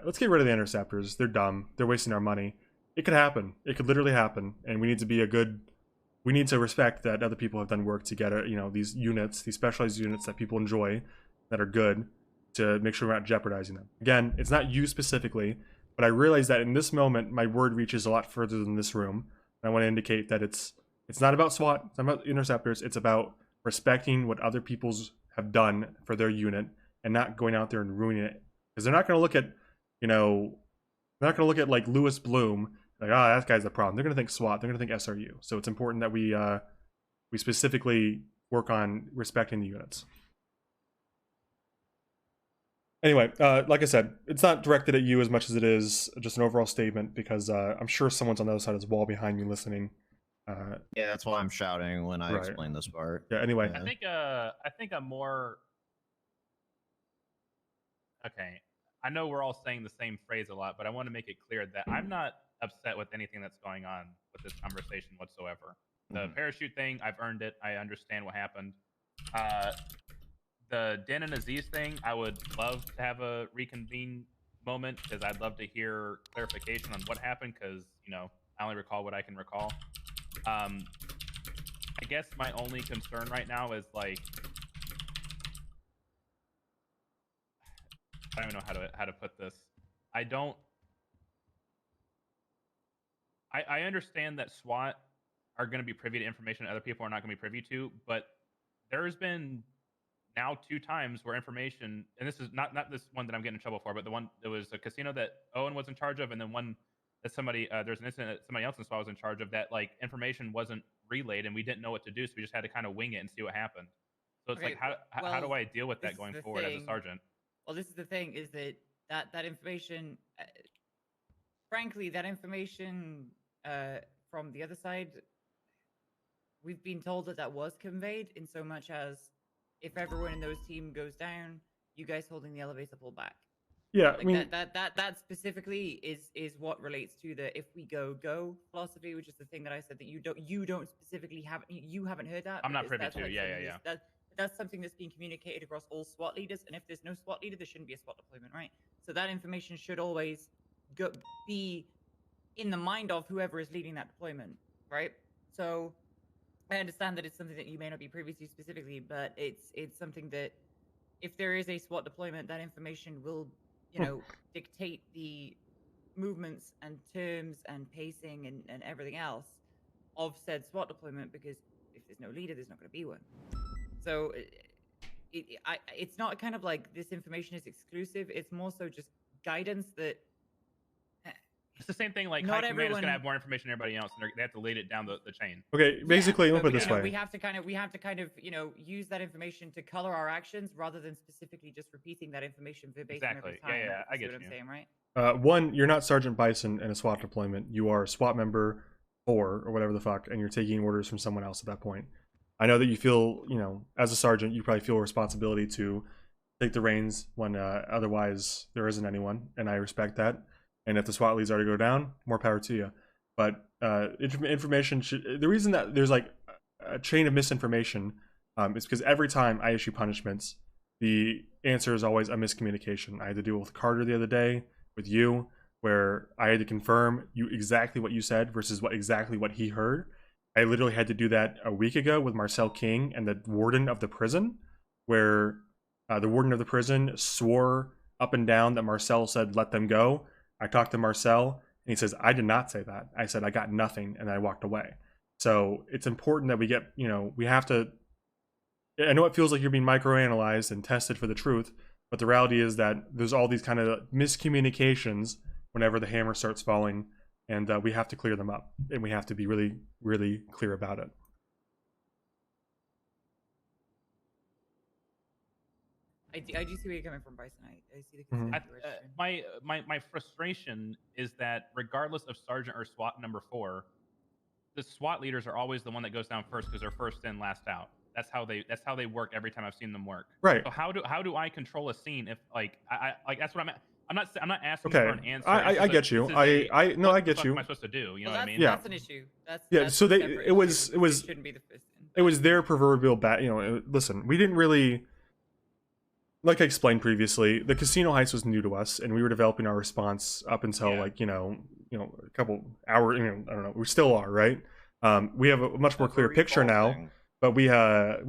S1: Let's get rid of the interceptors. They're dumb. They're wasting our money." It could happen. It could literally happen. And we need to be we need to respect that other people have done work to get these units, these specialized units that people enjoy, that are good, to make sure we're not jeopardizing them. Again, it's not you specifically, but I realize that in this moment, my word reaches a lot further than this room. And I want to indicate that it's not about SWAT, it's not about interceptors, it's about respecting what other people's have done for their unit and not going out there and ruining it. Because they're not going to look at, like Lewis Bloom, like, that guy's the problem. They're going to think SWAT, they're going to think SRU. So it's important that we specifically work on respecting the units. Anyway, like I said, it's not directed at you as much as it is just an overall statement, because I'm sure someone's on the other side of this wall behind me listening.
S2: Yeah, that's why I'm shouting when I explain this part.
S1: Yeah, anyway.
S14: I think I'm more... Okay, I know we're all saying the same phrase a lot, but I want to make it clear that I'm not upset with anything that's going on with this conversation whatsoever. The parachute thing, I've earned it. I understand what happened. The Dan and Aziz thing, I would love to have a reconvene moment, because I'd love to hear clarification on what happened, because, I only recall what I can recall. I guess my only concern right now is, like, I don't even know how to put this. I understand that SWAT are going to be privy to information other people are not going to be privy to, but there's been now 2 times where information, and this is not this one that I'm getting in trouble for, but the one, there was a casino that Owen was in charge of, and then one that there's an incident that somebody else in SWAT was in charge of, that, like, information wasn't relayed and we didn't know what to do, so we just had to kind of wing it and see what happened. So it's like, how do I deal with that going forward as a sergeant?
S15: Well, this is the thing, is that information, frankly, that information from the other side, we've been told that was conveyed, in so much as if everyone in those team goes down, you guys holding the elevator pull back.
S1: Yeah,
S15: like,
S1: I mean,
S15: that specifically is what relates to the "if we go" philosophy, which is the thing that I said that you don't specifically haven't heard that.
S14: I'm not privy
S15: that's
S14: to.
S15: like
S14: Yeah.
S15: That's something that's being communicated across all SWAT leaders, and if there's no SWAT leader, there shouldn't be a SWAT deployment, right? So that information should always be in the mind of whoever is leading that deployment, right? So I understand that it's something that you may not be privy to specifically, but it's something that, if there is a SWAT deployment, that information will, dictate the movements and terms and pacing and everything else of said SWAT deployment, because if there's no leader, there's not going to be one. So it's not kind of like this information is exclusive. It's more so just guidance that...
S14: It's the same thing, like,
S15: not
S14: high command is
S15: everyone...
S14: going to have more information than everybody else, and they have to lead it down the chain.
S1: Okay, basically, let me put it this way.
S15: We have to kind of, use that information to color our actions, rather than specifically just repeating that information verbatim every time.
S14: Yeah, I get
S15: what
S14: you.
S15: I'm saying, right?
S1: One, you're not Sergeant Bison in a SWAT deployment. You are SWAT member 4 or whatever the fuck, and you're taking orders from someone else at that point. I know that you feel, as a sergeant, you probably feel a responsibility to take the reins when otherwise there isn't anyone, and I respect that. And if the SWAT leads are to go down, more power to you. But information the reason that there's like a chain of misinformation is because every time I issue punishments, the answer is always a miscommunication. I had to deal with Carter the other day, with you, where I had to confirm exactly what you said versus exactly what he heard. I literally had to do that a week ago with Marcel King and the warden of the prison, where the warden of the prison swore up and down that Marcel said, "Let them go." I talked to Marcel, and he says, "I did not say that. I said I got nothing," and I walked away. So it's important that we get, we have to... I know it feels like you're being microanalyzed and tested for the truth, But the reality is that there's all these kind of miscommunications whenever the hammer starts falling, and we have to clear them up, and we have to be really, really clear about it.
S15: I do see where you're coming from, Bryson. I see the consideration.
S14: My frustration is that regardless of Sergeant or SWAT number 4, the SWAT leaders are always the one that goes down first because they're first in, last out. That's how they work every time I've seen them work.
S1: Right.
S14: So how do I control a scene if like that's what I'm not asking
S1: Okay.
S14: for an answer.
S1: I get you. I get you.
S14: What am I supposed to do? You know what I mean?
S1: Yeah.
S15: That's an issue. That's
S1: so
S15: it
S1: was
S15: shouldn't be the first thing.
S1: it was their proverbial bat. Listen, we didn't really, like I explained previously, the casino heist was new to us, and we were developing our response up until a couple hours. I don't know. We still are, right? We have a much more clear picture now, but we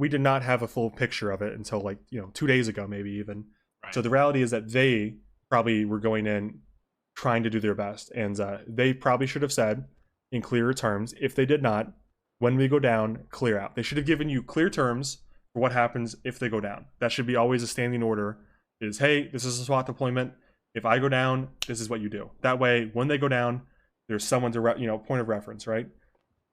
S1: did not have a full picture of it until 2 days ago, maybe even. Right. So the reality is that they probably were going in trying to do their best, and they probably should have said in clearer terms. If they did not, when we go down, clear out. They should have given you clear terms for what happens if they go down. That should be always a standing order. Is, hey, this is a SWAT deployment. If I go down, this is what you do. That way, when they go down, there's someone to point of reference, right?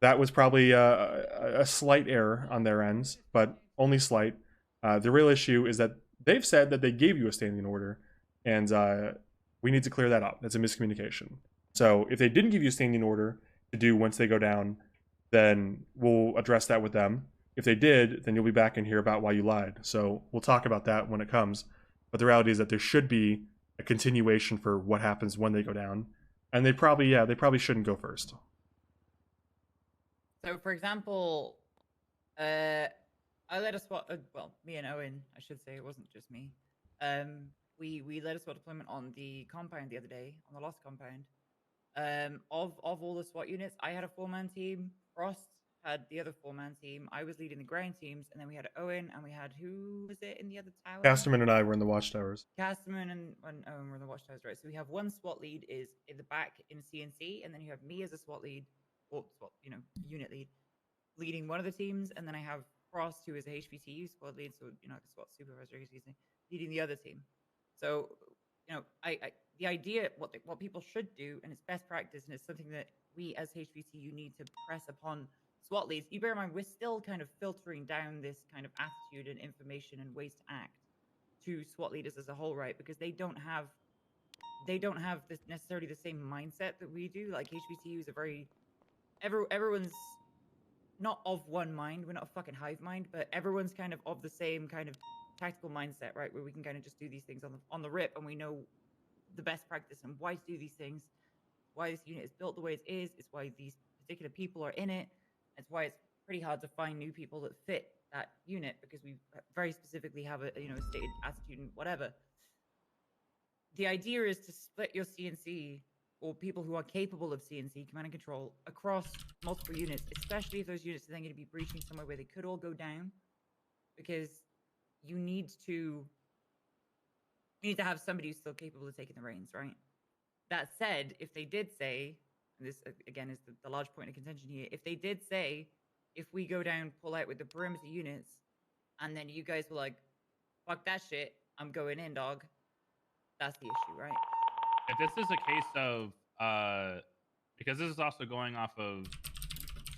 S1: That was probably a slight error on their ends, but only slight. The real issue is that they've said that they gave you a standing order, and we need to clear that up. That's a miscommunication. So if they didn't give you a standing order to do once they go down, then we'll address that with them. If they did, then you'll be back in here about why you lied. So we'll talk about that when it comes. But the reality is that there should be a continuation for what happens when they go down. And they probably shouldn't go first.
S15: So, for example, I led a SWAT. Me and Owen, I should say, it wasn't just me. We led a SWAT deployment on the compound the other day, on the Lost compound. Of all the SWAT units, I had a 4-man team. Frost had the other 4-man team. I was leading the ground teams, and then we had Owen, and we had, who was it in the other tower?
S1: Casterman and I were in the watchtowers.
S15: Casterman and Owen were in the watchtowers, right? So we have one SWAT lead is in the back in CNC, and then you have me as a SWAT lead, or SWAT, unit lead, leading one of the teams, and then I have Frost, who is a HPTU squad lead, so the SWAT supervisor, excuse me, leading the other team. So, the idea, what people should do, and it's best practice, and it's something that we as HPTU need to press upon SWAT leads. You bear in mind, we're still kind of filtering down this kind of attitude and information and ways to act to SWAT leaders as a whole, right? Because they don't have this necessarily the same mindset that we do. Like HPTU is everyone's not of one mind. We're not a fucking hive mind, but everyone's kind of the same kind of tactical mindset, right? Where we can kind of just do these things on the rip, and we know the best practice and why to do these things, why this unit is built the way it is. It's why these particular people are in it. It's why it's pretty hard to find new people that fit that unit, because we very specifically have a stated attitude and whatever. The idea is to split your CNC, or people who are capable of CNC, command and control, across multiple units, especially if those units are then going to be breaching somewhere where they could all go down, because you need to have somebody who's still capable of taking the reins, right? That said, if they did say, and this again is the large point of contention here, if they did say, if we go down, pull out with the perimeter units, and then you guys were like, fuck that shit, I'm going in, dog, that's the issue, right?
S14: If this is a case of, because this is also going off of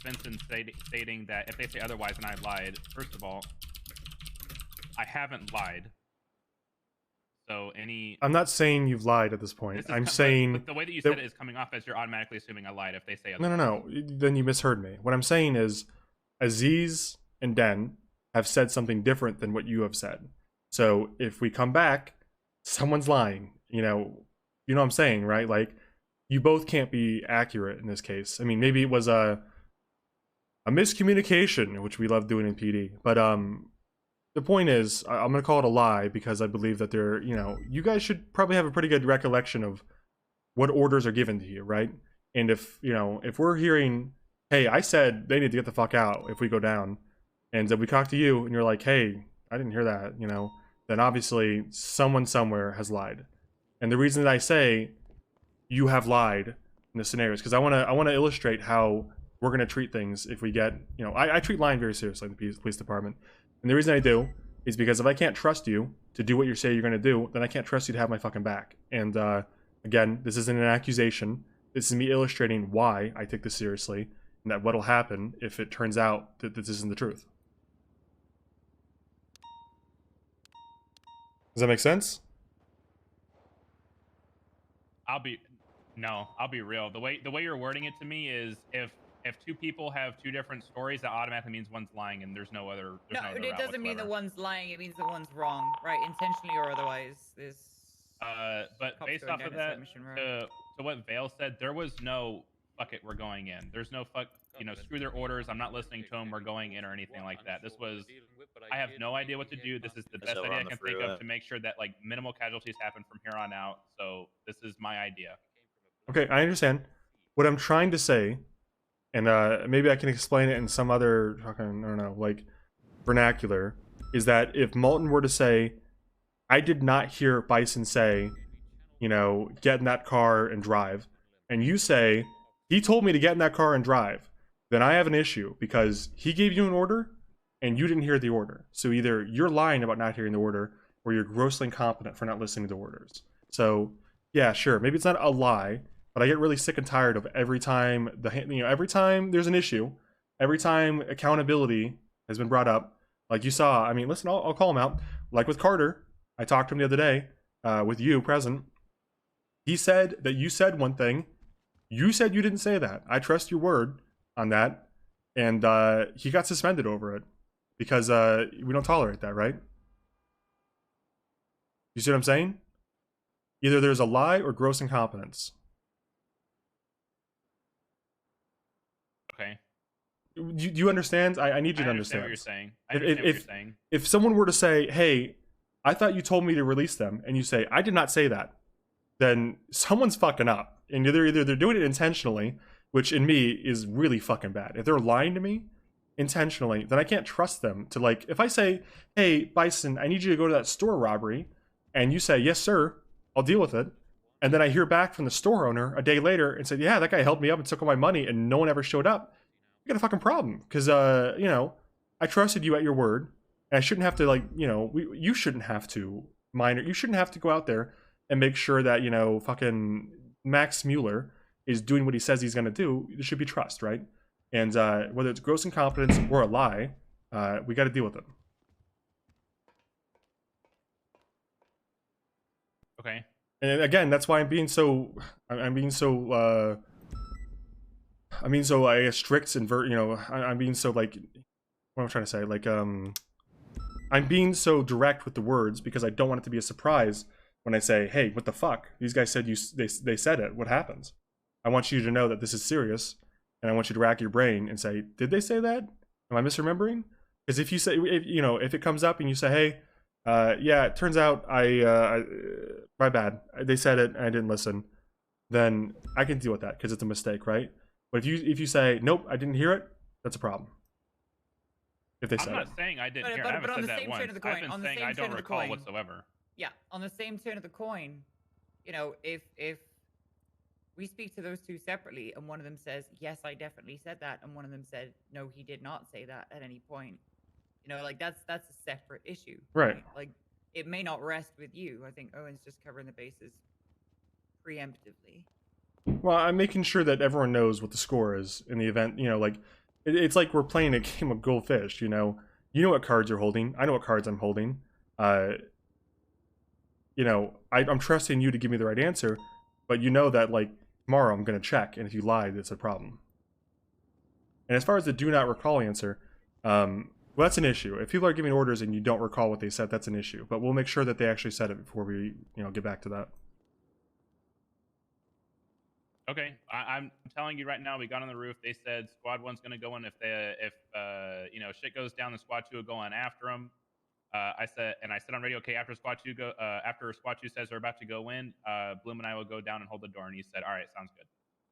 S14: Vincent stating that if they say otherwise and I lied, first of all, I haven't lied. So I'm
S1: not saying you've lied at this point. I'm saying...
S14: But the way that you said it is coming off as you're automatically assuming I lied if they say otherwise.
S1: No. Then you misheard me. What I'm saying is Aziz and Den have said something different than what you have said. So if we come back, someone's lying. You know what I'm saying, right? Like, you both can't be accurate in this case. I mean, maybe it was a miscommunication, which we love doing in PD. But the point is, I'm going to call it a lie because I believe that you guys should probably have a pretty good recollection of what orders are given to you, right? And if we're hearing, hey, I said they need to get the fuck out if we go down, and then we talk to you and you're like, hey, I didn't hear that, then obviously someone somewhere has lied. And the reason that I say you have lied in this scenario is because I want to illustrate how we're going to treat things if we get, I treat lying very seriously in the police department. And the reason I do is because if I can't trust you to do what you say you're going to do, then I can't trust you to have my fucking back. And again, this isn't an accusation. This is me illustrating why I take this seriously and that what'll happen if it turns out that this isn't the truth. Does that make sense?
S14: I'll be real. The way you're wording it to me is if two people have two different stories, that automatically means one's lying and there's no other.
S15: No, it doesn't mean the one's lying. It means the one's wrong, right? Intentionally or otherwise.
S14: But based off of that, to what Vale said, there was no fuck it, we're going in. There's no fuck, screw their orders. I'm not listening to them. We're going in or anything like that. This was, I have no idea what to do. This is the best idea I can think of to make sure that like minimal casualties happen from here on out. So this is my idea.
S1: Okay, I understand. What I'm trying to say, and maybe I can explain it in some other fucking, I don't know, like vernacular, is that if Molten were to say, I did not hear Bison say, get in that car and drive, and you say, he told me to get in that car and drive, then I have an issue because he gave you an order and you didn't hear the order. So either you're lying about not hearing the order or you're grossly incompetent for not listening to the orders. So yeah, sure, maybe it's not a lie, but I get really sick and tired of every time every time there's an issue, every time accountability has been brought up, like you saw. I mean, listen, I'll call him out. Like with Carter, I talked to him the other day, with you present. He said that you said one thing. You said you didn't say that. I trust your word on that. And he got suspended over it because we don't tolerate that, right? You see what I'm saying? Either there's a lie or gross incompetence.
S14: Okay.
S1: Do you understand? I need you to understand.
S14: What you're saying. I understand what you're saying.
S1: If someone were to say, hey, I thought you told me to release them, and you say, I did not say that, then someone's fucking up. And either they're doing it intentionally, which in me is really fucking bad. If they're lying to me intentionally, then I can't trust them to, like, if I say, hey, Bison, I need you to go to that store robbery, and you say, yes, sir, I'll deal with it. And then I hear back from the store owner a day later and said, yeah, that guy held me up and took all my money and no one ever showed up. You got a fucking problem. Because, I trusted you at your word. And I shouldn't have to, like, you shouldn't have to, you shouldn't have to go out there and make sure that, fucking Max Mueller is doing what he says he's going to do. There should be trust, right? And whether it's gross incompetence or a lie, we got to deal with it.
S14: Okay.
S1: And again, that's why I'm being so I guess strict and I'm being so, like, what am I trying to say? Like, I'm being so direct with the words because I don't want it to be a surprise when I say, hey, what the fuck? These guys said they said it. What happens? I want you to know that this is serious, and I want you to rack your brain and say, did they say that? Am I misremembering? Because if you say, if it comes up and you say, hey, yeah, it turns out my bad. They said it and I didn't listen, then I can deal with that because it's a mistake, right? But if you say, nope, I didn't hear it, that's a problem. If they said
S14: I'm not saying I didn't hear. I haven't said that once. I've been saying I don't recall whatsoever.
S15: Yeah, on the same turn of the coin, if we speak to those two separately and one of them says, yes, I definitely said that, and one of them said, no, he did not say that at any point, like that's a separate issue.
S1: Right.
S15: Like, it may not rest with you. I think Owen's just covering the bases preemptively.
S1: Well, I'm making sure that everyone knows what the score is in the event, like, it's like we're playing a game of goldfish, you know what cards you're holding. I know what cards I'm holding. I'm trusting you to give me the right answer, but that, like, tomorrow I'm going to check, and if you lie, that's a problem. And as far as the do not recall answer, well, that's an issue. If people are giving orders and you don't recall what they said, that's an issue. But we'll make sure that they actually said it before we, get back to that.
S14: Okay, I'm telling you right now, we got on the roof. They said squad one's going to go in if shit goes down, then squad two will go on after them. I said on radio, okay, after squad two says they're about to go in, Bloom and I will go down and hold the door. And he said, all right, sounds good.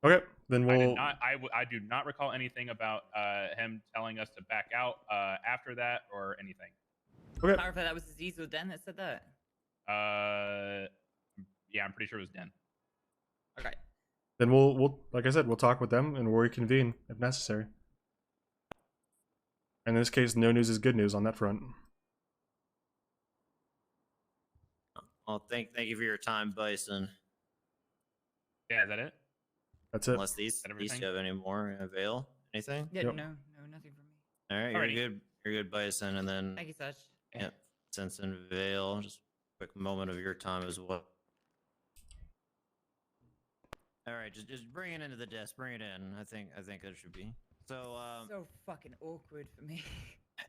S1: Okay, then we'll.
S14: I do not recall anything about him telling us to back out after that or anything.
S1: Okay.
S15: Clarify, that was Aziz or Den that said that?
S14: Yeah, I'm pretty sure it was Den.
S15: Okay.
S1: Then we'll like I said, we'll talk with them and we'll reconvene if necessary. In this case, no news is good news on that front.
S2: Well, thank you for your time, Bison.
S14: Yeah, is that it?
S1: That's it.
S2: Unless these two have any more avail. Anything?
S15: Yeah,
S1: Yep.
S15: no, nothing from me.
S2: All right,
S14: Alrighty.
S2: you're good, Bison. And then
S15: Thank you, Such.
S2: yep, Sense and Veil. Just a quick moment of your time as well. All right, just bring it into the desk. Bring it in. I think it should be. So
S15: So fucking awkward for me.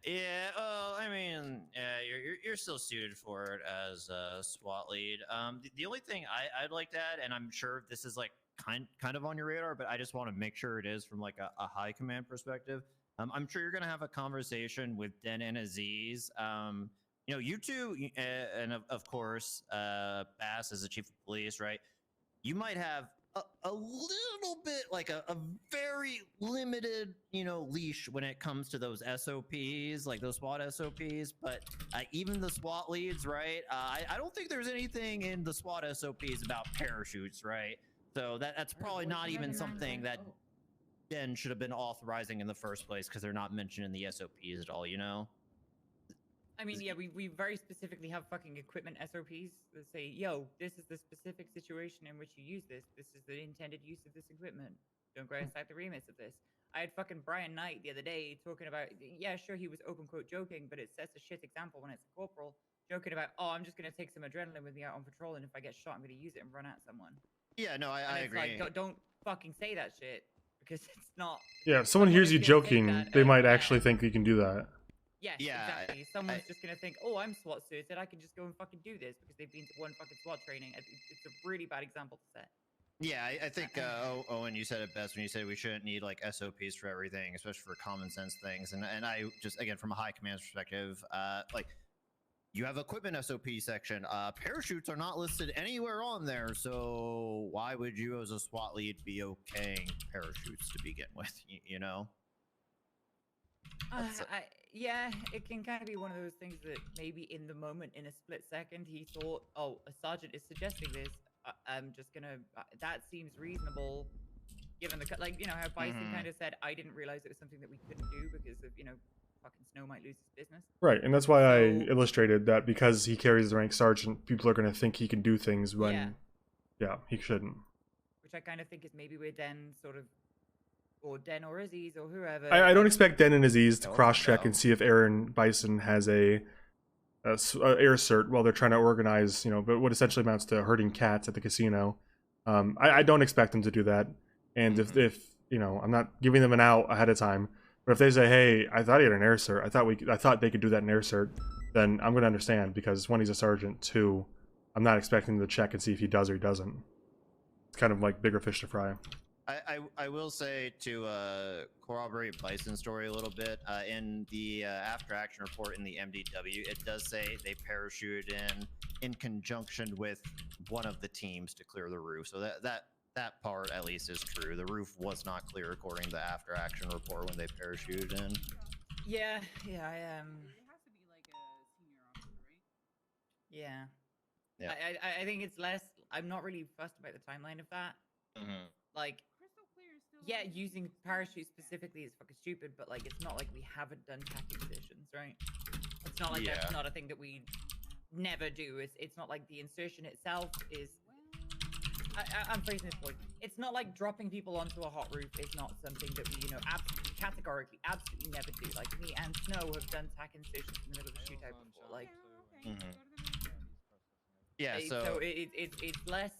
S2: yeah. I mean, yeah, you're still suited for it as a SWAT lead. The only thing I'd like to add, and I'm sure this is like kind of on your radar, but I just want to make sure it is from like a high command perspective. I'm sure you're gonna have a conversation with Den and Aziz. You two, and of course, Bass as the chief of police, right? You might have a little bit like a very limited, leash when it comes to those SOPs, like those SWAT SOPs. But even the SWAT leads, right? I don't think there's anything in the SWAT SOPs about parachutes, right? So that's probably not even something that Den should have been authorizing in the first place because they're not mentioned in the SOPs at all,
S15: I mean, yeah, we very specifically have fucking equipment SOPs that say, yo, this is the specific situation in which you use this. This is the intended use of this equipment. Don't go outside the remits of this. I had fucking Brian Knight the other day talking about, yeah, sure, he was open quote joking, but it sets a shit example when it's a corporal joking about, oh, I'm just going to take some adrenaline with me out on patrol, and if I get shot, I'm going to use it and run at someone.
S2: Yeah, no, I agree.
S15: Like, don't fucking say that shit because it's not.
S1: Yeah, if someone hears you joking, they might actually think you can do that.
S15: Yes,
S2: Yeah,
S15: exactly. Someone's just gonna think, "Oh, I'm SWAT suited. I can just go and fucking do this," because they've been to one fucking SWAT training. It's a really bad example to set.
S2: Yeah, I think Owen, you said it best when you said we shouldn't need like SOPs for everything, especially for common sense things. And I just, again, from a high command perspective, like you have equipment SOP section. Parachutes are not listed anywhere on there, so why would you, as a SWAT lead, be okaying parachutes to begin with? You know?
S15: Yeah, it can kind of be one of those things that maybe in the moment, in a split second, he thought, oh, a sergeant is suggesting this. I'm just gonna. That seems reasonable, given the like, how Bison kind of said, I didn't realize it was something that we couldn't do because of, fucking Snow might lose his business.
S1: Right, and that's why I illustrated that because he carries the rank sergeant, people are gonna think he can do things when, yeah, he shouldn't.
S15: Which I kind of think is maybe where Den sort of. Or Den or Aziz or whoever.
S1: I don't expect Den and Aziz to cross-check and see if Aaron Bison has a air cert while they're trying to organize, but what essentially amounts to herding cats at the casino. I don't expect them to do that. And if I'm not giving them an out ahead of time, but if they say, hey, I thought he had an air cert, I thought they could do that in air cert, then I'm going to understand, because one, he's a sergeant, two, I'm not expecting them to check and see if he does or he doesn't. It's kind of like bigger fish to fry.
S2: I will say, to corroborate Bison's story a little bit, in the after action report in the MDW, it does say they parachuted in conjunction with one of the teams to clear the roof. So that part at least is true. The roof was not clear according to the after action report when they parachuted in.
S15: Yeah, I am. It has to be like a senior officer, right? Yeah. I think it's less. I'm not really fussed about the timeline of that. Like. Yeah, using parachute specifically is fucking stupid, but like it's not like we haven't done tactic positions, right? It's not like that's not a thing that we never do. It's not like the insertion itself is. I'm phrasing this point. It's not like dropping people onto a hot roof is not something that we, absolutely categorically, absolutely never do. Like me and Snow have done tac insertions in the middle of a shootout before. Like,
S2: yeah.
S15: So it's less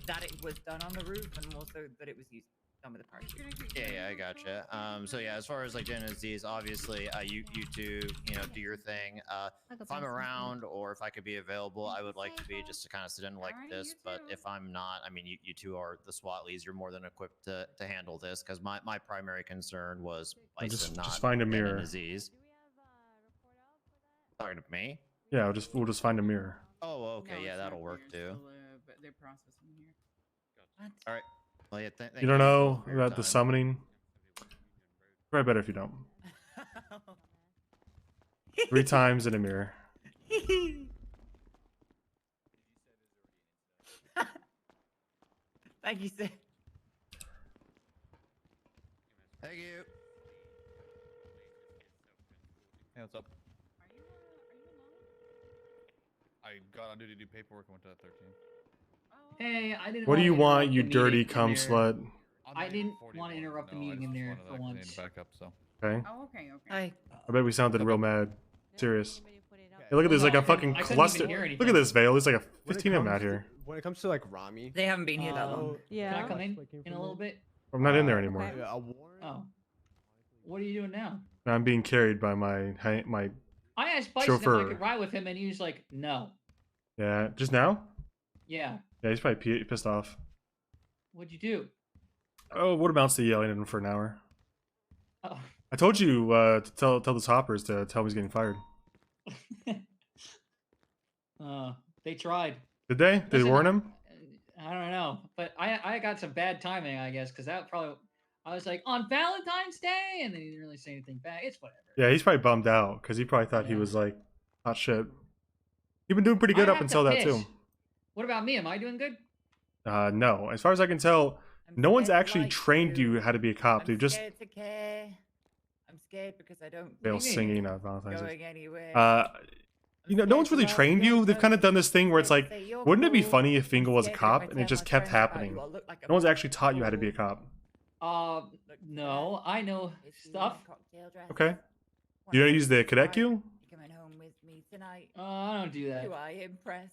S15: that it was done on the roof and more so that it was used. With the party.
S2: Yeah, I gotcha. So yeah, as far as like Den and Aziz, obviously, you two, do your thing. If I'm around or if I could be available, I would like to be just to kind of sit in like this. But if I'm not, I mean, you two are the SWAT leads. You're more than equipped to handle this, because my primary concern was Bison,
S1: just find a mirror.
S2: Den and Aziz. Talking to me?
S1: Yeah, we'll just find a mirror.
S2: Oh, okay, yeah, that'll work too.
S4: But they're processing here.
S2: All right. Well, yeah,
S1: you don't know about the summoning? Probably better if you don't. 3 times in a mirror.
S15: Thank you, sir.
S2: Thank you.
S9: Hey, what's up?
S4: Are you alone?
S6: I got on duty to do paperwork and went to that 13.
S5: Hey, I didn't.
S1: What do you want,
S5: interrupt
S1: you
S5: the
S1: dirty
S5: meeting in
S1: cum
S5: there.
S1: slut?
S5: I didn't want to interrupt the meeting in there for once.
S6: Backup, so.
S1: Okay.
S4: Oh, okay, okay.
S15: Hi.
S1: I bet we sounded real mad. Serious. Hey, look at this, like a fucking cluster. Look at this, Vale. There's like a 15 of them out here.
S9: When it comes to like Rami,
S15: They haven't been here that long.
S5: Can I come in a little bit?
S1: I'm not in there anymore.
S5: Oh. What are you doing now?
S1: I'm being carried by my
S5: I asked Bison if I
S1: chauffeur.
S5: could ride with him, and he was like, "No."
S1: Yeah, just now?
S5: Yeah.
S1: Yeah, he's probably pissed off.
S5: What'd you do?
S1: Oh, what amounts to yelling at him for an hour?
S5: Oh.
S1: I told you to tell those hoppers to tell him he's getting fired.
S5: They tried.
S1: Did they? Did they
S5: Listen,
S1: warn him?
S5: I don't know, but I got some bad timing, I guess, because that probably I was like on Valentine's Day, and then he didn't really say anything back. It's whatever.
S1: Yeah, he's probably bummed out because he probably thought he was like hot shit. You've been doing pretty good
S5: I
S1: up
S5: have
S1: until
S5: to
S1: that
S5: piss.
S1: too.
S5: What about me? Am I doing good?
S1: No, as far as I can tell, no one's actually trained you how to be a cop. They've just
S15: Scared to care. I'm scared because I don't.
S1: Bale singing on Valentine's Day.
S15: Going anywhere.
S1: You know, no one's really trained you. They've kind of done this thing where it's like, wouldn't it be funny if Fingal was a cop? And it just kept happening. No one's actually taught you how to be a cop.
S5: No, I know stuff.
S1: Okay. You don't use the cadet queue?
S15: Coming home with me tonight.
S5: I don't do that.
S15: Do I impress?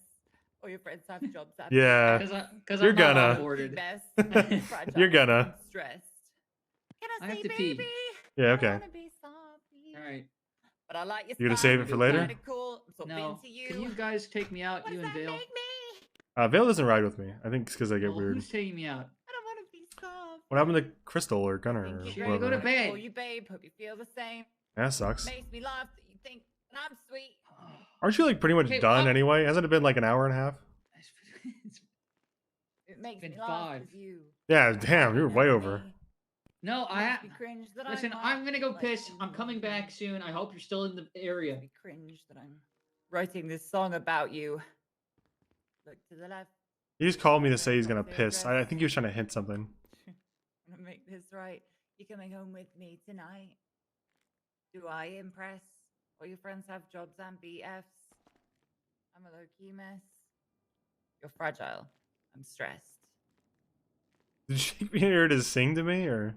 S15: Or your friends have jobs?
S1: Yeah.
S5: Because
S1: You're
S5: I'm not
S1: gonna.
S5: onboarded.
S1: You're gonna.
S15: Stressed.
S5: I have to pee.
S1: Yeah, okay.
S5: All right.
S15: But I like your
S1: You gonna save it for later?
S15: Cool. So
S5: No.
S15: into you.
S5: Can you guys take me out, you and Vale?
S1: Vale doesn't ride with me. I think it's because I get
S5: Well,
S1: weird.
S5: who's taking me out?
S1: What happened to Crystal or Gunner or
S5: Ready to go to
S1: whoever?
S5: bed.
S15: Oh, you babe. Hope you feel the same.
S1: That sucks.
S15: Makes me laugh that you think that I'm sweet.
S1: Aren't you like pretty much
S5: Okay,
S1: done
S5: well,
S1: anyway? Hasn't it been like an hour and a half?
S15: It makes
S5: been
S15: me laugh
S5: 5.
S15: 'cause you.
S1: Yeah, damn, you're way over.
S5: No,
S15: Makes me cringe that
S5: Listen,
S15: I'm
S5: I'm gonna go
S15: like
S5: piss.
S15: you.
S5: I'm coming back soon. I hope you're still in the area.
S15: Makes me cringe that I'm writing this song about you. Look to the left.
S1: He just called me to say he's gonna piss. I think he was trying to hint something.
S15: I'm gonna make this right. You're coming home with me tonight. Do I impress? All your friends have jobs and BFs. I'm a low-key mess. You're fragile. I'm stressed.
S1: Did you hear to sing to me or?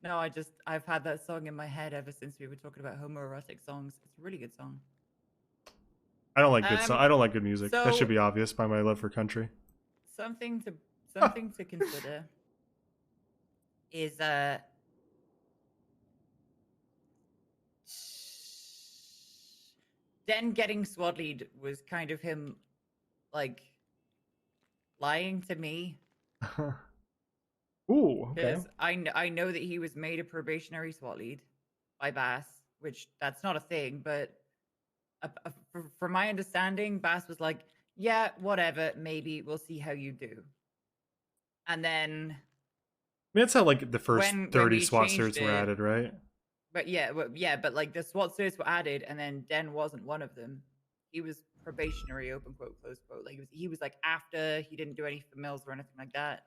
S15: No, I've had that song in my head ever since we were talking about homoerotic songs. It's a really good song.
S1: I don't like good I don't like good music. That
S15: so-
S1: should be obvious by my love for country.
S15: Something to consider is Den getting swaddled was kind of him like lying to me.
S1: Ooh, okay.
S15: Because I know that he was made a probationary SWAT lead by Bass, which that's not a thing, but from my understanding, Bass was like, yeah, whatever, maybe we'll see how you do. And then,
S1: I mean, that's how like the first
S15: when
S1: 30
S15: we
S1: SWAT
S15: changed
S1: certs were
S15: it-
S1: added, right?
S15: but like the SWAT certs were added, and then Den wasn't one of them. He was probationary, open quote, close quote. Like he was like after he didn't do any mills or anything like that.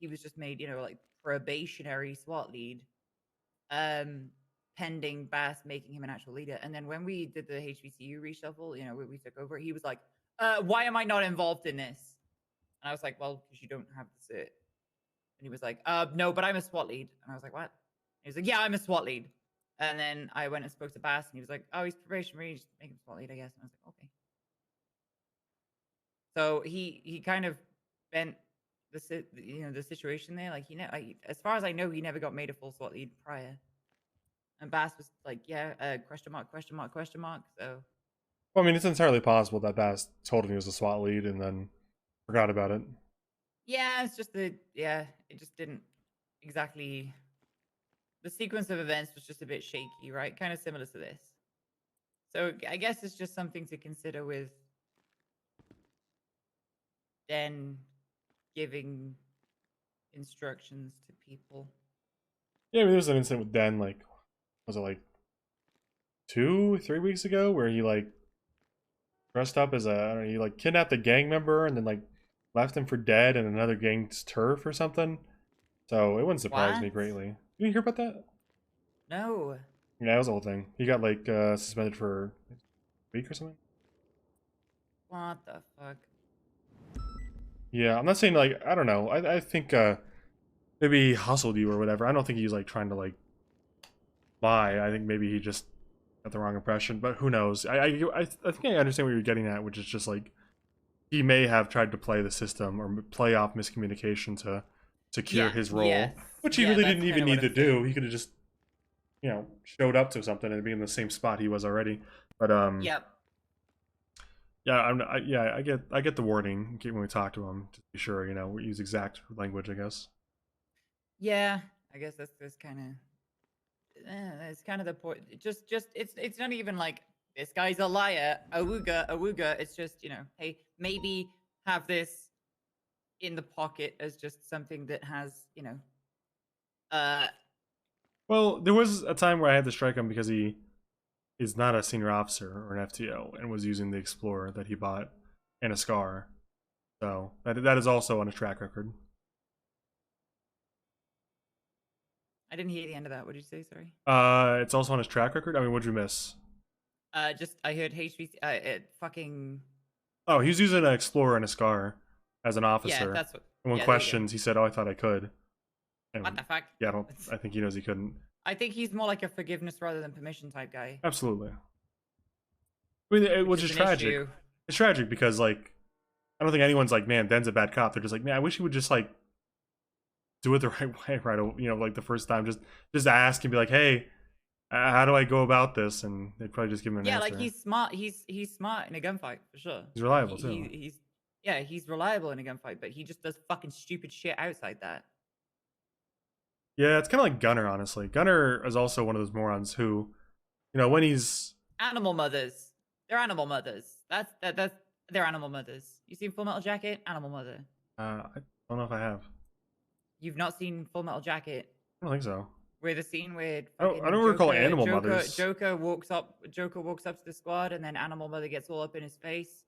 S15: He was just made, like probationary SWAT lead, pending Bass making him an actual leader. And then when we did the HBCU reshuffle, we took over, he was like, why am I not involved in this? And I was like, well, because you don't have the cert. And he was like, no, but I'm a SWAT lead. And I was like, what? And he was like, yeah, I'm a SWAT lead. And then I went and spoke to Bass, and he was like, oh, he's probationary, just make him SWAT lead, I guess. And I was like, okay. So he kind of bent the situation there. Like as far as I know, he never got made a full SWAT lead prior. And Bass was like, yeah, question mark, question mark, question mark. So
S1: Well, I mean, it's entirely possible that Bass told him he was a SWAT lead and then forgot about it.
S15: yeah, it's just it just didn't exactly. The sequence of events was just a bit shaky, right? Kind of similar to this. So I guess it's just something to consider with Den giving instructions to people.
S1: Yeah, I mean, there was an incident with Den, like, was it like 2-3 weeks ago, where he like dressed up as he like kidnapped a gang member and then like left him for dead in another gang's turf or something. So it wouldn't surprise me
S15: What?
S1: greatly. You hear about that?
S15: No.
S1: Yeah, it was the whole thing. He got like suspended for a week or something.
S15: What the fuck?
S1: Yeah, I'm not saying like I don't know. I think maybe he hustled you or whatever. I don't think he's like trying to like lie. I think maybe he just got the wrong impression. But who knows? I think I understand what you're getting at, which is just like he may have tried to play the system or play off miscommunication to secure his role,
S15: yes.
S1: which he
S15: Yeah,
S1: really
S15: that's
S1: didn't even
S15: kinda
S1: need
S15: what
S1: to
S15: I'm
S1: do.
S15: saying.
S1: He could have just showed up to something and be in the same spot he was already. But
S15: Yep.
S1: yeah, I get the warning when we talk to him to be sure, we use exact language, I guess.
S15: Yeah, I guess that's kind of it's kind of the point. Just it's not even like this guy's a liar, awooga, awooga. It's just hey, maybe have this in the pocket as just something that has uh
S1: Well, there was a time where I had to strike him because he is not a senior officer or an FTO and was using the Explorer that he bought and a Scar. So that is also on his track record.
S15: I didn't hear the end of that. What did you say? Sorry.
S1: It's also on his track record. I mean, what'd you miss?
S15: Just I heard HBC. Fucking.
S1: Oh, he was using an Explorer and a Scar as an officer.
S15: Yeah, that's what.
S1: And when questions, he said, "Oh, I thought I could." And
S15: What the fuck?
S1: Yeah, I think he knows he couldn't.
S15: I think he's more like a forgiveness rather than permission type guy.
S1: Absolutely. I mean, which is tragic.
S15: Issue.
S1: It's tragic because, like, I don't think anyone's like, man, Den's a bad cop. They're just like, man, I wish he would just, like, do it the right way, right? Like, the first time. Just ask and be like, hey, how do I go about this? And they'd probably just give him an answer.
S15: Like, he's smart. He's smart in a gunfight, for sure.
S1: He's reliable, too.
S15: He's reliable in a gunfight, but he just does fucking stupid shit outside that.
S1: Yeah, it's kind of like Gunner, honestly. Gunner is also one of those morons who, when he's...
S15: Animal mothers. They're animal mothers. That's they're animal mothers. You seen Full Metal Jacket? Animal mother.
S1: I don't know if I have.
S15: You've not seen Full Metal Jacket?
S1: I don't think so.
S15: Where the scene where
S1: I don't recall animal mothers.
S15: Joker walks up to the squad, and then Animal Mother gets all up in his face,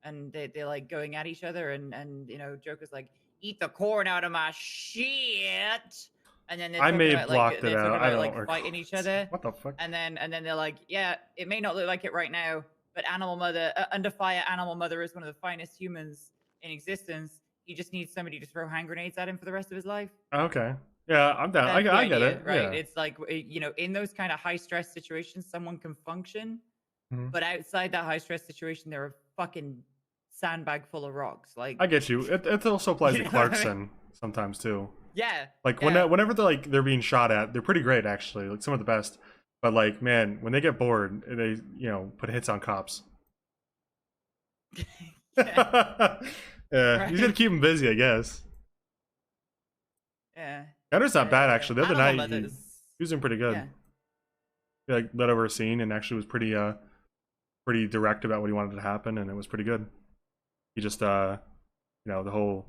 S15: and they're like going at each other, and Joker's like, "Eat the corn out of my shit." And then
S1: I may have blocked it out. I don't
S15: like fighting each other.
S1: What the fuck?
S15: And then they're like, yeah, it may not look like it right now, but Animal Mother, Under Fire, Animal Mother is one of the finest humans in existence. He just needs somebody to throw hand grenades at him for the rest of his life.
S1: Okay. Yeah, I'm down. I get it.
S15: Right?
S1: Yeah.
S15: It's like, in those kind of high stress situations, someone can function,
S1: Mhm.
S15: but outside that high stress situation, they're a fucking sandbag full of rocks. Like,
S1: I get you. It also applies
S15: You
S1: to
S15: know what I mean?
S1: Clarkson sometimes too.
S15: yeah.
S1: Like
S15: yeah.
S1: whenever they're being shot at, they're pretty great actually. Like some of the best. But like, man, when they get bored, they put hits on cops. Yeah,
S15: Right.
S1: he's gonna keep him busy, I guess.
S15: Yeah.
S1: Gunner's not bad actually. The other
S15: Animal
S1: night he
S15: Mothers.
S1: was doing pretty good.
S15: Yeah.
S1: He like led over a scene and actually was pretty direct about what he wanted to happen, and it was pretty good. He just the whole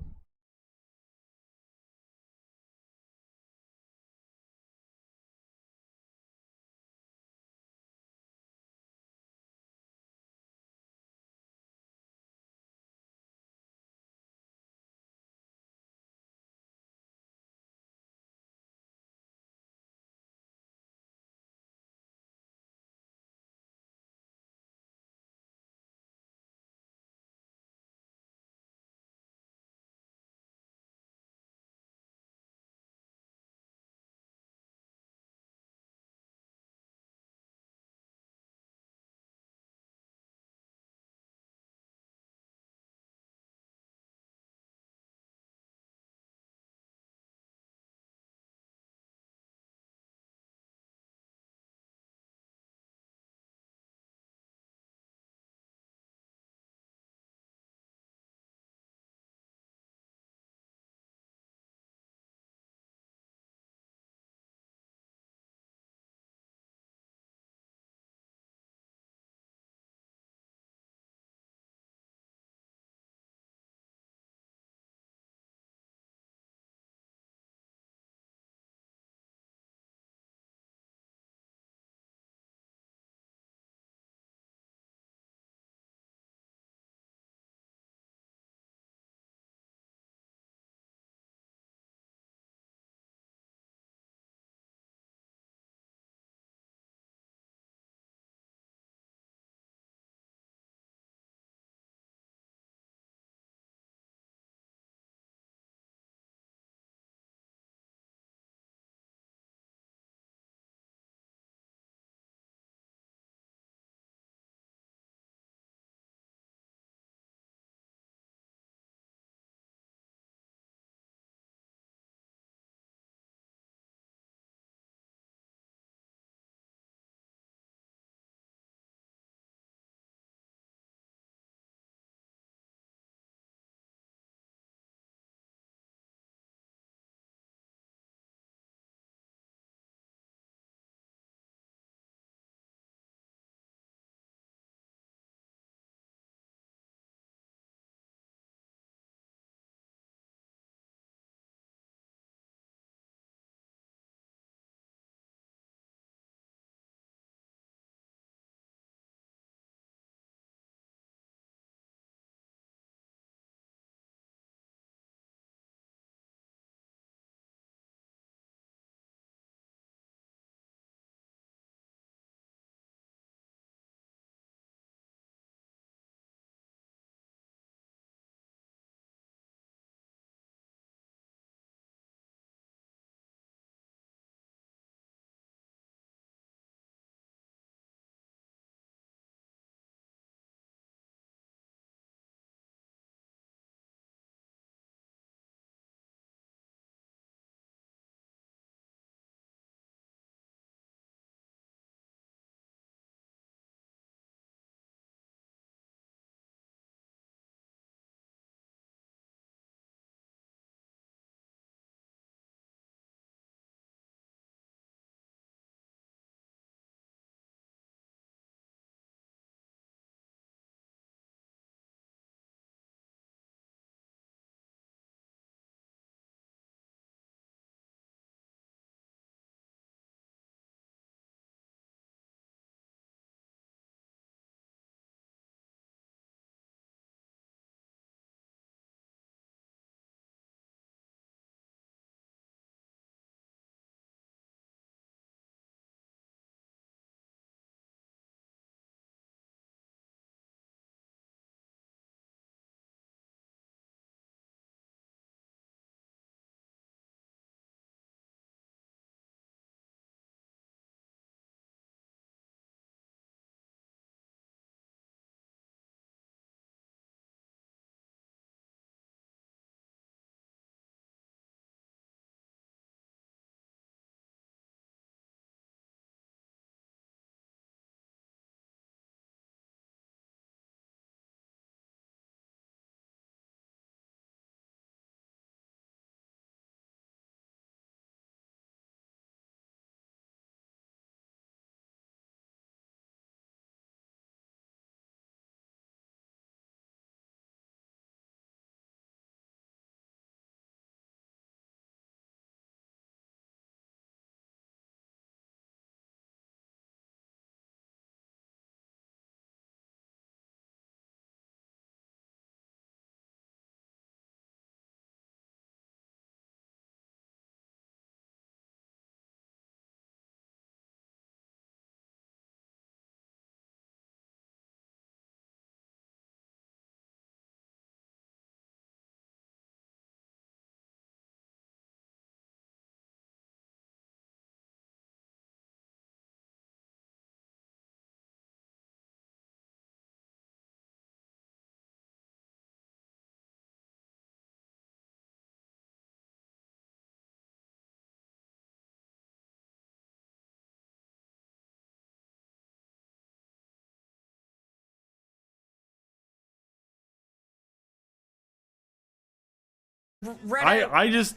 S1: I just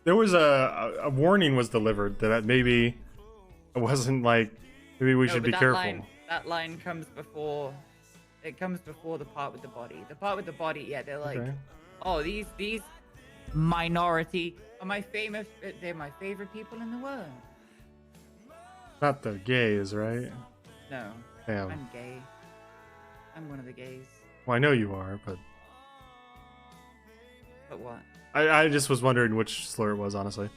S1: there was a warning was delivered that maybe it wasn't like maybe we should be careful.
S15: That line comes before. It comes before the part with the body. The part with the body, yeah, they're like,
S1: Okay.
S15: oh, these minority are my famous. They're my favorite people in the world.
S1: Not the gays, right?
S15: No,
S1: Damn.
S15: I'm gay. I'm one of the gays.
S1: Well, I know you are, but
S15: But what?
S1: I just was wondering which slur it was, honestly.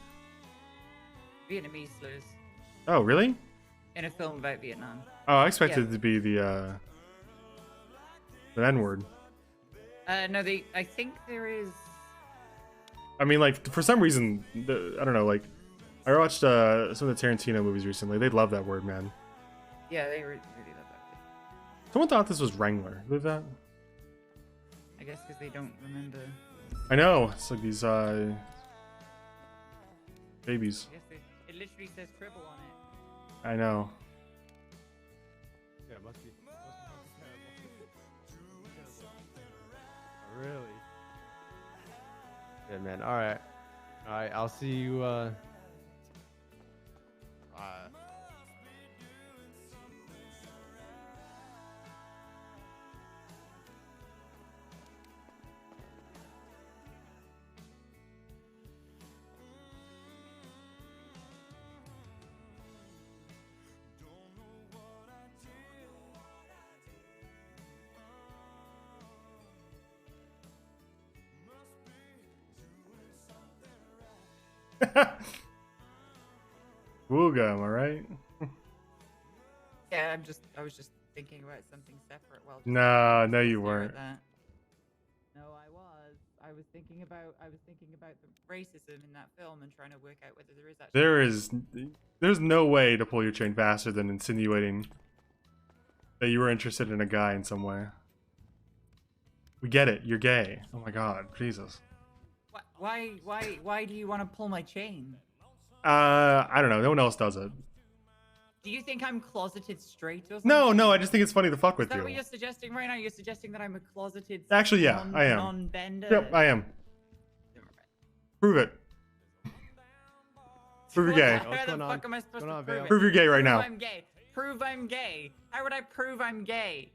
S15: Vietnamese slurs
S1: Oh, really?
S15: in a film about Vietnam.
S1: Oh, I expected
S15: Yeah.
S1: it to be the N-word.
S15: No, I think there is.
S1: I mean, like, for some reason, I don't know, like, I watched some of the Tarantino movies recently. They love that word, man.
S15: Yeah, they really love that.
S1: Someone thought this was Wrangler. Believe that?
S15: I guess because they don't remember.
S1: I know. It's like these babies.
S15: I guess it literally says Tribble on it.
S1: I know.
S20: Yeah, it must be terrible. Really? Yeah, man. All right. I'll see you.
S1: Wooga, am I right?
S15: Yeah, I was just thinking about something separate. Well.
S1: Nah, no, you
S15: Stare at
S1: weren't.
S15: that. No, I was. I was thinking about the racism in that film and trying to work out whether there is actually.
S1: There's no way to pull your chain faster than insinuating that you were interested in a guy in some way. We get it. You're gay. Oh my god, Jesus.
S15: Why do you want to pull my chain?
S1: I don't know. No one else does it.
S15: Do you think I'm closeted straight or something?
S1: No. I just think it's funny to fuck
S15: Is
S1: with
S15: that
S1: you.
S15: what you're suggesting right now? You're suggesting that I'm a closeted.
S1: Actually, yeah, I am.
S15: Non-bender.
S1: Yep, I am. Prove it. Prove you're gay.
S15: How the fuck am I supposed to prove it?
S1: Prove you're gay right now.
S15: Prove I'm gay. Prove I'm gay. How would I prove I'm gay?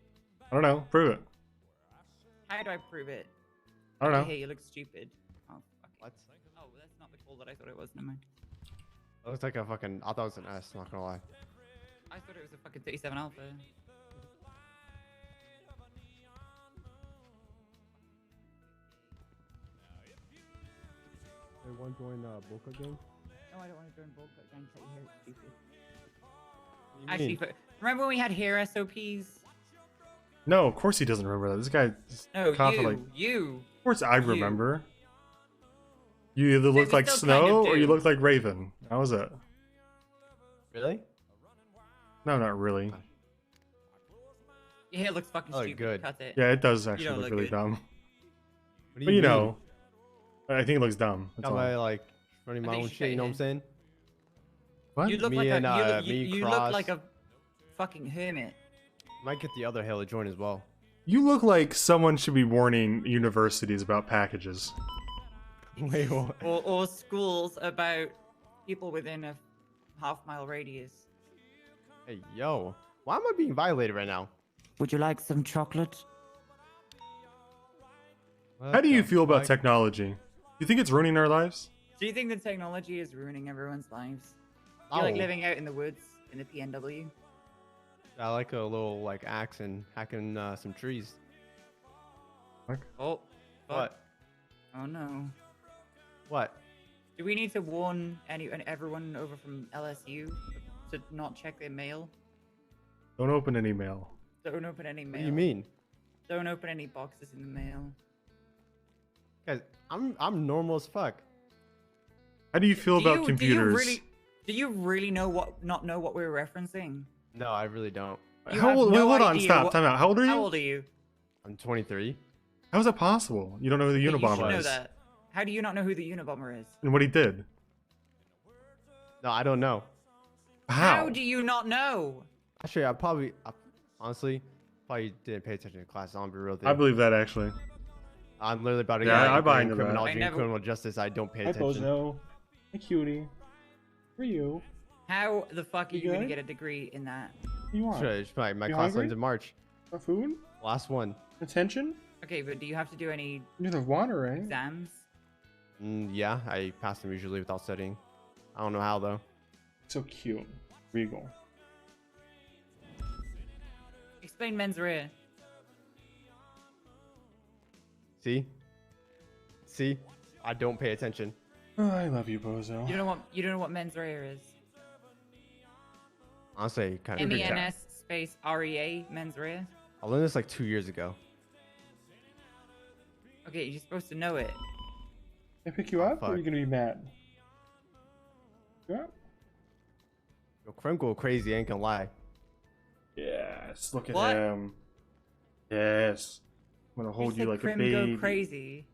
S1: I don't know. Prove it.
S15: How do I prove it?
S1: I don't know.
S15: Hey, you look stupid. Oh, fuck. What? Oh, that's not the call that I thought it was. Never mind.
S20: It looks like a fucking. I thought it was an S. Not gonna lie.
S15: I thought it was a fucking 37 Alpha.
S20: They want to join Boca game?
S15: No, I don't want to join Bulk Gang. Tell you here, it's stupid.
S20: What do you
S15: Actually,
S20: mean?
S15: remember when we had hair SOPs?
S1: No, of course he doesn't remember that. This guy is
S15: No,
S1: confident,
S15: you.
S1: Of course I
S15: You.
S1: remember. You either look
S15: we
S1: like
S15: still kind
S1: Snow
S15: of
S1: or you
S15: do.
S1: look like Raven. That was it.
S20: Really?
S1: No, not really.
S15: Your hair looks fucking
S20: Oh,
S15: stupid.
S20: good.
S15: Cut it.
S1: Yeah, it does
S15: You
S1: actually
S15: don't
S1: look
S15: look
S1: really
S15: good.
S1: dumb.
S20: What do
S1: But you
S20: mean?
S1: know, I think it looks dumb. That's
S20: Am
S1: all.
S20: I like running
S15: I
S20: my
S15: think
S20: own
S15: you
S20: shit? You know what I'm
S15: should.
S20: saying?
S1: What?
S15: You look
S20: Me
S15: like
S20: and,
S15: a
S20: me,
S15: you look
S20: Cross.
S15: like a fucking hermit.
S20: Might get the other hair to join as well.
S1: You look like someone should be warning universities about packages.
S20: Wait, what?
S15: Or schools about people within a half-mile radius.
S20: Hey, yo. Why am I being violated right now?
S15: Would you like some chocolate?
S1: How do you feel about
S20: fuck?
S1: technology? You think it's ruining our lives?
S15: Do you think the technology is ruining everyone's lives? Do you like
S20: No.
S15: living out in the woods in the PNW?
S20: I like a little like axe and hacking some trees.
S15: Oh.
S20: What?
S15: Oh no.
S20: What?
S15: Do we need to warn everyone over from LSU to not check their mail?
S1: Don't open any mail.
S15: Don't open any mail.
S20: What do you mean?
S15: Don't open any boxes in the mail.
S20: Guys, I'm normal as fuck.
S1: How do you feel about computers?
S15: Do you really not know what we're referencing?
S20: No, I really don't.
S15: You
S1: How
S15: have
S1: old?
S15: no
S1: wait, hold on,
S15: idea
S1: stop,
S15: what-
S1: time out. How old are you?
S15: How old are you?
S20: I'm 23.
S1: How is that possible? You don't know who the
S15: You should
S1: Unabomber
S15: know
S1: is,
S15: that. How do you not know who the Unabomber is?
S1: and what he did.
S20: No, I don't know.
S1: How?
S15: do you not know?
S20: Actually, honestly, probably didn't pay attention to class. I'll be real.
S1: I believe that actually.
S20: I'm literally about to
S1: Yeah,
S20: get
S1: I
S20: a degree
S1: buy
S20: in
S1: into that.
S20: criminology and criminal justice. I don't pay
S1: Hi,
S20: attention.
S1: Bozo. Hi, cutie. For you.
S15: How the fuck are
S1: You
S15: you gonna
S1: good?
S15: get a degree in that?
S1: What do you want?
S20: Sure, it's my
S1: You
S20: class
S1: hungry?
S20: ends in March.
S1: For food?
S20: Last one.
S1: Attention?
S15: Okay, but do you have to do any
S1: You have water, right?
S15: exams?
S20: Yeah, I pass them usually without studying. I don't know how though.
S1: So cute. Regal.
S15: Explain mens rea.
S20: See? See? I don't pay attention.
S1: Oh, I love you, Bozo.
S15: You don't know what mens rea is.
S20: Honestly, kind of.
S15: MENS space REA mens rea.
S20: I learned this like 2 years ago.
S15: Okay, you're supposed to know it.
S1: Can I pick you up, or are
S20: fuck.
S1: you gonna be mad? Yeah.
S20: Yo, Krem go crazy, I ain't gonna lie.
S1: Yes, look at
S15: What?
S1: him. Yes. I'm gonna hold you
S15: said
S1: like a
S15: Krim
S1: baby.
S15: go crazy.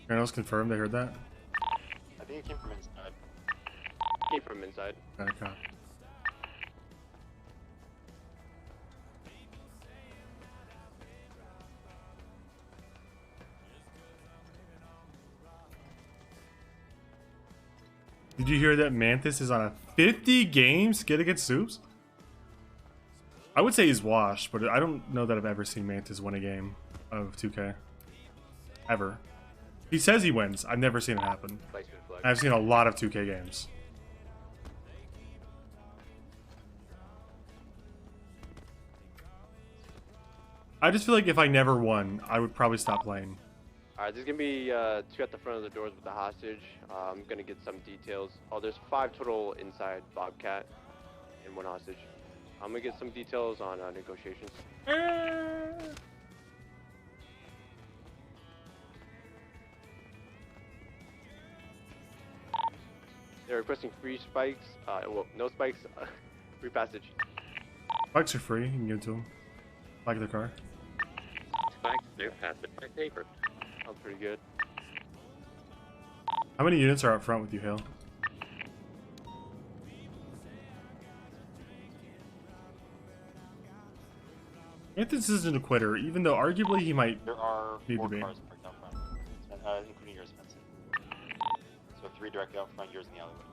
S1: Colonel's confirmed. They heard that.
S23: I think it came from inside.
S17: Came from inside.
S1: Okay. Did you hear that Mantis is on a 50-game skid against Soups? I would say he's washed, but I don't know that I've ever seen Mantis win a game of 2K. Ever. He says he wins. I've never seen it happen. I've seen a lot of 2K games. I just feel like if I never won, I would probably stop playing.
S17: Alright, there's gonna be 2 at the front of the doors with the hostage. I'm gonna get some details. Oh, there's 5 total inside Bobcat and 1 hostage. I'm gonna get some details on negotiations. They're requesting free spikes. Well, no spikes. Free passage.
S1: Spikes are free. You can give it to them. Like their car.
S3: Spikes, no passage, my favorite.
S17: Sounds pretty good.
S1: How many units are up front with you, Hale? Mantis isn't a quitter, even though arguably he might
S23: There are
S1: need
S23: 4
S1: to be.
S23: cars parked out front, including yours, Vincent. So 3 directly out front, yours in the alleyway.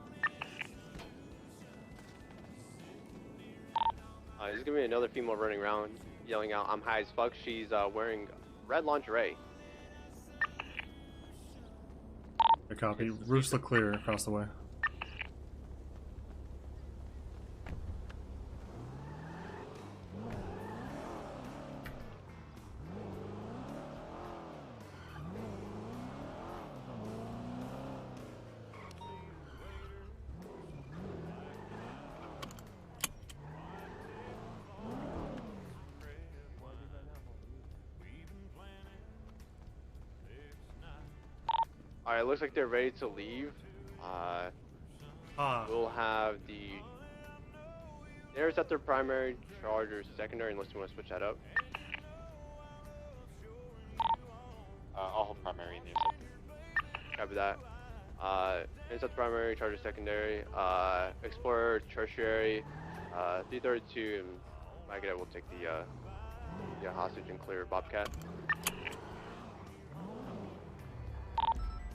S17: There's gonna be another female running around, yelling out, "I'm high as fuck." She's wearing red lingerie.
S1: A copy. Roofs look clear across the way.
S17: Alright, it looks like they're ready to leave. We'll have the Interceptor primary, Charger secondary, unless you want to switch that up.
S23: I'll hold primary in the interceptor.
S17: Copy that. Interceptor primary, Charger secondary, Explorer tertiary, 332, and Maggot will take the hostage and clear Bobcat.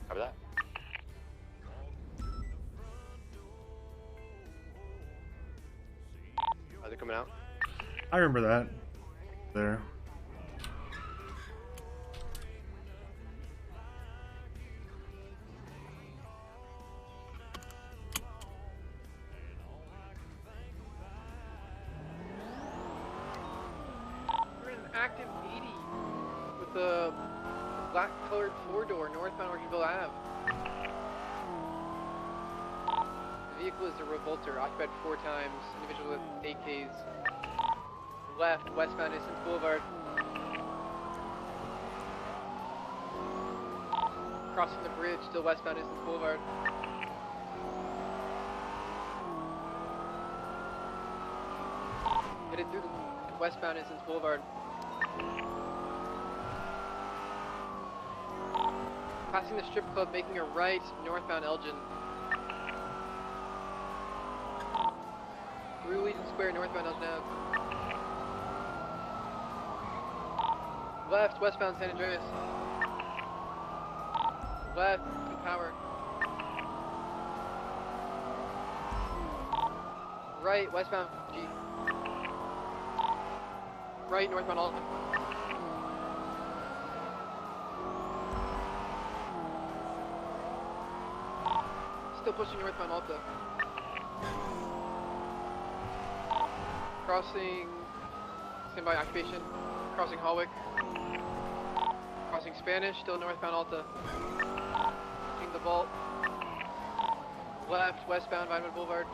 S23: Copy that.
S17: Are they coming out?
S1: I remember that. There.
S22: We're in an active 80 with a black colored 4-door northbound Orchardville Ave. The vehicle is a revolter, occupied 4 times, individual with AKs. Left, westbound Innocence Boulevard. Crossing the bridge, still westbound Innocence Boulevard. Headed through the westbound Innocence Boulevard. Passing the strip club, making a right, northbound Elgin. Through Legion Square, northbound Elgin Ave. Left, westbound San Andreas. Left, Power. Right, westbound G. Right, northbound Alton. Still pushing northbound Alta. Crossing standby occupation. Crossing Hallwick. Crossing Spanish, still northbound Alta. Pushing the Vault. Left, westbound Vinewood Boulevard.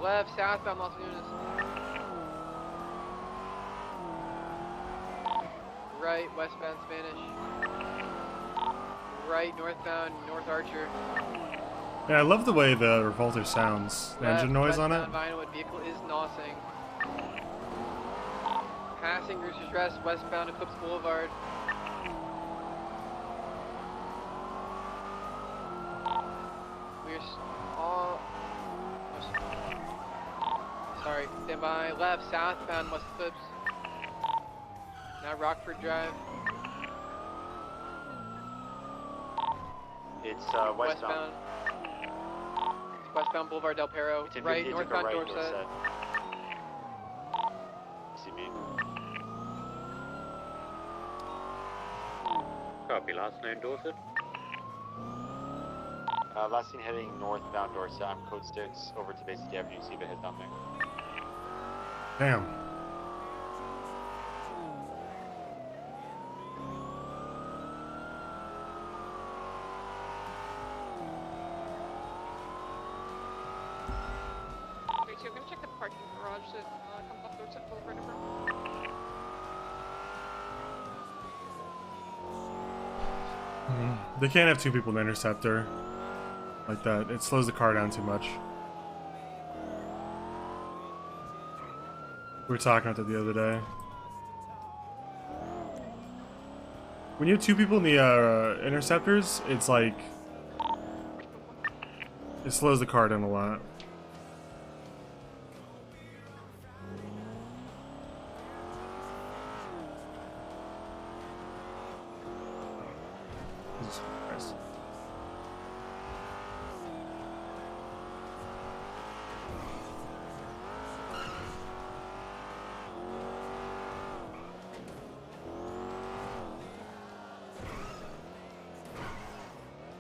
S22: Left, southbound Los Lunas. Right, westbound Spanish. Right, northbound North Archer.
S1: Yeah, I love the way the Revolter sounds. The engine noise on it.
S22: Westbound Vinewood vehicle is nosing. Passing Crossing Roosters Rest, westbound Eclipse Boulevard. We're all... Sorry, stand by. Left, southbound West Eclipse. Now Rockford Drive.
S23: It's westbound.
S22: It's westbound Boulevard Del Perro. Right, northbound Dorset.
S23: CB.
S3: Copy, last name Dorset.
S23: Last seen heading northbound Dorset. I'm code 6 over to Basic Avenue. See if it has nothing.
S1: Damn.
S16: Wait, so I'm gonna check the parking garage that comes off Dorset Boulevard.
S1: They can't have two people in the interceptor like that. It slows the car down too much. We were talking about that the other day. When you have two people in the interceptors, it's like it slows the car down a lot. Jesus Christ.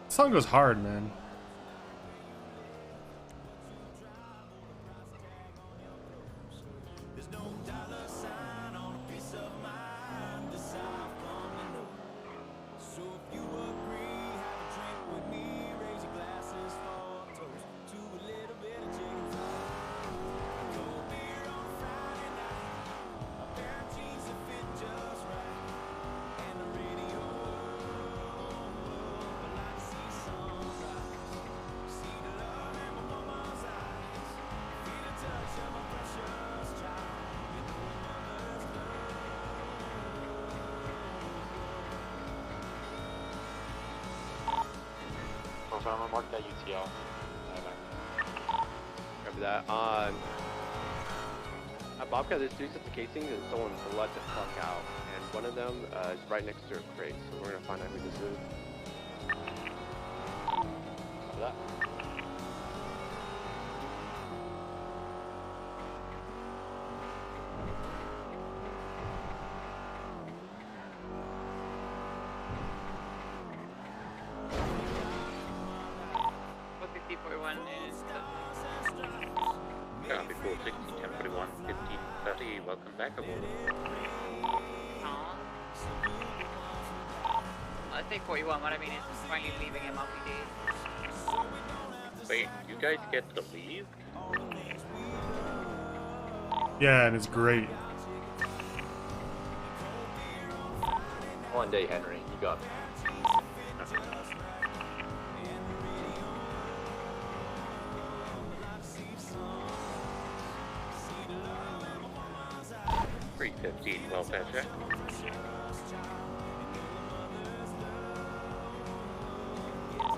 S1: This song goes hard, man.
S23: So I'm gonna mark that UTL.
S17: Remember that. At Bobcat, there's 3 sets of casings and someone let the fuck out. And one of them is right next to a crate, so we're gonna find out who this is. Remember that.
S3: Copy 460, 1041, 1530. Welcome back aboard.
S15: I think 41, what I mean is finally leaving MLPD.
S3: Wait, you guys get to leave?
S1: Yeah, and it's great.
S9: One day, Henry, you got me.
S3: .315 welfare check.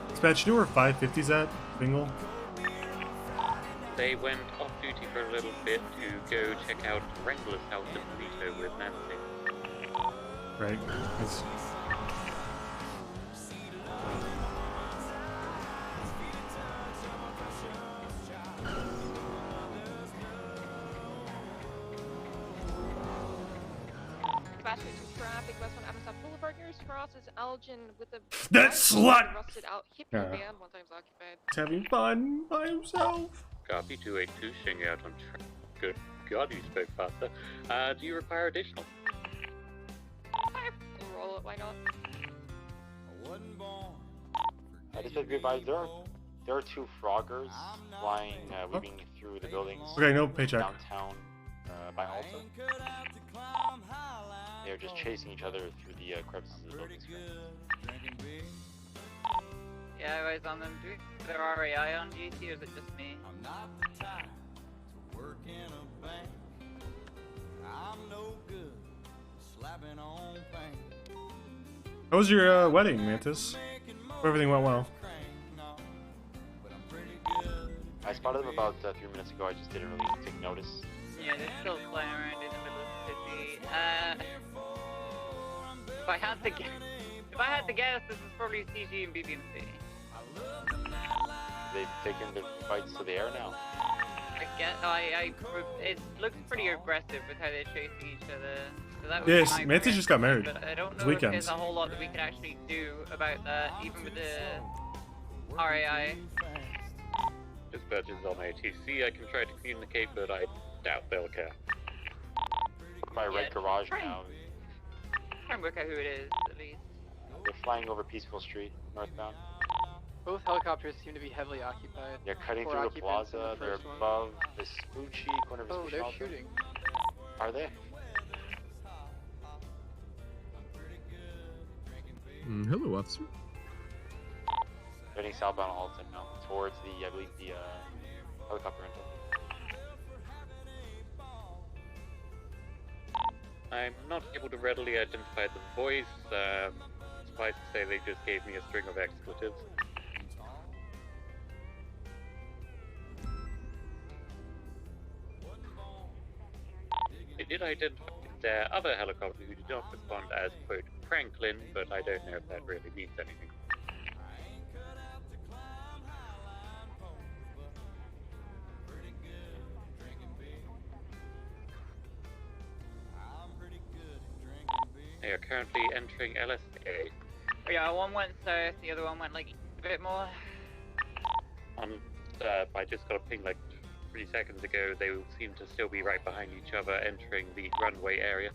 S1: Dispatch, you know where 550's at? Bingle?
S3: They went off duty for a little bit to go check out Wrangler's house in Vito with Nancy.
S1: Right. That's...
S16: Traffic west on Amazon Boulevard nearest cross is Elgin with a
S1: that slut!
S16: rusted out hippie
S1: Yeah.
S16: van, one time's occupied.
S1: He's having fun by himself.
S3: Copy 282, shing out on track. Good God, you spoke faster. Do you require additional?
S16: We'll roll it, why not?
S23: Just to be advised, there are 2 froggers flying, weaving through the buildings.
S1: Okay, no paycheck.
S23: Downtown, by Alta. They're just chasing each other through the crevices of the buildings.
S15: Yeah, guys on them. Do there RAI on GT or is it just me?
S1: How was your wedding, Mantis? Hope everything went well.
S23: I spotted them about 3 minutes ago. I just didn't really take notice.
S15: Yeah, they're still flying around in the middle of the city. If I had to guess, this is probably CG and BBMC.
S23: They've taken the fights to the air now.
S15: It looks pretty aggressive with how they're chasing each other. So that would
S1: Yes,
S15: be my
S1: Mantis just got married.
S15: But I don't
S1: It's
S15: know if
S1: weekends.
S15: there's a whole lot that we could actually do about that, even with the RAI.
S3: Dispatch is on ATC. I can try to communicate, but I doubt they'll care.
S23: My red garage
S15: try
S23: now.
S15: Try and work out who it is, at least.
S23: They're flying over Peaceful Street, northbound.
S22: Both helicopters seem to be heavily occupied.
S23: They're cutting
S22: Four
S23: through the
S22: occupants in
S23: plaza.
S22: the
S23: They're
S22: first one.
S23: above the Spoochie, corner of the
S22: Oh,
S23: Spoochie
S22: they're
S23: Alpha.
S22: shooting.
S23: Are they?
S10: Hello, officer.
S23: Heading southbound Alton now, towards the, I believe, the helicopter rental.
S3: I'm not able to readily identify the voice. Suffice to say, they just gave me a string of expletives. They did identify their other helicopter who did not respond as, quote, Franklin, but I don't know if that really means anything. They are currently entering LSA.
S15: Oh, yeah, one went south, the other one went like a bit more.
S3: I just got a ping like 3 seconds ago. They seem to still be right behind each other, entering the runway area.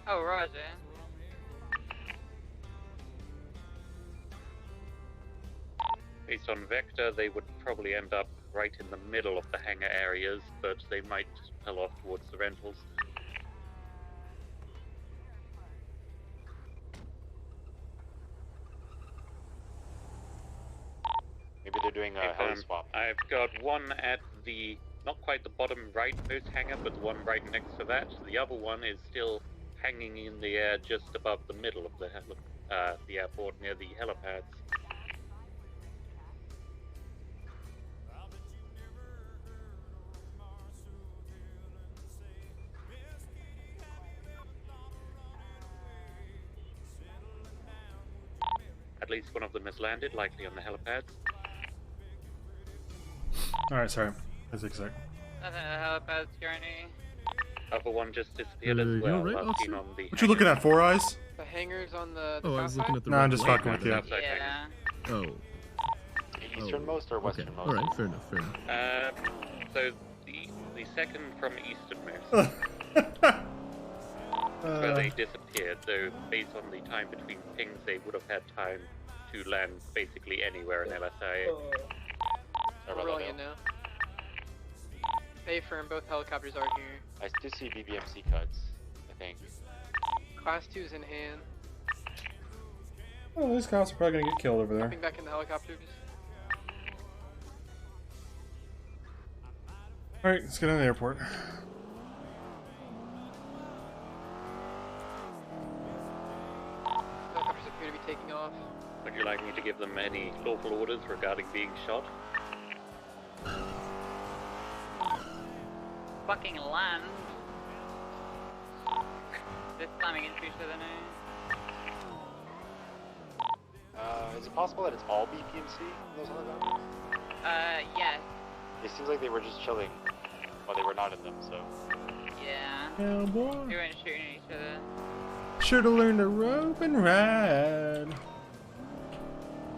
S15: Oh, roger.
S3: Based on vector, they would probably end up right in the middle of the hangar areas, but they might pull off towards the rentals.
S23: Maybe they're doing a heli swap.
S3: I've got one at the, not quite the bottom rightmost hangar, but the one right next to that. The other one is still hanging in the air just above the middle of the airport near the helipads. At least one of them has landed, likely on the helipads.
S1: Alright, sorry. That's exact.
S15: Nothing at the helipads, journey.
S3: Other one just disappeared as
S10: you
S3: well.
S10: alright,
S3: Last seen on the
S1: What you looking at, Four Eyes?
S22: The hangars on the
S10: Oh, I was looking at the
S1: No, I'm just fucking with you.
S15: Yeah.
S10: Oh.
S23: Easternmost or
S10: Okay.
S23: westernmost?
S10: Alright, fair enough, fair enough.
S3: So the second from easternmost. Where they disappeared, though based on the time between pings, they would have had time to land basically anywhere in LSIA.
S22: We're rolling in now. Bay firm, both helicopters are here.
S23: I still see BBMC cuts, I think.
S22: Class 2's in hand.
S1: Oh, these cops are probably gonna get killed over there.
S22: Hopping back in the helicopters.
S1: Alright, let's get on the airport.
S22: Helicopters appear to be taking off.
S3: Would you like me to give them any lawful orders regarding being shot?
S15: Fucking land. They're slamming into each other now.
S23: Is it possible that it's all BPMC in those helicopters?
S15: Yes.
S23: It seems like they were just chilling while they were not in them, so.
S15: Yeah.
S1: Oh boy.
S15: They weren't shooting at each other.
S1: Should've learned to rope and ride.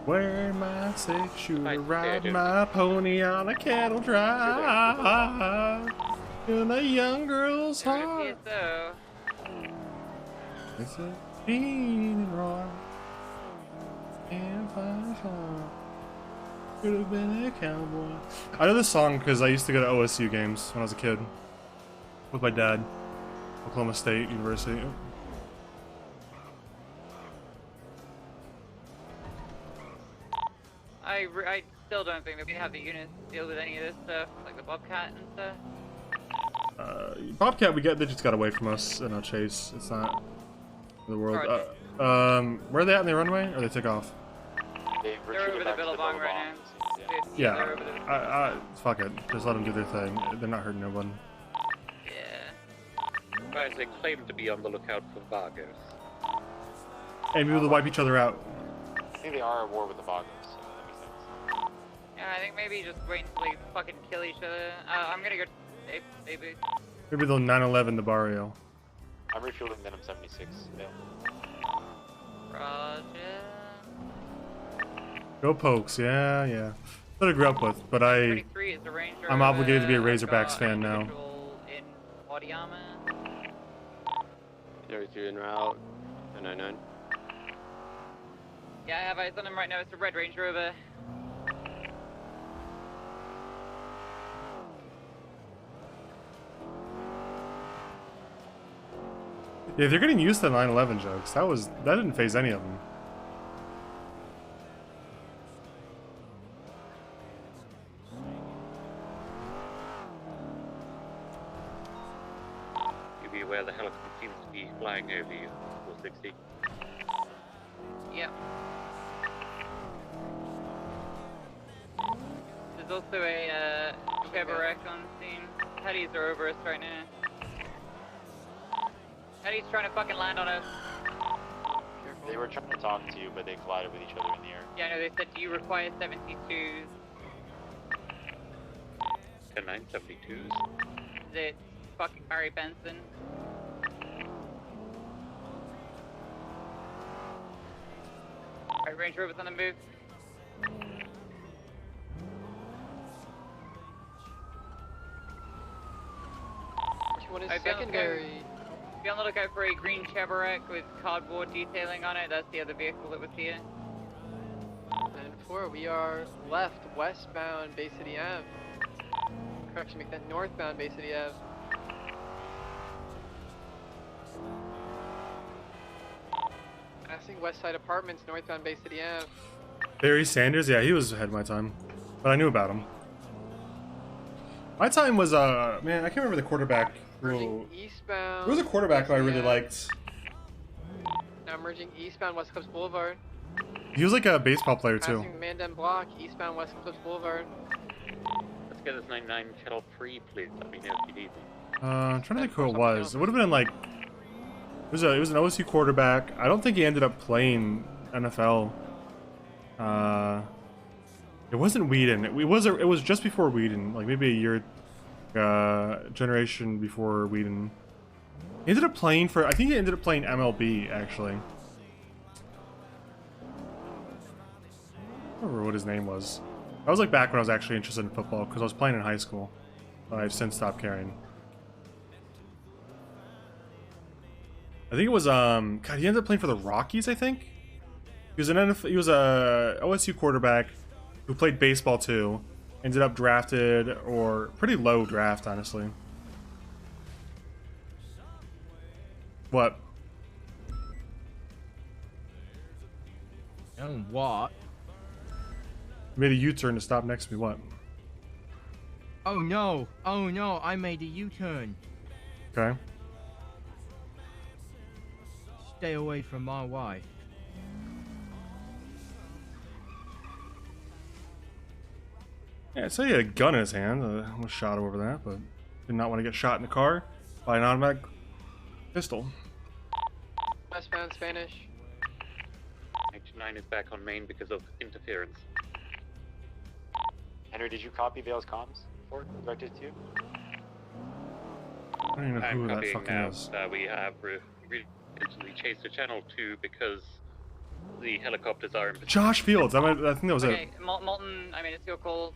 S1: Wearing my six shooter, ride my pony on a cattle drive. In a young girl's heart.
S15: So.
S1: It's a being wrong. And fine song. Could have been a cowboy. I know this song because I used to go to OSU games when I was a kid. With my dad. Oklahoma State University.
S15: I still don't think that we have the units to deal with any of this stuff, like the Bobcat and stuff.
S1: Bobcat, they just got away from us in our chase. It's not The world. Where are they at in the runway? Or they took off?
S23: They've
S22: They're
S23: retreated
S22: over the
S23: back to
S22: Billabong right now.
S1: Yeah. Fuck it. Just let them do their thing. They're not hurting no one.
S3: Guys, they claim to be on the lookout for Vargas.
S1: Hey, maybe they'll wipe each other out.
S23: I think they are at war with the Vargas, so that makes sense.
S15: Yeah, I think maybe just wait until they fucking kill each other. I'm gonna go maybe.
S1: Maybe they'll 9/11 the barrio.
S23: I'm refueling Venom 76.
S15: Roger.
S1: Go Pokes, yeah. That's what I grew up with, but I'm obligated to be a Razorbacks fan now.
S15: In body armor.
S17: 32 en route. 999.
S15: Yeah, I have eyes on him right now. It's a Red Range Rover.
S1: Yeah, they're getting used to 9/11 jokes. That didn't phase any of them.
S3: You be aware the helicopter seems to be flying over you, 460.
S15: Yep. There's also a Chevrolet on scene. Teddies are over us right now. Teddy's trying to fucking land on us.
S23: They were trying to talk to you, but they collided with each other in the air.
S15: Yeah, no, they said, do you require 72s?
S3: 972s.
S15: Is it fucking Barry Benson? Alright, Range Rover's on the move.
S22: Which one is secondary?
S15: Be on the lookout for a green Chevrolet with cardboard detailing on it. That's the other vehicle that was here.
S22: 9-4, we are left, westbound Bay City Ave. Correction, make that northbound Bay City Ave. Passing Westside Apartments, northbound Bay City Ave.
S1: Barry Sanders, yeah, he was ahead of my time, but I knew about him. My time was man, I can't remember the quarterback.
S22: Eastbound.
S1: There was a quarterback who I really liked.
S22: Now merging eastbound West Cliffs Boulevard.
S1: He was like a baseball player too.
S22: Passing Mandan Block, eastbound West Cliffs Boulevard.
S3: Let's get this 99 Channel 3, please. Let me know if you need me.
S1: I'm trying to think who it was. It would have been like it was an OSU quarterback. I don't think he ended up playing NFL. It wasn't Whedon. It was just before Whedon, like maybe a year, generation before Whedon. He ended up playing for. I think he ended up playing MLB actually. I don't remember what his name was. That was like back when I was actually interested in football because I was playing in high school, but I've since stopped caring. I think it was God. He ended up playing for the Rockies. I think he was he was a OSU quarterback who played baseball too. Ended up drafted, or pretty low draft, honestly. What?
S20: And what?
S1: Made a U-turn to stop next to me. What?
S20: Oh no! Oh no! I made a U-turn.
S1: Okay.
S20: Stay away from my wife.
S1: Yeah, so he had a gun in his hand. I almost shot him over that, but did not want to get shot in the car by an automatic pistol.
S22: Westbound Spanish.
S3: 99 is back on main because of interference.
S23: Henry, did you copy Vale's comms for it? Directed to you?
S1: I don't even know who
S3: I'm
S1: that
S3: copying
S1: fucking
S3: now.
S1: is.
S3: We have recently chased to Channel 2 because the helicopters are in
S1: Josh Fields. I think that was
S15: Okay,
S1: it.
S15: Molten, I mean, it's your call.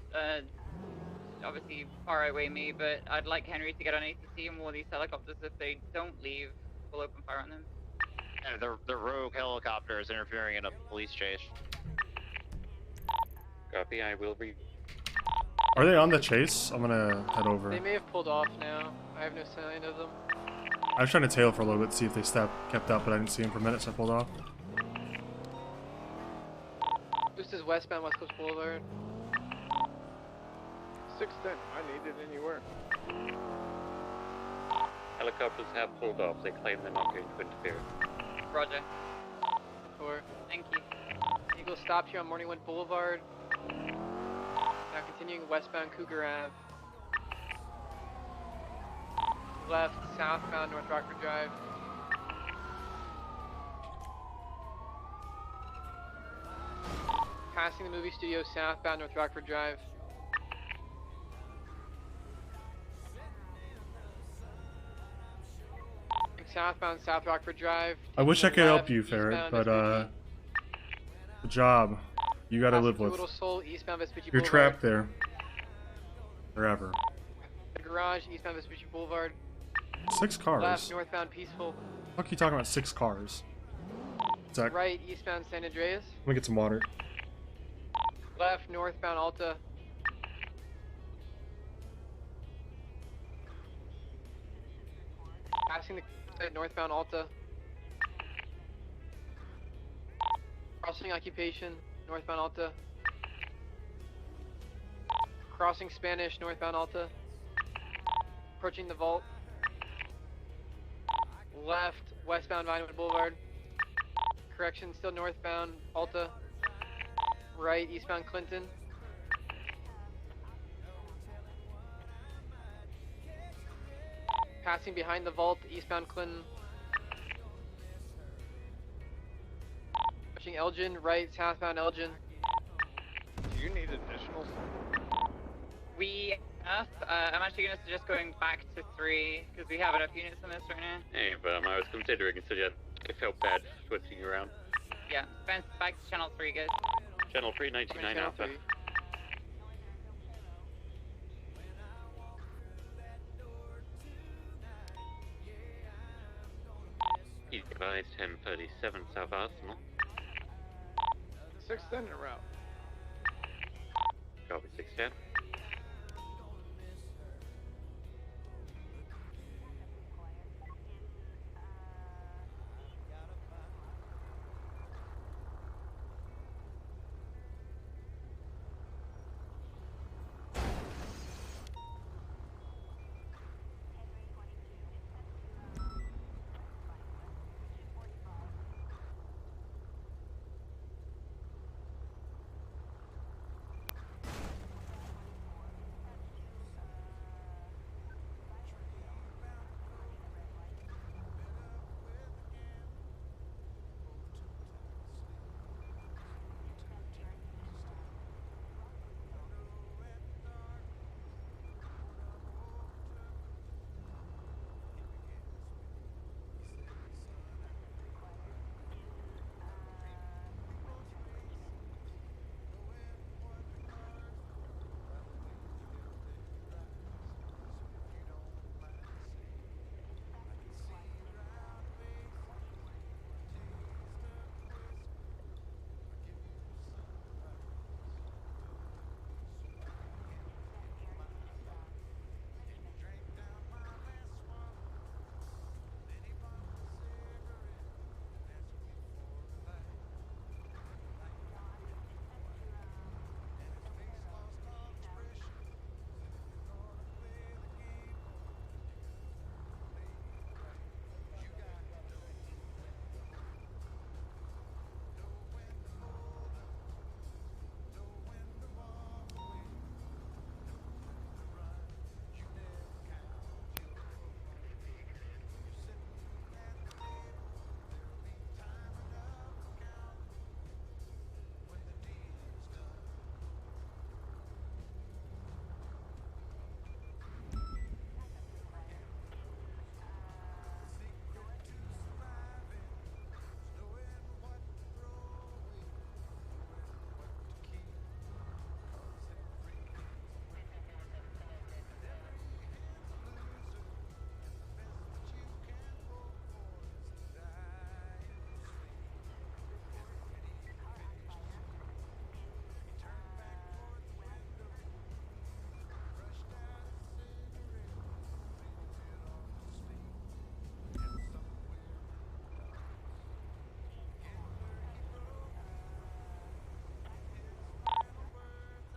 S15: Obviously, far away me, but I'd like Henry to get on ATC and warn these helicopters if they don't leave, we'll open fire on them.
S8: Yeah, the rogue helicopter is interfering in a police chase.
S3: Copy, I will read.
S1: Are they on the chase? I'm gonna head over.
S22: They may have pulled off now. I have no sign of them.
S1: I was trying to tail for a little bit to see if they kept up, but I didn't see them for minutes. So I pulled off.
S22: This is westbound West Coast Boulevard.
S11: 610, I need it anywhere.
S3: Helicopters have pulled off. They claim they're not going to interfere.
S22: Roger. 4. Thank you. Eagle stopped here on Morningwood Boulevard. Now continuing westbound Cougar Ave. Left, southbound North Rockford Drive. Passing the movie studio southbound North Rockford Drive. Southbound South Rockford Drive.
S1: I wish I could help you,
S22: eastbound
S1: Ferret, but
S22: Vespucci.
S1: the job you gotta
S22: Passing
S1: live
S22: through
S1: with.
S22: Little Seoul, eastbound Vespucci
S1: You're
S22: Boulevard.
S1: trapped there. Forever.
S22: The garage, eastbound Vespucci Boulevard.
S1: 6 cars.
S22: Left, northbound Peaceful.
S1: Fuck you talking about 6 cars? Zach,
S22: Right, eastbound San Andreas.
S1: let me get some water.
S22: Left, northbound Alta. Passing the northbound Alta. Crossing Occupation, northbound Alta. Crossing Spanish, northbound Alta. Approaching the Vault. Left, westbound Vinewood Boulevard. Correction, still northbound Alta. Right, eastbound Clinton. Passing behind the Vault, eastbound Clinton. Approaching Elgin, right, southbound Elgin.
S23: Do you need additionals?
S22: We I'm actually going to suggest going back to 3 because we have enough units on this right now.
S3: Hey, but I was considering it, so yeah, I felt bad switching around.
S22: Yeah, Spence, back to channel 3, guys.
S3: Channel 399 Alpha. He's advised 1037 South Arsenal.
S11: 610 en route.
S3: Copy 610.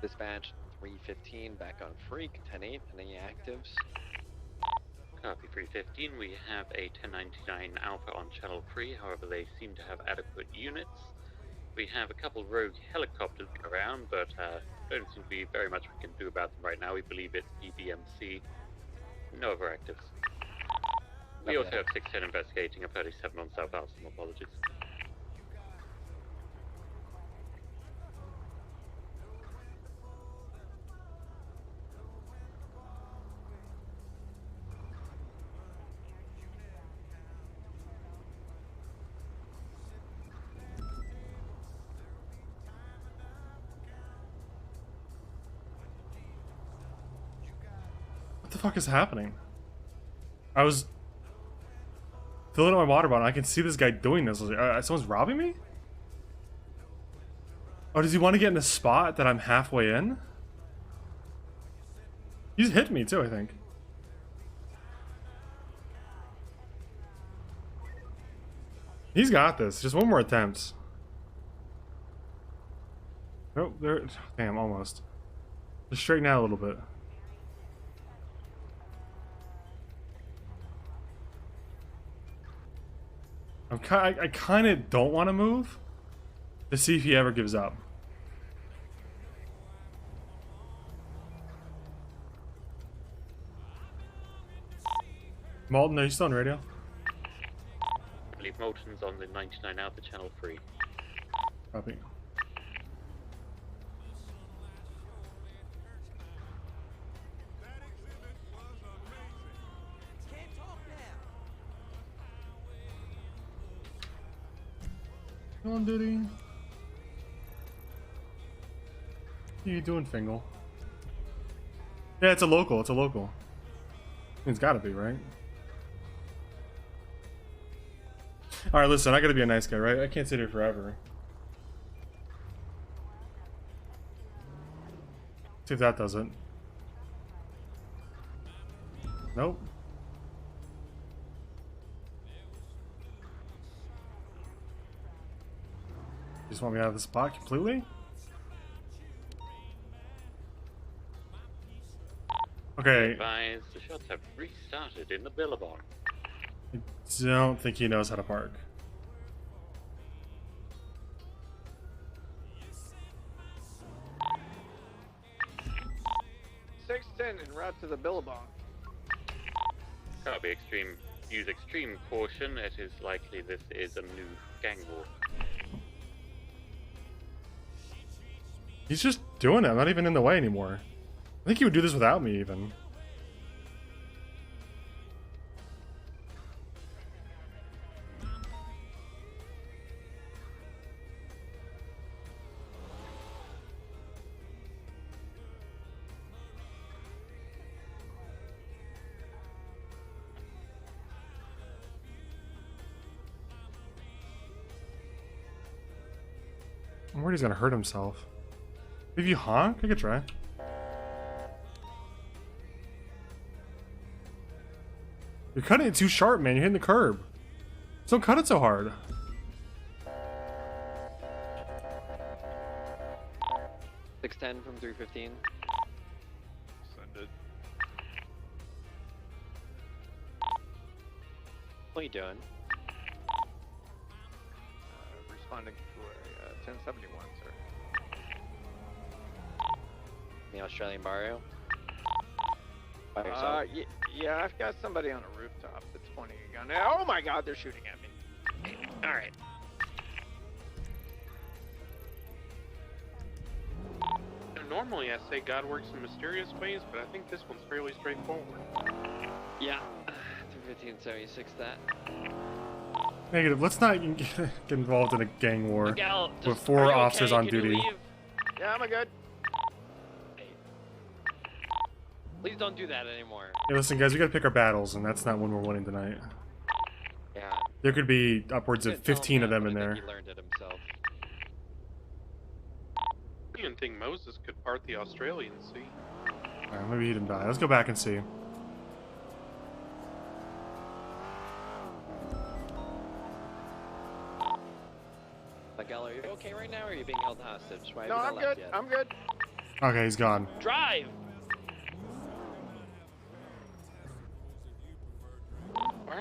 S17: Dispatch 315 back on Freak, 10-8, any actives?
S3: Copy 315, we have a 1099 Alpha on Channel 3, however they seem to have adequate units. We have a couple rogue helicopters around, but don't seem to be very much we can do about them right now. We believe it's PBMC. No overactives. We also have 610 investigating a 37 on South Alston. Apologies.
S1: What the fuck is happening? I was filling up my water bottle. I can see this guy doing this. Someone's robbing me? Oh, does he want to get in the spot that I'm halfway in? He's hit me too, I think. He's got this. Just one more attempt. Oh, there. Damn, almost. Just straighten out a little bit. I kind of don't want to move to see if he ever gives up. Malton, are you still on radio?
S3: I believe Moulton's on the 99 Alpha Channel 3.
S1: Copy. On duty. What are you doing, Fingal? Yeah, it's a local. It's a local. It's gotta be, right? Alright, listen, I gotta be a nice guy, right? I can't sit here forever. See if that does it. Nope. Just want me out of the spot completely? Okay.
S3: Advise, the shots have restarted in the Billabong.
S1: I don't think he knows how to park.
S11: En route to the Billabong.
S3: Copy extreme. Use extreme caution. It is likely this is a new gang war.
S1: He's just doing it. I'm not even in the way anymore. I think he would do this without me, even. I'm worried he's gonna hurt himself. If you honk, I could try. You're cutting it too sharp, man. You're hitting the curb. Just don't cut it so hard.
S12: $610 from 315.
S11: Send it.
S12: What are you doing?
S11: Responding to a 1071, sir.
S12: The Australian barrio? By yourself?
S11: Yeah, I've got somebody on a rooftop that's pointing a gun. Oh my god, they're shooting at me. Alright.
S13: Normally I say God works in mysterious ways, but I think this one's fairly straightforward.
S12: Yeah, 315.76 that.
S1: Negative. Let's not get involved in a gang war
S12: Miguel,
S1: with 4 officers on duty.
S11: Yeah, I'm good.
S12: Please don't do that anymore.
S1: Hey, listen, guys, we gotta pick our battles, and that's not when we're winning tonight.
S12: Yeah.
S1: There could be upwards of 15 of them in there.
S12: He learned it himself.
S13: I didn't think Moses could part the Australian Sea.
S1: Alright, maybe he didn't die. Let's go back and see.
S12: Miguel, are you okay right now, or are you being held hostage? Why
S11: No,
S12: haven't
S11: I'm
S12: you left
S11: good.
S12: yet?
S11: I'm good.
S1: Okay, he's gone.
S12: Drive!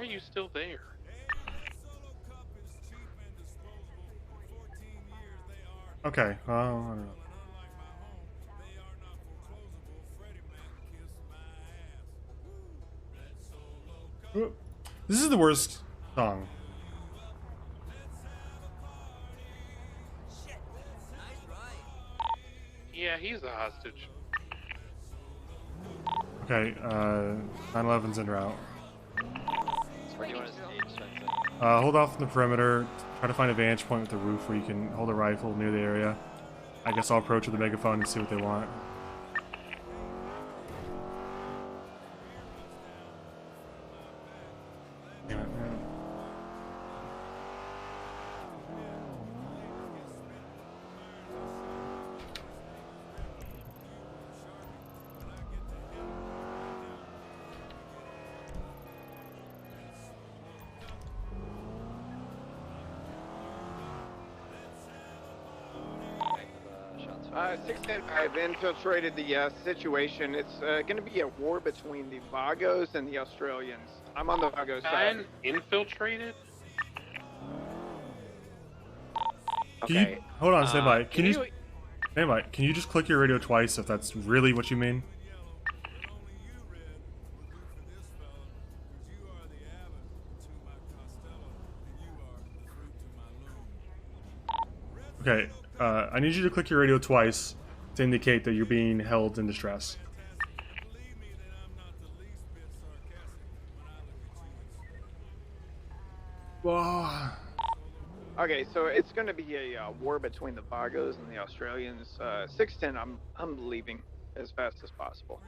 S13: are you still there?
S1: Okay. I don't know. This is the worst song.
S13: Yeah, he's a hostage.
S1: Okay, 9/11's en route.
S12: Where do you want to stage, Spencer?
S1: Hold off from the perimeter. Try to find a vantage point with the roof where you can hold a rifle near the area. I guess I'll approach with a megaphone and see what they want. Damn it, man.
S11: Uh, 610, I've infiltrated the situation. It's going to be a war between the Vagos and the Australians. I'm on the Vago side.
S13: Infiltrated?
S1: Can you, hold on, stand by. Can you stand by? Can you just click your radio twice if that's really what you mean? Okay, I need you to click your radio twice to indicate that you're being held in distress. Whoa.
S11: Okay, so it's going to be a war between the Vagos and the Australians. 610, I'm leaving as fast as possible.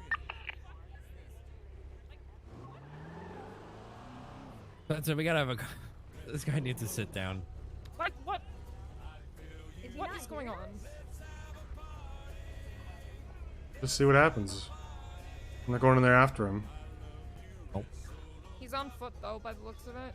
S18: So we gotta have a. This guy needs to sit down.
S19: What? What is going on?
S1: Just see what happens. I'm not going in there after him.
S18: Nope.
S19: He's on foot though, by the looks of it.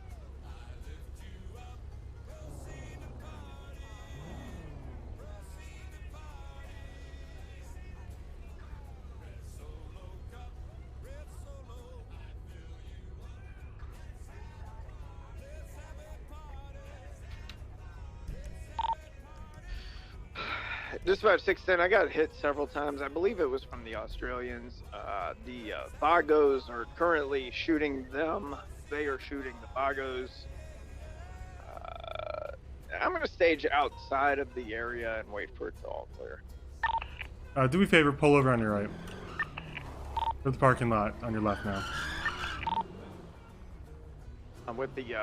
S11: Dispatch 610, I got hit several times. I believe it was from the Australians. The Vagos are currently shooting them. They are shooting the Vagos. I'm going to stage outside of the area and wait for it to all clear.
S1: Do me a favor, pull over on your right. Go to the parking lot on your left now.
S11: I'm with the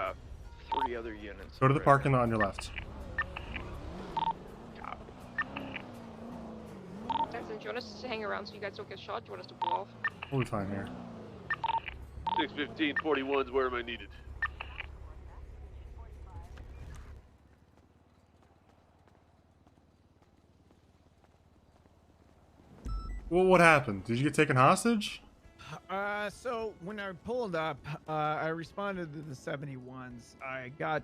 S11: 3 other units.
S1: Go to the parking lot on your left.
S19: Jackson, do you want us to hang around so you guys don't get shot? Do you want us to blow off?
S1: We'll be fine here.
S21: 615, 41's where am I needed?
S1: Well, what happened? Did you get taken hostage?
S24: So when I pulled up, I responded to the 71s. I got,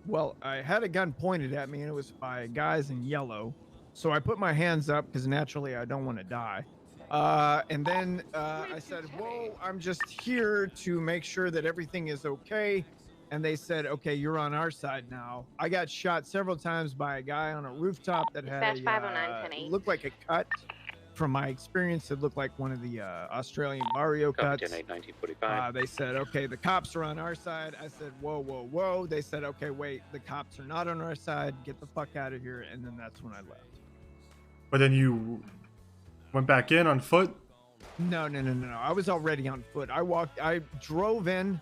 S24: well, I had a gun pointed at me and it was by guys in yellow. So I put my hands up because naturally I don't want to die. And then I said, whoa, I'm just here to make sure that everything is okay. And they said, okay, you're on our side now. I got shot several times by a guy on a rooftop that had a, looked like a cut. From my experience, it looked like one of the Australian barrio cuts.
S3: 1945.
S24: They said, okay, the cops are on our side. I said, whoa, whoa, whoa. They said, okay, wait, the cops are not on our side. Get the fuck out of here. And then that's when I left.
S1: But then you went back in on foot?
S24: No. I was already on foot. I drove in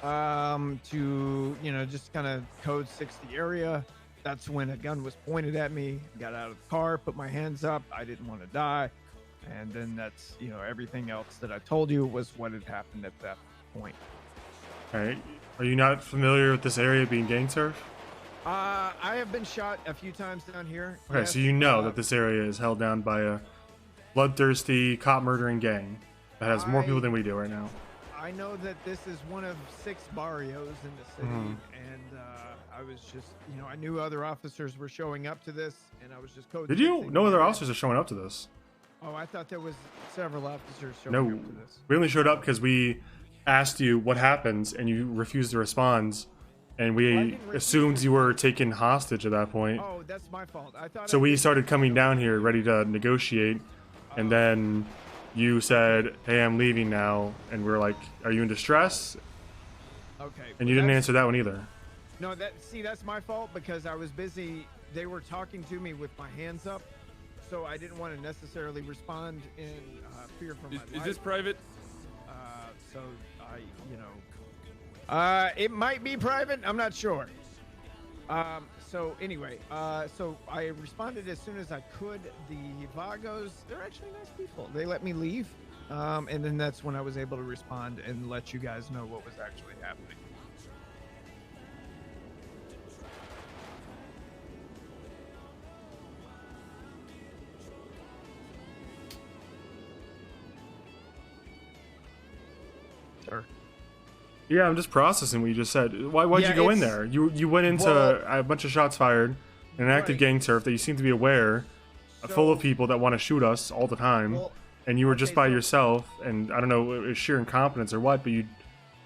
S24: to, just kind of code 60 area. That's when a gun was pointed at me. Got out of the car, put my hands up. I didn't want to die. And then that's, everything else that I told you was what had happened at that point.
S1: All right. Are you not familiar with this area being gang turf?
S24: I have been shot a few times down here.
S1: Okay,
S24: yes.
S1: so you know that this area is held down by a bloodthirsty, cop-murdering gang that has more people than we do right now.
S24: I know that this is one of 6 barrios in the city, and I was just, I knew other officers were showing up to this, and I was just code.
S1: Did you? No other officers are showing up to this.
S24: Oh, I thought there was several officers showing up to this.
S1: We only showed up because we asked you what happens, and you refused to respond, and we assumed you were taken hostage at that point.
S24: Oh, that's my fault. I thought.
S1: So we started coming down here ready to negotiate, and then you said, "Hey, I'm leaving now," and we're like, "Are you in distress?"
S24: Okay.
S1: And you didn't answer that one either.
S24: No, that's my fault because I was busy. They were talking to me with my hands up, so I didn't want to necessarily respond in fear for my life.
S2: Is this private?
S24: So it might be private. I'm not sure. So anyway, so I responded as soon as I could. The Vagos, they're actually nice people. They let me leave, and then that's when I was able to respond and let you guys know what was actually happening. Sure.
S1: Yeah, I'm just processing what you just said. Why'd you go in there? You went into a bunch of shots fired in an active gang turf that you seem to be aware, full of people that want to shoot us all the time, and you were just by yourself, and I don't know, it was sheer incompetence or what, but you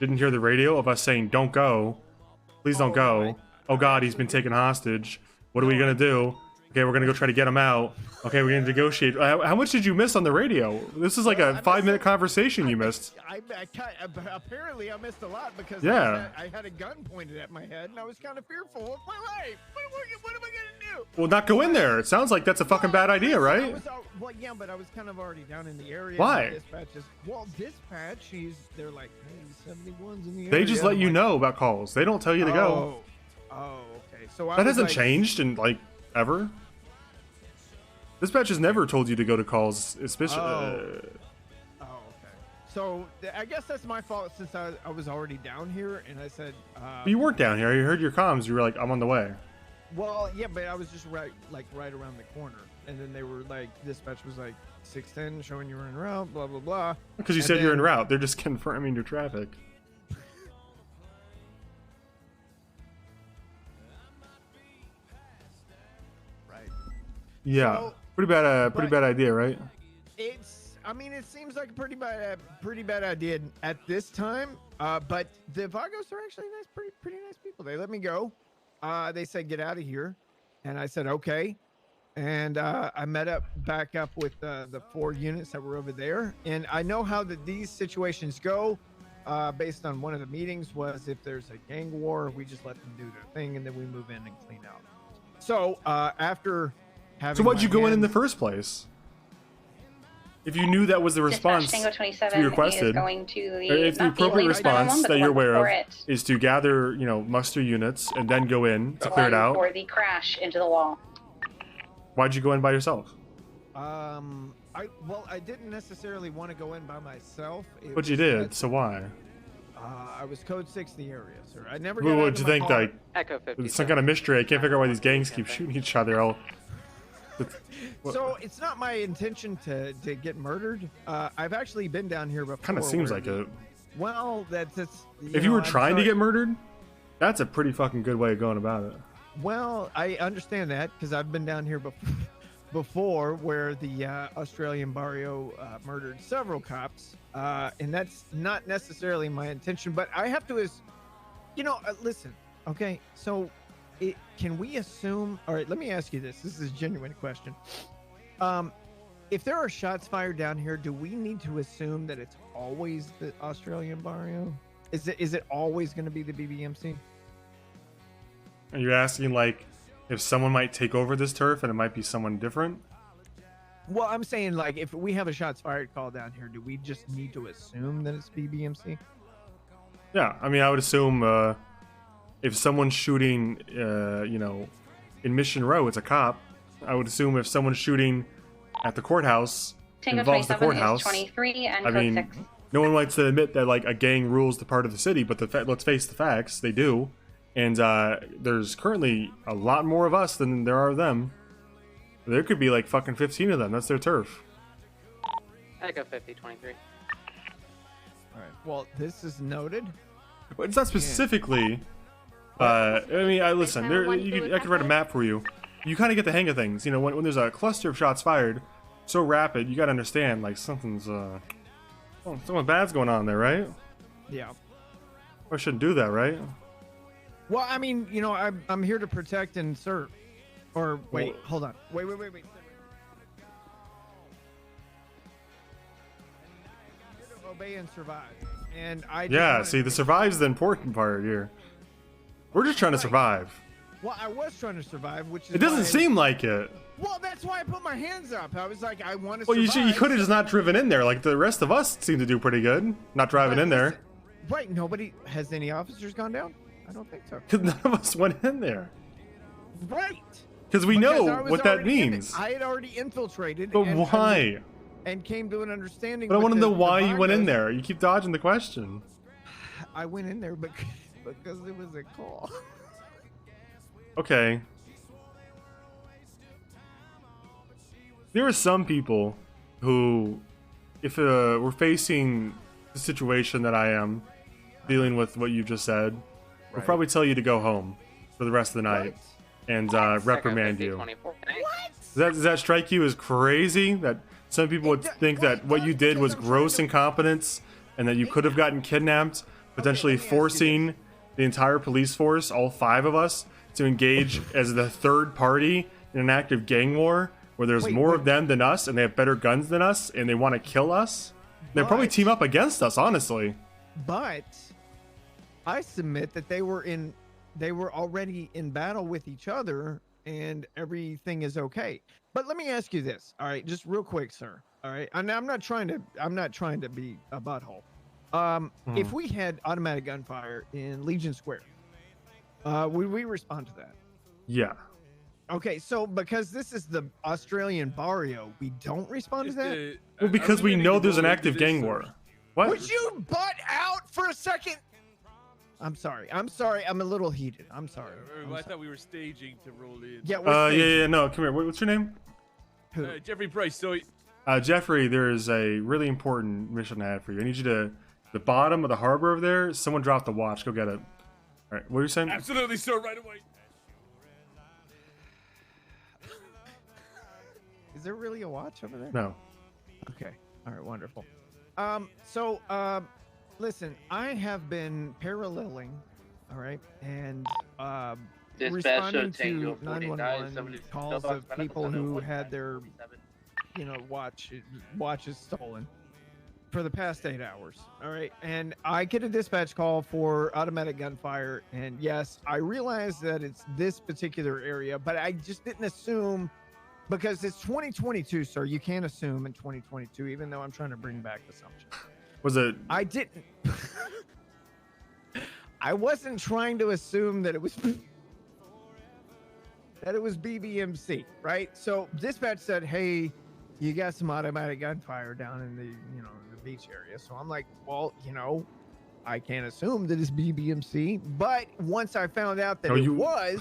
S1: didn't hear the radio of us saying, "Don't go. Please don't go. Oh God, he's been taken hostage. What are we gonna do? Okay, we're gonna go try to get him out. Okay, we're gonna negotiate." How much did you miss on the radio? This is like a 5-minute conversation you missed.
S24: Apparently I missed a lot because
S1: Yeah.
S24: I had a gun pointed at my head and I was kind of fearful of my life. What am I gonna do?
S1: Well, not go in there. It sounds like that's a fucking bad idea, right?
S24: Well, yeah, but I was kind of already down in the area.
S1: Why?
S24: Dispatch, they're like, hey, 71's in the area.
S1: They just let you know about calls. They don't tell you to go.
S24: Oh, okay. So
S1: That hasn't changed in like ever. Dispatch has never told you to go to calls, especially.
S24: So I guess that's my fault since I was already down here and I said.
S1: You weren't down here. You heard your comms. You were like, "I'm on the way."
S24: Well, yeah, but I was just right around the corner, and then they were like, dispatch was like 610, showing you were en route, blah blah blah.
S1: Because you said you're en route. They're just confirming your traffic.
S24: Right.
S1: Yeah.
S24: So,
S1: pretty bad idea, right?
S24: It seems like a pretty bad idea at this time. But the Vagos are actually pretty nice people. They let me go. They said get out of here, and I said okay. And I back up with the 4 units that were over there. And I know how these situations go. Based on one of the meetings was if there's a gang war, we just let them do their thing, and then we move in and clean out. So after having,
S1: so why'd you go in the first place? If you knew that was the response you requested, if the appropriate response that you're aware of is to gather, muster units and then go in to clear it out.
S6: For the crash into the wall.
S1: Why'd you go in by yourself?
S24: I didn't necessarily want to go in by myself.
S1: But you did, so why?
S24: I was code 6 in the area, sir. I never.
S1: What would you think?
S24: car.
S1: Like, it's some kind of mystery. I can't figure out why these gangs keep shooting each other.
S24: So it's not my intention to get murdered. I've actually been down here before.
S1: Kind of seems like it.
S24: Well, that's
S1: if you were trying to get murdered, that's a pretty fucking good way of going about it.
S24: Well, I understand that because I've been down here before where the Australian barrio murdered several cops, and that's not necessarily my intention. But I have to, listen, okay, so. Can we assume? All right, let me ask you this. This is a genuine question. If there are shots fired down here, do we need to assume that it's always the Australian barrio? Is it always going to be the BBMC?
S1: Are you asking like if someone might take over this turf and it might be someone different?
S24: Well, I'm saying like if we have a shots fired call down here, do we just need to assume that it's BBMC?
S1: Yeah, I mean, I would assume. If someone's shooting, in Mission Row, it's a cop. I would assume if someone's shooting at the courthouse,
S6: Tango
S1: involves the
S6: 27
S1: courthouse.
S6: Is 23 and
S1: I
S6: code
S1: mean,
S6: 6.
S1: no one likes to admit that like a gang rules the part of the city, but let's face the facts, they do. And there's currently a lot more of us than there are of them. There could be like fucking 15 of them. That's their turf.
S22: Echo 50, 23.
S24: All right. Well, this is noted.
S1: But it's not specifically. I listen. I could write a map for you. You kind of get the hang of things. When there's a cluster of shots fired, so rapid, you got to understand like something bad's going on there, right?
S24: Yeah.
S1: I shouldn't do that, right?
S24: Well, I mean, you know, I'm here to protect and serve. Or wait,
S1: Well-
S24: hold on. Wait. Here to obey and survive. And I just
S1: Yeah,
S24: wanted
S1: see,
S24: to-
S1: the survive's the important part here. We're just trying to survive.
S24: Well, I was trying to survive, which is
S1: It doesn't
S24: why-
S1: seem like it.
S24: Well, that's why I put my hands up. I was like, I want to
S1: Well,
S24: survive.
S1: you could have just not driven in there. Like the rest of us seem to do pretty good, not driving in there.
S24: Right, nobody has any officers gone down? I don't think so.
S1: Because none of us went in there.
S24: Right.
S1: Because we know
S24: I was
S1: what that
S24: already in it.
S1: means.
S24: I had already infiltrated.
S1: But
S24: and
S1: why?
S24: And came to an understanding.
S1: But I
S24: with
S1: want to
S24: the-
S1: know why
S24: the
S1: you went in
S24: Vagos.
S1: there. You keep dodging the question.
S24: I went in there because it was a call.
S1: Okay. There are some people who, if we're facing the situation that I am, dealing with what you just said, will
S24: Right.
S1: probably tell you to go home for the rest of the night and reprimand you. Does that strike you as crazy? That some people would think that what you did was gross incompetence and that you could have gotten kidnapped, potentially forcing the entire police force, all 5 of us, to engage as the third party in an active gang war where there's more of them than us and they have better guns than us and they want to kill us? They'll probably team up against us, honestly.
S24: But I submit that they were already in battle with each other and everything is okay. But let me ask you this, all right, just real quick, sir. All right, and I'm not trying to be a butthole. If we had automatic gunfire in Legion Square, would we respond to that?
S1: Yeah.
S24: Okay, so because this is the Australian barrio, we don't respond to that?
S1: Well, because we know there's an active gang war. What?
S24: Would you butt out for a second? I'm sorry. I'm a little heated. I'm sorry.
S2: I thought we were staging to roll in.
S24: Yeah, we're
S1: yeah, no, come here. What's your name?
S2: Jeffrey Price. So
S1: Jeffrey, there is a really important mission I have for you. I need you to the bottom of the harbor over there. Someone dropped the watch. Go get it. All right, what are you saying?
S2: absolutely, sir, right away.
S24: Is there really a watch over there?
S1: No.
S24: Okay. All right. Wonderful. Listen, I have been paralleling, all right, and responding to 911 calls of people who had their, watches stolen for the past 8 hours. All right, and I get a dispatch call for automatic gunfire, and yes, I realize that it's this particular area, but I just didn't assume. Because it's 2022, sir. You can't assume in 2022, even though I'm trying to bring back assumptions.
S1: Was it?
S24: I didn't. I wasn't trying to assume that it was BBMC, right? So dispatch said, "Hey, you got some automatic gunfire down in the the beach area." So I'm like, "Well, I can't assume that it's BBMC." But once I found out that was,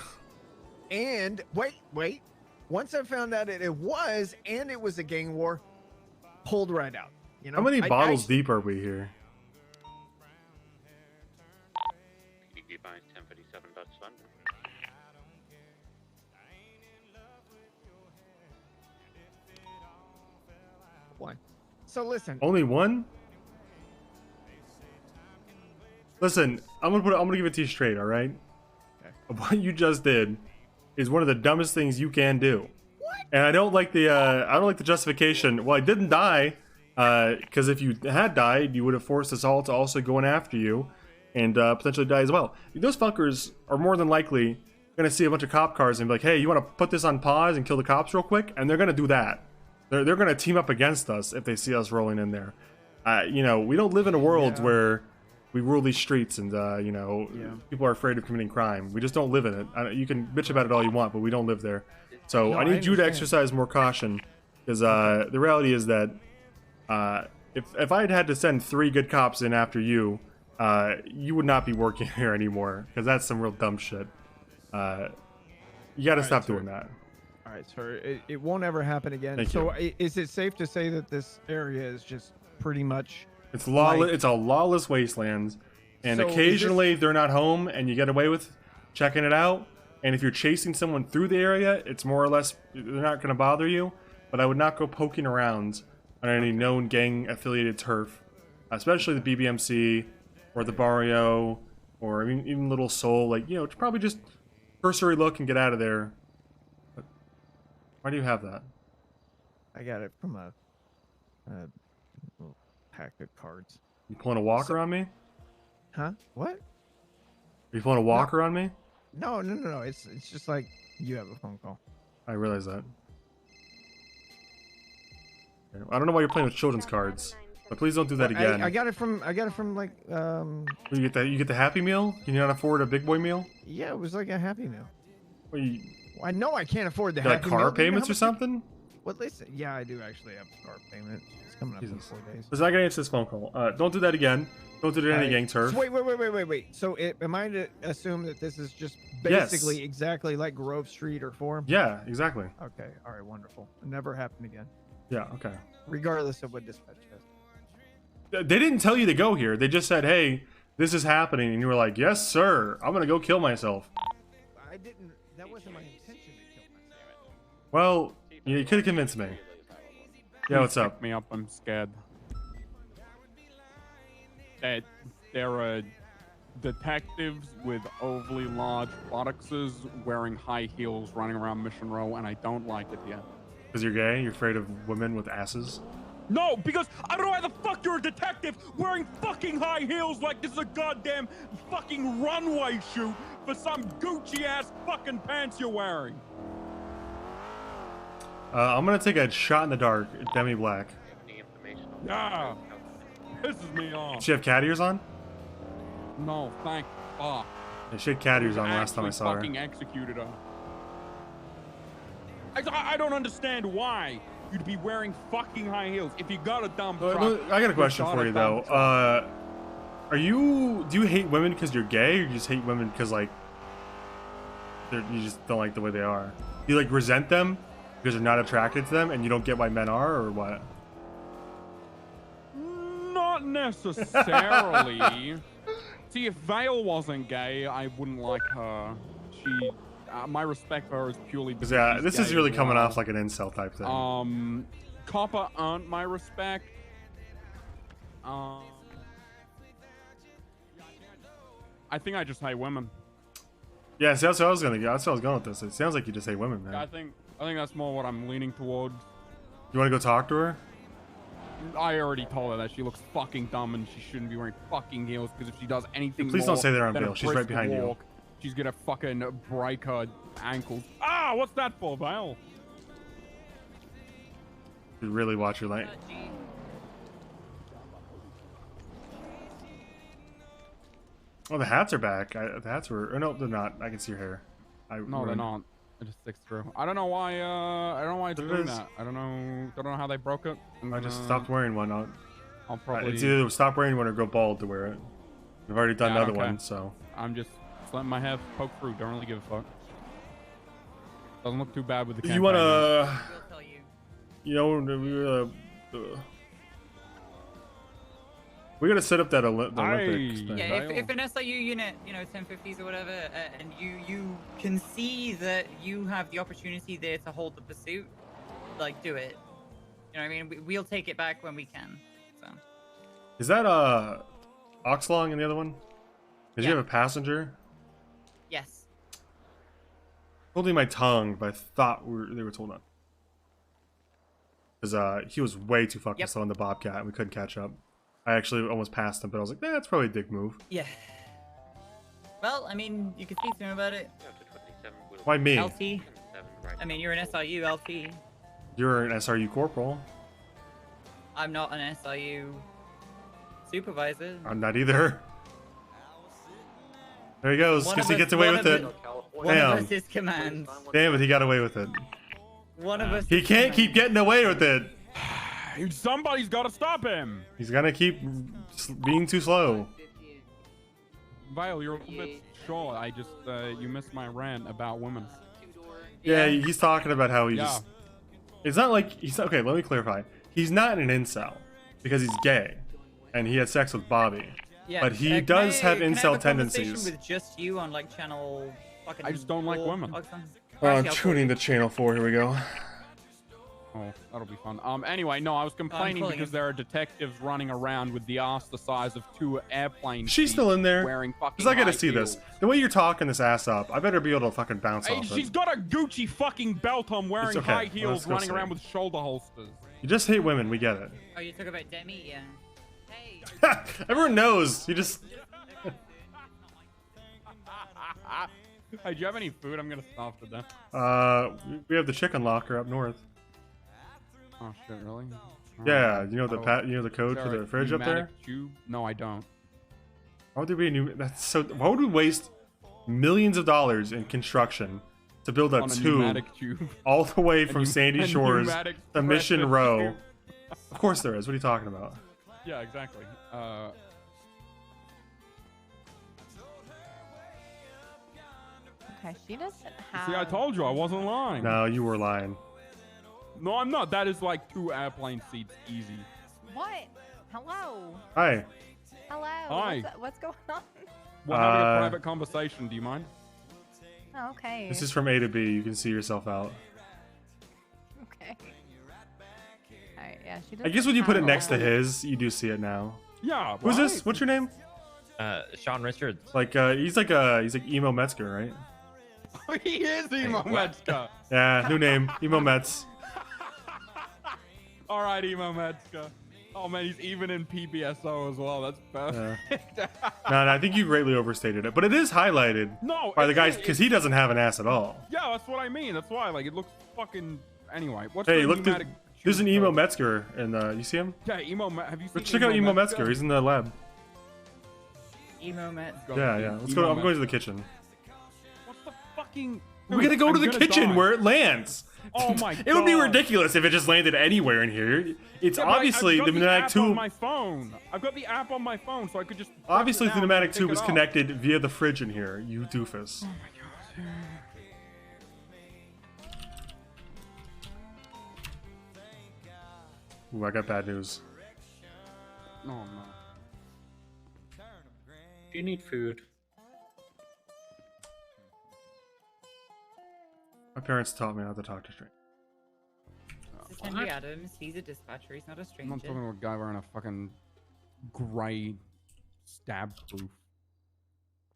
S24: and wait. Once I found out that it was, and it was a gang war, pulled right out.
S1: How many bottles deep are we here?
S3: PDD by 1057 Dutch London.
S24: One. So listen.
S1: Only one? Listen, I'm gonna give it to you straight, all right? Okay. What you just did is one of the dumbest things you can do. What? And I don't like the justification. Well, I didn't die, because if you had died, you would have forced us all to also go in after you, and potentially die as well. Those fuckers are more than likely gonna see a bunch of cop cars and be like, "Hey, you want to put this on pause and kill the cops real quick?" And they're gonna do that. They're gonna team up against us if they see us rolling in there. We don't live in a world where we rule these streets and people are afraid of committing crime. We just don't live in it. You can bitch about it all you want, but we don't live there. So I need you to exercise more caution, because the reality is that if I had to send 3 good cops in after you, you would not be working here anymore, because that's some real dumb shit. You got to stop doing that.
S24: All right, sir. It won't ever happen again.
S1: Thank
S24: so
S1: you.
S24: Is it safe to say that this area is just pretty much...
S1: It's lawless. It's a lawless wasteland, and
S24: So
S1: occasionally they're not home, and you get away with checking it out. And if you're chasing someone through the area, it's more or less they're not going to bother you. But I would not go poking around on any known gang-affiliated turf, especially the BBMC, or the Barrio, or I mean, even Little Soul, like, you know, it's probably just cursory look and get out of there. But why do you have that?
S24: I got it from a little pack of cards.
S1: You pulling a walker on me?
S24: Huh? What?
S1: Are you pulling a walker on me?
S24: No. It's just like you have a phone call.
S1: I realize that. I don't know why you're playing with children's cards, but please don't do that again.
S24: I got it from like
S1: You get the Happy Meal? Can you not afford a big boy meal?
S24: Yeah, it was like a Happy Meal.
S1: Well,
S24: I know I can't afford the
S1: like
S24: Happy
S1: car
S24: Meal.
S1: payments or something?
S24: What listen? Yeah, I do actually have a car payment. It's coming up in 4 days.
S1: So I gotta answer this phone call. Don't do that again. Don't do it in any gang turf.
S24: So wait. So am I to assume that this is just basically exactly like Grove Street or Forum?
S1: Yeah, exactly.
S24: Okay. All right. Wonderful. Never happen again.
S1: Yeah. Okay.
S24: Regardless of what dispatch says.
S1: They didn't tell you to go here. They just said, "Hey, this is happening," and you were like, "Yes, sir. I'm gonna go kill myself."
S24: I didn't. That wasn't my intention to kill myself.
S1: Well, you could have convinced me. Yeah, what's up?
S4: Pick me up. I'm scared. There are detectives with overly large buttocks wearing high heels running around Mission Row, and I don't like it yet.
S1: Because you're gay? You're afraid of women with asses?
S4: No, because I don't know why the fuck you're a detective wearing fucking high heels like this is a goddamn fucking runway shoot for some Gucci ass fucking pants you're wearing.
S1: I'm gonna take a shot in the dark, Demi Black.
S4: Yeah, pisses me off.
S1: Does she have cat ears on?
S4: No, thank fuck.
S1: Yeah, she had cat ears on last time I saw her.
S4: Fucking executed her. I don't understand why you'd be wearing fucking high heels if you got a dump truck.
S1: I got a question for you though. Do you hate women because you're gay, or you just hate women because like you just don't like the way they are? Do you like resent them because you're not attracted to them, and you don't get why men are, or what?
S4: Not necessarily. See, if Vale wasn't gay, I wouldn't like her. She, my respect for her is purely because
S1: Yeah,
S4: she's
S1: this
S4: gay
S1: is really
S4: as
S1: coming
S4: well.
S1: off like an incel type thing.
S4: Copper earned my respect. I think I just hate women.
S1: Yeah, see, that's what I was gonna go. That's what I was going with this. It sounds like you just hate women, man.
S4: I think that's more what I'm leaning towards.
S1: You want to go talk to her?
S4: I already told her that she looks fucking dumb and she shouldn't be wearing fucking heels because if she does anything
S1: Please
S4: more
S1: don't say they're on
S4: than a
S1: Vale. She's right
S4: brisk
S1: behind you.
S4: walk, she's gonna fucking break her ankles. Ah, what's that for, Vale?
S1: You really watch your lane. Oh, the hats are back. The hats were. Oh, no, they're not. I can see your hair.
S4: No, they're not. It just sticks through. I don't know why. I don't know why it's doing that. I don't know how they broke it.
S1: I just stopped wearing one.
S4: I'll probably.
S1: It's either stop wearing one or go bald to wear it. I've already done another one, so.
S4: I'm just letting my hair poke through. Don't really give a fuck. Doesn't look too bad with the campaign.
S1: You wanna? You know, we gotta set up that Olympics thing.
S15: Yeah, if an SIU unit, 1050s or whatever, and you can see that you have the opportunity there to hold the pursuit, like, do it. You know what I mean? We'll take it back when we can. So.
S1: Is that Oxlong in the other one? Did you have a passenger?
S15: Yes.
S1: Holding my tongue, but I thought they were told on. Because he was way too fucking slow on the Bobcat, and we couldn't catch up. I actually almost passed him, but I was like, that's probably a dick move.
S15: Yeah. Well, I mean, you can speak to him about it.
S1: Why me?
S15: LT. I mean, you're an SIU LT.
S1: You're an SRU corporal.
S15: I'm not an SIU supervisor.
S1: I'm not either. There he goes, because he gets away with it.
S15: One of us is command.
S1: Damn it, he got away with it.
S15: One of us.
S1: He can't keep getting away with it.
S4: Somebody's got to stop him.
S1: He's gonna keep being too slow.
S4: Vale, you're a little bit short. I just you missed my rant about women.
S1: Yeah, he's talking about how he just. It's not like he's okay. Let me clarify. He's not an incel because he's gay, and he had sex with Bobby.
S15: Yeah,
S1: but he does have incel tendencies.
S15: With just you on like channel.
S4: I just don't like women.
S1: I'm tuning the channel 4. Here we go.
S4: Oh, that'll be fun. Anyway, no, I was complaining because there are detectives running around with the ass the size of 2 airplanes.
S1: She's still in there.
S4: Wearing fucking
S1: Because I gotta
S4: high
S1: see
S4: heels.
S1: this. The way you're talking this ass up, I better be able to fucking bounce
S4: Hey,
S1: off
S4: she's
S1: it.
S4: got a Gucci fucking belt on, wearing
S1: It's okay.
S4: high heels,
S1: Let's go
S4: running
S1: see.
S4: around with shoulder holsters.
S1: You just hate women, we get it.
S15: Oh, you talk about Demi? Yeah. Hey.
S1: Everyone knows. You just...
S4: Hey, do you have any food? I'm gonna starve to death.
S1: We have the chicken locker up north.
S4: Oh shit, really?
S1: Yeah, you know the
S4: Oh,
S1: you know the code
S4: is
S1: for
S4: there
S1: the
S4: a
S1: fridge up there?
S4: pneumatic tube? No, I don't.
S1: Why would there be a new? That's so. Why would we waste millions of dollars in construction to build a
S4: On a
S1: tube,
S4: pneumatic tube.
S1: all the way from
S4: A
S1: Sandy
S4: a
S1: Shores
S4: pneumatic
S1: to Mission
S4: pressure
S1: Row?
S4: tube.
S1: Of course there is. What are you talking about?
S4: Yeah, exactly.
S19: Okay, she doesn't have.
S4: See, I told you I wasn't lying.
S1: No, you were lying.
S4: No, I'm not. That is like 2 airplane seats, easy.
S19: What? Hello.
S1: Hi.
S19: Hello.
S4: Hi.
S19: What's going on?
S4: We're having a private conversation. Do you mind?
S19: Oh, okay.
S1: This is from A to B. You can see yourself out.
S19: Okay. Alright, yeah, she
S1: I guess when you put it
S19: have
S1: next to
S19: a-
S1: his, you do see it now.
S4: Yeah.
S1: Who's
S4: right.
S1: this? What's your name?
S5: Sean Richards.
S1: Like he's like emo Metzger, right?
S4: He is Emo Metzger.
S1: Yeah, new name, emo Metz.
S4: All right, Emo Metzger. Oh man, he's even in PBSO as well. That's perfect.
S1: No, I think you greatly overstated it, but it is highlighted
S4: No,
S1: by the
S4: it
S1: guys
S4: is.
S1: because he doesn't have an ass at all.
S4: Yeah, that's what I mean. That's why, like, it looks fucking. Anyway, what's
S1: Hey,
S4: the
S1: look,
S4: pneumatic?
S1: there's an emo Metzger, and you see him?
S4: Yeah, have you seen?
S1: Let's check out emo Metzger. He's in the lab.
S15: Emo Met.
S1: Yeah. Let's go. I'm going to the kitchen.
S4: What's the fucking?
S1: We gotta go to the kitchen
S4: die.
S1: where it lands.
S4: Oh my god!
S1: It would be ridiculous if it just landed anywhere in here. It's
S4: Yeah, but
S1: obviously
S4: I've
S1: the
S4: got
S1: pneumatic
S4: app on
S1: tube.
S4: my phone. I've got the app on my phone, so I could just. press
S1: Obviously,
S4: it
S1: the
S4: down
S1: pneumatic
S4: and pick
S1: tube
S4: it
S1: is
S4: up.
S1: connected via the fridge in here. You doofus.
S4: Oh my god.
S1: Ooh, I got bad news.
S4: No.
S3: Do you need food?
S1: My parents taught me how to talk to strangers.
S15: This is Henry Adams. He's a dispatcher. He's not a
S4: I'm
S15: stranger.
S4: not talking about a guy wearing a fucking gray stab proof.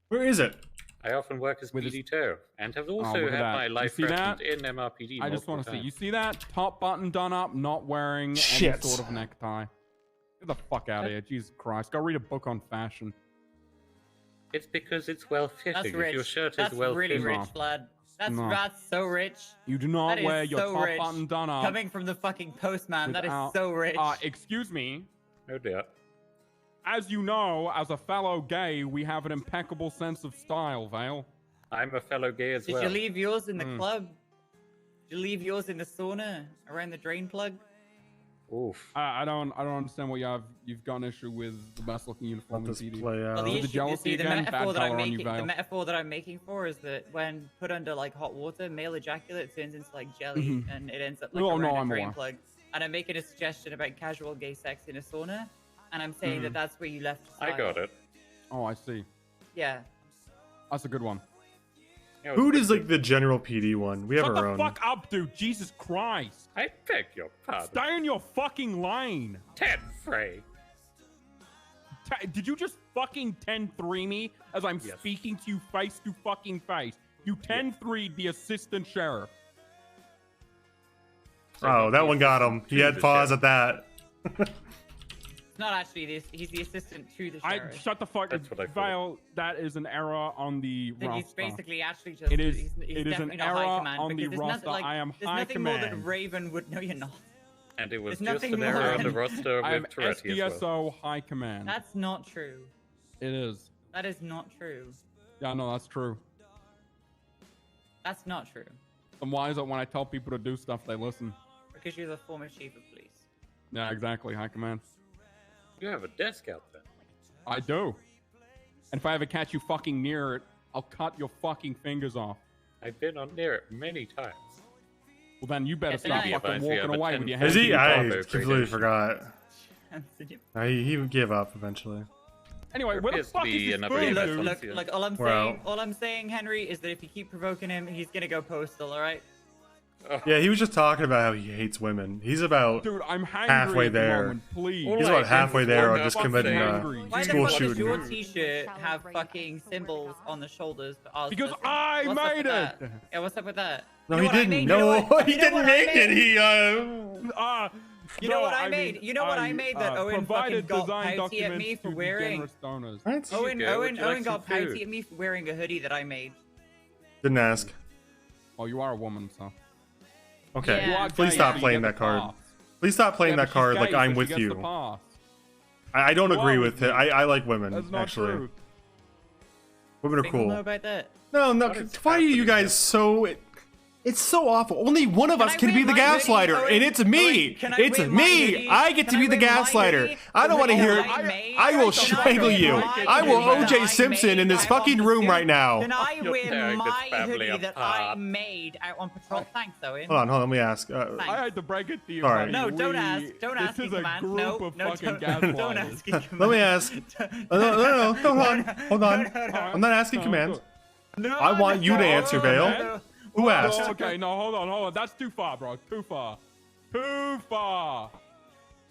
S1: Where is it?
S3: I often work as PD too, and have also
S4: look at
S3: had
S4: that.
S3: my
S4: You
S3: life
S4: see that?
S3: threatened in MRPD.
S4: I just want to
S3: multiple
S4: see. You
S3: times.
S4: see that? Top button done up, not wearing any
S1: Shit.
S4: sort of necktie. Get the fuck out of here. Jesus Christ. Go read a book on fashion.
S3: It's because it's well fitting.
S15: That's
S3: If
S15: rich.
S3: your shirt
S15: That's
S3: is well
S15: really
S3: fitting.
S15: rich, lad. That's
S4: No.
S15: that's so rich.
S4: You do not
S15: That is
S4: wear your
S15: so
S4: top
S15: rich.
S4: button done up.
S15: Coming from the fucking postman, that is
S4: without-
S15: so rich.
S4: Excuse me.
S3: Oh dear.
S4: As you know, as a fellow gay, we have an impeccable sense of style, Vale.
S3: I'm a fellow gay as
S15: Did
S3: well.
S15: you leave yours in the
S4: Mm.
S15: club? Did you leave yours in the sauna around the drain plug?
S3: Oof.
S4: I don't understand what you've got an issue with the best looking uniform in
S1: Let this
S4: PD.
S1: play out.
S15: Well, the
S4: Is it
S15: issue,
S4: the
S15: you
S4: jealousy
S15: see, the
S4: again?
S15: metaphor
S4: Bad
S15: that I'm
S4: color on you,
S15: making, the
S4: Vale.
S15: metaphor that I'm making for is that when put under like hot water, male ejaculate turns into like jelly,
S4: Mhm.
S15: and it ends up like
S4: No,
S15: around
S4: no,
S15: a
S4: I'm
S15: drain
S4: aware.
S15: plug. And I'm making a suggestion about casual gay sex in a sauna, and I'm saying that
S4: Mhm.
S15: that's where you left.
S3: I
S15: style.
S3: got it.
S4: Oh, I see.
S15: Yeah.
S4: That's a good one.
S3: Yeah,
S1: Who does like the general PD one? We have
S4: Shut
S1: our
S4: the
S1: own.
S4: fuck up, dude. Jesus Christ.
S3: I beg your pardon.
S4: Stay in your fucking lane.
S3: Ted Frey.
S4: Did you just fucking 10-3 me as I'm
S3: Yes.
S4: speaking to you face to fucking face? You 10-3 the assistant sheriff.
S1: Oh, that one got him. He had pause at that.
S15: It's not actually this. He's the assistant to the sheriff.
S4: Shut the fuck up.
S3: That's what I thought.
S4: Vale, that is an error on the
S15: I think he's
S4: roster.
S15: basically actually just.
S4: It is-
S15: He's
S4: it is an
S15: definitely not high
S4: error
S15: command
S4: on the
S15: because there's
S4: roster.
S15: nothing like.
S4: I am
S15: there's
S4: high
S15: nothing more
S4: command.
S15: that Raven would. No, you're not.
S3: And it was
S15: There's
S3: just
S15: nothing
S3: an error
S15: more
S3: on the
S15: than-
S3: roster
S4: I am
S3: with Toretti as
S4: SDSO
S3: well.
S4: high command.
S15: That's not true.
S4: It is.
S15: That is not true.
S4: Yeah, no, that's true.
S15: That's not true.
S4: And why is it when I tell people to do stuff, they listen?
S15: Because you're the former chief of police.
S4: Yeah, exactly. High command.
S3: You have a desk out there.
S4: I do. And if I ever catch you fucking near it, I'll cut your fucking fingers off.
S3: I've been on near it many times.
S4: Well, then you better
S15: Yes,
S4: stop
S15: and I-
S4: fucking
S3: We have
S4: walking
S3: a
S4: away
S3: 10
S4: with your
S1: Is
S4: hands
S1: he?
S4: in your
S1: I
S4: pocket.
S1: completely forgot.
S15: Look,
S1: He gave up eventually.
S4: Anyway, where the
S3: appears to
S4: fuck
S3: be
S4: is this
S3: another
S4: food,
S3: event
S4: dude?
S3: on
S15: look,
S3: here.
S15: look. All I'm
S1: We're
S15: saying,
S1: out.
S15: all I'm saying, Henry, is that if you keep provoking him, he's gonna go postal. All right.
S1: Yeah, he was just talking about how he hates women. He's about
S4: Dude, I'm hangry
S1: halfway
S4: at the
S1: there.
S4: moment, please.
S1: He's about halfway there on just committing
S15: Why
S1: school
S15: the fuck does
S1: shooting.
S15: your t-shirt have fucking symbols on the shoulders for us?
S4: Because
S15: What's
S4: I
S15: up
S4: made
S15: with
S4: it!
S15: that? Yeah, what's up with that?
S1: No,
S15: You know
S1: he
S15: what I
S1: didn't.
S15: made? You
S1: No,
S15: know what-
S1: he
S15: you know
S1: didn't
S15: what I
S1: make it.
S15: made?
S1: He
S15: You know what I made? You know what I made that Owen fucking
S4: provided
S15: got
S4: design
S15: pouty at me
S4: documents
S15: for
S4: to
S15: wearing?
S4: generous donors.
S1: What?
S15: Owen
S3: Would you like
S15: got
S3: some food?
S15: pouty at me for wearing a hoodie that I made.
S1: Didn't ask.
S4: Oh, you are a woman, so.
S1: Okay,
S15: Yeah. You are
S1: please
S4: gay,
S1: stop
S4: so you
S1: playing
S4: get
S1: that
S4: the
S1: card.
S4: pass.
S1: Please stop playing
S4: Yeah,
S1: that
S4: but
S1: card
S4: she's
S1: like
S4: gay,
S1: I'm
S4: so
S1: with
S4: she gets the
S1: you.
S4: pass.
S1: I don't
S4: You
S1: agree
S4: are
S1: with
S4: with
S1: it.
S4: me.
S1: I like women,
S4: That's not
S1: actually.
S4: true.
S1: Women are
S15: People know
S1: cool.
S15: about that.
S1: No, why are you guys so... It's so awful. Only one of us can be the gaslighter, and it's me. It's me. I get to be the gaslighter. I don't want to hear. I will strangle you. I will O.J. Simpson in this fucking room right now.
S15: Can I wear
S3: tearing this
S15: my
S3: family
S15: hoodie that I
S3: apart.
S15: made out on patrol? Thanks, Owen.
S1: Hold on, let me ask.
S4: I had to break it to you.
S1: Sorry.
S4: buddy.
S15: No, don't
S4: We-
S15: ask. Don't ask
S4: This
S15: me,
S4: is a
S15: Command.
S4: group
S15: No,
S4: of
S15: no,
S4: fucking
S15: don't ask me,
S4: gaslighters.
S1: Let me ask. No, hold on. I'm not asking command. I want you to answer, Vale. Who asked?
S4: Oh, okay, no, hold on. That's too far, bro. Too far. Too far.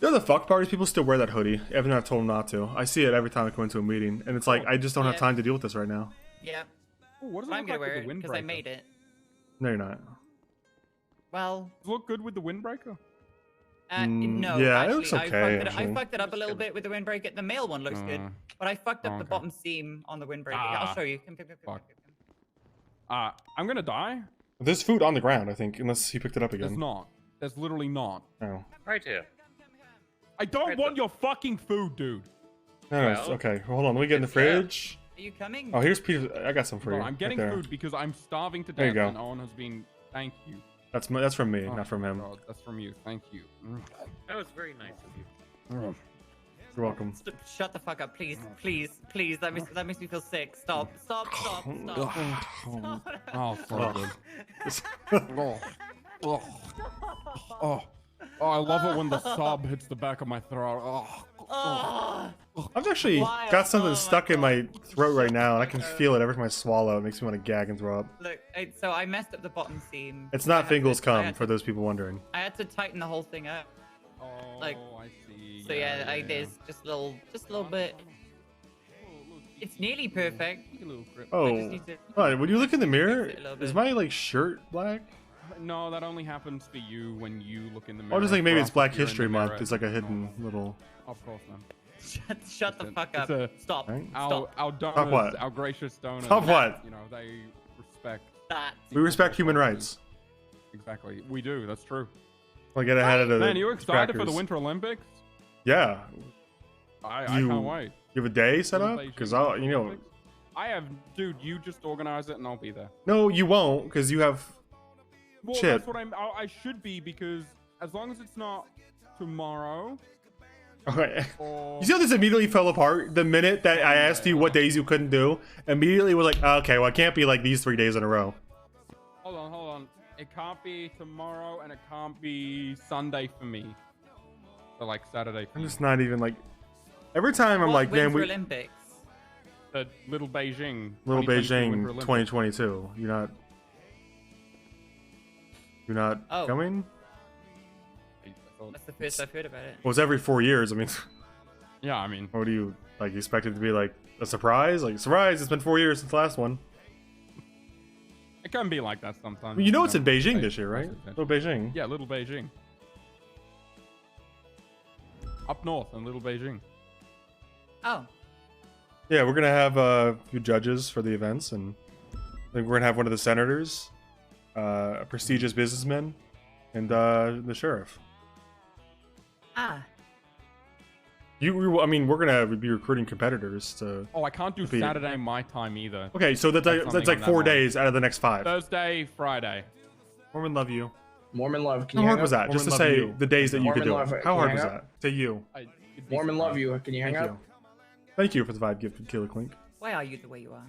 S1: You know the fuck parties? People still wear that hoodie, even though I've told them not to. I see it every time I come into a meeting, and it's like, I just don't have time to deal with this right now.
S15: Yeah.
S4: Ooh, what does it
S15: I'm
S4: look
S15: gonna
S4: like
S15: wear
S4: with
S15: it
S4: the
S15: because I
S4: windbreaker?
S15: made it.
S1: No, you're not.
S15: Well,
S4: Does it look good with the windbreaker?
S15: no.
S1: yeah, it
S15: actually,
S1: looks okay,
S15: I
S1: actually.
S15: fucked it up a little bit with the windbreaker. The male one looks good, but I fucked up the
S4: okay.
S15: bottom seam on the windbreaker. Yeah, I'll show you. Come.
S4: Fuck. I'm gonna die.
S1: There's food on the ground, I think, unless he picked it up again.
S4: There's not. There's literally not.
S1: Oh.
S3: Right here.
S4: I don't want your fucking food, dude.
S1: No, it's okay. Hold on, let me get in the fridge.
S15: Are you coming?
S1: Oh, here's Peter. I got some for
S4: No,
S1: you.
S4: I'm getting
S1: right there.
S4: food because I'm starving to
S1: There you
S4: death,
S1: go.
S4: and Owen has been. Thank you.
S1: That's from me,
S4: Oh,
S1: not from him.
S4: God, that's from you. Thank you.
S3: That was very nice of you.
S1: You're welcome.
S15: Shut the fuck up, please. That makes me feel sick. Stop.
S4: Oh, so good. Oh, I love it when the sob hits the back of my throat.
S1: I've actually got something stuck in my throat right now, and I can feel it every time I swallow. It makes me want to gag and throw up.
S15: Look, so I messed up the bottom seam.
S1: It's not Fingal's cum, for those people wondering.
S15: I had to tighten the whole thing up. Like,
S4: I see.
S15: so yeah, there's just a little bit. It's nearly perfect.
S1: Oh,
S15: I just need to
S1: when you look in the mirror,
S15: it a little
S1: is
S15: bit.
S1: my like shirt black?
S4: No, that only happens for you when you look in the mirror.
S1: Oh, just like maybe
S4: For
S1: it's
S4: us,
S1: Black
S4: if you're in
S1: History
S4: the
S1: Month.
S4: mirror,
S1: It's like a hidden little.
S4: Of course, man.
S15: Shut the fuck up.
S4: It's
S15: Stop.
S1: Right?
S15: Stop.
S4: Our donors,
S1: Stop what?
S4: our gracious donors.
S1: Stop what?
S4: You know, they respect.
S15: That.
S1: We respect human rights.
S4: Exactly. We do. That's true.
S1: I'll get ahead of the.
S4: Man, you excited for the
S1: crackers.
S4: Winter Olympics?
S1: Yeah.
S4: I can't wait.
S1: You have a day set up? Because I'll, you know.
S4: I have, dude. You just organize it and I'll be there.
S1: No, you won't, because you have.
S4: Well,
S1: Shit.
S4: that's what I should be, because as long as it's not tomorrow.
S1: Okay. You see how this immediately fell apart the minute that I asked you what days you couldn't do? Immediately was like, okay, well, it can't be like these 3 days in a row.
S4: Hold on. It can't be tomorrow, and it can't be Sunday for me. So like Saturday. For
S1: I'm
S4: you.
S1: just not even like. Every time I'm like, man,
S15: Winter
S1: we.
S15: Olympics.
S4: The Little Beijing.
S1: Little
S4: 2022
S1: Beijing
S4: Winter Olympics.
S1: 2022. You're not
S15: Oh.
S1: coming?
S15: That's the first I've heard about it.
S1: Well, it's every 4 years. I mean,
S4: Yeah, I mean,
S1: what do you like expect it to be like a surprise? Like surprise! It's been 4 years since the last one.
S4: it can be like that sometimes.
S1: You know it's in Beijing
S4: Pay
S1: this year, right?
S4: close attention.
S1: Little Beijing.
S4: Yeah, Little Beijing. Up north in Little Beijing.
S15: Oh.
S1: Yeah, we're gonna have a few judges for the events, and I think we're gonna have one of the senators, a prestigious businessman, and the sheriff.
S15: Ah.
S1: I mean, we're gonna be recruiting competitors to.
S4: Oh, I can't do
S1: compete.
S4: Saturday my time either.
S1: Okay, so that's
S4: something
S1: like
S4: on that
S1: 4
S4: line.
S1: days out of the next 5.
S4: Thursday, Friday.
S1: Mormon love you.
S7: Mormon love. Can
S1: How
S7: you
S1: hard
S7: hang
S1: was
S7: up?
S1: that? Just to
S4: Mormon love
S1: say
S4: you.
S1: the days that you could
S7: Mormon
S1: do
S7: love,
S1: it. How
S7: can
S1: hard
S7: you
S1: was
S7: hang
S1: that? To you.
S4: You'd be
S7: Mormon love
S4: surprised.
S7: you. Can you hang
S1: Thank
S7: up?
S1: you. Thank you for the 5 gift, Killer Clink.
S15: Why are you the way you are?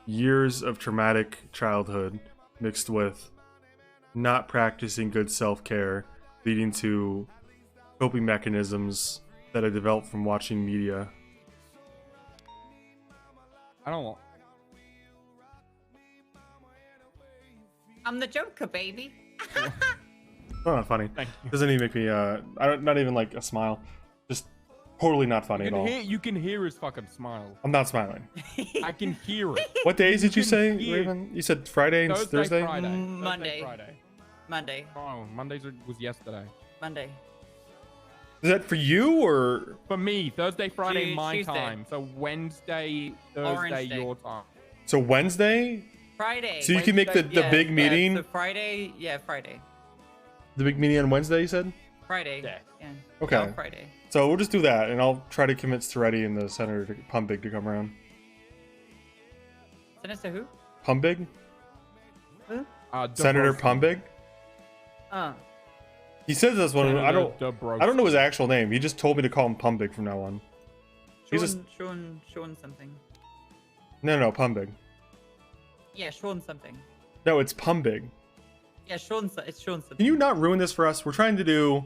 S1: Years of traumatic childhood mixed with not practicing good self-care, leading to coping mechanisms that I developed from watching media.
S15: I'm the Joker, baby.
S1: Oh, not funny. Doesn't even make me not even like a smile. Just totally not funny at all.
S4: You can hear his fucking smile.
S1: I'm not smiling.
S4: I can hear it.
S1: What days did you say, Raven? You said Friday and Thursday?
S4: Friday.
S15: Monday.
S4: Friday.
S15: Monday.
S4: Oh, Monday was yesterday.
S15: Monday.
S1: Is that for you or
S4: for me? Thursday, Friday, my
S15: Tuesday.
S4: time. So Wednesday,
S15: Orange
S4: Thursday,
S15: Day.
S4: your time.
S1: so Wednesday?
S15: Friday.
S1: So you can make the big meeting.
S15: So Friday, Friday.
S1: The big meeting on Wednesday, you said?
S15: Friday.
S4: Yeah.
S1: Okay.
S15: No, Friday.
S1: So we'll just do that, and I'll try to convince Toretti and the Senator Pumbig to come around.
S15: Senator who?
S1: Pumbig?
S15: Who?
S1: Senator Pumbig? He says this one. I don't know his actual name. He just told me to call him Pumbig from now on.
S15: Sean something.
S1: No, Pumbig.
S15: Yeah, Sean something.
S1: No, it's Pumbig.
S15: Yeah, it's Sean something.
S1: Can you not ruin this for us? We're trying to do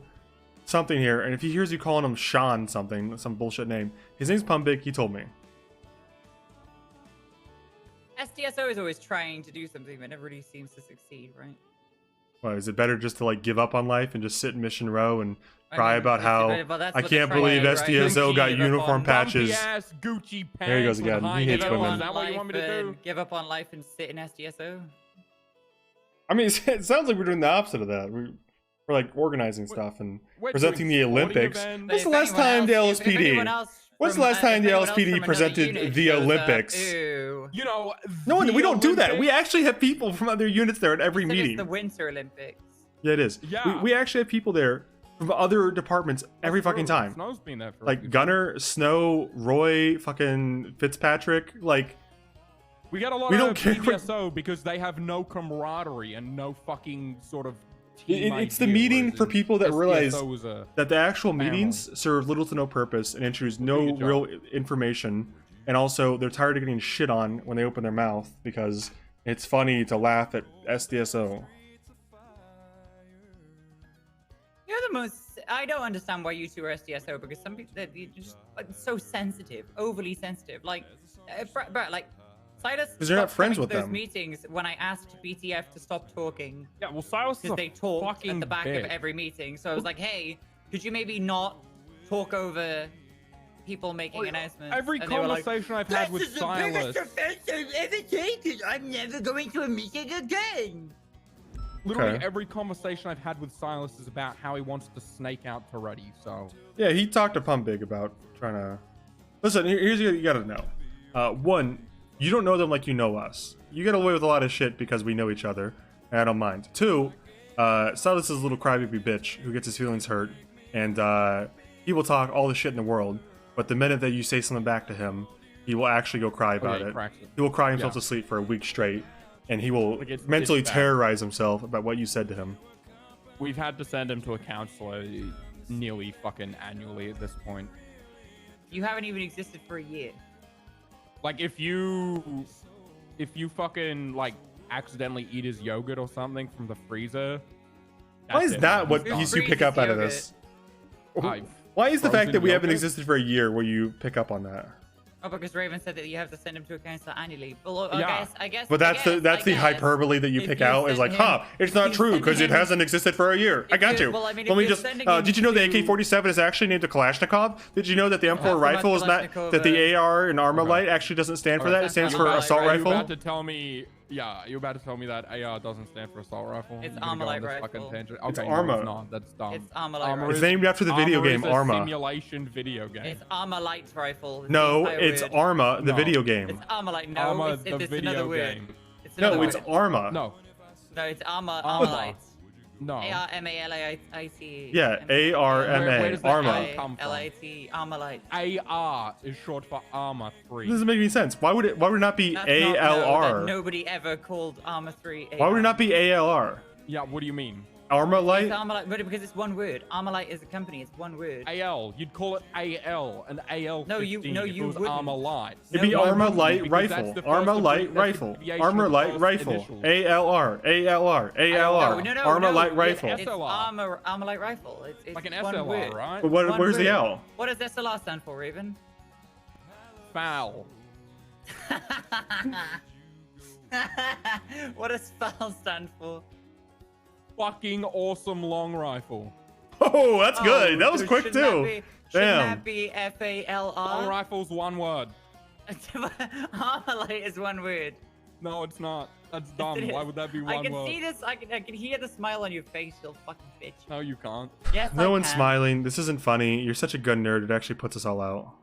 S1: something here, and if he hears you calling him Sean something, some bullshit name, his name's Pumbig. He told me.
S15: SDSO is always trying to do something, but never really seems to succeed, right?
S1: Well, is it better just to like give up on life and just sit in Mission Row and cry about how I can't believe SDSO got uniform patches?
S4: Gucci pants.
S1: There he goes again. He hates women.
S4: Is that what you want me to do?
S15: Give up on life and sit in SDSO?
S1: I mean, it sounds like we're doing the opposite of that. We're like organizing stuff and
S4: we're
S1: presenting the
S4: doing
S1: Olympics.
S4: sporting
S1: When's the last time the LSPD? When's the last time the LSPD presented the Olympics?
S4: You know,
S1: No, we don't do that. We actually have people from other units there at every meeting.
S15: It's the Winter Olympics.
S1: Yeah, it is.
S4: Yeah.
S1: We actually have people there from other departments every fucking time.
S4: Snow's been there for
S1: like Gunner, Snow, Roy, fucking Fitzpatrick. Like,
S4: we got a lot of PDSO because they have no camaraderie and no fucking sort of team
S1: it's the
S4: idea,
S1: meeting
S4: whereas
S1: for people that
S4: SDSO
S1: realize
S4: was a
S1: that the actual
S4: family.
S1: meetings serve little to no purpose and introduce no real information, and also they're tired of getting shit on when they open their mouth because it's funny to laugh at SDSO.
S15: You're the most. I don't understand why you two are SDSO because some people they're just like, so sensitive, overly sensitive. Like, like Silas.
S1: Because you're not
S15: stopped
S1: friends
S15: coming
S1: with
S15: to those
S1: them.
S15: meetings when I asked BTF to stop talking.
S4: Yeah, well, Silas is
S15: because
S4: a
S15: they talked
S4: fucking
S15: at the back
S4: bitch.
S15: of every meeting. So I was like, hey, could you maybe not talk over people making announcements?
S4: Every
S15: And they were like,
S4: conversation I've had with
S15: "This is the
S4: Silas.
S15: biggest offense I've ever taken. I'm never going to a meeting again."
S4: Literally
S1: Okay.
S4: every conversation I've had with Silas is about how he wants to snake out Toretti, so...
S1: Yeah, he talked to Pumbig about trying to... Listen, here's what you gotta know. One, you don't know them like you know us. You get away with a lot of shit because we know each other, and I don't mind. Two, Silas is a little crybaby bitch who gets his feelings hurt, and he will talk all the shit in the world, but the minute that you say something back to him, he will actually go cry about
S4: he
S1: it.
S4: cracks it.
S1: He will cry himself
S4: Yeah.
S1: to sleep for a week straight, and he will
S4: Like, it's
S1: mentally
S4: bad.
S1: terrorize himself about what you said to him.
S4: We've had to send him to a counselor nearly fucking annually at this point.
S15: You haven't even existed for a year.
S4: Like, if you fucking, like, accidentally eat his yogurt or something from the freezer...
S1: Why
S4: that's
S1: is
S4: it.
S1: that what
S4: He's
S1: you
S4: gone.
S1: pick up out of this? Why is the fact that we haven't existed for a year where you pick up on that?
S15: Oh, because Raven said that you have to send him to a counselor annually. Well,
S1: Yeah.
S15: I guess.
S1: But that's the hyperbole that you
S15: If
S1: pick
S15: you
S1: out is
S15: send
S1: like, huh, it's
S15: if
S1: not
S15: you
S1: true
S15: send
S1: because it
S15: him-
S1: hasn't existed for a year. I got
S15: you-
S1: you.
S15: well, I mean,
S1: Let
S15: if
S1: me
S15: you're
S1: just.
S15: sending him
S1: Did you know the
S15: to-
S1: AK-47 is actually named a Kalashnikov? Did you know that the M4
S15: That's
S1: rifle is
S15: the
S1: not that the AR in Armalite actually doesn't stand for that? It stands for assault
S4: You're
S1: rifle.
S4: about to tell me, you're about to tell me that AR doesn't stand for assault rifle.
S15: It's
S4: You're gonna go on
S15: Armalite
S4: this
S15: rifle.
S4: fucking tangent.
S1: It's
S4: Okay,
S1: Arma.
S4: No, it's not. That's dumb.
S15: It's Armalite
S4: Arma
S15: rifle.
S1: It's named after the video
S4: Arma
S1: game
S4: is a
S1: Arma.
S4: simulation video game.
S15: It's Armalite rifle.
S1: No, it's Arma, the video game.
S15: It's Armalite. No,
S4: Arma,
S15: it's
S4: the
S15: another
S4: video
S15: word.
S4: game.
S15: It's
S1: No,
S15: another
S1: it's
S15: word.
S1: Arma.
S4: No.
S15: No, it's Armalite.
S4: No.
S15: ARMALITE.
S1: Yeah, ARMA,
S4: Where does the
S1: Arma.
S4: A come from?
S15: LIT, Armalite.
S4: AR is short for Arma 3.
S1: This doesn't make any sense. Why would it not be
S15: That's not- no, that
S1: ALR?
S15: nobody ever called Arma 3 AR.
S1: Why would it not be ALR?
S4: Yeah, what do you mean?
S1: Armalite?
S15: It's Armalite, but because it's one word. Armalite is a company. It's one word.
S4: AL. You'd call it AL and AL.
S15: No, you wouldn't.
S4: Armalite.
S1: It'd be
S15: No,
S1: Arma
S15: it wouldn't,
S1: Light
S4: because
S1: Rifle.
S4: that's the
S1: Arma
S4: first
S1: Light
S4: abbreviation
S1: Rifle.
S4: of the
S1: Armor Light
S4: first
S1: Rifle.
S4: initials.
S1: ALR. ALR. ALR.
S15: No,
S1: Arma Light
S15: yeah,
S1: Rifle.
S15: It's Armalite rifle. It's
S4: Like an
S15: one
S4: SLR,
S15: word.
S4: right?
S1: But
S15: One
S1: where's the
S15: word.
S1: L?
S15: What does SLR stand for, Raven?
S4: Foul.
S7: What does FAL stand for?
S4: Fucking awesome long rifle.
S1: Oh, that's good. That was
S7: so
S1: quick
S7: shouldn't
S1: too.
S7: Shouldn't that
S1: Damn.
S7: be FALR?
S4: Long rifle's one word.
S7: Armalite is one word.
S4: No, it's not. That's dumb.
S7: It is.
S4: Why would that be one
S7: I can
S4: word?
S7: see this. I can hear the smile on your face, you fucking bitch.
S4: No, you can't.
S7: Yes,
S1: No
S7: I
S1: one's
S7: can.
S1: smiling. This isn't funny. You're such a gun nerd. It actually puts us all out.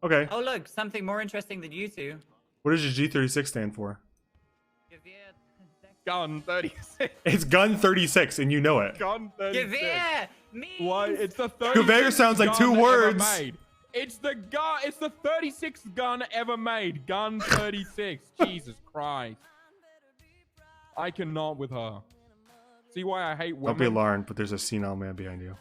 S1: Okay.
S7: Oh look, something more interesting than you two.
S1: What does your G36 stand for?
S4: Gun 36.
S1: It's gun 36, and you know it.
S4: Gun 36.
S7: Gewehr!
S4: Why? It's the 36th
S1: Gewehr sounds like
S4: gun
S1: two
S4: ever
S1: words.
S4: made. It's the gun. It's the 36th gun ever made. Gun 36. Jesus Christ. I cannot with her. See why I hate women?
S1: Don't be alarmed, but there's a senile man behind you.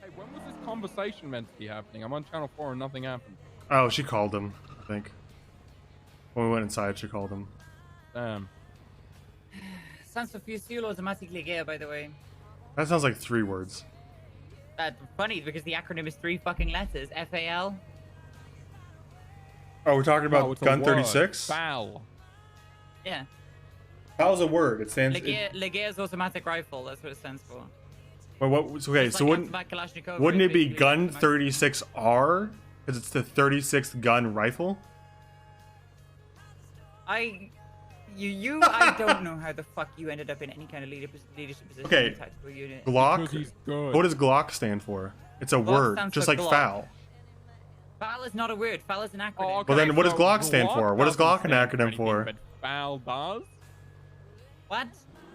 S4: Hey, when was this conversation meant to be happening? I'm on channel 4 and nothing happened.
S1: Oh, she called him, I think. When we went inside, she called him.
S4: Damn.
S7: Stands for Fusil Automatic Leger, by the way.
S1: That sounds like 3 words.
S7: That's funny because the acronym is 3 fucking letters. FAL.
S1: Oh, we're talking about
S4: No, it's a
S1: gun
S4: word.
S1: 36?
S4: FAL.
S7: Yeah.
S1: FAL's a word. It stands...
S7: Leger's automatic rifle. That's what it stands for.
S1: Well, what, okay,
S7: It's
S1: so
S7: like
S1: wouldn't
S7: automatic Kalashnikov,
S1: it be
S7: basically,
S1: gun
S7: automatic.
S1: 36R? Because it's the 36th gun rifle?
S7: I don't know how the fuck you ended up in any kind of leadership position
S1: Okay,
S7: in a tactical unit.
S1: Glock? What does Glock stand for? It's a
S7: Glock
S1: word,
S7: stands
S1: just
S7: for
S1: like
S7: Glock.
S1: FAL.
S7: FAL is not a word. FAL is an acronym.
S4: Oh,
S1: Well, then what does
S4: so
S1: Glock stand for? What is
S4: doesn't
S1: Glock an
S4: stand
S1: acronym
S4: anything,
S1: for?
S4: But FAL does?
S7: What?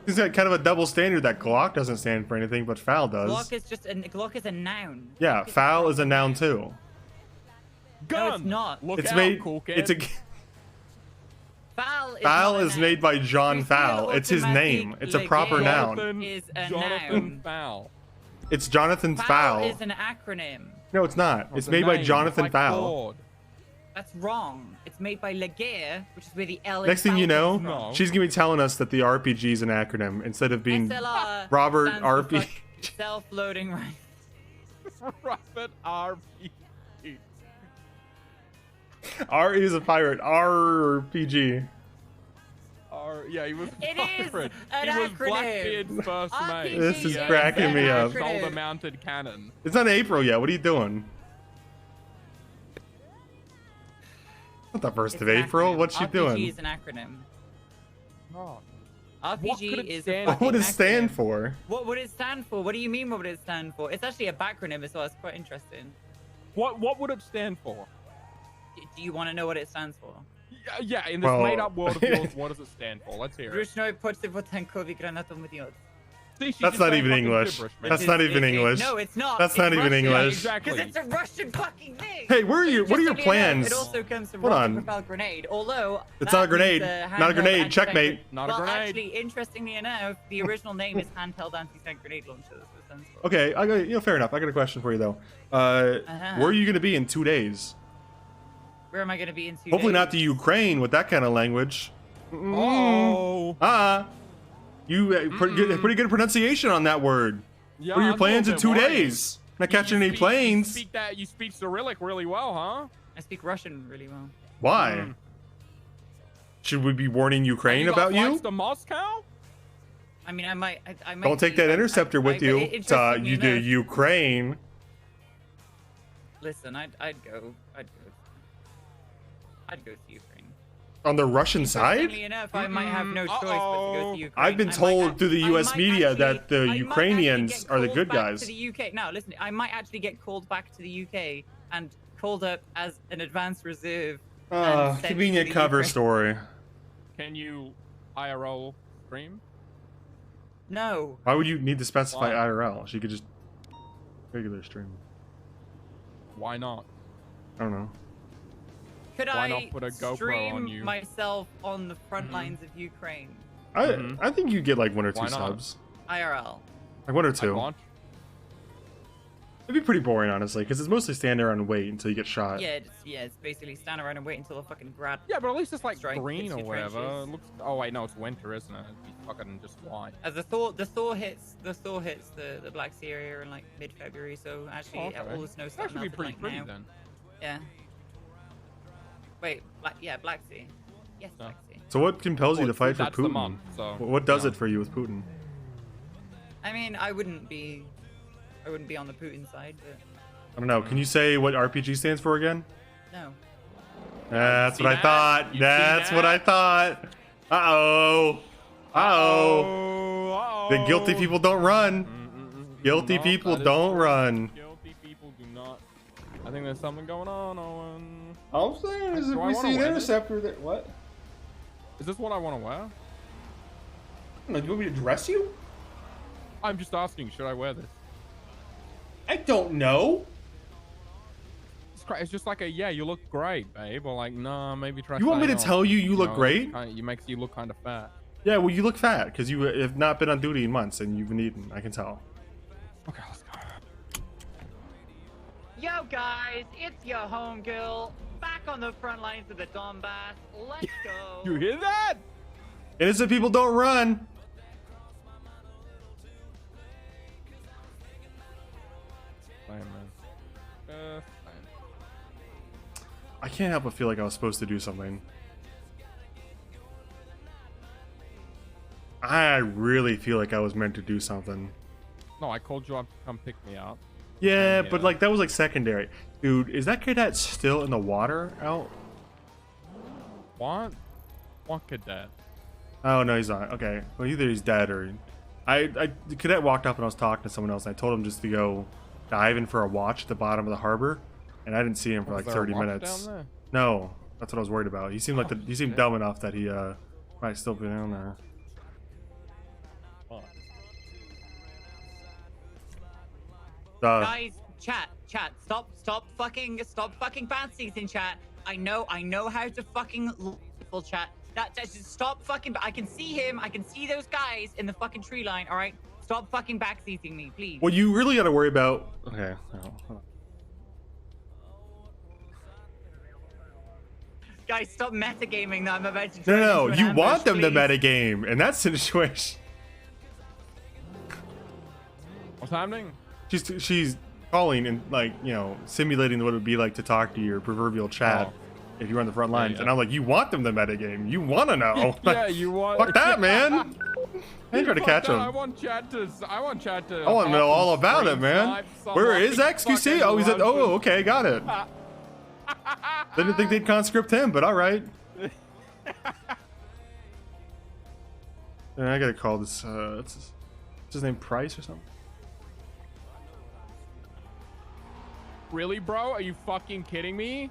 S1: He's got kind of a double standard that Glock doesn't stand for anything, but FAL does.
S7: Glock is just Glock is a noun.
S1: Yeah, FAL is a noun too.
S7: No, it's not.
S4: Look
S1: It's
S4: out,
S1: made.
S4: cool kid.
S1: It's a.
S7: FAL is,
S1: FAL
S7: not a
S1: is
S7: noun.
S1: made by John
S7: Fusil
S1: Fowl. It's his name.
S7: Automatic
S1: It's a proper
S7: Leger
S1: noun.
S7: Is a
S4: Jonathan
S7: noun.
S4: Fowl.
S1: It's Jonathan
S7: FAL
S1: Fowl.
S7: is an acronym.
S1: No, it's not.
S4: What's
S1: It's
S4: the
S1: made by
S4: name?
S1: Jonathan
S4: It's like
S1: Fowl.
S4: Claude.
S7: That's wrong. It's made by Leger, which is where the L in
S1: Next thing you
S7: FAL
S1: know,
S7: comes from.
S1: she's gonna be telling us that the RPG is an acronym instead of being
S7: SLR
S1: Robert
S7: stands for
S1: RP.
S7: self-loading rifle.
S4: Robert RP.
S1: R is a pirate. RPG.
S4: Yeah, he was
S7: It is
S4: pirate.
S7: an
S4: He was
S7: acronym.
S4: Blackbeard's first mate.
S7: RPG
S1: This is
S4: Yeah,
S1: cracking me up.
S4: Shoulder-mounted cannon.
S1: It's not April yet. What are you doing? Not the 1st
S7: It's
S1: of
S7: an
S1: April.
S7: acronym.
S1: What's she
S7: RPG
S1: doing?
S7: is an acronym.
S4: Oh.
S7: RPG
S4: What could it
S7: is
S4: stand
S7: a
S1: What would it
S7: fucking
S1: stand
S7: acronym.
S1: for?
S7: What would it stand for? What do you mean what would it stand for? It's actually a backronym as well. It's quite interesting.
S4: What would it stand for?
S7: Do you want to know what it stands for?
S4: Yeah, in this
S1: Well-
S4: made-up world of yours, what does it stand for? Let's hear it.
S7: Rushnoy Potsevotankovi Granatometyot.
S4: See, she's
S1: That's
S4: just
S1: not
S4: saying
S1: even
S4: fucking
S1: English.
S4: gibberish, man.
S1: That's not even English.
S7: No, it's not.
S1: That's
S7: It's
S1: not even
S7: Russian.
S1: English.
S7: Because
S4: Exactly.
S7: it's a Russian fucking thing.
S1: Hey, what are your
S7: Interestingly
S1: plans?
S7: enough, it also comes from
S1: Hold
S7: rocket
S1: on.
S7: propelled grenade. Although
S1: It's
S7: that
S1: not a grenade.
S7: means,
S1: Not a
S7: handheld
S1: grenade.
S7: anti-tank
S1: Checkmate.
S4: Not a
S7: well,
S4: grenade.
S7: actually, interestingly enough, the original name is handheld anti-tank grenade launcher. That's what it stands for.
S1: Okay, I got, fair enough. I got a question for you though. Where are you gonna be in 2 days?
S7: Where am I going to be in 2
S1: Hopefully
S7: days?
S1: not the Ukraine with that kind of language.
S4: Oh.
S1: You pretty good pronunciation on that word.
S4: Yeah,
S1: what are your
S4: I'm a
S1: plans in
S4: little
S1: 2
S4: bit worried.
S1: days? Not catching any planes.
S4: You speak Cyrillic really well, huh?
S7: I speak Russian really well.
S1: Why? Should we be warning Ukraine
S4: You got
S1: about you?
S4: flights to Moscow?
S7: I mean, I might.
S1: Don't take that interceptor with you to the Ukraine.
S7: Listen, I'd go. I'd go to Ukraine.
S1: On the Russian side?
S7: Interestingly enough, I might have no choice but to go to Ukraine.
S1: I've been told through the U.S. media that the Ukrainians are the good guys.
S7: To the UK. No, listen, I might actually get called back to the UK and called up as an advanced reserve. and sent
S1: Convenient
S7: to the
S1: cover
S7: Ukraine.
S1: story.
S4: Can you IRL stream?
S7: No.
S1: Why would you need to specify
S4: Why?
S1: IRL? She could just regular stream.
S4: Why not?
S1: I don't know.
S7: Could
S4: Why
S7: I
S4: not put a GoPro
S7: stream
S4: on you?
S7: myself on the front lines of Ukraine?
S1: I think you get like 1 or 2
S4: Why not?
S1: subs.
S7: IRL.
S1: Like 1 or
S4: I'd
S1: 2.
S4: watch.
S1: It'd be pretty boring, honestly, because it's mostly stand there and wait until you get shot.
S7: Yeah, it's basically stand around and wait until a fucking grad.
S4: Yeah, but at least it's like
S7: strike
S4: green
S7: hits
S4: or
S7: your
S4: whatever.
S7: trenches.
S4: It looks. Oh wait, no, it's winter, isn't it? It'd be fucking just white.
S7: As the Thor hits the Black Sea area in like mid-February, so actually
S4: Oh, okay.
S7: all the snow's
S4: That
S7: starting
S4: should be
S7: to
S4: pretty
S7: like
S4: pretty
S7: now.
S4: then.
S7: Yeah. Wait, Black Sea. Yes, Black Sea.
S1: So what compels you to
S4: Well,
S1: fight for
S4: that's the
S1: Putin?
S4: month, so,
S1: What does
S4: yeah.
S1: it for you with Putin?
S7: I mean, I wouldn't be on the Putin side, but
S1: I don't know. Can you say what RPG stands for again?
S7: no.
S1: That's
S4: see
S1: what I
S4: that?
S1: thought.
S4: You see
S1: That's what
S4: that?
S1: I thought. Uh-oh. Uh-oh.
S4: Oh,
S1: The guilty people don't run. Guilty
S4: No,
S1: people
S4: that is
S1: don't
S4: true.
S1: run.
S4: Guilty people do not. I think there's something going on, Owen.
S1: All I'm saying is
S4: Do
S1: if
S4: I
S1: we
S4: wanna
S1: see an
S4: wear this?
S1: interceptor that what?
S4: Is this what I want to wear?
S1: No, you want me to dress you?
S4: I'm just asking, should I wear this?
S1: I don't know.
S4: It's just like a, yeah, you look great, babe. Or like, nah, maybe try
S1: You want me to
S4: something
S1: tell
S4: else.
S1: you you look
S4: know,
S1: great?
S4: You makes you look kind of fat.
S1: Yeah, well, you look fat because you have not been on duty in months and you've been eating. I can tell.
S4: Okay, let's go.
S7: Yo guys, it's your homegirl back on the front lines of the Donbass. Let's go.
S4: You hear that?
S1: Innocent people don't run.
S4: Fine, man. Fine.
S1: I can't help but feel like I was supposed to do something. I really feel like I was meant to do something.
S4: No, I called you up to come pick me up.
S1: Yeah, but like that was like secondary. Dude, is that cadet still in the water out?
S4: What? What cadet?
S1: Oh no, he's not. Okay, well either he's dead or the cadet walked up and I was talking to someone else and I told him just to go dive in for a watch at the bottom of the harbor, and I didn't see him for
S4: Was
S1: like
S4: there a
S1: 30
S4: watch
S1: minutes.
S4: down there?
S1: No, that's what I was worried about. He seemed like he seemed
S4: shit.
S1: dumb enough that he might still be down there.
S4: Fuck.
S7: Guys, chat, stop fucking fancies in chat. I know how to fucking full chat. Just stop fucking. I can see him. I can see those guys in the fucking tree line. All right, stop fucking backseating me, please.
S1: What you really got to worry about? Okay. No.
S7: Guys, stop metagaming that I'm about to.
S1: No,
S7: into an
S1: you want
S7: ambush,
S1: them to
S7: please.
S1: metagame, and that's the situation.
S4: What's happening?
S1: She's calling and like simulating what it would be like to talk to your proverbial Chad if you were on the front lines,
S4: yeah.
S1: and I'm like, you want them to metagame, you want to know.
S4: Yeah, you want.
S1: Fuck that, man. I ain't trying to catch him.
S4: I want Chad to.
S1: I want to know all about it, man. Where is XQC? Oh, he's at. Oh, okay, got it. Didn't think they'd conscript him, but all right. I gotta call this. What's his name? Price or something?
S4: Really, bro? Are you fucking kidding me?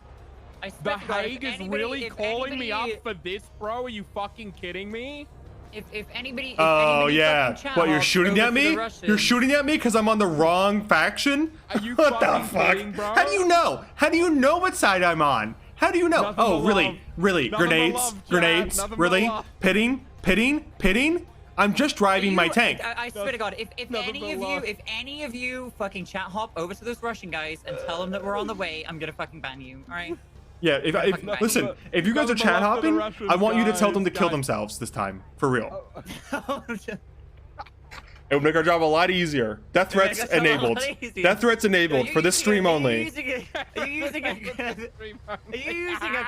S7: I
S4: The
S7: swear to God, if
S4: Hague is
S7: anybody-
S4: really
S7: if
S4: calling me up
S7: anybody-
S4: for this, bro? Are you fucking kidding me?
S7: If anybody. If
S1: Oh
S7: anybody
S1: yeah.
S7: fucking chat
S1: What, you're
S7: hops
S1: shooting
S7: over
S1: at
S7: to
S1: me?
S7: the
S1: You're
S7: Russians-
S1: shooting at me because I'm on the wrong faction?
S4: Are you
S1: What the
S4: fucking
S1: fuck?
S4: kidding, bro?
S1: How do you know? How do you know what side I'm on? How do you know?
S4: Nothing
S1: Oh,
S4: but
S1: really?
S4: love.
S1: Really?
S4: Nothing but
S1: Grenades?
S4: love, Chad.
S1: Grenades?
S4: Nothing but
S1: Really?
S4: love.
S1: Pitting? I'm just driving my tank.
S7: I swear to God, if any of you fucking chat hop over to those Russian guys and tell them that we're on the way, I'm gonna fucking ban you. All right?
S1: Yeah, listen, if you guys are chat hopping, I want you to tell them to kill themselves this time. For real. It would make our job a lot easier. Death threats
S7: Make our job a lot
S1: enabled.
S7: easier.
S1: Death threats enabled for this stream only.
S7: Are you using a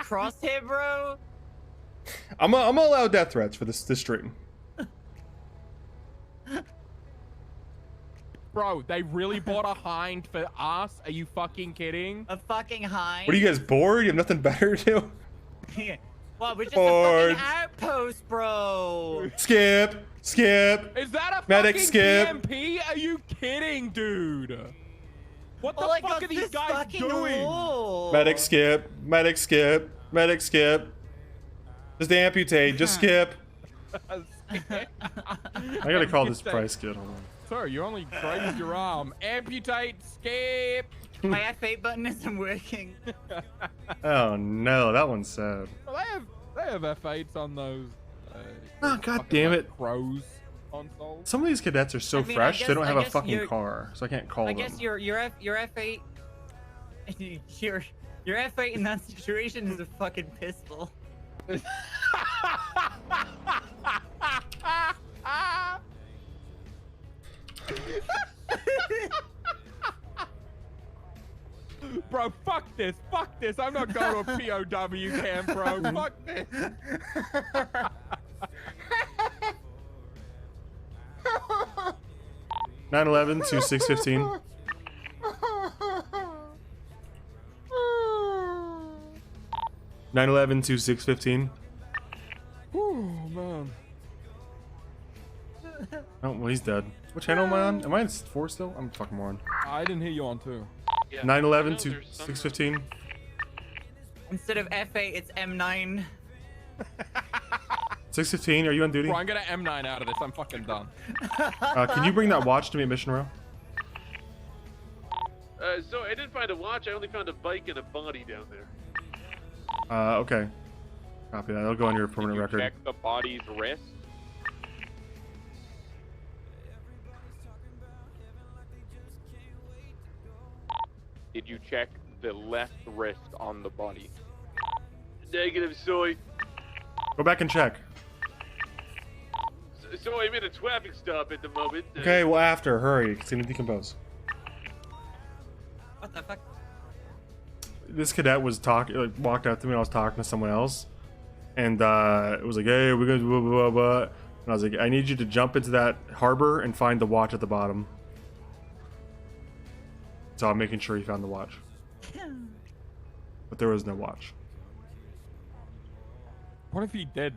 S7: crosshair, bro?
S1: I'm gonna allow death threats for this stream.
S4: Bro, they really bought a hind for us? Are you fucking kidding?
S7: A fucking hind?
S1: What are you guys bored? You have nothing better to do?
S7: Well, we're just
S1: Bored.
S7: a fucking outpost, bro.
S1: Skip.
S4: Is that a
S1: Medic
S4: fucking
S1: skip.
S4: PMP? Are you kidding, dude? What the
S7: Well, I
S4: fuck
S7: got
S4: are these
S7: this
S4: guys
S7: fucking
S4: doing?
S7: rule.
S1: Medic skip. Just amputate. Just skip. I gotta call this price kid. Hold on.
S4: Sir, you only grazed your arm. Amputate, skip.
S7: My F8 button isn't working.
S1: Oh no, that one's sad.
S4: Well, they have F8s on those.
S1: Oh god damn it.
S4: Crows. console.
S1: Some of these cadets are so
S7: I mean, I
S1: fresh,
S7: guess-
S1: they don't have
S7: I
S1: a
S7: guess
S1: fucking
S7: you're-
S1: car, so I can't call
S7: I
S1: them.
S7: guess your F8 your F8 in that situation is a fucking pistol.
S4: Bro, fuck this. Fuck this. I'm not going to a POW camp, bro. Fuck this.
S1: 911 to 615. (911) to 615.
S4: Oh man.
S1: Oh, well, he's dead. What channel am I on? Am I on 4 still? I'm fucking moron.
S4: I didn't hear you on 2.
S1: 911 to 615.
S7: Instead of F8, it's M9.
S1: 615, are you on duty?
S4: Bro, I'm gonna M9 out of this. I'm fucking done.
S1: Can you bring that watch to me at Mission Row?
S21: So I didn't find a watch. I only found a bike and a body down there.
S1: Okay. Copy that. That'll go on your permanent record.
S4: Check the body's wrist. Did you check the left wrist on the body?
S21: Negative, soy.
S1: Go back and check.
S21: So I'm in a traffic stop at the moment.
S1: Okay, well after, hurry. Continue to decompose.
S7: What the fuck?
S1: This cadet was walked out to me. I was talking to someone else, and it was like, "Hey, we're gonna blah, blah, blah, blah." And I was like, "I need you to jump into that harbor and find the watch at the bottom." So I'm making sure he found the watch, but there was no watch.
S4: What if he did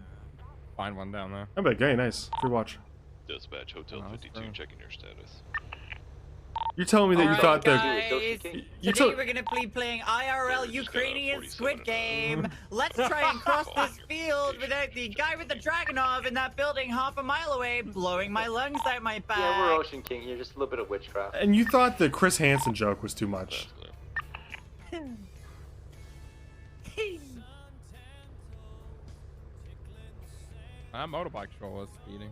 S4: find one down there?
S1: I'm like, "Hey, nice, free watch."
S9: Dispatch Hotel 52, checking your status.
S1: You're telling me that you thought
S7: guys,
S1: that you
S7: today we're gonna be playing IRL Ukrainian Squid Game. Let's try and cross this field without the guy with the Dragonov in that building half a mile away, blowing my lungs out my back.
S12: Yeah, we're Ocean King. You're just a little bit of witchcraft.
S1: and you thought the Chris Hansen joke was too much.
S4: That motorbike stroller was speeding.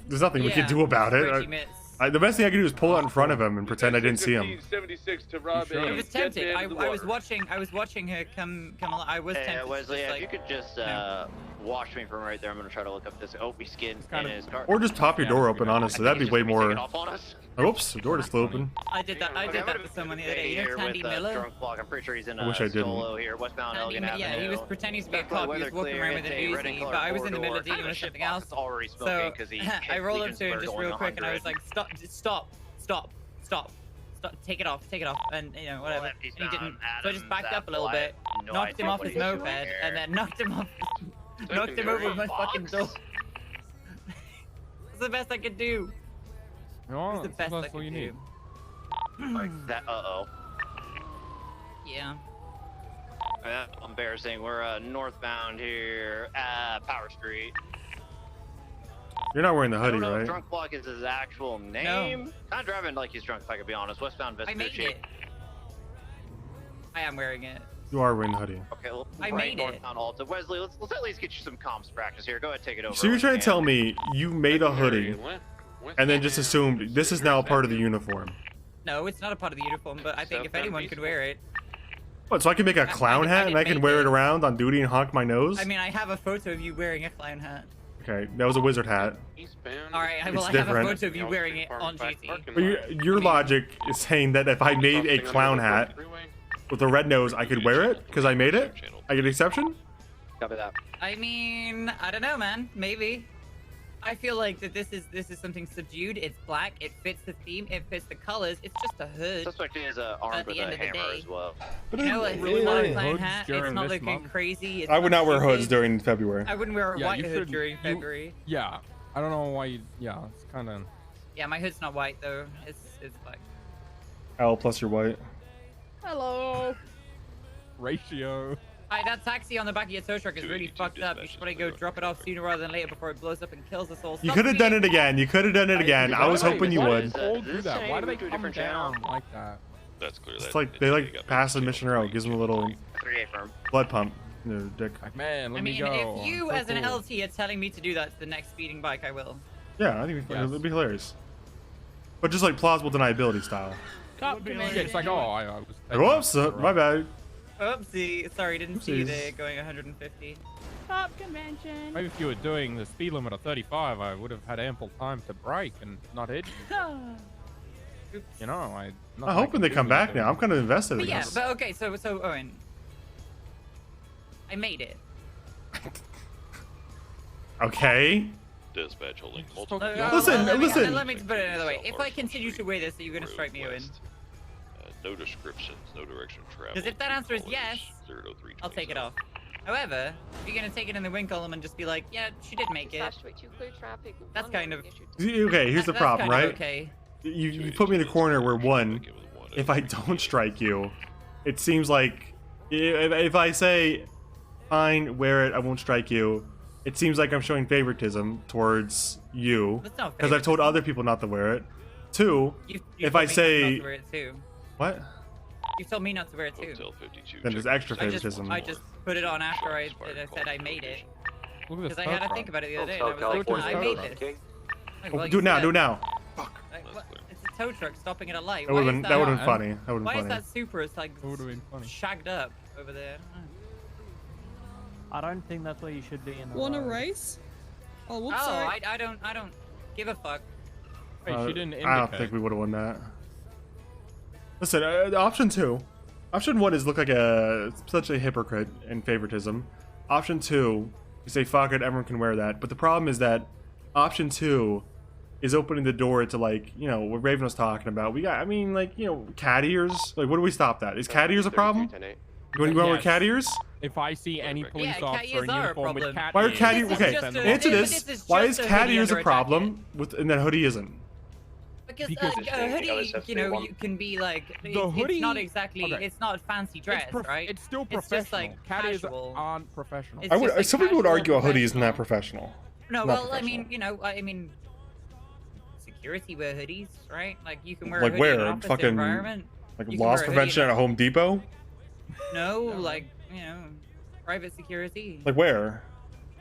S1: There's nothing we
S7: Yeah,
S1: can do about it.
S7: Reggie Mitz.
S1: The best thing I can do is pull out in front of him and pretend I didn't see him.
S21: 76 to rob
S1: Sure.
S21: a
S7: I was
S21: dead
S7: tempted.
S21: man
S7: I
S21: in the
S7: was
S21: water.
S7: watching her come along. I was tempted. to
S8: Wesley,
S7: just,
S8: if
S7: like,
S8: you could just watch me from right there, I'm gonna try to look up this Opie skin in his car.
S1: Or just pop your door open, honestly. That'd be way more.
S8: Off on us.
S1: Oops, the door just flew open.
S7: I did that. I did that to someone the other day. You know
S8: Here
S7: Tandy
S8: with,
S7: Miller?
S8: Drunk block. I'm pretty sure he's in
S1: I wish I didn't.
S8: Solo here, westbound
S7: Tandy
S8: Elgin
S7: Mi- yeah,
S8: Avenue.
S7: he was pretending to be a
S8: Back by
S7: cop. He
S8: weather
S7: was walking
S8: clear,
S7: around with
S8: it's
S7: an
S8: a red and
S7: Uzi,
S8: colored
S7: but I was in the middle of
S8: four-door.
S7: dealing with something
S8: Kind of
S7: else.
S8: shit box already
S7: So
S8: smoking 'cause he
S7: I rolled up
S8: Legion's
S7: to him
S8: Burger
S7: just
S8: going
S7: real quick, and I was
S8: 100.
S7: like, stop, take it off, and you know whatever.
S8: Lefty's
S7: And he didn't.
S8: down,
S7: So I just
S8: Adam,
S7: backed
S8: that
S7: up a little
S8: fly.
S7: bit,
S8: No
S7: knocked him
S8: idea
S7: off
S8: what
S7: his
S8: he's doing
S7: moped,
S8: here.
S7: and then knocked him over with my fucking door. That's the best I could do.
S4: No,
S7: It's the best I
S4: that's all
S7: could
S4: you
S7: do.
S4: need.
S8: Like that.
S7: Yeah.
S8: Embarrassing. We're northbound here at Power Street.
S1: You're not wearing the
S8: I
S1: hoodie,
S8: don't know if
S1: right?
S8: Drunk Block is his actual name. Kind of driving like he's drunk, if I could be honest. Westbound
S7: I made
S8: Vespucci.
S7: it. I am wearing it.
S1: You are wearing the hoodie.
S8: Okay, well,
S7: I
S8: right
S7: made it.
S8: northbound Alta. Wesley, let's at least get you some comms practice here. Go ahead, take it over.
S1: So you're trying to
S8: Yeah.
S1: tell me you made a hoodie and then just assumed this is now a part of the uniform?
S7: No, it's not a part of the uniform, but I think if anyone could wear it.
S1: What, so I can make a clown hat and I can wear it around on duty and honk my nose?
S7: I mean, I have a photo of you wearing a clown hat.
S1: Okay, that was a wizard hat.
S7: All right, I
S1: It's
S7: have a
S1: different.
S7: photo of you wearing it on duty.
S1: But your logic is saying that if I made a clown hat with a red nose, I could wear it because I made it? I get an exception?
S12: Copy that.
S7: I mean, I don't know, man. Maybe. I feel like that this is something subdued. It's black. It fits the theme. It fits the colors. It's just a hood.
S8: Suspect is armed
S7: At the
S8: with
S7: end
S8: a
S7: of the
S8: hammer
S7: day.
S8: as well.
S7: You know, it's
S4: really
S7: not a
S4: wearing
S7: clown
S4: hoods
S7: hat. It's
S4: during
S7: not
S4: this
S7: looking
S4: month?
S7: crazy. It's
S1: I would not wear hoods
S7: stupid.
S1: during February.
S7: I wouldn't wear a
S4: Yeah,
S7: white
S4: you
S7: hood
S4: should-
S7: during
S4: you-
S7: February.
S4: Yeah, I don't know why you. Yeah, it's kind of.
S7: Yeah, my hood's not white though. It's black.
S1: L plus you're white.
S7: Hello.
S4: Ratio.
S7: Hi, that taxi on the back of your tow truck is really fucked up. You should probably go drop it off sooner rather than later before it blows up and kills us all.
S1: You
S7: Stop
S1: could have done
S7: speeding.
S1: it again. You could have done it again. I was hoping you would.
S4: Told you that. Why do they come down like that?
S9: That's clear.
S1: It's like they like pass the mission row. Gives them a little
S8: 3A firm.
S1: blood pump. in their dick.
S4: Like, man, let
S7: I
S4: me
S7: mean,
S4: go.
S7: if you
S4: I'm so
S7: as an
S4: cool.
S7: LT are telling me to do that to the next speeding bike, I will.
S1: Yeah, I think it'd be hilarious. But just like plausible deniability style.
S4: Yeah, it's like, oh, I was.
S1: Whoops, my bad.
S7: Oopsie. Sorry, didn't see you
S1: Oopsies.
S7: there going 150.
S19: Top convention.
S4: Maybe if you were doing the speed limit of 35, I would have had ample time to brake and not hit you. You know,
S1: I'm hoping they come back now. I'm kind of invested in
S7: But yeah,
S1: this.
S7: but okay, so Owen, I made it.
S1: Okay.
S9: Dispatch holding multiple.
S1: Listen.
S7: Let me put it another way. If I continue to wear this, are you going to strike me, Owen?
S9: No descriptions, no direction of travel.
S7: Because if that answer is yes,
S9: 00327.
S7: I'll take it off. However, if you're going to take it in the win column and just be like, yeah, she did make it. That's kind of...
S1: Okay, here's the
S7: that's
S1: problem,
S7: kind of
S1: right?
S7: Okay.
S1: You put me in a corner where one, if I don't strike you, it seems like if I say, fine, wear it, I won't strike you, it seems like I'm showing favoritism towards you
S7: That's not
S1: because I've told other people not to wear it. Two, if I say
S7: not to wear it too.
S1: what?
S7: You told me not to wear it too.
S1: Then there's extra favoritism.
S7: I just put it on after I said I made it.
S4: Look at this
S7: Because I had to think about it the other day, and I was like,
S1: California
S7: I made
S1: tow
S7: this. Like, well,
S1: Do
S7: you
S1: it now.
S7: said-
S1: Do it now.
S7: Like, what? It's a tow truck stopping at a light.
S1: That would've
S7: Why
S1: been-
S7: is
S1: that would've been funny. That would've been
S7: Why
S1: funny.
S7: is that Supra? It's like shagged up over there.
S10: I don't think that's where you should be in the
S19: Want a
S10: road.
S19: race? Oh, whoops,
S7: Oh,
S19: sorry.
S7: I don't give a fuck.
S4: Wait, she didn't
S1: I don't
S4: indicate.
S1: think we would have won that. Listen, option two. Option one is look like a such a hypocrite and favoritism. Option two, you say fuck it, everyone can wear that. But the problem is that option two is opening the door to, like, you know, what Raven was talking about. We got, I mean, like, you know, cat ears. Like, what do we stop that? Is cat ears a problem? You want to wear cat ears?
S4: If I see any police
S7: cat
S4: officer
S7: ears
S4: in
S7: are a
S4: uniform with
S7: problem.
S4: cat
S1: Why are
S4: ears,
S1: cat ears?
S7: This is
S1: Okay,
S7: just a-
S1: answer
S7: this
S1: this.
S7: is
S1: Why
S7: just
S1: is
S7: a
S1: cat
S7: hoodie
S1: ears a
S7: under a
S1: problem with and that hoodie isn't?
S7: Because
S4: Because
S7: a hoodie, you know, you can be like, it's not exactly,
S4: okay.
S7: it's not fancy dress, right?
S4: It's still
S7: It's
S4: professional.
S7: just like
S4: cat ears
S7: casual.
S4: aren't professional.
S7: It's
S1: I would.
S7: just, like,
S1: some people would
S7: casual,
S1: argue a hoodie isn't that professional.
S7: No,
S1: Not
S7: well, I
S1: professional.
S7: mean, you know, I mean, security wear hoodies, right? Like you can wear
S1: Like
S7: a hoodie in an
S1: where?
S7: office
S1: Fucking
S7: environment.
S1: like
S7: You can
S1: loss
S7: wear a hoodie
S1: prevention
S7: in
S1: at a Home Depot.
S7: No, like, you know, private security.
S1: Like where?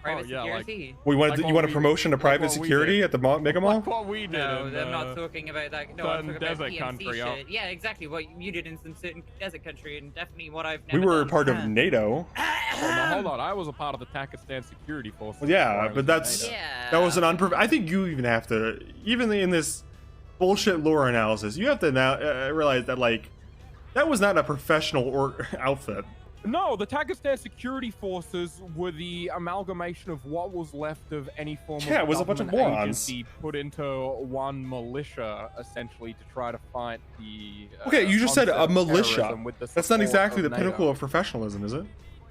S7: Private
S4: yeah, like-
S7: security.
S1: We want
S4: Like
S1: you
S4: what
S1: want a
S4: we-
S1: promotion to
S4: like
S1: private
S4: what we
S1: security
S4: did.
S1: at the Mega Mall?
S4: Like what we did
S7: No,
S4: in,
S7: I'm not talking about that. No, I'm
S4: certain
S7: talking about
S4: desert
S7: PMC
S4: country,
S7: shit. Yeah, exactly. What you did in some certain desert country, and definitely what I've
S1: We
S7: never
S1: were
S7: done.
S1: part of NATO.
S4: Hold on, I was a part of the Pakistan security force.
S1: Well, yeah, but that's that was an I think you even have to, even in this bullshit lore analysis, you have to now realize that, like, that was not a professional or outfit.
S4: No, the Pakistan security forces were the amalgamation of what was left of any form of
S1: Yeah, it was a bunch of
S4: government
S1: morons.
S4: agency put into one militia, essentially, to try to fight the.
S1: Okay, you just said
S4: onset
S1: a
S4: of
S1: militia.
S4: terrorism with the
S1: That's not
S4: support
S1: exactly the
S4: of
S1: pinnacle
S4: NATO.
S1: of professionalism, is it?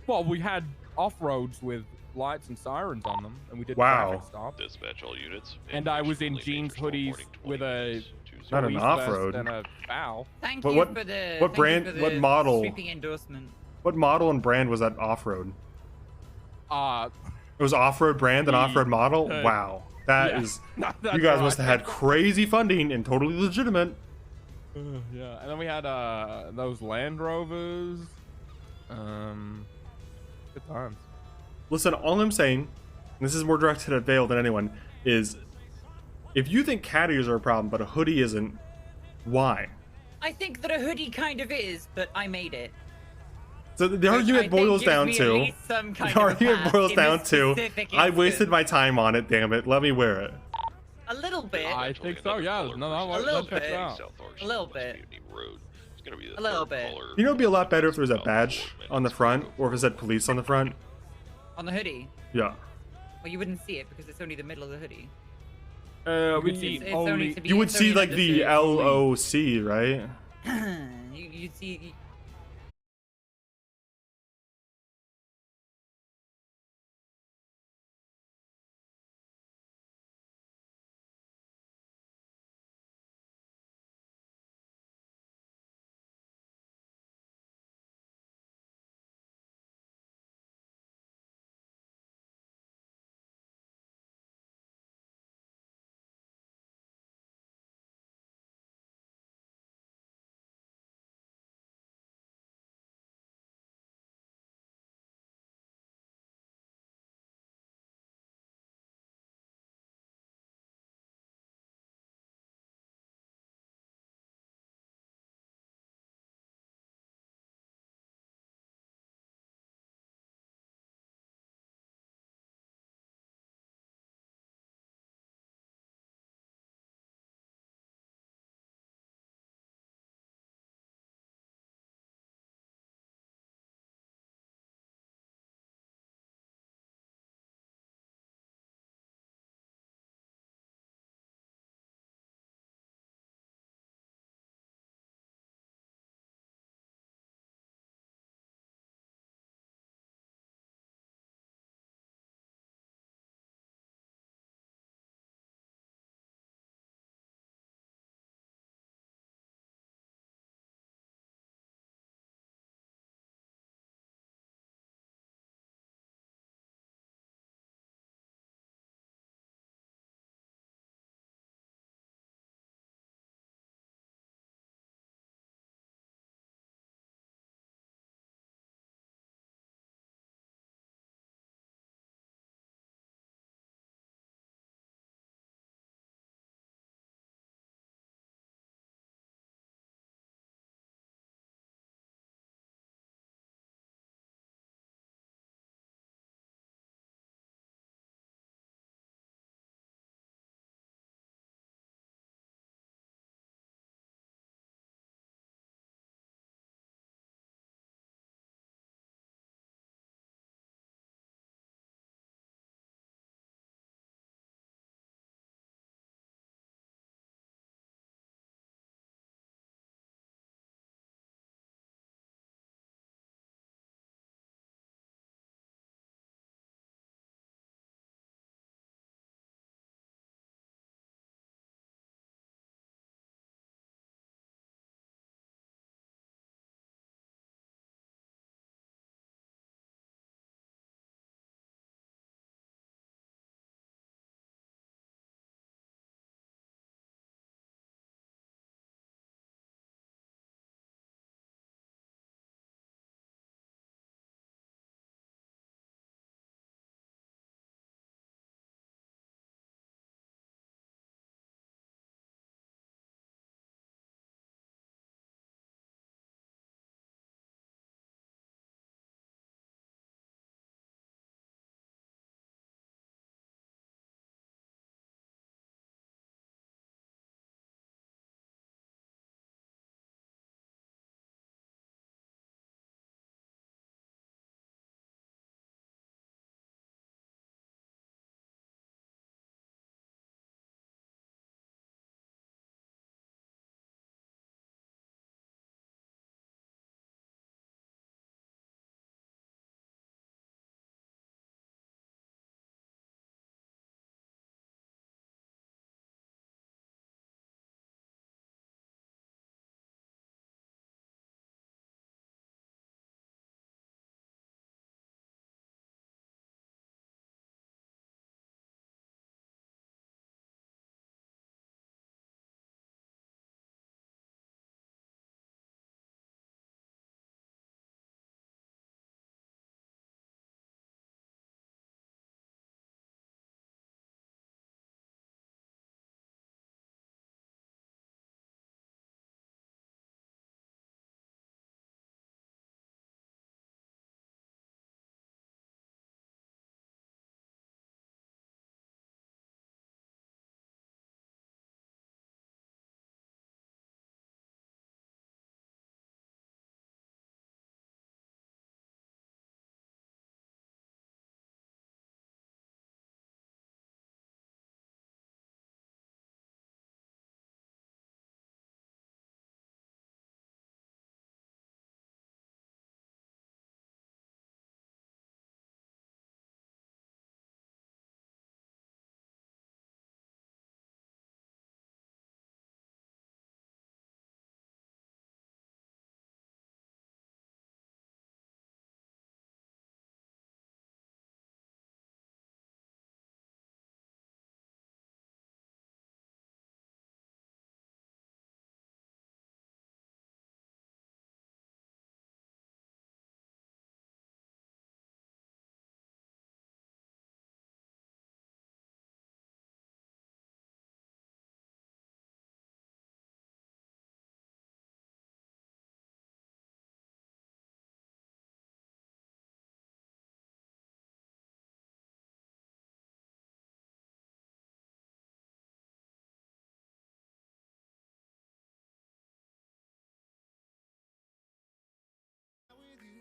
S4: Well, we had off-roads with lights and sirens on them, and we did
S1: Wow.
S4: traffic stops.
S9: Dispatch all units.
S4: And I was in jeans hoodies with a
S1: Not an
S4: police
S1: off-road.
S4: vest and a foul.
S7: Thank
S1: But
S7: you
S1: what-
S7: for the.
S1: what
S7: thank
S1: brand-
S7: You for
S1: what
S7: the
S1: model?
S7: Sweeping endorsement.
S1: What model and brand was that off-road?
S4: Uh,
S1: It was off-road brand and
S4: The-
S1: off-road model? Wow. That
S4: yeah.
S1: is...
S4: That's
S1: You guys
S4: right.
S1: must have had crazy funding and totally legitimate.
S4: Yeah, and then we had those Land Rovers. Good times.
S1: Listen, all I'm saying, and this is more directed at Vale than anyone, is if you think cat ears are a problem but a hoodie isn't, why?
S7: I think that a hoodie kind of is, but I made it.
S1: So the
S7: Which I
S1: argument
S7: think
S1: boils
S7: gives
S1: down
S7: me at
S1: to
S7: least some kind
S1: the
S7: of a
S1: argument
S7: pass
S1: boils
S7: in
S1: down
S7: this
S1: to
S7: specific
S1: I
S7: instance.
S1: wasted my time on it. Damn it, let me wear it.
S7: A little bit.
S4: I think so. Yeah. No,
S7: A little
S4: that checks
S7: bit.
S4: out.
S7: A little bit.
S9: It's gonna be the
S7: A little
S9: third
S7: bit.
S9: caller.
S1: You know, it'd be a lot better if there was a badge on the front, or if it said police on the front.
S7: On the hoodie.
S1: Yeah.
S7: Well, you wouldn't see it because it's only the middle of the hoodie.
S1: We-
S7: It's only to be-
S1: you would
S7: it's only
S1: see like
S7: under
S1: the
S7: suit.
S1: LOC, right?
S7: You'd see.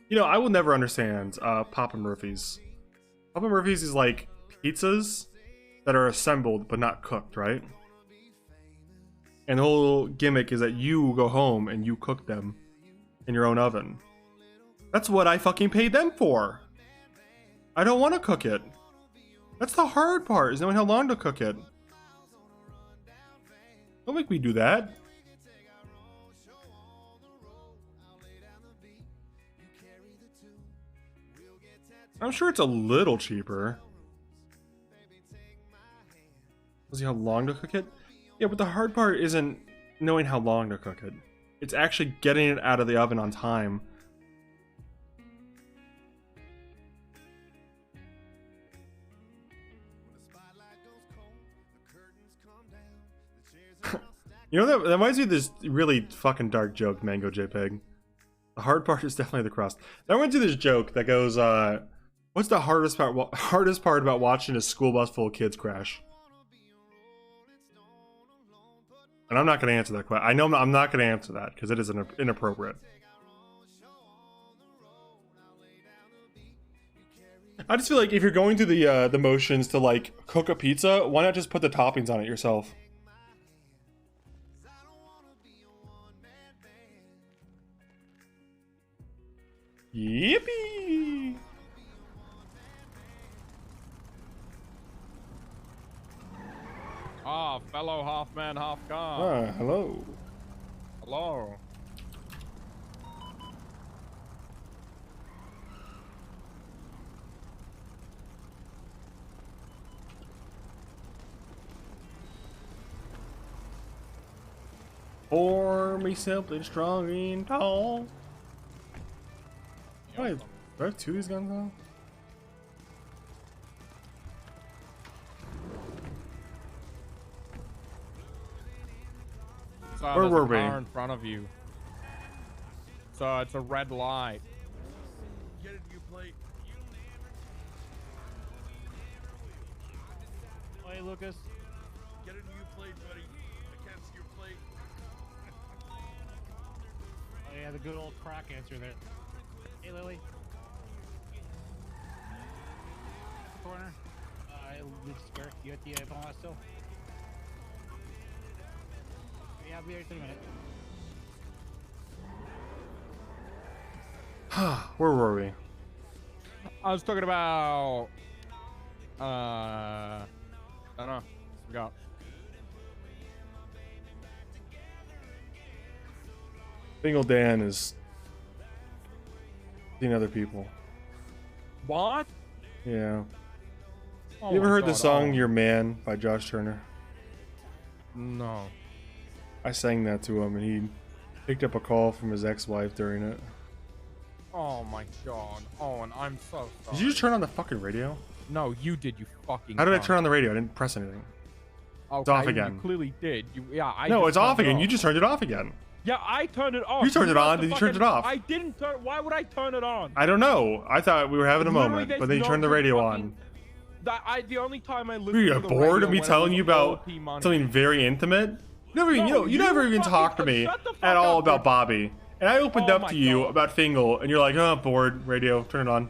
S1: You know, I will never understand Papa Murphy's. Papa Murphy's is like pizzas that are assembled but not cooked, right? And the whole gimmick is that you go home and you cook them in your own oven. That's what I fucking paid them for. I don't want to cook it. That's the hard part, is knowing how long to cook it. Don't make me do that. I'm sure it's a little cheaper. Does he have long to cook it? Yeah, but the hard part isn't knowing how long to cook it. It's actually getting it out of the oven on time. You know, that reminds me of this really fucking dark joke, Mango JPEG. The hard part is definitely the crust. That reminds me of this joke that goes, what's the hardest part about watching a school bus full of kids crash? And I'm not going to answer that question. I know I'm not going to answer that because it is inappropriate. I just feel like if you're going through the motions to like cook a pizza, why not just put the toppings on it yourself? Yippee!
S4: Ah, fellow half man, half car.
S1: Ah, hello.
S4: Hello.
S1: For me simply strong and tall. Wait, do I have two of these guns now?
S4: So
S1: Where were
S4: there's a
S1: we?
S4: car in front of you. So it's a red light.
S2: Get a new plate.
S10: Hey, Lucas.
S2: Get a new plate, buddy. I can't see your plate.
S10: Oh yeah, the good old crack answer there. Hey, Lily. Corner. Luke Square. You at the phone still? Yeah, I'll be there in a minute.
S1: Where were we?
S4: I was talking about. I don't know. Forgot.
S1: Baneskingle Dan is seeing other people.
S4: What?
S1: Yeah.
S4: Oh
S1: You ever
S4: my
S1: heard the
S4: God,
S1: song
S4: oh.
S1: "Your Man" by Josh Turner?
S4: No.
S1: I sang that to him, and he picked up a call from his ex-wife during it.
S4: Oh my God. Owen, I'm so sorry.
S1: Did you just turn on the fucking radio?
S4: No, you did, you fucking.
S1: How did I
S4: cunt.
S1: turn on the radio? I didn't press anything. It's off again.
S4: You clearly did. Yeah,
S1: No,
S4: just
S1: it's off
S4: turned it
S1: again. You just turned it off again.
S4: Yeah, I turned it off.
S1: You turned it on, then you turned it off.
S4: I didn't turn. Why would I turn it on?
S1: I don't know. I thought we were having a
S4: Literally,
S1: moment,
S4: there's
S1: but then you
S4: no
S1: turned the
S4: good
S1: radio
S4: fucking- on. The only time I
S1: Were
S4: listened
S1: you
S4: to the
S1: bored of
S4: radio
S1: me
S4: when
S1: telling
S4: it
S1: you
S4: was
S1: about
S4: OP money.
S1: something very intimate?
S4: No,
S1: You never even
S4: fucking-
S1: talked to me
S4: shut the fuck
S1: at all
S4: up,
S1: about
S4: dude.
S1: Bobby. And I opened
S4: Oh
S1: up
S4: my
S1: to you
S4: God.
S1: about Fingal, and you're like, oh, bored, radio, turn it on.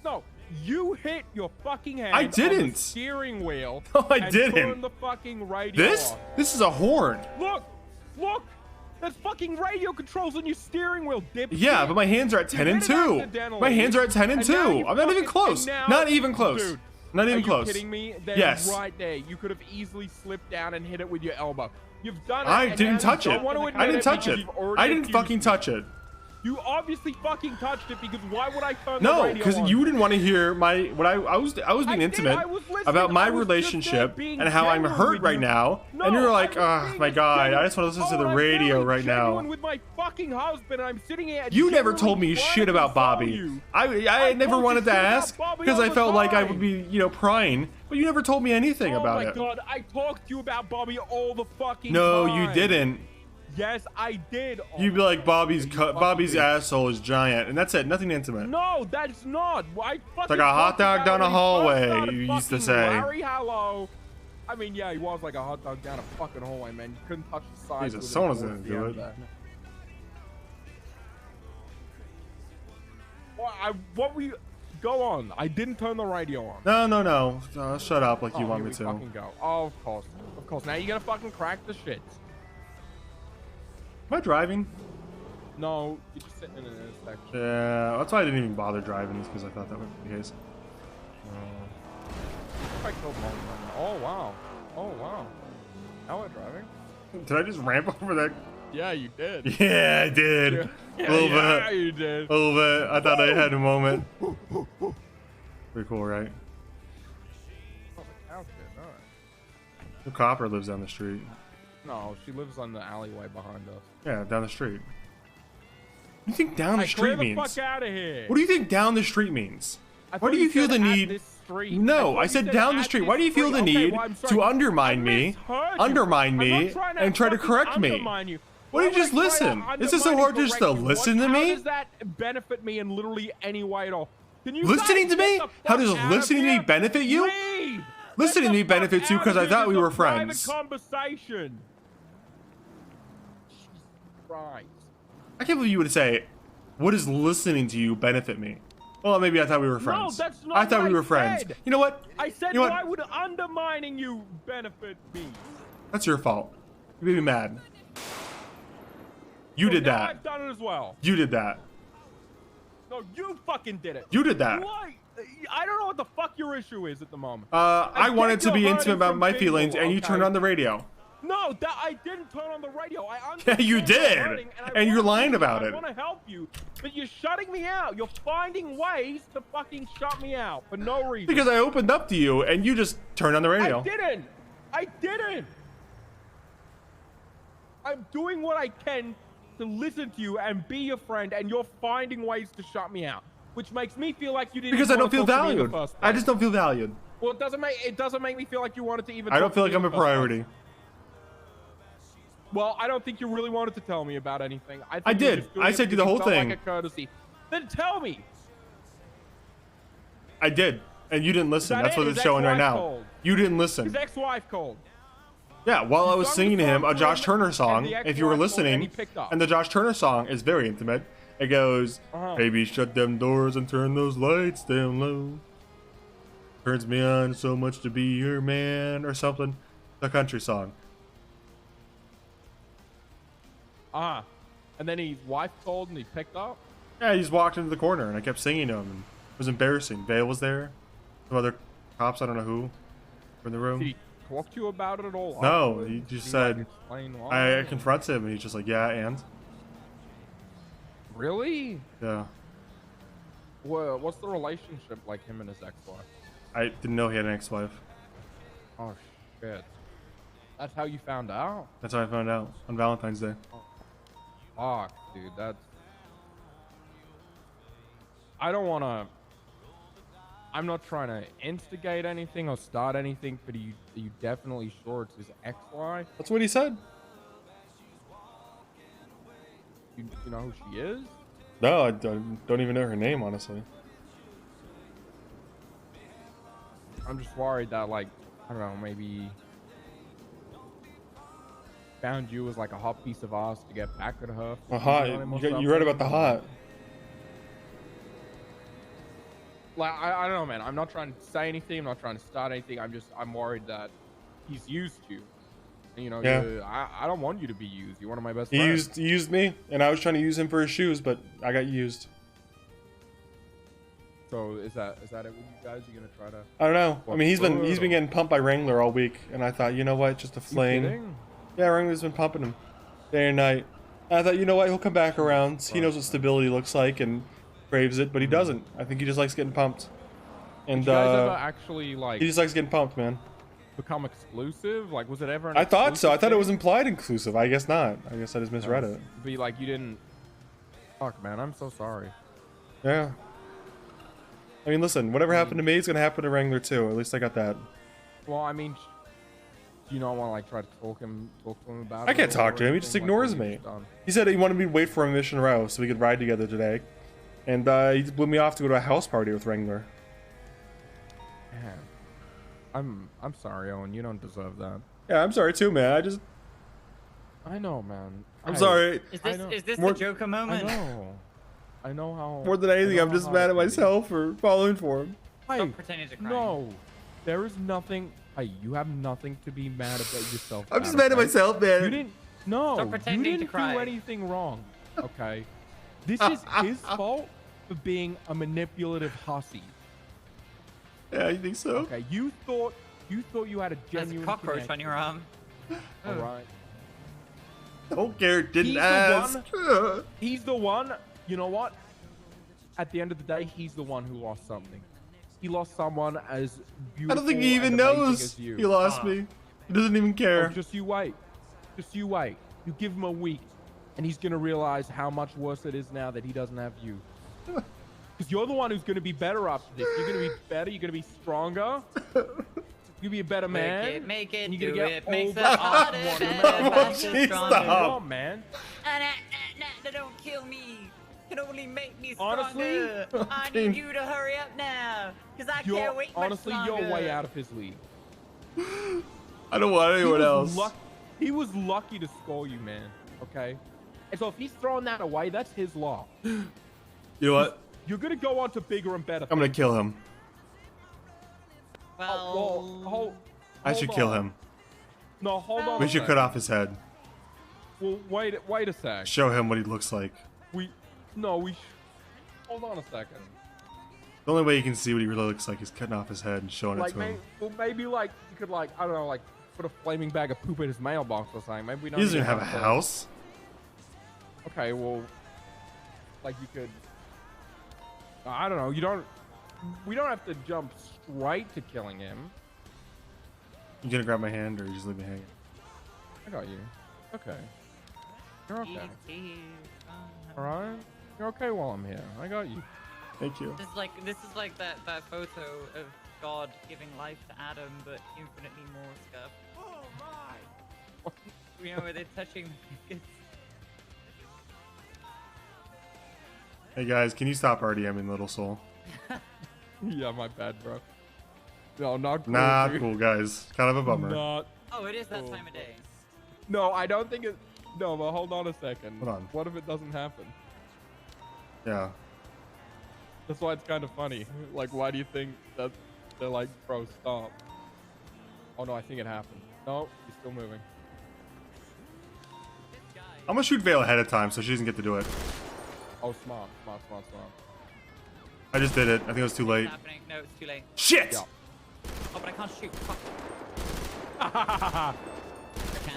S4: No, you hit your fucking hand.
S1: I
S4: On
S1: didn't.
S4: the steering wheel.
S1: No, I
S4: and
S1: didn't.
S4: Turned the fucking radio
S1: This?
S4: off.
S1: This is a horn.
S4: Look. There's fucking radio controls on your steering wheel, dipshit.
S1: Yeah, but my hands are at 10
S4: You
S1: and
S4: hit it
S1: 2.
S4: accidentally.
S1: My hands are at 10 and 2.
S4: now you
S1: I'm not even
S4: fucking-
S1: close.
S4: and now-
S1: Not even close.
S4: Dude,
S1: Not even
S4: are
S1: close.
S4: you kidding me? They're
S1: Yes.
S4: right there. You could have easily slipped down and hit it with your elbow. You've done it.
S1: I
S4: and
S1: didn't
S4: now
S1: touch
S4: you
S1: it.
S4: don't want to
S1: I
S4: admit
S1: didn't touch
S4: because
S1: it.
S4: you've already
S1: I didn't
S4: accused
S1: fucking
S4: me.
S1: touch it.
S4: You obviously fucking touched it because why would I turn the
S1: No,
S4: radio
S1: because
S4: on?
S1: you didn't want to hear I was being intimate
S4: I was listening.
S1: about my
S4: I was just there
S1: relationship
S4: being
S1: and how I'm
S4: genuine
S1: hurt
S4: with
S1: right
S4: you.
S1: now.
S4: No,
S1: and you're
S4: I
S1: like,
S4: was
S1: oh
S4: being
S1: my god,
S4: genuine.
S1: I just want to listen to the
S4: I'm
S1: radio
S4: very
S1: right now.
S4: genuine with my fucking husband. I'm sitting here.
S1: You never told me
S4: genuinely
S1: shit
S4: trying to
S1: about
S4: console
S1: Bobby.
S4: you.
S1: I never
S4: told you
S1: wanted to
S4: shit about
S1: ask
S4: Bobby
S1: because
S4: all
S1: I
S4: the
S1: felt like I
S4: time.
S1: would be, prying, but you never told me anything
S4: Oh
S1: about
S4: my
S1: it.
S4: god, I talked to you about Bobby all the fucking
S1: No,
S4: time.
S1: you didn't.
S4: Yes, I did.
S1: You'd be like, Bobby's
S4: fucking
S1: asshole is giant, and that's it. Nothing intimate.
S4: No, that's not. I fucking
S1: It's like a hot
S4: talked
S1: dog
S4: about
S1: down
S4: it
S1: a
S4: when he first
S1: hallway,
S4: started
S1: you used to
S4: fucking
S1: say.
S4: Larry Hallow. I mean, yeah, he was like a hot dog down a fucking hallway, man. You couldn't touch the sides.
S1: Jesus,
S4: with
S1: someone's
S4: it
S1: gonna
S4: towards
S1: do
S4: the
S1: it.
S4: end there. what we go on? I didn't turn the radio on.
S1: No. Shut up like you want me
S4: Here
S1: to.
S4: we fucking go. Oh, of course. Now you're gonna fucking crack the shit.
S1: Am I driving?
S4: No, you're just sitting in an intersection.
S1: Yeah, that's why I didn't even bother driving, is because I thought that would be the case.
S4: I killed one. Oh wow. Now we're driving.
S1: Did I just ramp over that?
S4: Yeah, you did.
S1: Yeah, I did.
S4: Yeah,
S1: a little
S4: yeah,
S1: bit.
S4: you did.
S1: A little bit. I thought I had a moment. Pretty cool, right? The copper lives down the street.
S4: No, she lives on the alleyway behind us.
S1: Yeah, down the street. What do you think down the street means?
S4: Clear the fuck out of here.
S1: What do you think down the street means?
S4: I
S1: Why
S4: thought
S1: do you feel
S4: said
S1: the
S4: at
S1: need?
S4: this street.
S1: No, I
S4: you
S1: said down the
S4: at
S1: street.
S4: this
S1: Why do you feel the
S4: street.
S1: need
S4: well, I'm sorry.
S1: to undermine me, undermine me, and try to correct me?
S4: You.
S1: Why don't you just listen? Is it so hard just to listen to
S4: How
S1: me?
S4: does that benefit me in literally any way at all? Can you
S1: Listening
S4: guys
S1: to me?
S4: get the
S1: How
S4: fuck
S1: does
S4: out
S1: listening
S4: of
S1: to me
S4: here?
S1: benefit you?
S4: Leave!
S1: Listening to me benefits you because I thought we were friends.
S4: Private conversation. Jesus Christ.
S1: I can't believe you would say, "What does listening to you benefit me?" Well, maybe I thought we were friends.
S4: No, that's not
S1: I thought
S4: what
S1: we were
S4: I
S1: friends.
S4: said.
S1: You know what?
S4: I said,
S1: You know what?
S4: why would undermining you benefit me?
S1: That's your fault. You made me mad. You did
S4: now
S1: that.
S4: I've done it as well.
S1: You did that.
S4: No, you fucking did it.
S1: You did that.
S4: Why? I don't know what the fuck your issue is at the moment.
S1: I wanted to
S4: get
S1: be
S4: you're
S1: intimate
S4: hurting
S1: about
S4: from
S1: my
S4: Bingle,
S1: feelings, and you
S4: okay?
S1: turned on the radio.
S4: No, I didn't turn on the radio. I
S1: Yeah, you
S4: understand you're
S1: did,
S4: hurting,
S1: and you're
S4: wanna
S1: lying
S4: help you.
S1: about
S4: I
S1: it.
S4: want to help you, but you're shutting me out. You're finding ways to fucking shut me out for no reason.
S1: Because I opened up to you, and you just turned on the radio.
S4: I didn't. I'm doing what I can to listen to you and be your friend, and you're finding ways to shut me out, which makes me feel like you didn't.
S1: Because I
S4: even
S1: don't feel
S4: wanna talk to me in
S1: valued.
S4: the first
S1: I
S4: place.
S1: just don't feel valued.
S4: Well, it doesn't make me feel like you wanted to even.
S1: I don't
S4: talk
S1: feel
S4: to
S1: like
S4: me
S1: I'm
S4: in
S1: a
S4: the first place.
S1: priority.
S4: Well, I don't think you really wanted to tell me about anything.
S1: I
S4: think you were
S1: did.
S4: just doing
S1: I
S4: it
S1: said you the
S4: because
S1: whole
S4: felt
S1: thing.
S4: Like a courtesy. Then tell me.
S1: I did, and you didn't listen.
S4: Is that
S1: That's
S4: it?
S1: what
S4: His
S1: it's showing right
S4: ex-wife
S1: now.
S4: called.
S1: You didn't listen.
S4: His ex-wife called.
S1: Yeah, while I was
S4: sung
S1: singing
S4: the
S1: to him
S4: song
S1: a
S4: for
S1: Josh
S4: him,
S1: Turner
S4: and
S1: song,
S4: the
S1: if you were
S4: ex-wife called and he
S1: listening,
S4: picked up.
S1: and the Josh Turner song is very intimate. It goes, "Baby, shut them doors and turn those lights down low. Turns me on so much to be your man," or something. The country song.
S4: And then his wife called and he picked up.
S1: Yeah, he just walked into the corner, and I kept singing to him. And it was embarrassing. Vale was there. Some other cops, I don't know who, were in the room.
S4: Did he talk to you about it at all?
S1: No,
S4: afterwards?
S1: he just
S4: Did
S1: said,
S4: like, explain why?
S1: I confronted him, and he's just like, yeah, and?
S4: Really?
S1: Yeah.
S4: What's the relationship like him and his ex-wife?
S1: I didn't know he had an ex-wife.
S4: Oh shit. That's how you found out?
S1: That's how I found out, on Valentine's Day.
S4: Fuck, dude, that's... I don't want to... I'm not trying to instigate anything or start anything, but are you definitely sure it's his ex-wife?
S1: That's what he said.
S4: You know who she is?
S1: No, I don't even know her name, honestly.
S4: I'm just worried that, like, I don't know, maybe... found you as like a hot piece of ass to get back at her.
S1: You read about the hot.
S4: Like, I don't know, man. I'm not trying to say anything. I'm not trying to start anything. I'm worried that he's used you. And, you know,
S1: Yeah.
S4: I don't want you to be used. You're one of my best
S1: He
S4: friends.
S1: used me, and I was trying to use him for his shoes, but I got used.
S4: So is that it with you guys? You're gonna try to?
S1: I don't know. I mean, he's been
S4: Whoa.
S1: getting pumped by Wrangler all week, and I thought, you know what, just a fling.
S4: kidding?
S1: Yeah, Wrangler's been pumping him day and night. And I thought, you know what, he'll come back around. He knows what stability looks like and craves it, but he doesn't. I think he just likes getting pumped. And
S4: Did you guys ever actually like?
S1: he just likes getting pumped, man.
S4: Become exclusive? Like, was it ever? An
S1: I thought so. I
S4: exclusive
S1: thought it
S4: thing?
S1: was implied inclusive. I guess not. I guess I just misread it.
S4: Be like, you didn't. Fuck, man. I'm so sorry.
S1: Yeah. I mean, listen, whatever happened to me is gonna happen to Wrangler too. At least I got that.
S4: Well, I mean, do you not want to like try to talk to him about it?
S1: I can't talk
S4: or
S1: to him. He just
S4: anything?
S1: ignores
S4: Like, what
S1: me.
S4: you've done?
S1: He said he wanted me to wait for him in Mission Row so we could ride together today, and he just blew me off to go to a house party with Wrangler.
S4: Man, I'm sorry, Owen. You don't deserve that.
S1: Yeah, I'm sorry too, man.
S4: I know, man.
S1: I'm sorry.
S7: Is this
S1: More-
S7: the Joker moment?
S4: I know.
S14: I know how.
S1: More than anything, I'm just mad at myself for falling for him.
S14: Hey,
S7: Stop pretending to cry.
S14: no, there is nothing. Hey, you have nothing to be mad about yourself.
S1: I'm just mad at myself, man.
S14: You didn't. No,
S7: Stop
S14: you
S7: pretending to
S14: didn't
S7: cry.
S14: do anything wrong. Okay, this is his fault for being a manipulative hussy.
S1: Yeah, you think so?
S14: Okay, you thought you had a
S7: There's
S14: genuine
S7: a cockroach
S14: connection.
S7: on your arm.
S14: All right.
S1: Don't care. Didn't
S14: He's
S1: ask.
S14: He's the one. You know what? At the end of the day, he's the one who lost something. He lost someone as
S1: I
S14: beautiful.
S1: don't think he even
S14: and amazing
S1: knows
S14: as you.
S1: he lost me. He doesn't even care.
S14: Oh, just you wait. Just you wait. You give him a week, and he's gonna realize how much worse it is now that he doesn't have you. Because you're the one who's gonna be better after this. You're gonna be better. You're gonna be stronger. You'll be a better man.
S7: Make it,
S14: and
S7: do
S14: you're gonna get
S7: it, makes
S14: all
S7: it
S14: that
S7: harder,
S14: Wonder
S7: better,
S14: Man.
S7: faster,
S14: Jeez,
S7: stronger.
S14: come on, man.
S7: Nah, don't kill me. Can only make me
S14: Honestly,
S7: stronger. I need you to hurry up now, because I can't wait
S14: honestly,
S7: much longer.
S14: you're way out of his league.
S1: I don't want anyone else.
S14: He was lucky to score you, man. Okay, and so if he's throwing that away, that's his loss.
S1: You know what?
S14: You're gonna go on to bigger and better.
S1: I'm gonna kill him.
S7: Well,
S1: I should kill him.
S14: No, hold on.
S1: We should cut off his head.
S14: Well, wait a sec.
S1: Show him what he looks like.
S14: Hold on a second.
S1: The only way you can see what he really looks like is cutting off his head and showing it
S14: Like,
S1: to him.
S14: maybe like you could like I don't know like put a flaming bag of poop in his mailbox or something. Maybe we don't.
S1: He doesn't
S14: even
S1: have a
S14: to-
S1: house.
S14: Okay, well, like you could. I don't know. You don't. We don't have to jump straight to killing him.
S1: You gonna grab my hand or you just leave me hanging?
S14: I got you. Okay. You're okay. All right. You're okay while I'm here. I got you.
S1: Thank you.
S7: This is like that photo of God giving life to Adam, but infinitely more stuff. Oh my! You know where they're touching the
S1: Hey guys, can you stop RDMing Little Soul?
S14: Yeah, my bad, bro. No, not cool.
S1: Not
S14: dude.
S1: cool, guys. Kind of a bummer.
S14: Not.
S7: Oh, it is that
S14: cool.
S7: time of day.
S14: No, I don't think it. No, but hold on a second.
S1: Hold on.
S14: What if it doesn't happen?
S1: Yeah.
S14: That's why it's kind of funny. Like, why do you think that they're like, bro, stop? Oh no, I think it happened. No, he's still moving.
S1: I'm gonna shoot Vale ahead of time so she doesn't get to do it.
S14: Oh, smart.
S1: I just did it. I think it was too late.
S7: It's happening. No, it's too late.
S1: Shit!
S14: Yeah.
S7: Oh, but I can't shoot. Fuck.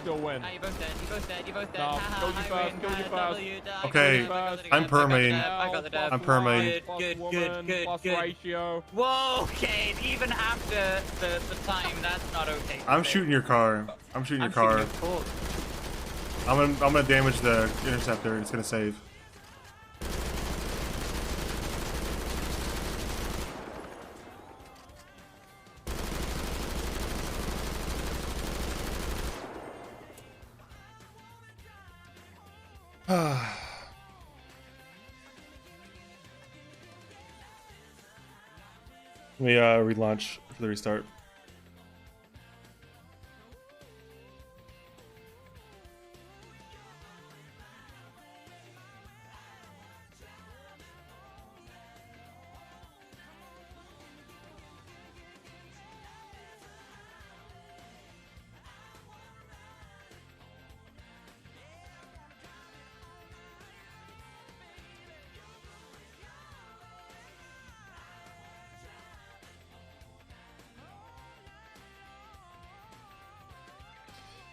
S14: Still win.
S7: You're both dead. You're both dead. You're both dead.
S14: No,
S7: Ha,
S14: go you
S7: I
S14: fast,
S7: win.
S14: go you
S7: Ha,
S14: fast.
S7: W, die.
S1: Okay,
S7: I got it
S1: I'm
S7: again.
S1: permaing.
S7: I got the dab.
S1: I'm permaing.
S7: Good.
S14: Plus ratio.
S7: Whoa, okay. Even after the time, that's not okay.
S1: I'm shooting your car. I'm shooting your car. I'm gonna damage the interceptor. It's gonna save. Let me relaunch for the restart.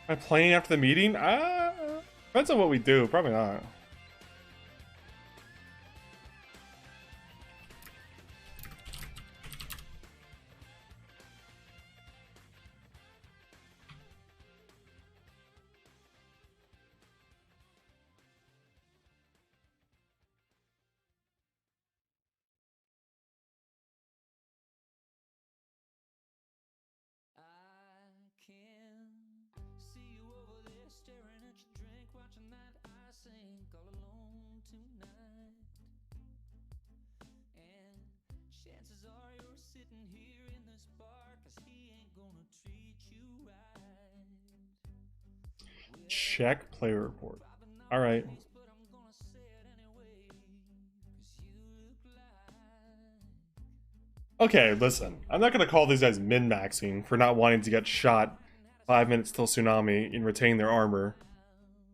S1: Am I playing after the meeting? Depends on what we do. Probably not. Check player report. All right. Okay, listen. I'm not gonna call these guys min-maxing for not wanting to get shot 5 minutes till tsunami and retain their armor.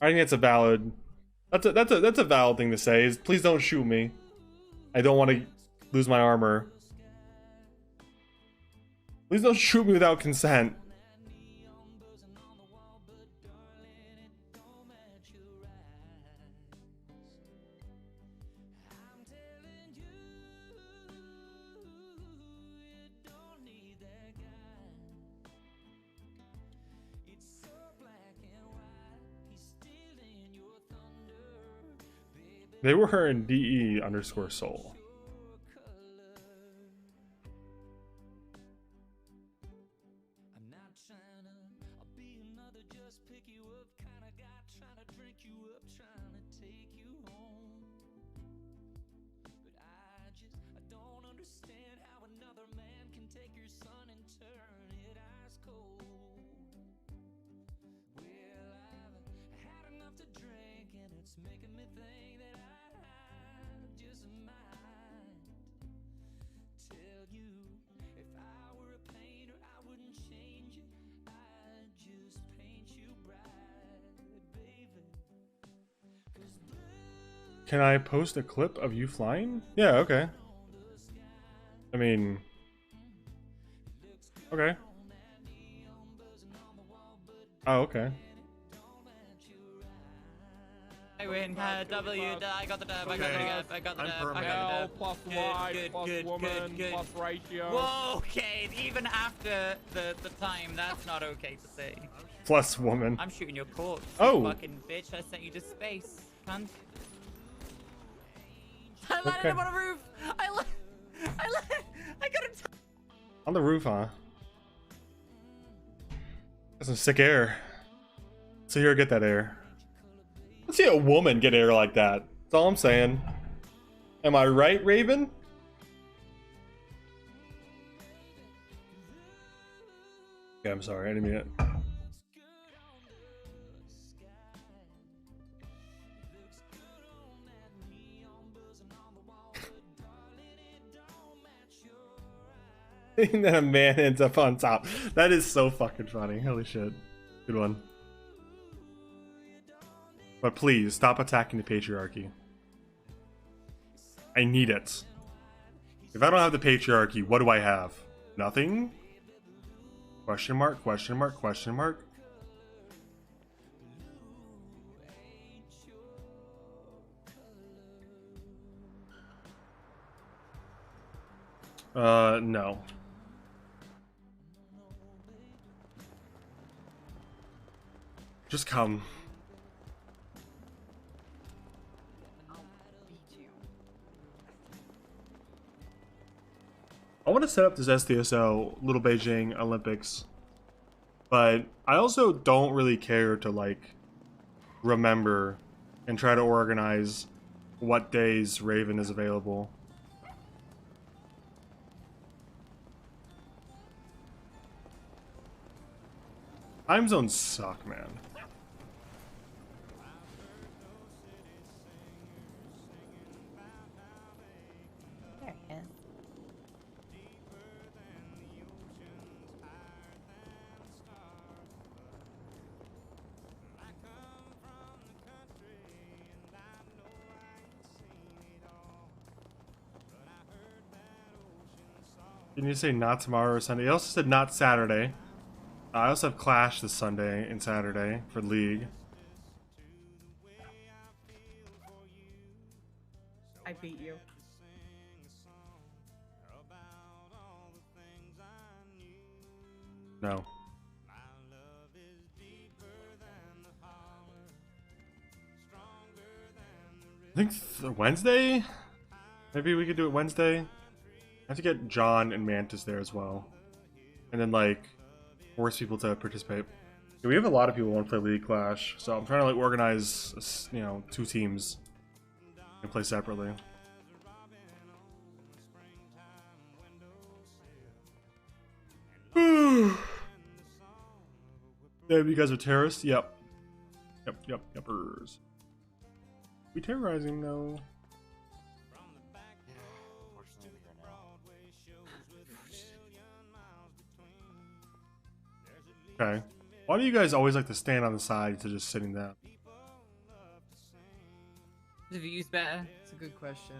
S1: I think it's a valid. That's a valid thing to say. Is please don't shoot me. I don't want to lose my armor. Please don't shoot me without consent. They were in DE_soul. Can I post a clip of you flying? Yeah, okay. I mean... Okay. Oh, okay.
S7: I win. W. I got the dub. I got the dub. I got the dub. I got the
S14: L
S7: dub.
S14: plus Y plus woman plus ratio.
S7: Whoa, okay. Even after the time, that's not okay to say.
S1: Plus woman.
S7: I'm shooting your corpse.
S1: Oh.
S7: You fucking bitch. I sent you to space. Cunt. I landed
S1: Okay.
S7: him on a roof. I got him.
S1: On the roof, huh? Got some sick air. So here, get that air. Let's see a woman get air like that. That's all I'm saying. Am I right, Raven? Yeah, I'm sorry. I didn't mean it. And then a man ends up on top. That is so fucking funny. Holy shit. Good one. But please, stop attacking the patriarchy. I need it. If I don't have the patriarchy, what do I have? Nothing? Question mark, question mark, question mark? No. Just come. I want to set up this SDSO Little Beijing Olympics, but I also don't really care to like remember and try to organize what days Raven is available. Time zones suck, man.
S15: There he is.
S1: Can you say not tomorrow or Sunday? He also said not Saturday. I also have Clash this Sunday and Saturday for League.
S15: I beat you.
S1: No. I think Wednesday? Maybe we could do it Wednesday. I have to get John and Mantis there as well. And then, like, force people to participate. Yeah, we have a lot of people who want to play League Clash, so I'm trying to, like, organize, you know, 2 teams and play separately. Damn, you guys are terrorists? Yep. Yuppers. We terrorizing though. Okay. Why do you guys always like to stand on the side instead of just sitting down?
S7: The view's better.
S16: It's a good question.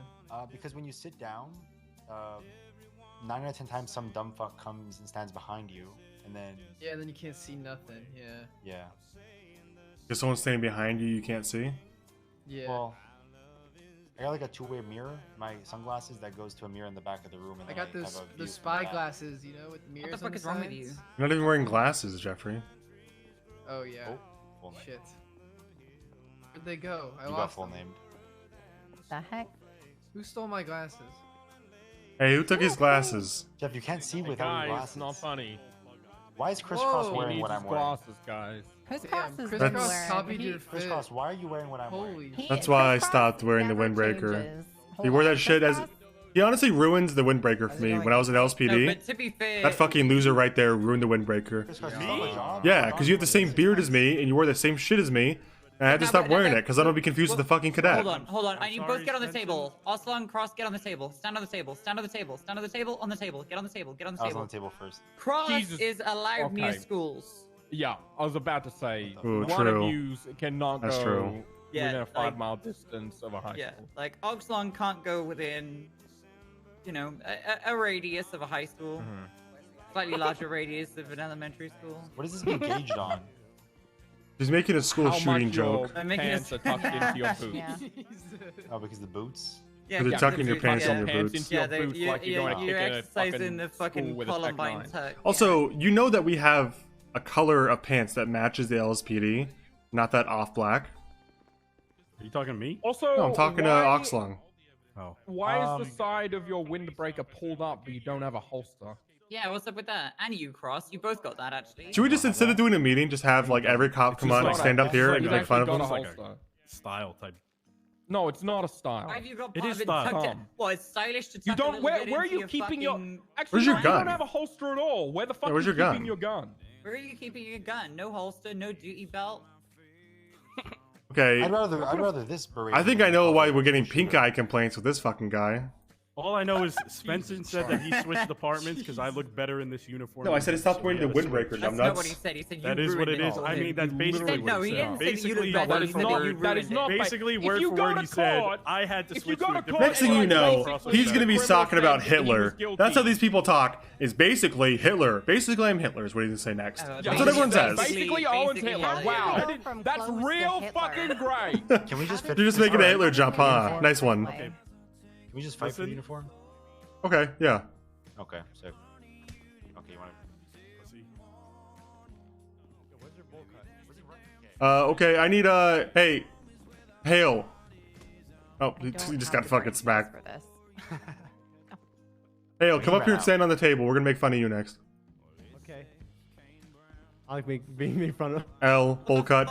S17: Because when you sit down, 9 out of 10 times some dumb fuck comes and stands behind you, and then
S16: Yeah, then you can't see nothing. Yeah.
S17: yeah.
S1: If someone's standing behind you, you can't see.
S16: Yeah.
S17: Well, I got like a two-way mirror, my sunglasses that goes to a mirror in the back of the room, and
S16: I
S17: then
S16: got
S17: have
S16: those
S17: a
S16: the
S17: view
S16: spy
S17: from that.
S16: glasses, you know, with mirrors.
S7: What the fuck
S16: on
S7: is wrong with you?
S16: sides.
S1: You're not even wearing glasses, Jeffrey.
S16: Oh yeah.
S17: Oh, full name.
S16: Shit. Where'd they go? I
S17: You got
S16: lost
S17: full
S16: them.
S17: name.
S19: The heck?
S16: Who stole my glasses?
S1: Hey, who took his glasses?
S17: Jeff, you can't see
S14: Hey,
S17: without
S14: guys,
S17: your glasses.
S14: it's not funny.
S17: Why is Crisscross
S16: Whoa.
S17: wearing
S14: He
S17: what
S14: needs
S17: I'm
S14: his
S17: wearing?
S14: glasses, guys.
S19: Crisscross is
S16: Crisscross
S1: That's-
S16: copied your fit.
S17: Crisscross, why are you wearing what I'm wearing?
S16: Holy
S1: That's why I stopped wearing the windbreaker. He wore that shit as. He honestly ruins the windbreaker for me. When I was at
S7: No,
S1: LSPD,
S7: but to be fair,
S1: that fucking loser right there ruined the windbreaker.
S17: Crisscross, you stole my job?
S1: Yeah, because you have the same beard as me and you wore the same shit as me, and I had to
S7: No,
S1: stop
S7: but- no,
S1: wearing
S7: but-
S1: it because I don't be confused with the fucking cadet.
S7: Hold on. I need both
S13: sorry,
S7: get on the
S13: Spencer.
S7: table. Aslan, Cross, get on the table. Stand on the table. Stand on the table. Stand on the table. On the table. Get on the table. Get on the
S17: I was
S7: table.
S17: on the table first.
S7: Cross
S14: Jesus.
S7: is allowed near
S14: Okay.
S7: schools.
S14: Yeah, I was about to say
S1: Ooh,
S14: one
S1: true.
S14: of you cannot
S1: That's
S14: go
S1: true.
S7: Yeah,
S14: within a
S7: like-
S14: 5-mile distance of a high
S7: Yeah,
S14: school.
S7: like Oxlong can't go within, you know, a radius of a high school. Slightly larger radius of an elementary school.
S17: What is this being gauged on?
S1: He's making a school
S14: How
S1: shooting
S14: much your
S1: joke.
S7: I'm making
S14: pants
S7: a-
S14: are tucked into your boots.
S19: Yeah.
S17: Oh, because the boots?
S7: Yeah,
S1: They're
S7: yeah,
S1: tucking your
S7: the-
S1: pants
S7: yeah.
S1: in your
S14: Pants
S1: boots.
S14: into your
S7: Yeah,
S14: boots like you're going to
S7: you're
S14: kick a
S7: exercising the
S14: school
S7: fucking
S14: with a
S7: Columbine
S14: Tec-9.
S7: tuck.
S1: Also, you know that we have a color of pants that matches the LSPD, not that off black.
S20: Are you talking to me?
S14: Also,
S1: No, I'm talking to
S14: why-
S1: Oxlong.
S20: Oh.
S14: Why is the side of your windbreaker pulled up but you don't have a holster?
S7: Yeah, what's up with that? And you, Cross, you both got that actually.
S1: Should we just, instead of doing a meeting, just have like every cop come on and stand up here and
S14: He's
S1: make fun of
S14: actually
S1: them?
S14: got a
S20: It's like
S14: holster.
S20: Style type.
S14: No, it's not a style.
S7: Why have you got
S20: It
S7: part
S20: is
S7: of it
S20: style.
S7: tucked in?
S14: Come.
S7: Well, it's stylish to tuck
S14: You
S7: a
S14: don't.
S7: little
S14: Where
S7: bit
S14: are
S7: into
S14: you
S7: your
S14: keeping your?
S7: fucking...
S14: Actually,
S1: Where's your
S14: no,
S1: gun?
S14: You don't have a holster at all. Where the fuck
S1: where's
S14: are you
S1: your gun?
S14: keeping your gun?
S7: Where are you keeping your gun? No holster, no duty belt.
S1: Okay,
S17: I'd rather this beret.
S1: I think I know why we're getting pink eye complaints with this fucking guy.
S20: All I know is Spencer said that he switched departments because I look better in this uniform.
S1: No, I said I stopped wearing the windbreaker,
S7: That's not what he
S1: numbnuts.
S7: said. He said you
S20: That is what it
S7: ruined
S20: is.
S7: all.
S20: I mean, that's
S14: You
S20: basically
S14: literally
S20: what
S7: No,
S20: he
S7: he
S20: said.
S7: didn't say that you
S20: Basically,
S7: look better.
S20: word
S7: He
S20: for
S7: said that
S20: word.
S7: you
S14: That is
S7: ruined
S14: not.
S7: it.
S20: Basically,
S14: If
S20: word
S14: you
S20: for
S14: go
S20: word,
S14: to
S20: he said
S14: court-
S20: I had to
S14: if you
S20: switch
S14: go
S20: to a
S14: to
S20: different.
S14: court,
S1: Next thing you know,
S14: basically
S1: he's gonna be
S14: criminal
S1: talking about
S14: offense and he was
S1: Hitler.
S14: guilty.
S1: That's how these people talk. Is basically Hitler. Basically, I'm Hitler. Is what he's gonna say next.
S7: Yeah,
S1: That's what everyone says.
S14: Basically, Owen's
S7: basically
S14: Hitler.
S7: Hitler.
S14: Wow,
S19: Go from
S14: that's
S19: clothes to
S14: real
S19: Hitler.
S14: fucking great.
S17: Can we just?
S1: You're just making a Hitler jump, huh? Nice one.
S17: Okay. Can we just fight for the
S20: Listen.
S17: uniform?
S1: Okay, yeah.
S17: Okay, so. Okay, you want to?
S1: Okay, I need hey, Hale. Oh,
S19: I
S1: he
S19: don't
S1: just
S19: have
S1: got
S19: the
S1: fucking
S19: brain
S1: smacked.
S19: for this.
S1: Hale, come up here and stand on the table. We're gonna make fun of you next.
S23: Okay. I like being made fun of.
S1: L, bowl cut,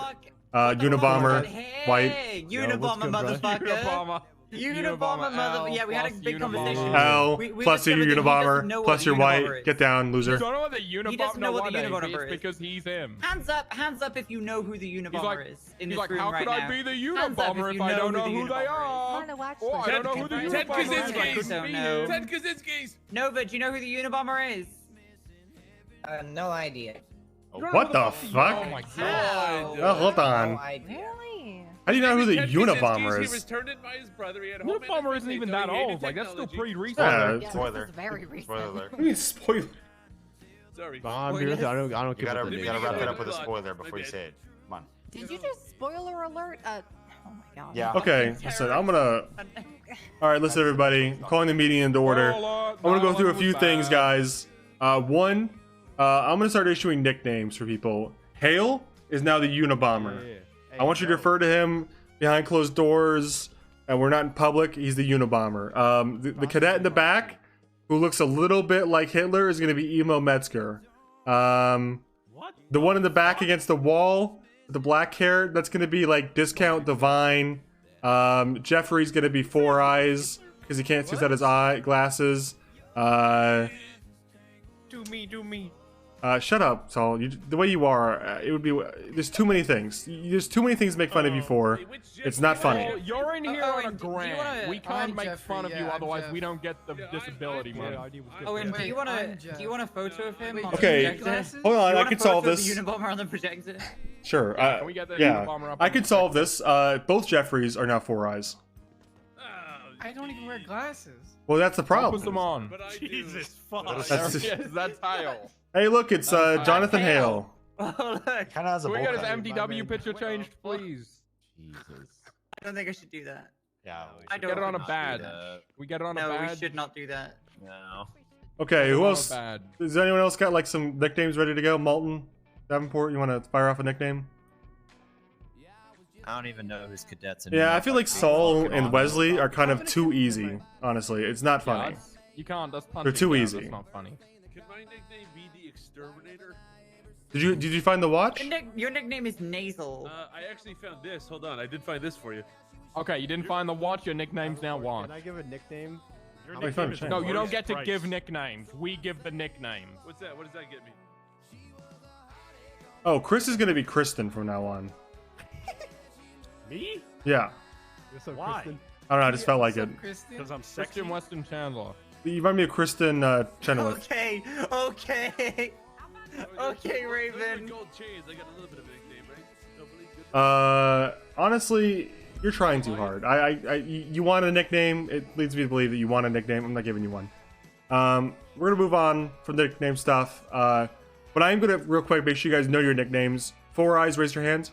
S1: Unabomber, white.
S7: Hey,
S23: Yo, what's
S7: Unabomber,
S23: good, bro?
S7: motherfucker. Unabomber, mother. Yeah, we had a big conversation.
S1: L
S7: We
S1: plus your
S7: discovered that he doesn't know
S1: Unabomber
S7: what
S1: plus
S7: a
S1: your
S7: Unabomber
S1: white.
S7: is.
S1: Get down, loser.
S14: You don't know what the
S7: He
S14: Unabomber?
S7: doesn't know what the Unabomber
S14: is
S7: is.
S14: because he's him.
S7: Hands up if you know who the Unabomber
S14: like-
S7: is in
S14: He's
S7: this
S14: like,
S7: room
S14: how
S7: right
S14: could
S7: now.
S14: I be the
S7: Hands up
S14: Unabomber
S7: if
S14: if
S7: you
S14: I don't
S7: know
S14: know
S7: who
S14: who
S7: the
S14: they
S7: Unabomber
S14: are?
S19: wanna watch
S14: Oh, I don't
S19: this.
S14: know who the
S13: Ted
S14: Unabomber is.
S13: Kaczynski.
S14: Could
S7: Don't
S14: be
S7: know.
S14: him.
S13: Ted Kaczynski's.
S7: Nova, do you know who the Unabomber is?
S12: No idea.
S14: You don't know
S1: What
S14: who
S1: the fuck?
S14: Oh my
S7: How?
S14: god.
S1: Oh, hold on.
S12: idea.
S19: Really?
S1: How do you know who the
S13: Ted
S1: Unabomber
S13: Kaczynski's. He
S1: is?
S13: was turned in by his brother. He had home
S14: Unabomber isn't even that
S13: management,
S14: old. Like, that's still
S13: technology.
S14: pretty recent.
S1: Yeah,
S19: Yeah,
S17: Spoiler.
S19: this is very recent.
S17: Spoiler alert.
S1: What do you mean spoiler?
S13: Sorry.
S23: I'm here. I don't
S17: You
S23: keep
S17: gotta,
S23: up with
S17: you
S23: the
S17: gotta
S23: news.
S17: wrap it up with a
S13: Blood.
S17: spoiler before you
S13: I did.
S17: say it. Come on.
S19: Did you just spoiler alert? Oh my god.
S17: Yeah.
S1: Okay, listen, I'm gonna. Alright, listen, everybody. I'm calling the meeting into order. I'm gonna go through a few things, guys. One, I'm gonna start issuing nicknames for people. Hale is now the Unabomber. I want you to refer to him behind closed doors, and we're not in public. He's the Unabomber. The cadet in the back, who looks a little bit like Hitler, is gonna be Emo Metzger. The one in the back against the wall, with the black hair, that's gonna be like Discount Divine. Jeffrey's gonna be Four Eyes because he can't see without his eye glasses.
S23: Do me.
S1: Shut up, Saul. The way you are, it would be. There's too many things. There's too many things to make fun of you for. It's not funny.
S14: Oh, you're in here on a grant.
S15: wanna-
S14: We can't make fun of you, otherwise we don't get the disability money.
S15: Oh, and do you want a photo of him? On
S1: Okay,
S15: the projector?
S1: hold on,
S15: Do you
S1: I
S15: want a
S1: can
S15: photo
S1: solve
S15: of
S1: this.
S15: The Unabomber on the projector.
S1: Sure.
S14: Can we get that
S1: Yeah,
S14: Unabomber up
S1: I
S14: on
S1: can
S14: the
S1: solve this. Both Jeffreys are now 4 eyes.
S16: I don't even wear glasses.
S1: Well, that's the problem.
S14: Put them on.
S20: Jesus fuck.
S1: That's-
S14: That's Hale.
S1: Hey, look, it's Jonathan Hale.
S15: Oh, look.
S17: Kind of has a
S14: Can we
S17: bowl
S14: get his
S17: cut.
S14: MDW picture changed, please?
S23: Jesus.
S15: I don't think I should do that.
S17: Yeah.
S15: I don't
S14: Get it on a
S15: think
S14: badge.
S15: we should do that.
S14: We get it on a
S15: No,
S14: badge.
S15: we should not do that.
S23: No.
S1: Okay, who
S14: Not
S1: else?
S14: bad.
S1: Does anyone else got like some nicknames ready to go? Malton, Davenport, you want to fire off a nickname?
S23: I don't even know who's cadets.
S1: Yeah, I feel like Saul
S23: Fucking
S1: and
S23: on.
S1: Wesley are kind of too easy. Honestly, it's not
S14: Yeah,
S1: funny.
S14: you can't. That's punching.
S1: They're too
S14: down,
S1: easy.
S14: That's not funny.
S2: Can my nickname be the Exterminator?
S1: Did you find the watch?
S15: Your nickname is Nasal.
S2: I actually found this. Hold on, I did find this for you.
S14: Okay, you didn't find the watch. Your nickname's now watch.
S23: Can I give a nickname?
S20: Your
S1: Oh, you
S20: nickname
S1: found
S20: is
S1: it.
S14: No, you don't
S20: Boris
S14: get to
S20: Price.
S14: give nicknames. We give the nickname.
S2: What's that? What does that get me?
S1: Oh, Chris is gonna be Kristen from now on.
S20: Me?
S1: Yeah.
S23: What's up,
S20: Why?
S23: Kristen?
S1: I don't know. I just felt like it.
S20: Because I'm sexy.
S14: Christian Weston Chandler.
S1: You remind me of Kristen Chenoweth.
S15: Okay, okay. Okay, Raven.
S2: Gold chains. I got a little bit of a nickname, right? Nobody good.
S1: Honestly, you're trying too hard. You want a nickname. It leads me to believe that you want a nickname. I'm not giving you one. We're gonna move on from the nickname stuff. But I'm gonna real quick make sure you guys know your nicknames. 4 eyes, raise your hands.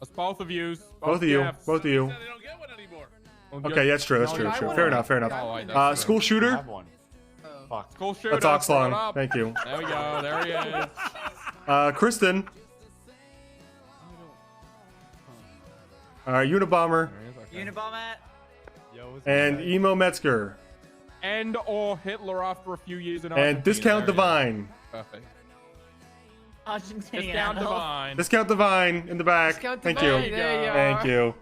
S14: That's both of you.
S1: Both of you.
S14: Jeffs.
S1: Both of you.
S2: They don't get one anymore.
S1: Okay, that's true. That's true. That's true. Fair enough. Fair enough. School
S17: I
S1: shooter.
S17: have one. Fuck.
S14: School shooter.
S1: That's Oxlong.
S14: throw it up.
S1: Thank you.
S14: There we go. There he is.
S1: Kristen. Unabomber.
S15: Unabomber.
S1: And Emo Metzger.
S14: And or Hitler after a few years in
S1: And
S14: Argentina.
S1: Discount
S14: There he is.
S1: Divine.
S14: Perfect.
S15: Argentina.
S14: Discount Divine.
S1: Discount Divine in the back.
S16: Discount
S1: Thank
S16: Divine,
S1: you.
S16: there you
S1: Thank
S16: are.
S1: you.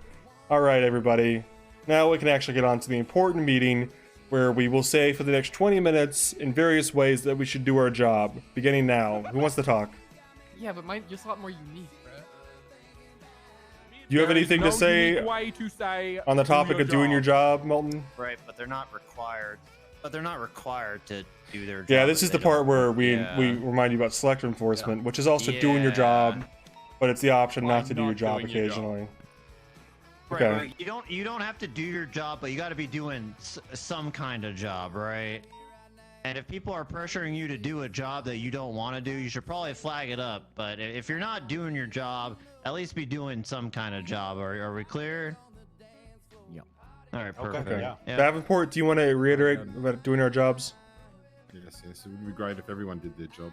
S1: All right, everybody. Now we can actually get on to the important meeting where we will say for the next 20 minutes in various ways that we should do our job. Beginning now. Who wants to talk?
S16: Yeah, but mine's just a lot more unique, bro.
S1: Do you have
S14: There is
S1: anything
S14: no
S1: to say
S14: unique way to say
S1: on the
S14: do
S1: topic
S14: your
S1: of doing your job, Milton?
S23: Right, but they're not required. But they're not required to do their job.
S1: Yeah, this
S23: if
S1: is the
S23: they
S1: part
S23: don't
S1: where
S23: want-
S1: we
S23: Yeah.
S1: remind you about selector enforcement, which is also doing your
S23: Yeah.
S1: job, but it's the option
S14: Why
S1: not to do your
S14: not
S1: job
S14: doing your job?
S1: occasionally.
S23: Right,
S1: Okay.
S23: right. You don't have to do your job, but you got to be doing some kind of job, right? And if people are pressuring you to do a job that you don't want to do, you should probably flag it up. But if you're not doing your job, at least be doing some kind of job. Are we clear? Yeah. All right, perfect.
S1: Okay.
S23: Yeah.
S1: Davenport, do you want to reiterate about doing our jobs?
S6: Yes, it would be great if everyone did their job.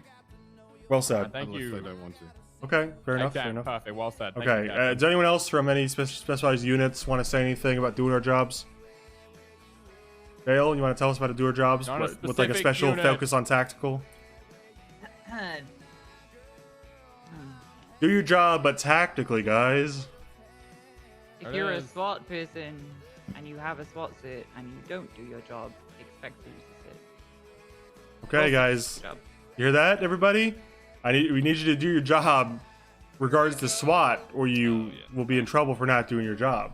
S1: Well said.
S14: Thank
S6: Unless
S14: you.
S6: they don't want to.
S1: Okay, fair enough.
S14: Okay,
S1: Fair enough.
S14: perfect. Well said. Thank
S1: Okay,
S14: you, Captain.
S1: does anyone else from any specialized units want to say anything about doing our jobs? Dale, you want to tell us about to do our jobs
S14: Not a
S1: with like a
S14: specific
S1: special
S14: unit.
S1: focus on tactical? Do your job, but tactically, guys.
S15: If you're a SWAT person and you have a SWAT suit and you don't do your job, expect to lose the suit.
S1: Okay, guys. You hear that, everybody? We need you to do your job, regardless to SWAT, or you will be in trouble for not doing your job.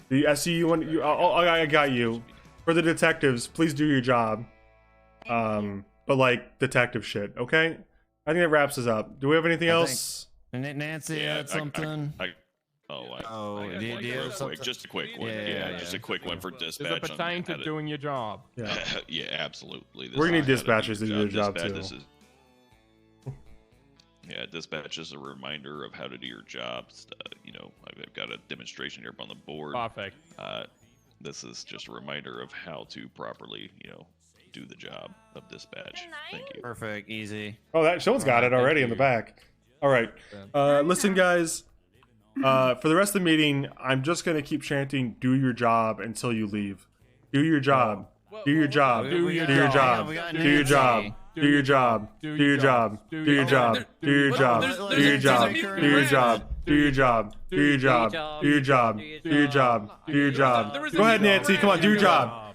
S1: The SCU one, I got you. For the detectives, please do your job. But like detective shit, okay? I think that wraps us up. Do we have anything else?
S23: Nancy
S9: Yeah,
S23: had something.
S9: Just a quick one. Yeah, just a quick one for
S14: Does
S9: dispatch.
S14: it pertain to doing your job?
S1: Yeah.
S9: Yeah, absolutely.
S1: We're gonna need
S9: is how
S1: dispatchers to do their job,
S9: Dispatch,
S1: too.
S9: this is- Yeah, dispatch is a reminder of how to do your jobs. I've got a demonstration here up on the board.
S14: Perfect.
S9: This is just a reminder of how to properly, do the job of dispatch. Thank you.
S23: Perfect. Easy.
S1: Oh, someone's got it already in the back. All right. Listen, guys. For the rest of the meeting, I'm just gonna keep chanting "Do your job" until you leave. Do your job. Do your job. Do your job. Do your job. Do your job. Do your job. Do your job. Do your job. Do your job. Do your job. Do your job. Do your job. Do your job. Do your job. Do your job. Go ahead, Nancy. Come on, do your job.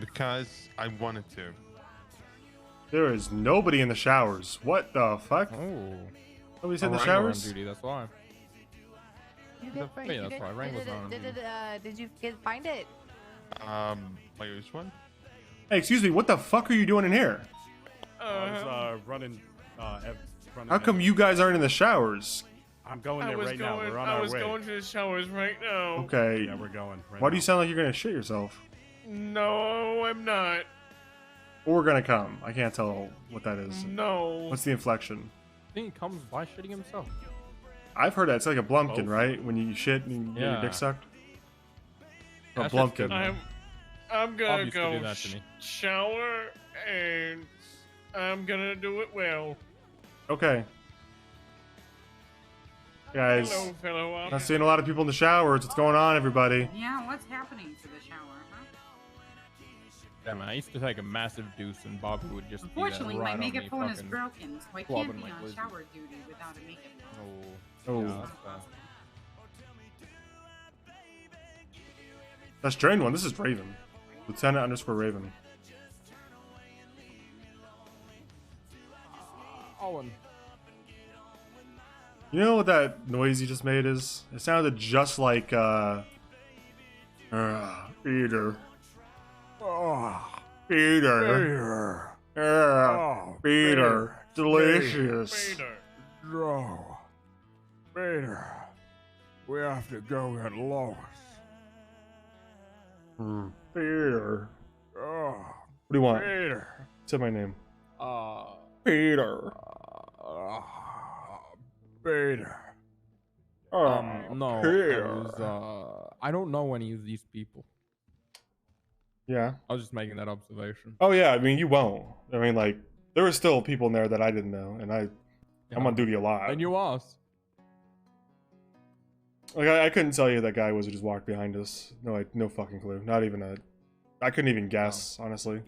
S5: Because I wanted to.
S1: There is nobody in the showers. What the fuck?
S14: Oh.
S1: Nobody's in the
S14: Wrangler on
S1: showers?
S14: duty, that's why.
S18: You
S14: The-
S18: did,
S14: yeah,
S18: you
S14: that's
S18: did,
S14: why. Wrangler's
S18: did,
S14: not on
S18: did,
S14: duty.
S18: did you find it?
S5: Like which one?
S1: Hey, excuse me, what the fuck are you doing in here?
S20: I was running.
S1: How come you guys aren't in the showers?
S20: I'm going there right now. We're on
S2: I
S20: our
S2: was
S20: way.
S2: going to the showers right now.
S1: Okay.
S20: Yeah, we're going. Right
S1: Why do
S20: now.
S1: you sound like you're gonna shit yourself?
S2: No, I'm not.
S1: Or gonna come. I can't tell what that is.
S2: No.
S1: What's the inflection?
S14: I think he comes by shitting himself.
S1: I've heard that it's like a blumpkin,
S14: Both.
S1: right? When you shit and you get your
S14: Yeah.
S1: dick sucked. A
S14: That's just
S1: blumpkin.
S14: good, man.
S2: I'm
S14: Bob
S2: gonna
S14: used to
S2: go
S14: do that to me.
S2: shower and I'm gonna do it well.
S1: Okay. Guys,
S2: Hello, fellow
S1: not seeing a lot of people in the showers. What's going on, everybody?
S11: Yeah, what's happening to the shower, huh?
S14: Yeah, man, I used to take a massive deuce and Bobby would just
S11: Unfortunately,
S14: be there
S11: my
S14: right on me,
S11: megaphone is
S14: fucking
S11: broken, so I
S14: clubbing
S11: can't be
S14: like
S11: on
S14: Lizzie.
S11: shower duty without a megaphone.
S1: Oh.
S14: Yeah, that's bad.
S1: That's Drain One. This is Raven. Lieutenant_Raven.
S14: Owen.
S1: You know what that noise you just made is? It sounded just like, Peter.
S14: Oh.
S1: Peter. Peter. Delicious.
S14: No. Peter. We have to go get Lois.
S1: Peter.
S14: Oh.
S1: What do you want?
S14: Peter.
S1: Say my name.
S14: Peter. Peter. No.
S1: Peter.
S14: I don't know any of these people.
S1: Yeah.
S14: I was just making that observation.
S1: Oh yeah, I mean you won't. I mean like there were still people in there that I didn't know, and I'm on duty a lot.
S14: And you asked.
S1: Like I couldn't tell you that guy was who just walked behind us. No fucking clue. Not even a. I couldn't even guess, honestly.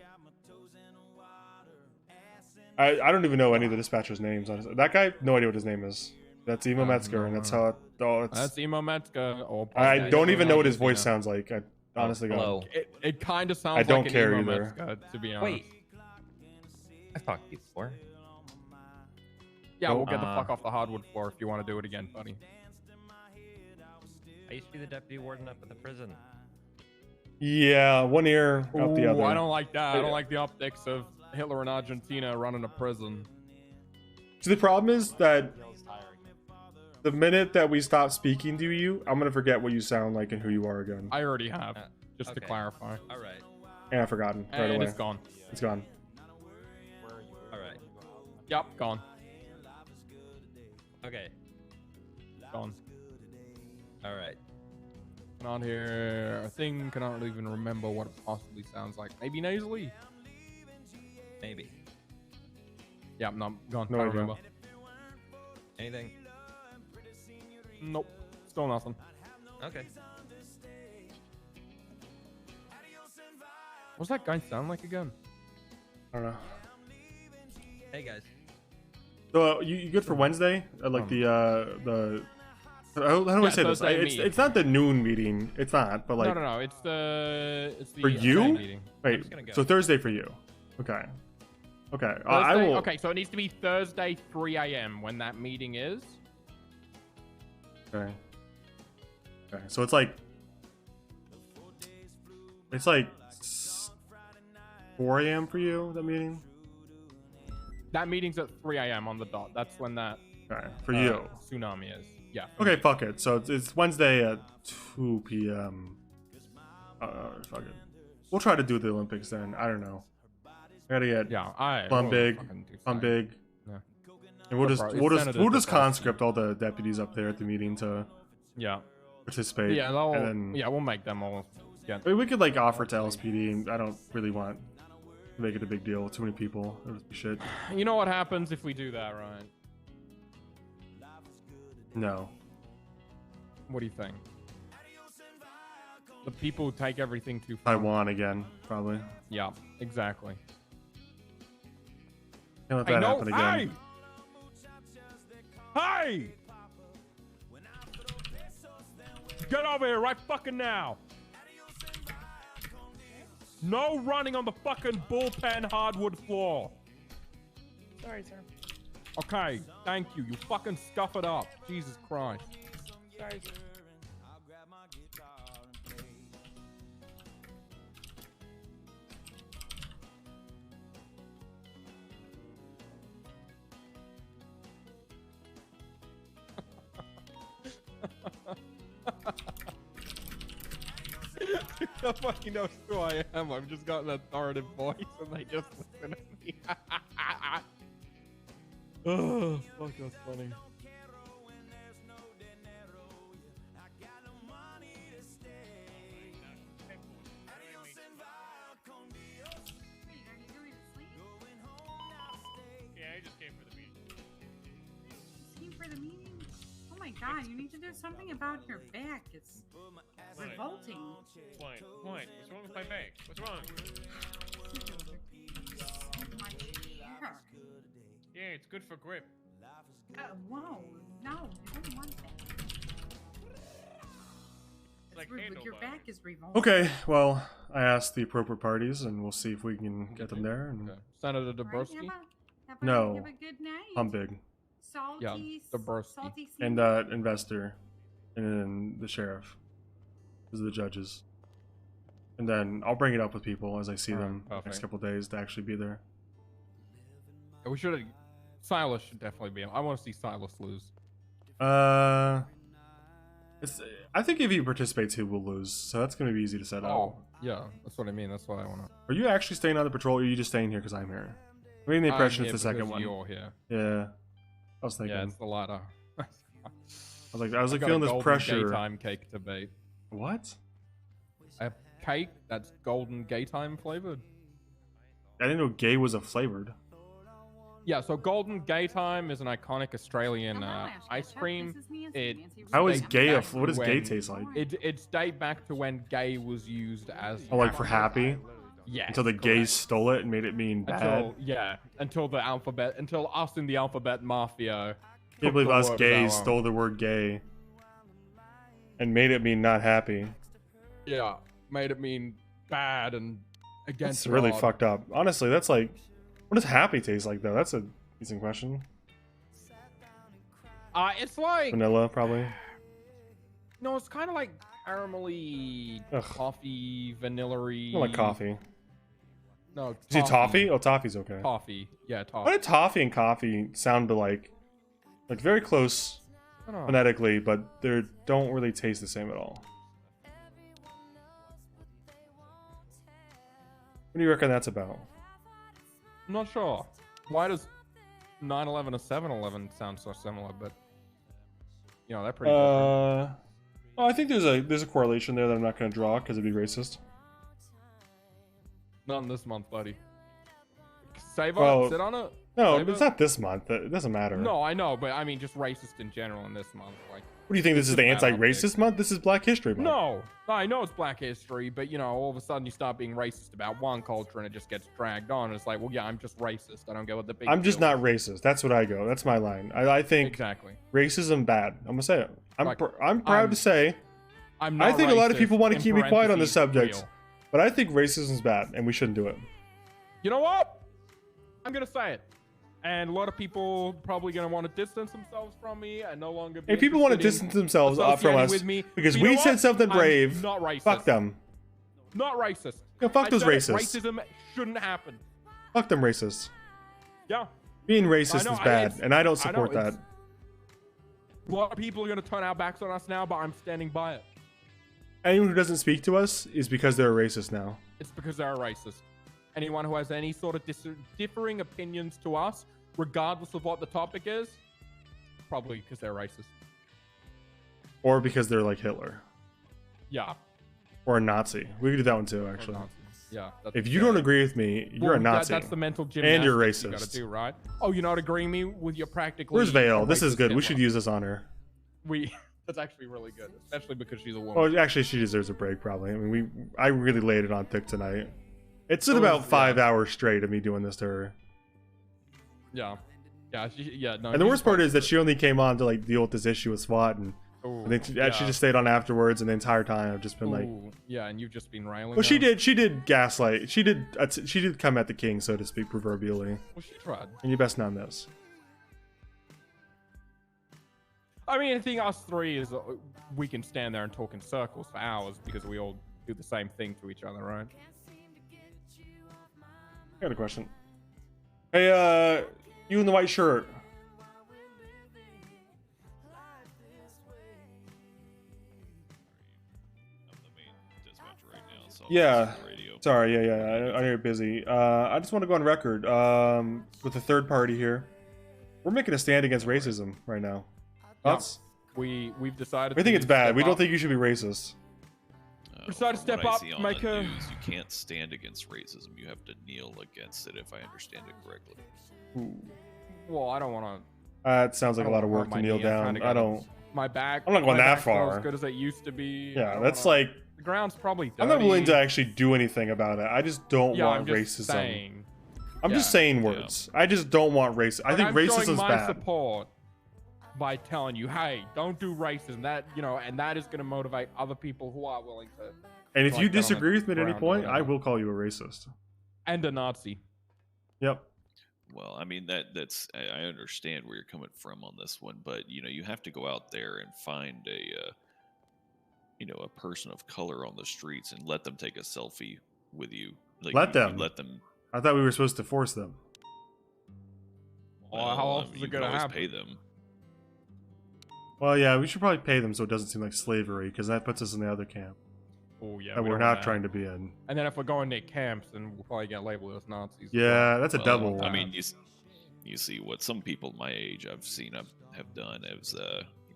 S1: I don't even know any of the dispatchers' names. Honestly, that guy, no idea what his name is. That's Emo Metzger, and that's how.
S14: That's Emo Metzger.
S1: I don't even know what his voice sounds like. I honestly
S14: Hello.
S1: don't.
S14: It kind of sounds
S1: I don't
S14: like
S1: care
S14: an Emo
S1: either.
S14: Metzger, to be honest.
S22: Wait. I've talked to you before.
S14: Yeah, we'll get the fuck off the hardwood floor if you want to do it again, buddy.
S22: I used to be the deputy warden up at the prison.
S1: Yeah, one ear out the
S14: Ooh,
S1: other.
S14: I don't like that. I don't like the optics of Hitler in Argentina running a prison.
S1: So the problem is that the minute that we stop speaking to you, I'm gonna forget what you sound like and who you are again.
S14: I already have, just to clarify.
S22: All right.
S1: And I've forgotten right
S14: And
S1: away.
S14: it's gone.
S1: It's gone.
S22: All right.
S14: Yep, gone.
S22: Okay.
S14: Gone.
S22: All right.
S14: Not here. I think I don't even remember what it possibly sounds like. Maybe nasally.
S22: Maybe.
S14: Yep, no, gone.
S1: No
S14: I
S1: idea.
S14: remember.
S22: Anything?
S14: Nope. Still nothing.
S22: Okay.
S14: What's that guy sound like again?
S1: I don't know.
S22: Hey guys.
S1: So you good for Wednesday? Like the how do I say this?
S14: Thursday
S1: It's not the noon meeting. It's not. But like
S14: no. It's the
S1: for you.
S14: meeting.
S1: Wait. So Thursday for you. Okay. Okay. I
S14: Thursday?
S1: will.
S14: Okay, so it needs to be Thursday 3 a.m. when that meeting is.
S1: Okay. Okay. So it's like 4 a.m. for you. That meeting.
S14: That meeting's at 3 a.m. on the dot. That's when that
S1: For you.
S14: tsunami is. Yeah. for
S1: Okay.
S14: me.
S1: Fuck it. So it's Wednesday at 2 p.m. Fuck it. We'll try to do the Olympics then. I don't know. I gotta get Plum Big.
S14: Yeah.
S1: And we'll just
S14: It's
S1: we'll just
S14: Senator
S1: we'll just
S14: Devalsky.
S1: conscript all the deputies up there at the meeting to participate.
S14: Yeah,
S1: and then,
S14: we'll make them all. Get...
S1: I mean, we could like offer to LSPD, and I don't really want to make it a big deal. Too many people, it'll just be shit.
S14: You know what happens if we do that, right?
S1: No.
S14: What do you think? The people take everything too far.
S1: Taiwan again, probably.
S14: Yeah, exactly.
S1: Can't let that happen again.
S14: Hey! Get over here right fucking now! No running on the fucking bullpen hardwood floor.
S19: Sorry, sir.
S14: Okay, thank you. You fucking scuff it up. Jesus Christ.
S19: Sorry, sir.
S14: Nobody knows who I am. I've just got an authoritative voice and they just listen to me. Oh, fuck, that's funny.
S2: Yeah, I just came for the meeting.
S11: Came for the meeting? Oh my god, you need to do something about your back. It's revolting.
S2: What? What? What's wrong with my back? What's wrong? Yeah, it's good for grip.
S11: Whoa. No, I don't want that.
S2: It's like
S11: Your
S2: handlebar.
S11: back is revolting.
S1: Okay, well, I asked the appropriate parties, and we'll see if we can get them there. And
S14: Senator Dabrowski?
S1: no,
S11: Have a good night.
S1: I'm big.
S11: Salty,
S14: Yeah, Dabrowski.
S11: salty
S1: And investor, and then the sheriff. Those are the judges. And then I'll bring it up with people as I see them
S14: perfect.
S1: next couple days to actually be there.
S14: Yeah, we should have. Silas should definitely be. I want to see Silas lose.
S1: It's, I think if he participates, he will lose. So that's going to be easy to set up.
S14: Oh, yeah, that's what I mean. That's why I want to.
S1: Are you actually staying on the patrol, or are you just staying here because I'm here? I'm getting the impression it's the second one.
S14: You're here.
S1: Yeah, I was thinking.
S14: Yeah, it's the latter.
S1: I was like
S14: got
S1: feeling
S14: a
S1: this
S14: golden
S1: pressure.
S14: Gaytime cake to bake.
S1: What?
S14: A cake that's golden Gaytime flavored.
S1: I didn't know gay was a flavored.
S14: Yeah, so golden Gaytime is an iconic Australian ice cream.
S1: How is
S14: dates
S1: gay?
S14: back
S1: What does
S14: to
S1: gay
S14: when-
S1: taste like?
S14: It's date back to when gay was used as.
S1: Oh, like for happy?
S14: Yeah.
S1: Until the gays stole it and made it mean bad.
S14: Until the alphabet, until us in the alphabet mafia.
S1: Can't
S14: took
S1: believe
S14: the
S1: us
S14: word
S1: gays
S14: our own.
S1: stole the word gay and made it mean not happy.
S14: Yeah, made it mean bad and against.
S1: It's really
S14: God.
S1: fucked up. Honestly, that's like, what does happy taste like though? That's a decent question.
S14: It's like
S1: Vanilla, probably.
S14: no, it's kind of like caramelly, coffee, vanilla-y.
S1: I like coffee.
S14: No,
S1: Is it toffee? Oh, toffee's okay.
S14: Toffee, yeah,
S1: Why
S14: toffee.
S1: do toffee and coffee sound like very close
S14: I don't know.
S1: phonetically, but they don't really taste the same at all? What do you reckon that's about?
S14: I'm not sure. Why does 9/11 or 7/11 sound so similar? But you know, they're pretty different.
S1: Well, I think there's a correlation there that I'm not going to draw because it'd be racist.
S14: Not in this month, buddy. Save
S1: Well,
S14: it, sit on it.
S1: No,
S14: Save
S1: it's
S14: it.
S1: not this month. It doesn't matter.
S14: No, I know, but I mean, just racist in general in this month. Like,
S1: What do you think? This is the
S14: a bad
S1: anti-racist month? This is Black History Month.
S14: no, I know it's Black History, but you know, all of a sudden you start being racist about one culture and it just gets dragged on. And it's like, well, yeah, I'm just racist. I don't get what the big.
S1: I'm just
S14: deal
S1: not racist. That's what I go. That's my line. I think
S14: exactly
S1: racism bad. I'm gonna say it. I'm
S14: Like,
S1: I'm proud
S14: I'm-
S1: to say.
S14: I'm not
S1: I think a lot of
S14: racist,
S1: people want to
S14: in
S1: keep me quiet on this
S14: parentheses,
S1: subject,
S14: real.
S1: but I think racism's bad and we shouldn't do it.
S14: You know what? I'm gonna say it. And a lot of people probably gonna want to distance themselves from me and no longer. Be
S1: Hey, people want to
S14: interested in
S1: distance themselves from
S14: associating
S1: us
S14: with me.
S1: because
S14: But you
S1: we
S14: know
S1: said
S14: what?
S1: something
S14: I'm
S1: brave.
S14: not racist.
S1: Fuck them.
S14: Not racist.
S1: Yeah, fuck
S14: I
S1: those
S14: said it.
S1: racists.
S14: Racism shouldn't happen.
S1: Fuck them racists.
S14: Yeah.
S1: Being racist
S14: I know,
S1: is bad,
S14: it's-
S1: and I don't
S14: I know,
S1: support that.
S14: it's- A lot of people are gonna turn our backs on us now, but I'm standing by it.
S1: Anyone who doesn't speak to us is because they're a racist now.
S14: It's because they're a racist. Anyone who has any sort of differing opinions to us, regardless of what the topic is, probably because they're racist.
S1: Or because they're like Hitler.
S14: Yeah.
S1: Or a Nazi. We could do that one too, actually.
S14: Yeah. That's
S1: If you don't agree with me, you're a
S14: Well,
S1: Nazi.
S14: that's the mental
S1: and
S14: gymnastics
S1: you're
S14: you
S1: racist.
S14: gotta do, right? Oh, you're not agreeing me with your practically.
S1: Where's Vale? This is
S14: racist
S1: good. We
S14: Hitler.
S1: should use this on her.
S14: That's actually really good, especially because she's a woman.
S1: Oh, actually, she deserves a break, probably. I mean, I really laid it on thick tonight. It's been
S14: Oh,
S1: about
S14: yeah.
S1: 5 hours straight of me doing this to her.
S14: Yeah. Yeah. No.
S1: And the
S14: she's
S1: worst part
S14: fine.
S1: is that she only came on to like deal with this issue with SWAT, and
S14: Ooh,
S1: I think she
S14: yeah.
S1: just stayed on afterwards, and the entire time I've just been like,
S14: Ooh, yeah, and you've just been railing.
S1: well, she
S14: her.
S1: did gaslight. She did come at the king, so to speak, proverbially.
S14: Well, she tried.
S1: And you best not miss.
S14: I mean, I think us three is we can stand there and talk in circles for hours because we all do the same thing to each other, right?
S1: I got a question. Hey, you in the white shirt. Yeah. Sorry, yeah. I know you're busy. I just want to go on record with the third party here. We're making a stand against racism right now. Thoughts?
S14: We've decided.
S1: We think it's bad. We don't
S14: up.
S1: think you should be racist.
S14: We decided to step
S9: What I
S14: up,
S9: see on
S14: make
S9: the
S14: a.
S9: news, you can't stand against racism. You have to kneel against it, if I understand it correctly.
S14: Well, I don't want to.
S1: That sounds like a lot of work to kneel down. I don't.
S14: My back.
S1: I'm not going
S14: my
S1: that
S14: back's not
S1: far.
S14: As good as it used to be.
S1: Yeah, that's like.
S14: The ground's probably dirty.
S1: I'm not willing to actually do anything about it. I just don't
S14: Yeah,
S1: want
S14: I'm just
S1: racism.
S14: saying.
S1: I'm just saying words. I just don't want racism. I think
S14: I'm
S1: racism's
S14: showing my
S1: bad.
S14: support by telling you, hey, don't do racism. That and that is going to motivate other people who are willing to.
S1: And if
S14: like,
S1: you
S14: get on the
S1: disagree with me at any
S14: ground or
S1: point, I
S14: whatever.
S1: will call you a racist.
S14: And a Nazi.
S1: Yep.
S9: Well, I mean that's I understand where you're coming from on this one, but you have to go out there and find a person of color on the streets and let them take a selfie with you. Like,
S1: Let
S9: you
S1: them.
S9: let them.
S1: I thought we were supposed to force them.
S14: Well, how else is
S9: you
S14: it
S9: can
S14: gonna
S9: always
S14: happen?
S9: pay them.
S1: Well, yeah, we should probably pay them so it doesn't seem like slavery, because that puts us in the other camp.
S14: Oh yeah.
S1: That
S14: we
S1: we're
S14: don't
S1: not
S14: want
S1: trying
S14: that.
S1: to be in.
S14: And then if we're going to camps, then we'll probably get labeled as Nazis.
S1: Yeah, that's a
S9: Well,
S1: double.
S9: I mean, you see what some people my age have done is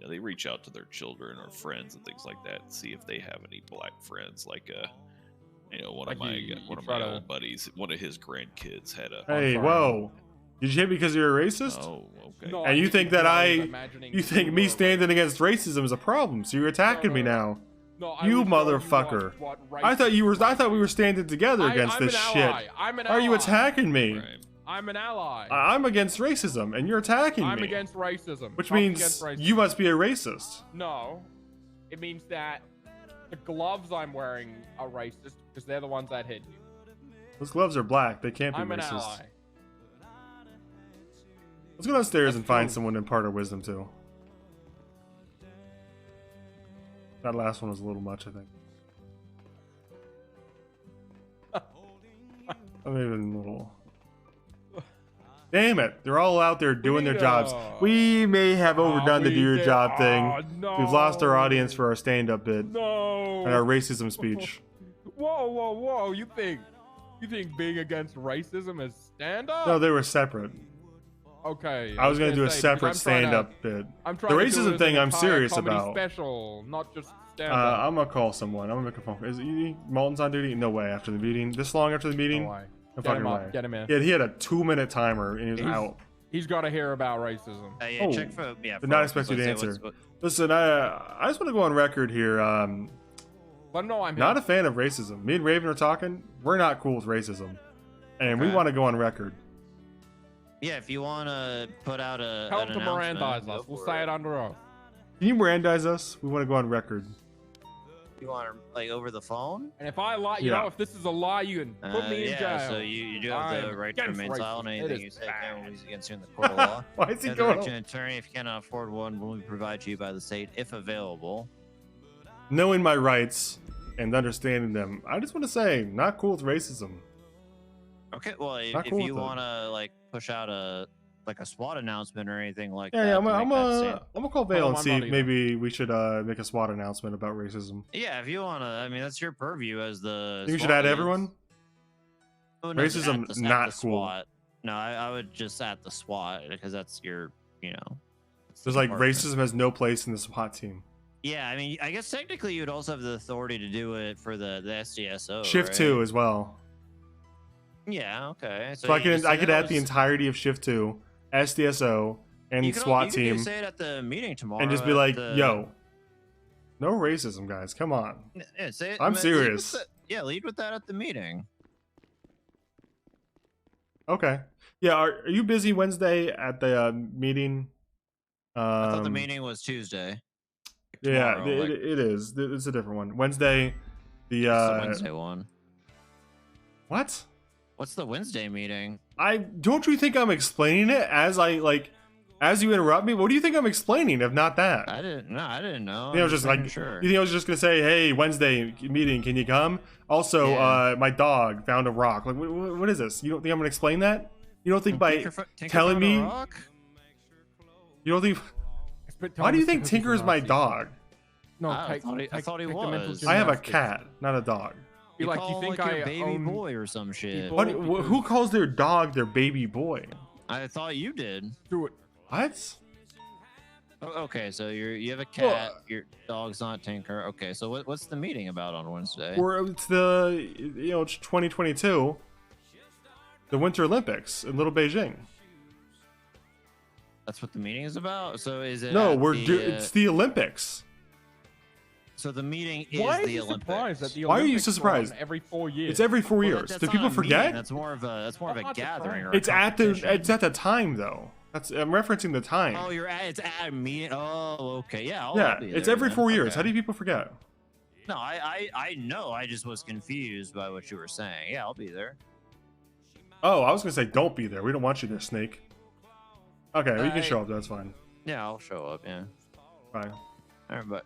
S9: they reach out to their children or friends and things like that and see if they have any black friends. Like one
S14: Like
S9: of my
S14: you
S9: one of
S14: try
S9: my
S14: to-
S9: old buddies, one of his grandkids had a.
S1: Hey, whoa! Did you hit me because you're a racist?
S9: Oh, okay.
S14: No,
S1: And you think that you think me
S14: you
S1: standing against racism is a problem? So you're attacking me now.
S14: No, I
S1: You
S14: was showing you
S1: motherfucker!
S14: what
S1: I thought we were standing together against
S14: I'm
S1: this
S14: an
S1: shit.
S14: ally. I'm an
S1: Why are you
S14: ally.
S1: attacking me?
S14: I'm an ally.
S1: I'm against racism, and you're attacking
S14: I'm
S1: me.
S14: against racism.
S1: Which
S14: I'm
S1: means
S14: against racism.
S1: you must be a racist.
S14: No, it means that the gloves I'm wearing are racist because they're the ones that hit you.
S1: Those gloves are black. They can't be
S14: I'm an
S1: racist.
S14: ally.
S1: Let's go downstairs and find someone to impart our wisdom to. That last one was a little much, I think. I'm even a little. Damn it! They're all out there doing their jobs. We may have overdone the do your job thing.
S14: no.
S1: We've lost our audience for our stand-up bit
S14: No.
S1: and our racism speech.
S14: Whoa! You think being against racism is stand up?
S1: No, they were separate.
S14: Okay.
S1: I was gonna do a
S14: say,
S1: separate
S14: because I'm trying to-
S1: stand-up bit.
S14: I'm
S1: The
S14: trying to do
S1: racism
S14: it as
S1: thing
S14: an
S1: I'm
S14: entire
S1: serious
S14: comedy
S1: about.
S14: Special, not just stand up.
S1: I'm gonna call someone. I'm gonna make a phone. Is Malton's on duty? No way. After the meeting, this long after the meeting?
S14: No way.
S1: No
S14: Get
S1: fucking
S14: him up,
S1: way.
S14: get him in.
S1: Yeah, he had a 2-minute timer and he was out.
S14: He's got to hear about racism.
S23: Yeah, check for
S1: Did not expect you to answer. Listen, I just want to go on record here.
S14: But no, I'm
S1: not a fan of racism. Me and Raven are talking. We're not cool with racism, and we
S23: Okay.
S1: want to go on record.
S23: Yeah, if you want to put out a
S14: Tell
S23: an
S14: him to
S23: announcement,
S14: Mirandize
S23: go
S14: us. We'll
S23: for
S14: say it under oath.
S1: Can you Mirandize us? We want to go on record.
S23: You want to like over the phone?
S14: And if I lie, you
S1: Yeah.
S14: know, if this is a lie, you can put me in
S23: yeah,
S14: jail.
S23: so you do have the
S14: I'm
S23: right to
S14: against
S23: remain silent.
S14: racism. It
S23: Anything
S14: is
S23: you say can be against you in the court of law.
S1: Why is he
S23: You have the
S1: going?
S23: right to an attorney if you cannot afford one. Will be provided to you by the state if available.
S1: Knowing my rights and understanding them, I just want to say, not cool with racism.
S23: Okay, well, if,
S1: Not
S23: if
S1: cool
S23: you
S1: with it.
S23: want to like push out a SWAT announcement or anything like
S1: Yeah,
S23: that,
S1: yeah.
S23: to make that stand-
S1: I'm gonna call Vale and
S14: I'm
S1: see
S14: not
S1: if
S14: either.
S1: maybe we should make a SWAT announcement about racism.
S23: Yeah, if you want to, I mean, that's your purview as the.
S1: You should
S23: SWAT
S1: add
S23: lead.
S1: everyone.
S23: Oh, no,
S1: Racism,
S23: at the
S1: not cool.
S23: SWAT. No, I would just at the SWAT because that's your,
S1: There's like
S23: department.
S1: racism has no place in the SWAT team.
S23: Yeah, I mean, I guess technically you would also have the authority to do it for the SDSO.
S1: Shift
S23: right?
S1: 2 as well.
S23: Yeah, okay.
S1: So I
S23: you
S1: could
S23: just-
S1: I could add the
S23: those-
S1: entirety of Shift 2, SDSO, and
S23: you could-
S1: SWAT
S23: you could
S1: team,
S23: say it at the meeting tomorrow.
S1: and just be
S23: at
S1: like,
S23: the-
S1: "Yo, no racism, guys. Come on."
S23: Yeah, say it,
S1: I'm
S23: lead with
S1: serious.
S23: the- yeah, lead with that at the meeting.
S1: Okay. Yeah. Are you busy Wednesday at the meeting?
S23: I thought the meeting was Tuesday.
S1: Yeah,
S22: tomorrow, like-
S1: it is. It's a different one. Wednesday, the
S22: It's the Wednesday one.
S1: What?
S22: What's the Wednesday meeting?
S1: Don't you think I'm explaining it as you interrupt me? What do you think I'm explaining if not that?
S22: I didn't know.
S1: I was just like,
S22: sure.
S1: you think I was just gonna say, hey, Wednesday meeting, can you come? Also, my dog found a rock. Like, what is this? You don't think I'm gonna explain that? You don't think by
S22: Tinker
S1: telling
S22: found a
S1: me?
S22: rock?
S1: You don't think? Why do you think Tinker is my dog?
S14: No,
S22: I thought he was.
S1: I have a cat, not a dog.
S22: You
S14: like,
S22: call
S14: you
S22: him
S14: think
S22: like
S14: I
S22: your baby
S14: own
S22: boy or some shit.
S1: Who calls their dog their baby boy?
S22: I thought you did.
S14: Do it.
S1: What?
S22: Okay, so you have a cat. Your dog's not Tinker. Okay, so what's the meeting about on Wednesday?
S1: Or it's the it's 2022, the Winter Olympics in Little Beijing.
S22: That's what the meeting is about. So is it?
S1: No,
S22: at
S1: it's the Olympics.
S22: So the meeting is
S14: Why are
S22: the
S14: you
S22: Olympics.
S14: surprised that the
S1: Why are you
S14: Olympics
S1: so
S14: are
S1: surprised?
S14: on every 4 years?
S1: It's every 4 years.
S22: That's
S1: Do
S22: not
S1: people
S22: a meeting,
S1: forget?
S22: That's more of a
S14: not
S22: gathering. Or
S1: It's
S22: a
S1: at the
S22: competition.
S1: the time though. I'm referencing the time.
S22: Oh, it's at a meeting. Oh, okay, yeah. I'll
S1: Yeah,
S22: be
S1: it's
S22: there
S1: every
S22: then.
S1: 4 years.
S22: Okay.
S1: How do people forget?
S22: No, I know. I just was confused by what you were saying. Yeah, I'll be there.
S1: Oh, I was gonna say don't be there. We don't want you there, Snake. Okay, well, you can show up. That's fine.
S22: Yeah, I'll show up. Yeah.
S1: Fine.
S22: All right, but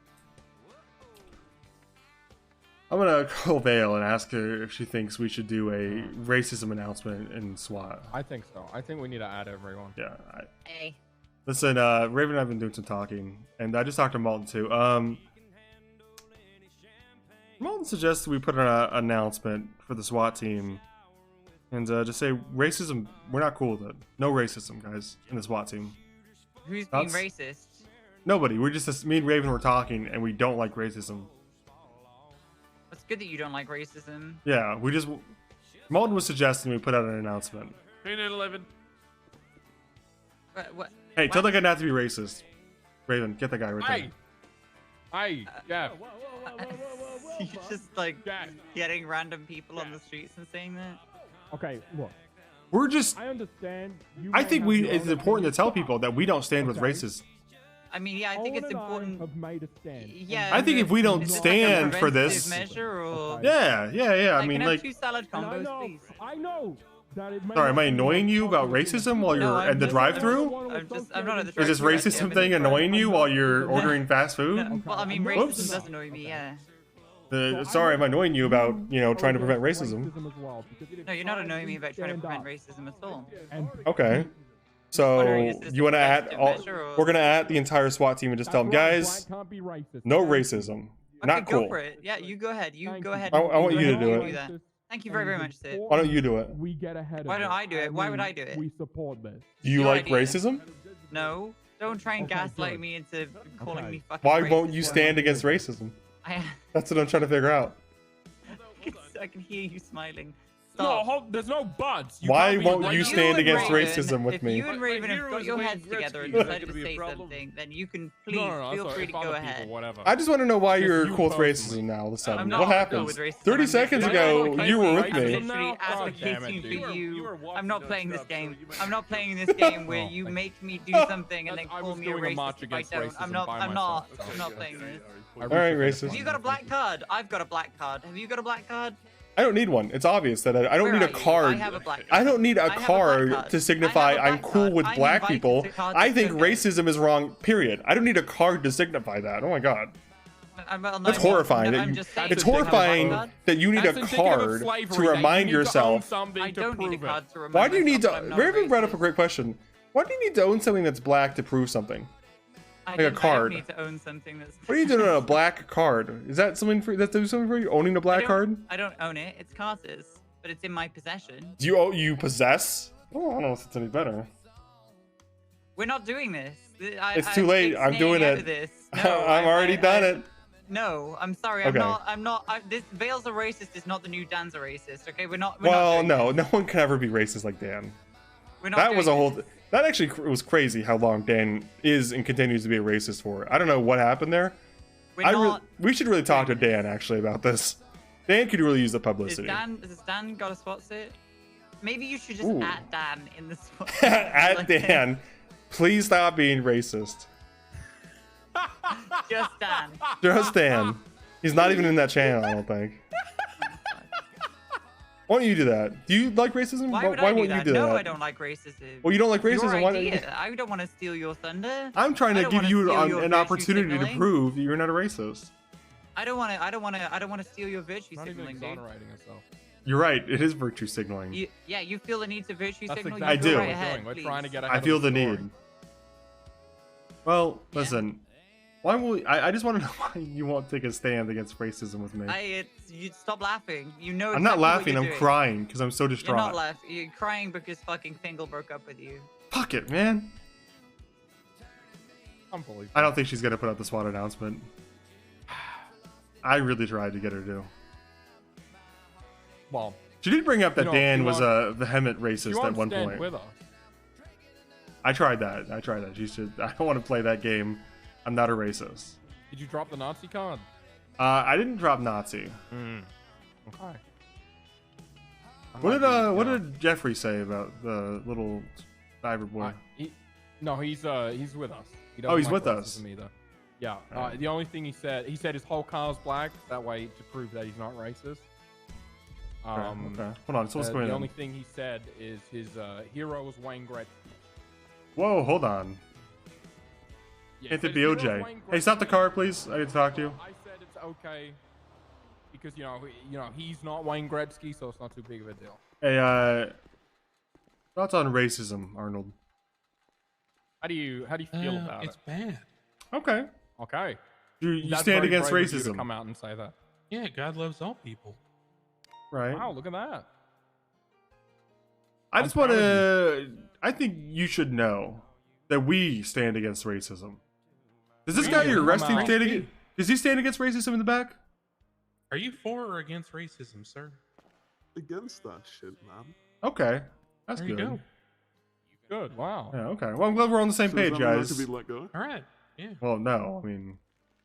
S1: I'm gonna call Vale and ask her if she thinks we should do a racism announcement in SWAT.
S14: I think so. I think we need to add everyone.
S1: Yeah.
S15: Hey.
S1: Listen, Raven and I've been doing some talking, and I just talked to Malton too. Malton suggests we put an announcement for the SWAT team, and just say racism. We're not cool with it. No racism, guys, in the SWAT team.
S15: Who's being racist?
S1: Nobody. We're just me and Raven were talking, and we don't like racism.
S15: It's good that you don't like racism.
S1: Yeah, we just. Malton was suggesting we put out an announcement.
S2: Train at 11.
S15: What?
S1: Hey, tell that guy not to be racist. Raven, get that guy right there.
S14: Hey, yeah.
S15: You just like getting random people on the streets and saying that.
S14: Okay, look.
S1: We're just.
S14: I understand.
S1: I think it's important to tell people that we don't stand with racists.
S15: I mean, yeah, I think it's important.
S14: Have made a stand.
S15: Yeah.
S1: I think if we don't
S15: is it
S1: stand
S15: like a
S1: for this,
S15: preventative measure or...
S1: yeah. I mean,
S15: can I
S1: like,
S15: have 2 salad combos, please?
S14: I know.
S1: sorry, am I annoying you about racism while you're at the drive-through?
S15: I'm not at the
S1: Is this
S15: drive-thru,
S1: racism
S15: actually,
S1: thing
S15: I'm in
S1: annoying you while you're ordering fast food?
S15: Well, I mean, racism
S1: Whoops.
S15: does annoy me, yeah.
S1: Sorry, I'm annoying you about trying to prevent racism.
S15: No, you're not annoying me about trying to prevent racism at all.
S1: Okay. So you want to add? We're gonna add the entire SWAT team and just tell them, guys, no racism, not
S15: Okay, go
S1: cool.
S15: for it. Yeah, you go ahead. You go ahead.
S1: I want you to do it.
S15: that. Thank you very, very much, Sid.
S1: Why don't you do it?
S14: We get ahead of
S15: Why don't I do it? Why would I do it?
S14: We support this.
S1: Do you
S15: Your
S1: like
S15: idea.
S1: racism?
S15: No, don't try and
S14: Okay,
S15: gaslight
S14: good.
S15: me into calling me fucking
S1: Why
S15: racist.
S1: won't you stand against racism?
S15: I
S1: That's what I'm trying to figure out.
S15: can hear you smiling.
S14: No,
S15: Stop.
S14: there's no buts.
S1: Why
S14: can't be
S1: won't you
S14: racist.
S1: stand
S15: and
S1: against
S15: Raven-
S1: racism with
S15: if
S1: me?
S15: you and Raven have got your heads together and decided to say something, then you can please feel free to go ahead.
S1: I just want to know why
S14: Just
S1: you're
S14: you
S1: cool with
S14: personally.
S1: racism now all of a sudden.
S15: I'm not
S1: What
S15: cool
S1: happens?
S15: with racism.
S1: 30
S15: I'm just
S1: seconds
S15: literally
S1: ago,
S15: advocating
S1: you were with
S15: I'm
S1: me.
S15: literally advocating for you. I'm not playing this game. I'm not playing this game where you make me do something and then call me a
S14: doing a march
S15: racist if I
S14: against
S15: don't. I'm
S14: racism
S15: not.
S14: by
S15: I'm not.
S14: myself.
S15: I'm not playing this.
S1: All right, racist.
S15: Have you got a black card? I've got a black card. Have you got a black card?
S1: I don't need one. It's obvious that I don't
S15: Where
S1: need a
S15: are you?
S1: card.
S15: I have a black
S1: I don't need
S15: I
S1: a
S15: have a black
S1: card
S15: card.
S1: to signify
S15: I have a
S1: I'm
S15: black
S1: cool
S15: card.
S1: with
S15: I'm
S1: black
S15: invited
S1: people.
S15: to cards
S1: I
S15: to
S1: think
S15: go.
S1: racism is wrong. Period. I don't need a card to signify that. Oh my god. That's horrifying.
S15: I'm just saying.
S1: It's
S15: Do you have a black
S1: horrifying
S15: card?
S1: that you need a
S14: That's indicative of
S1: card
S14: slavery,
S1: to
S14: that
S1: remind
S14: you need to own
S1: yourself.
S14: something
S15: I
S14: to
S15: don't need a
S14: prove it.
S15: card to remind
S1: Why do you need
S15: myself
S1: to?
S15: I'm not
S1: Raven brought up
S15: racist.
S1: a great question. Why do you need to own something that's black to prove something?
S15: I
S1: Like a
S15: don't
S1: card.
S15: need to own something that's.
S1: What are you doing on a black card? Is that something for? That's doing something for you? Owning a black card?
S15: I don't own it. It's Carter's, but it's in my possession.
S1: Do you possess? Oh, I don't know if it's any better.
S15: We're not doing this.
S1: It's too late. I'm doing
S15: out
S1: it.
S15: of this.
S1: I'm already done it.
S15: No, I'm sorry.
S1: Okay.
S15: I'm not. This Vale's a racist is not the new Dan's a racist. Okay, we're not.
S1: Well, no one can ever be racist like Dan.
S15: We're not
S1: That was a
S15: doing
S1: whole. That actually was crazy how long Dan is and continues to be a racist for. I don't know what happened there. We should really talk to Dan actually about this. Dan could really use the publicity.
S15: Has Dan got a SWAT suit? Maybe you should just
S1: Ooh.
S15: at Dan in the SWAT.
S1: At Dan, please stop being racist.
S7: Just Dan.
S1: Just Dan. He's not even in that channel, I don't think. Why don't you do that? Do you like racism?
S7: Why would I do
S1: won't
S7: that?
S1: you do
S7: No,
S1: that?
S7: I don't like racism.
S1: Well, you don't like
S7: Your
S1: racism. Why don't you?
S7: idea. I don't want to steal your thunder.
S1: I'm trying
S7: I
S1: to
S7: don't
S1: give
S7: wanna
S1: you
S7: steal your
S1: an
S7: virtue
S1: opportunity to
S7: signaling.
S1: prove that you're not a racist.
S7: I don't want to steal your virtue
S14: Not even
S7: signaling, dude.
S14: exonerating herself.
S1: You're right. It is virtue signaling.
S7: Yeah, you feel the need to virtue
S14: That's
S7: signal.
S14: exactly
S7: You go
S1: I do.
S7: right ahead,
S14: We're
S7: please.
S14: trying to get
S1: I
S14: ahead
S1: feel
S14: of
S1: the
S14: story.
S1: need. Well, listen. Why will I just want to know why you won't take a stand against racism with me.
S7: You stop laughing. You know.
S1: I'm not
S7: exactly what
S1: laughing.
S7: you're
S1: I'm
S7: doing.
S1: crying because I'm so
S7: You're
S1: distraught.
S7: not laughing. You're crying because fucking Fingal broke up with you.
S1: Fuck it, man.
S14: Unbelievable.
S1: I don't think she's gonna put out the SWAT announcement. I really tried to get her to.
S14: Well,
S1: She did bring up that
S14: you know,
S1: Dan
S14: you
S1: was
S14: want-
S1: a vehement
S14: you
S1: racist
S14: want
S1: at
S14: to
S1: one
S14: stand
S1: point.
S14: with us.
S1: I tried that. She should. I don't want to play that game. I'm not a racist.
S14: Did you drop the Nazi card?
S1: I didn't drop Nazi.
S14: Okay.
S1: What did Jeffrey say about the little diver boy?
S14: No, he's with us. He
S1: Oh, he's
S14: doesn't like
S1: with us.
S14: racism either. Yeah.
S1: Alright.
S14: The only thing he said his whole car's black. That way to prove that he's not racist.
S1: Okay. Hold on. So what's going
S14: The
S1: on?
S14: only thing he said is his hero was Wayne Gretzky.
S1: Whoa, hold on.
S14: Yeah,
S1: Hit the
S14: his hero's
S1: BOJ.
S14: Wayne
S1: Hey, stop the
S14: Gretzky.
S1: car, please. I need to talk to you.
S14: I said it's okay because you know he's not Wayne Gretzky, so it's not too big of a deal.
S1: Hey, thoughts on racism, Arnold?
S14: How do you feel about
S13: It's
S14: it?
S13: bad.
S1: Okay.
S14: Okay.
S1: You
S14: That's
S1: stand
S14: very
S1: against
S14: brave of you to
S1: racism.
S14: come out and say that.
S13: Yeah, God loves all people.
S1: Right.
S14: Wow, look at that.
S1: I just want to. I think you should know that we stand against racism. Does this guy you're arresting stand against? Does he stand against racism in the back?
S13: Are you for or against racism, sir?
S6: Against that shit, man.
S1: Okay, that's
S13: There
S1: good.
S13: you go.
S14: Good. Wow.
S1: Yeah. Okay. Well, I'm glad we're on the same
S6: So does
S1: page,
S6: that mean I
S1: guys.
S6: could be let go?
S13: All right. Yeah.
S1: Well, no. I mean,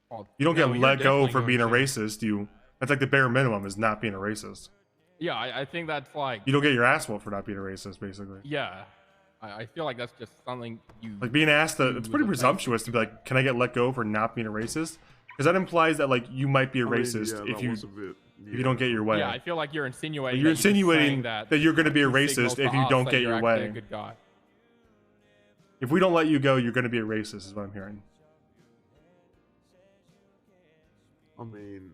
S14: Oh,
S1: you don't
S13: no,
S1: get
S13: you're
S1: let go
S13: definitely
S1: for being a
S13: going
S1: racist. That's like the bare minimum is not being a racist.
S14: Yeah, I think that's like.
S1: You don't get your ass whooped for not being a racist, basically.
S14: Yeah. I feel like that's just something you.
S1: Like being asked to,
S14: do
S1: it's pretty
S14: as a
S1: presumptuous to be like, "Can I get let go for not being a racist?" Because that implies that like you might be a
S6: I mean,
S1: racist
S6: yeah,
S1: if
S6: that
S1: you
S6: was a bit-
S1: if you don't get your way.
S14: Yeah, I feel like you're insinuating.
S1: You're
S14: that just
S1: insinuating
S14: saying
S1: that you're going to be a
S14: signals
S1: racist
S14: to
S1: if you
S14: us
S1: don't
S14: that
S1: get
S14: you're
S1: your
S14: actually
S1: way.
S14: a good guy.
S1: If we don't let you go, you're going to be a racist, is what I'm hearing.
S6: I mean,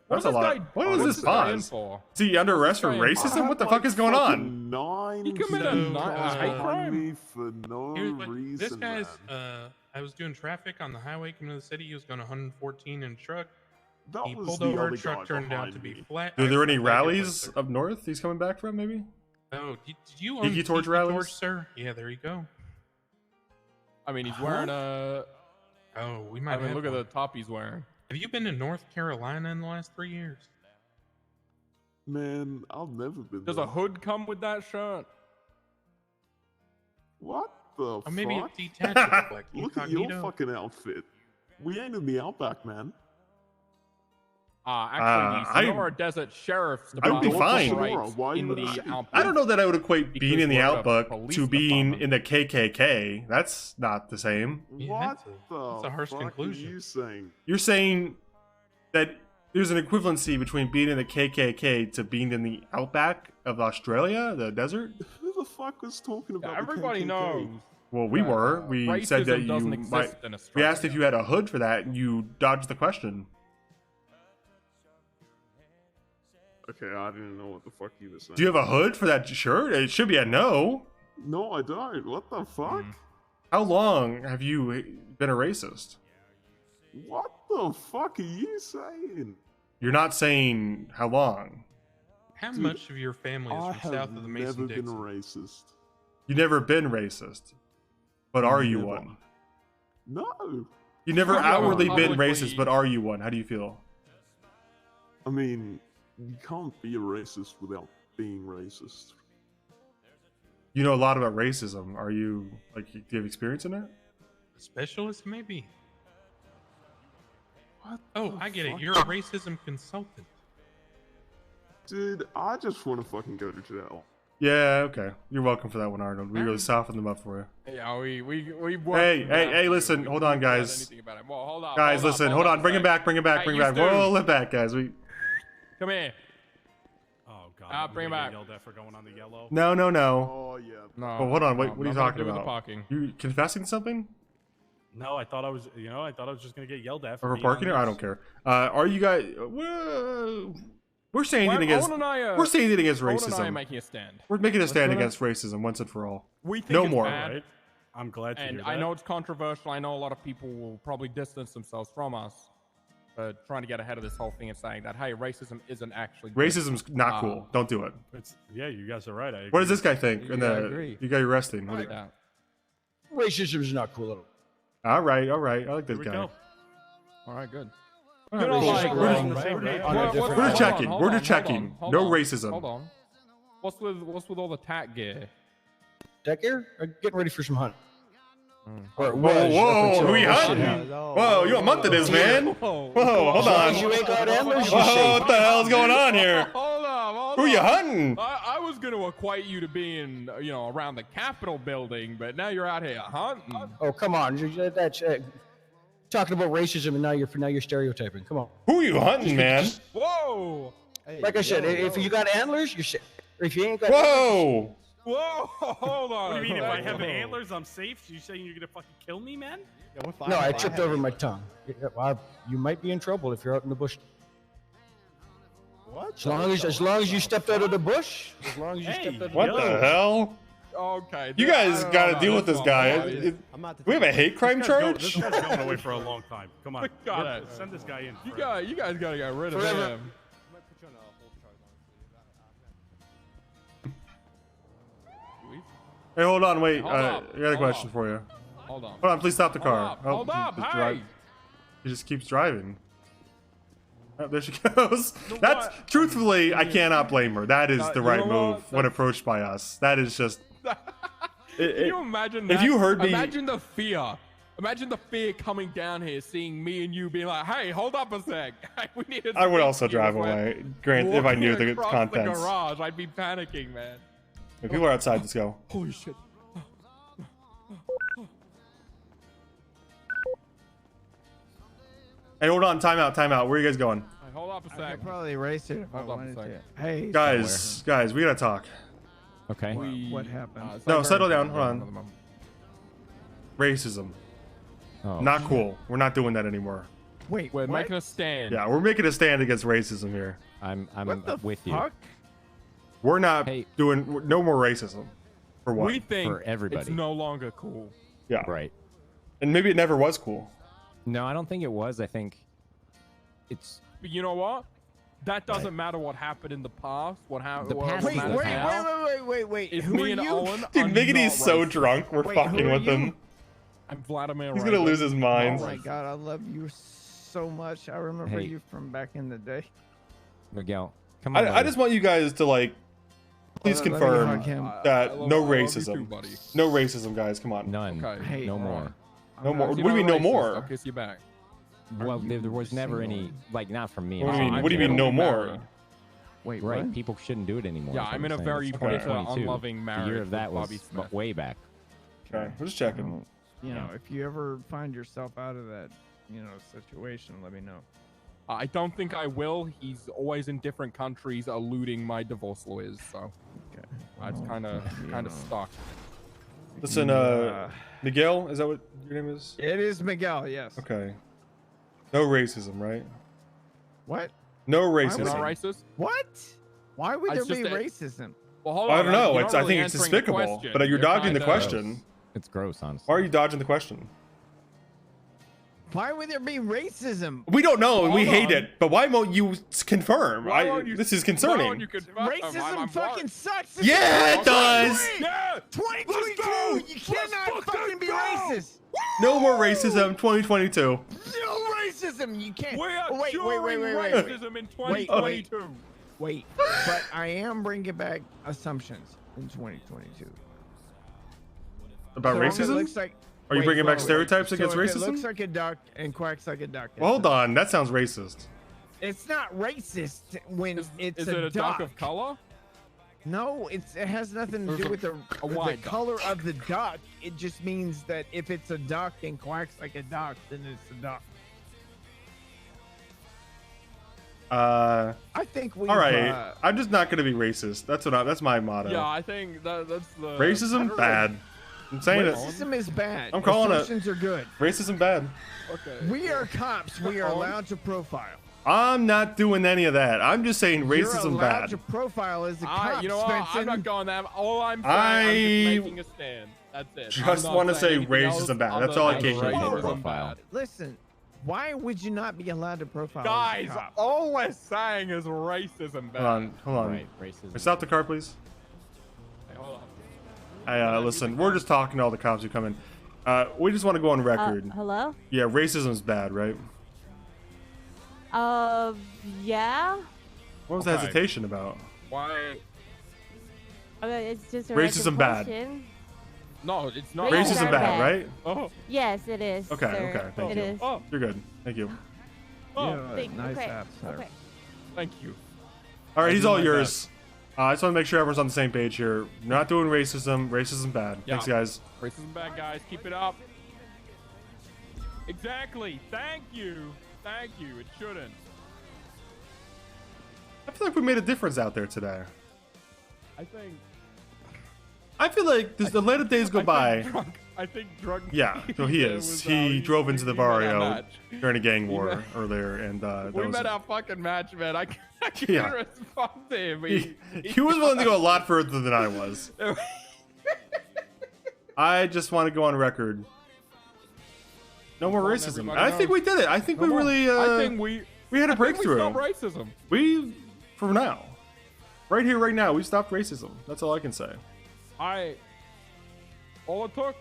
S1: That's
S14: What
S1: a
S14: is
S1: lot.
S14: this guy-
S1: What
S14: what
S1: is
S14: is
S1: this
S14: this guy in
S1: pause?
S14: for?
S1: Is he under arrest for
S14: guy in for?
S1: racism? What the fuck is going on?
S6: 9
S14: He committed a
S6: people
S14: hate
S6: behind
S14: crime?
S6: me for no
S13: Here's what,
S6: reason,
S13: this guy's.
S6: man.
S13: I was doing traffic on the highway coming to the city. He was going 114 in a truck.
S6: That
S13: He
S6: was
S13: pulled
S6: the
S13: over.
S6: other
S13: Truck
S6: guy
S13: turned out
S6: behind
S13: to be
S6: me.
S13: flat.
S1: Are there
S13: I
S1: any
S13: flagged your
S1: rallies
S13: place,
S1: up north he's coming back from, maybe?
S13: sir. Oh, did you own
S1: Tiki Torch rallies?
S13: Torch, sir? Yeah, there you go.
S14: I mean, he's wearing a.
S13: Oh, we might
S14: I mean,
S13: have
S14: look at
S13: one.
S14: the top he's wearing.
S13: Have you been to North Carolina in the last 3 years?
S6: Man, I've never been
S14: Does
S6: there.
S14: a hood come with that shirt?
S6: What the
S13: Or maybe
S6: fuck?
S13: it's detachable, like
S6: Look at your
S13: incognito.
S6: fucking outfit. We ain't in the outback, man.
S14: Actually, the Sonora Desert Sheriff's
S1: I would be
S14: Department
S1: fine.
S14: operates
S6: Why
S14: in
S6: you
S14: the
S6: would-
S14: outback.
S1: I don't know that I would equate
S14: Because
S1: being in the
S14: we're a
S1: outback
S14: police
S1: to being
S14: department.
S1: in the KKK. That's not the same.
S13: Yeah,
S6: What
S13: that's
S6: the
S13: that's a harsh
S6: fuck
S13: conclusion.
S6: are you saying?
S1: You're saying that there's an equivalency between being in the KKK to being in the outback of Australia, the desert?
S6: Who the fuck was talking about the
S14: Everybody
S6: KKK?
S14: knows.
S1: Well, we were. We said that
S14: racism
S1: you
S14: doesn't exist
S1: might.
S14: in
S1: We
S14: Australia.
S1: asked if you had a hood for that, and you dodged the question.
S6: Okay, I didn't know what the fuck you were saying.
S1: Do you have a hood for that shirt? It should be a no.
S6: No, I don't. What the fuck?
S1: How long have you been a racist?
S6: What the fuck are you saying?
S1: You're not saying how long.
S13: How
S6: Dude,
S13: much of your family
S6: I
S13: is from south
S6: have
S13: of the
S6: never
S13: Mason
S6: been
S13: Dixon?
S6: racist.
S1: You've never been racist. But are you
S6: Never.
S1: one?
S6: No.
S1: You never
S14: Well,
S1: outwardly been
S14: publicly-
S1: racist, but are you one? How do you feel?
S6: I mean, you can't be a racist without being racist.
S1: You know a lot about racism. Are you, like, do you have experience in it?
S13: A specialist, maybe?
S6: What
S13: Oh,
S6: the
S13: I get it.
S6: fuck?
S13: You're a racism consultant.
S6: Dude, I just want to fucking go to jail.
S1: Yeah, okay. You're welcome for that one, Arnold. We really softened them up for you.
S14: Yeah, we
S1: Hey, listen, hold on, guys.
S14: Well, hold on,
S1: Guys, listen, hold on. Bring him back, bring him back,
S14: Hey,
S1: bring him
S14: you
S1: back.
S14: dude.
S1: Roll it back, guys.
S14: Come here.
S20: Oh god.
S14: I'll bring him back.
S20: Yelled at for going on the yellow.
S1: No.
S6: Oh yeah.
S14: No.
S1: Oh, hold on. Wait,
S14: no,
S1: what are you
S14: nothing to
S1: talking
S14: do with the
S1: about?
S14: parking.
S1: You confessing to something?
S20: No, I thought I was. I thought I was just gonna get yelled at
S1: For
S20: being
S1: parking?
S20: on
S1: I
S20: this.
S1: don't care. Are you guys? We're standing against. We're standing against
S14: Owen and I are
S1: racism.
S14: making a stand.
S1: We're making a stand
S20: gonna-
S1: against racism once and for all.
S14: We think
S1: no
S14: it's
S1: more.
S14: bad.
S20: Right? I'm glad to
S14: And
S20: hear that.
S14: I know it's controversial. I know a lot of people will probably distance themselves from us, but trying to get ahead of this whole thing and saying that, hey, racism isn't actually good.
S1: Racism's not cool. Don't do it.
S20: Yeah, you guys are right. I agree.
S1: What does this guy think?
S14: Yeah, I agree.
S1: You got arresting. What do you-
S14: Yeah.
S3: Racism is not cool at all.
S1: All right. I like this
S20: Here we
S1: guy.
S20: go.
S14: All right, good.
S1: All right,
S14: Good on
S1: racism.
S14: like,
S1: We're
S14: right,
S1: just-
S14: right,
S20: right,
S14: right.
S20: on a
S14: What-
S20: different-
S14: what-
S1: We're
S14: hold
S1: checking.
S14: on,
S1: We're
S14: hold
S1: just
S14: on,
S1: checking.
S14: hold
S1: No
S14: on,
S1: racism.
S14: Hold on. What's with all the tack gear?
S3: Tech gear? Getting ready for some hunt. Or
S1: Whoa,
S3: was up
S1: whoa,
S3: until
S1: who you
S3: this shit
S1: hunting?
S3: happened.
S1: Whoa, you a month it is, man. Whoa, hold on.
S3: You ain't got antlers, you
S1: Whoa,
S3: safe.
S1: what the hell's going on here?
S14: Hold on.
S1: Who you hunting?
S14: I was going to equate you to being, around the Capitol building, but now you're out here hunting.
S3: Oh, come on. That's talking about racism, and now you're stereotyping. Come on.
S1: Who you hunting, man?
S14: Whoa!
S3: Like I said, if you got antlers, you're safe. If you ain't got
S1: Whoa!
S14: Whoa! Hold on.
S20: What do you mean? If I have antlers, I'm safe? You saying you're gonna fucking kill me, man?
S3: No, I tripped over my tongue. You might be in trouble if you're out in the bush.
S20: What?
S3: As long as you stepped out of the bush. As long as you stepped out of
S1: What
S3: the bush.
S1: the hell?
S14: Okay.
S1: You guys got to deal with this guy. We have a hate crime
S20: This
S1: charge?
S20: guy's going away for a long time. Come on.
S14: Got it.
S20: Send this guy in.
S14: You guys got to get rid of
S3: Forever.
S14: him.
S1: Hey, hold on, wait.
S14: Hold
S1: I
S14: up,
S1: got a
S14: hold
S1: question
S14: up.
S1: for you.
S14: Hold on.
S1: Hold on, please stop the car.
S14: Hold up, hold up,
S1: just
S14: hey!
S1: He just keeps driving. Oh, there she goes. That's truthfully, I cannot blame her. That is the
S14: you
S1: right
S14: know
S1: move
S14: what?
S1: when approached by us. That is just.
S14: Can you imagine
S1: if
S14: that?
S1: you heard me-
S14: Imagine the fear. Imagine the fear coming down here, seeing me and you being like, "Hey, hold up a sec. We need to
S1: I would
S14: speak
S1: also
S14: to you
S1: drive
S14: before
S1: away. Grant, if I knew
S14: walking
S1: the
S14: across
S1: contents.
S14: The garage, I'd be panicking, man.
S1: If people are outside, let's go.
S14: Holy shit.
S1: Hey, hold on. Time out. Where are you guys going?
S14: Hey, hold up a sec.
S10: I could probably race it if I
S14: Hold up a
S10: wanted to.
S14: second.
S10: Hey,
S1: Guys, we gotta talk.
S22: Okay.
S10: what happened?
S1: No, settle down. Hold on. Racism.
S22: Oh.
S1: Not cool. We're not doing that anymore.
S10: Wait,
S14: We're
S10: what?
S14: making a stand.
S1: Yeah, we're making a stand against racism here.
S22: I'm
S10: What the
S22: with you.
S10: fuck?
S1: We're not
S22: Hey.
S1: doing no more racism. For what?
S14: We think
S22: For everybody.
S14: it's no longer cool.
S1: Yeah.
S22: Right.
S1: And maybe it never was cool.
S22: No, I don't think it was. I think it's
S14: But you know what? That doesn't matter what happened in the past. What happened?
S22: The past
S10: Wait,
S22: is
S14: matters
S22: the
S10: wait,
S14: now
S10: wait.
S14: is
S10: Who
S14: me
S10: are
S14: and
S10: you?
S14: Owen.
S1: Dude,
S14: are
S1: Miggity's
S14: not
S1: so
S14: racist.
S1: drunk. We're
S10: Wait,
S1: fucking
S10: who are
S1: with him.
S10: you?
S14: I'm Vladimir.
S1: He's gonna lose his mind.
S10: Oh my god, I love you so much. I remember
S22: Hey.
S10: you from back in the day.
S22: Miguel. Come on.
S1: I
S22: buddy.
S1: just want you guys to like, please
S10: Let me
S1: confirm
S10: hug him.
S1: that
S14: I love-
S1: no
S14: I love you
S1: racism.
S14: too, buddy.
S1: No racism, guys. Come on.
S22: None.
S14: Okay.
S10: Hey,
S22: no
S10: all
S22: more.
S10: right.
S1: No more. What
S14: If
S1: do
S14: you're
S1: you mean
S14: not
S1: no
S14: racist, I'll
S1: more?
S14: kiss you back.
S22: Well,
S10: you
S22: there was never
S10: single?
S22: any, like, not from me.
S1: What do you
S22: I'm
S1: mean?
S22: saying
S1: What do you
S22: in
S1: mean no
S22: general.
S1: more?
S14: married.
S10: Wait,
S22: Right.
S10: what?
S22: People shouldn't do it anymore.
S14: Yeah,
S22: is what
S14: I'm in a
S22: saying.
S14: very
S22: It's
S14: bitter,
S22: 2022.
S14: unloving marriage.
S22: The year of that
S14: with Bobby
S22: was
S14: Smith.
S22: way back.
S1: Okay, we're just checking.
S10: You know, if you ever find yourself out of that, situation, let me know.
S14: I don't think I will. He's always in different countries, eluding my divorce lawyers. So,
S10: Okay.
S14: that's kind of stuck.
S1: Listen, Miguel, is that what your name is?
S10: It is Miguel, yes.
S1: Okay. No racism, right?
S10: What?
S1: No
S14: You're
S1: racism.
S14: not racist?
S10: What? Why would there
S14: It's
S10: be
S14: just that-
S10: racism?
S14: Well, hold
S1: I
S14: on.
S1: don't know.
S14: you're
S1: It's.
S14: not
S1: I think
S14: really
S1: it's
S14: answering the
S1: despicable.
S14: question.
S1: But you're dodging the
S14: kinda-
S1: question.
S22: It's gross, honestly.
S1: Why are you dodging the question?
S10: Why would there be racism?
S1: We don't know, and we
S14: Hold
S1: hate
S14: on.
S1: it. But why won't you confirm?
S14: Why won't you-
S1: This is
S14: why
S1: concerning.
S14: won't you confirm?
S10: Racism
S14: I'm
S10: fucking
S14: worried.
S10: sucks. This
S1: Yeah,
S10: is
S1: it does.
S14: Yeah.
S10: 2022. You cannot fucking be racist.
S1: No more racism. 2022.
S10: No racism. You can't.
S14: We are
S10: wait.
S14: curing racism in 2022.
S10: Wait, but I am bringing back assumptions in 2022.
S1: About
S10: So if it
S1: racism?
S10: looks like-
S1: Are you
S10: wait,
S1: bringing back
S10: wait.
S1: stereotypes
S10: So
S1: against
S10: if
S1: racism?
S10: It looks like a duck and quacks like a duck.
S1: Well, hold on. That sounds racist.
S10: It's not racist when it's
S14: Is
S10: a
S14: it a duck of color?
S4: No, it has nothing to do with the
S14: white duck.
S4: color of the duck. It just means that if it's a duck and quacks like a duck, then it's a duck. I think we.
S1: All right, I'm just not gonna be racist. That's my motto.
S14: Yeah, I think that's the
S1: Racism bad. I'm saying it.
S4: Racism is bad.
S1: I'm calling it.
S4: Assumptions are good.
S1: Racism bad.
S14: Okay.
S4: We are cops. We are allowed to profile.
S1: I'm not doing any of that. I'm just saying
S4: You're
S1: racism
S4: allowed
S1: bad.
S4: to profile as a cop.
S14: You know what? I'm not going that. All I'm saying,
S1: I
S14: I'm just making a stand. That's it.
S1: just want to say racism bad. That's all I came here for.
S14: Profile.
S4: Listen, why would you not be allowed to profile?
S14: Guys,
S4: as a cop?
S14: all we're saying is racism bad.
S1: Hold on.
S14: Right, racism.
S1: Stop the car, please.
S14: Hey, hold on.
S1: Listen, we're just talking to all the cops who come in. We just want to go on record.
S8: Hello?
S1: Yeah, racism's bad, right?
S8: Yeah.
S1: What was the hesitation about?
S14: Why?
S8: It's just a
S1: Racism
S8: random
S1: bad.
S8: question.
S14: No, it's not.
S1: Racism bad, right?
S14: Oh.
S8: Yes, it is.
S1: Okay,
S8: sir.
S1: okay, thank
S8: It
S1: you.
S8: is.
S14: Oh.
S1: You're good. Thank you.
S14: Oh,
S4: nice
S8: okay.
S4: app, sir.
S8: Okay.
S14: Thank you.
S1: All right,
S14: I
S1: he's
S14: do
S1: all
S14: my
S1: yours. I just want to make sure everyone's on the same page here. We're not doing racism. Racism bad.
S14: Yeah.
S1: Thanks, guys.
S14: Racism bad, guys. Keep it up. Exactly. Thank you. Thank you. It shouldn't.
S1: I feel like we made a difference out there today.
S14: I think.
S1: I feel like the later days go by.
S14: I think drunk.
S1: Yeah, so he is. He drove into the
S14: met our
S1: barrio
S14: match.
S1: during a gang war earlier, and that
S14: We
S1: was
S14: met our fucking match, man. I can't
S1: Yeah.
S14: respond to him.
S1: he was willing to go a lot further than I was. I just want to go on record. No more racism.
S14: everybody
S1: I think
S14: knows.
S1: we did it. I think
S14: No
S1: we
S14: more.
S1: really.
S14: I think we
S1: had a
S14: I think
S1: breakthrough.
S14: We stopped racism.
S1: We, for now, right here, right now, we stopped racism. That's all I can say.
S14: All it took,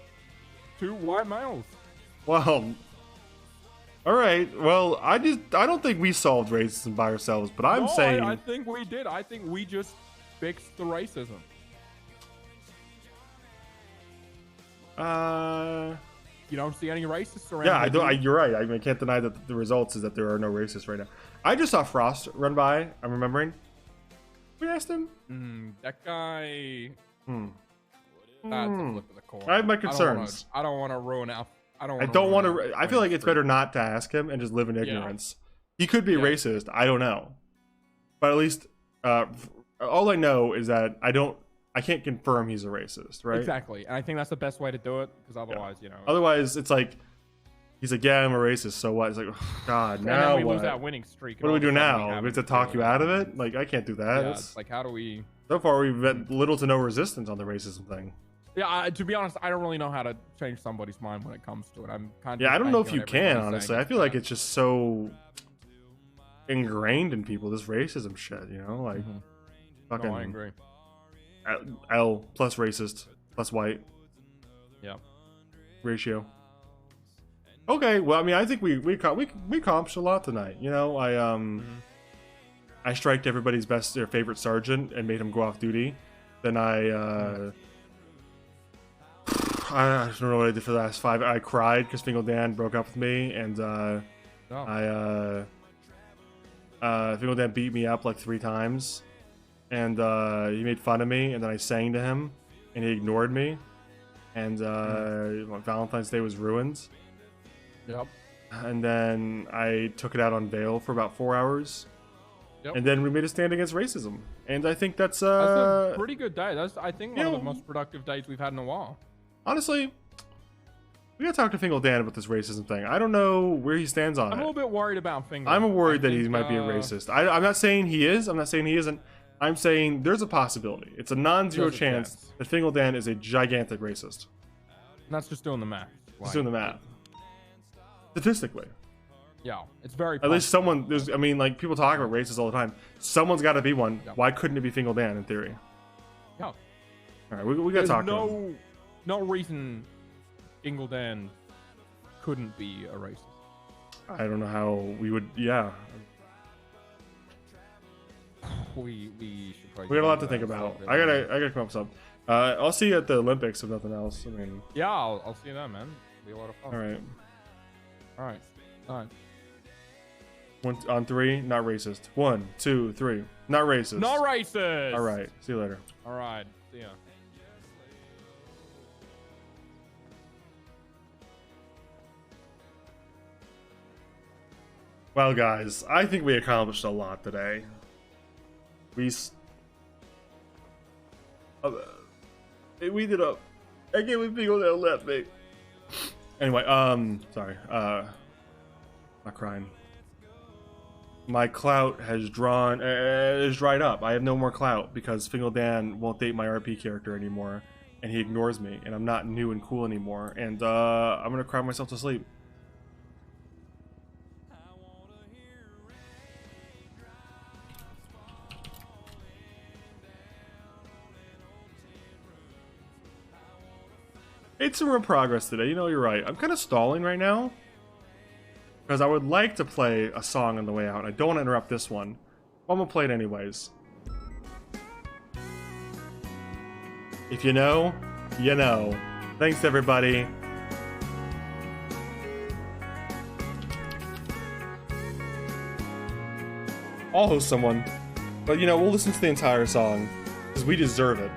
S14: 2 white males.
S1: Well, all right. Well, I don't think we solved racism by ourselves, but I'm
S14: No,
S1: saying
S14: I think we did. I think we just fixed the racism. You don't see any racists around.
S1: Yeah, I
S14: here,
S1: don't.
S14: do you?
S1: You're right. I mean, I can't deny that the results is that there are no racists right now. I just saw Frost run by. I'm remembering. We asked him.
S14: That guy.
S1: Hmm.
S14: That's a flip of the coin.
S1: I have my concerns.
S14: I don't want to ruin out. I
S1: I don't want to. I feel like it's better not to ask him and just live in ignorance. He could be racist. I don't know. But at least, all I know is that I can't confirm he's a racist, right?
S14: Exactly, and I think that's the best way to do it because otherwise, you know.
S1: Otherwise, it's like he's like, yeah, I'm a racist. So what? It's like, oh, God,
S14: And
S1: now
S14: then we
S1: what?
S14: lose that winning streak.
S1: What do we do
S14: and all of a
S1: now?
S14: sudden
S1: We have to talk you out of it? Like, I can't do that.
S14: Yeah,
S1: That's-
S14: it's like how do we?
S1: So far, we've had little to no resistance on the racism thing.
S14: Yeah, to be honest, I don't really know how to change somebody's mind when it comes to it. I'm kind of.
S1: Yeah, I don't know if you
S14: banking on
S1: can,
S14: everybody
S1: honestly.
S14: saying
S1: I feel like it's just so ingrained in people, this racism shit, you know? Like, fucking
S14: No, I agree.
S1: L plus racist plus white.
S14: Yeah.
S1: Ratio. Okay, well, I mean, I think we accomplished a lot tonight. You know, I striked everybody's best, their favorite sergeant and made him go off duty. Then I don't know what I did for the last 5. I cried because Baneskingle Dan broke up with me, and Baneskingle Dan beat me up like 3 times, and he made fun of me, and then I sang to him, and he ignored me, and Valentine's Day was ruined.
S14: Yep.
S1: And then I took it out on Vale for about 4 hours.
S14: Yep.
S1: And then we made a stand against racism. And I think that's
S14: a pretty good day. That's I think one
S1: you
S14: of the
S1: know,
S14: most productive days we've had in a while.
S1: honestly, we gotta talk to Baneskingle Dan about this racism thing. I don't know where he stands on
S14: I'm a
S1: it.
S14: little bit worried about Finger.
S1: I'm worried that he
S14: think,
S1: might be a racist. I'm not saying he is. I'm not saying he isn't. I'm saying there's a possibility. It's a non-zero
S14: There's a
S1: chance that Baneskingle Dan is a gigantic racist.
S14: And that's just doing the math.
S1: Just doing the math. Statistically.
S14: Yeah, it's very.
S1: At least someone. I mean, like, people talk about racists all the time. Someone's got to be one. Why couldn't it be Baneskingle Dan in theory?
S14: Yeah.
S1: All right, we got to talk to him.
S14: No reason Baneskingle Dan couldn't be a racist.
S1: I don't know how we would. Yeah.
S14: We should probably.
S1: We got a lot to think about. I gotta come up with something. I'll see you at the Olympics if nothing else. I mean.
S14: Yeah, I'll see you then, man. Be a lot of fun.
S1: All right.
S14: All right.
S1: 1 on 3, not racist. 1, 2, 3. Not racist.
S14: Not racist.
S1: All right. See you later.
S14: All right. See ya.
S1: Well, guys, I think we accomplished a lot today. We did up. I can't believe people that left me. Anyway, sorry. Not crying. My clout has dried up. I have no more clout because Baneskingle Dan won't date my RP character anymore, and he ignores me, and I'm not new and cool anymore, and I'm gonna cry myself to sleep. Made some real progress today. You know, you're right. I'm kind of stalling right now because I would like to play a song on the way out. I don't want to interrupt this one. But I'm gonna play it anyways. If you know, you know. Thanks, everybody. I'll host someone, but you know, we'll listen to the entire song because we deserve it.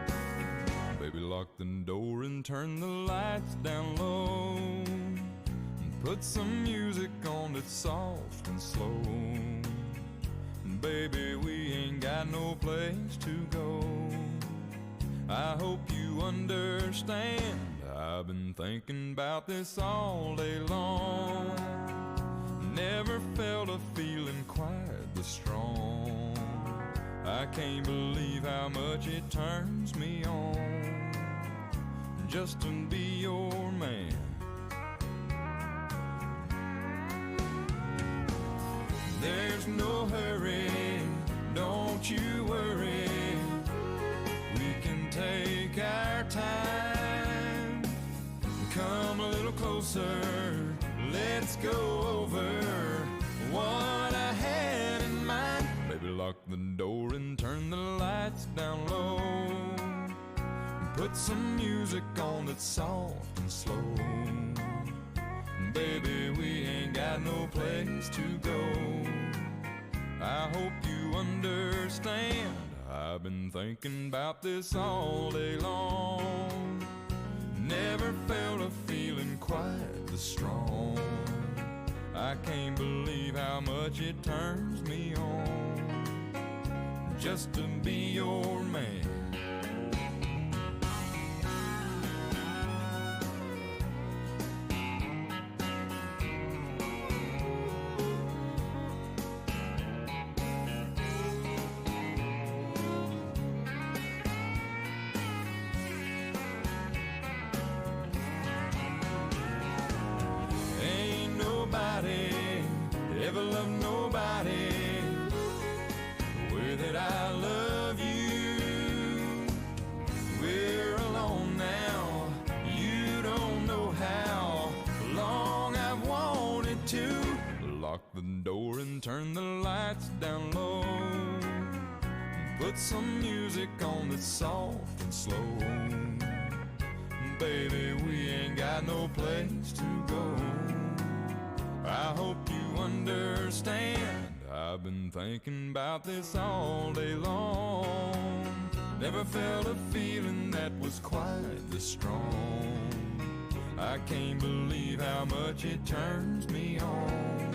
S12: Lock the door and turn the lights down low, and put some music on that's soft and slow. And baby, we ain't got no place to go. I hope you understand. I've been thinking about this all day long. Never felt a feeling quite this strong. I can't believe how much it turns me on just to be your man. There's no hurry, don't you worry. We can take our time. Come a little closer, let's go over what I had in mind. Baby, lock the door and turn the lights down low. Put some music on that's soft and slow. Baby, we ain't got no place to go. I hope you understand. I've been thinking about this all day long. Never felt a feeling quite this strong. I can't believe how much it turns me on just to be your man. Ever love nobody the way that I love you. We're alone now, you don't know how long I've wanted to. Lock the door and turn the lights down low. Put some music on that's soft and slow. Baby, we ain't got no place to go. I hope you understand. I've been thinking about this all day long. Never felt a feeling that was quite this strong. I can't believe how much it turns me on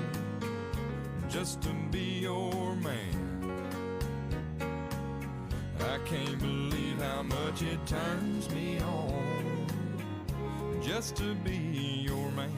S12: just to be your man. I can't believe how much it turns me on just to be your man.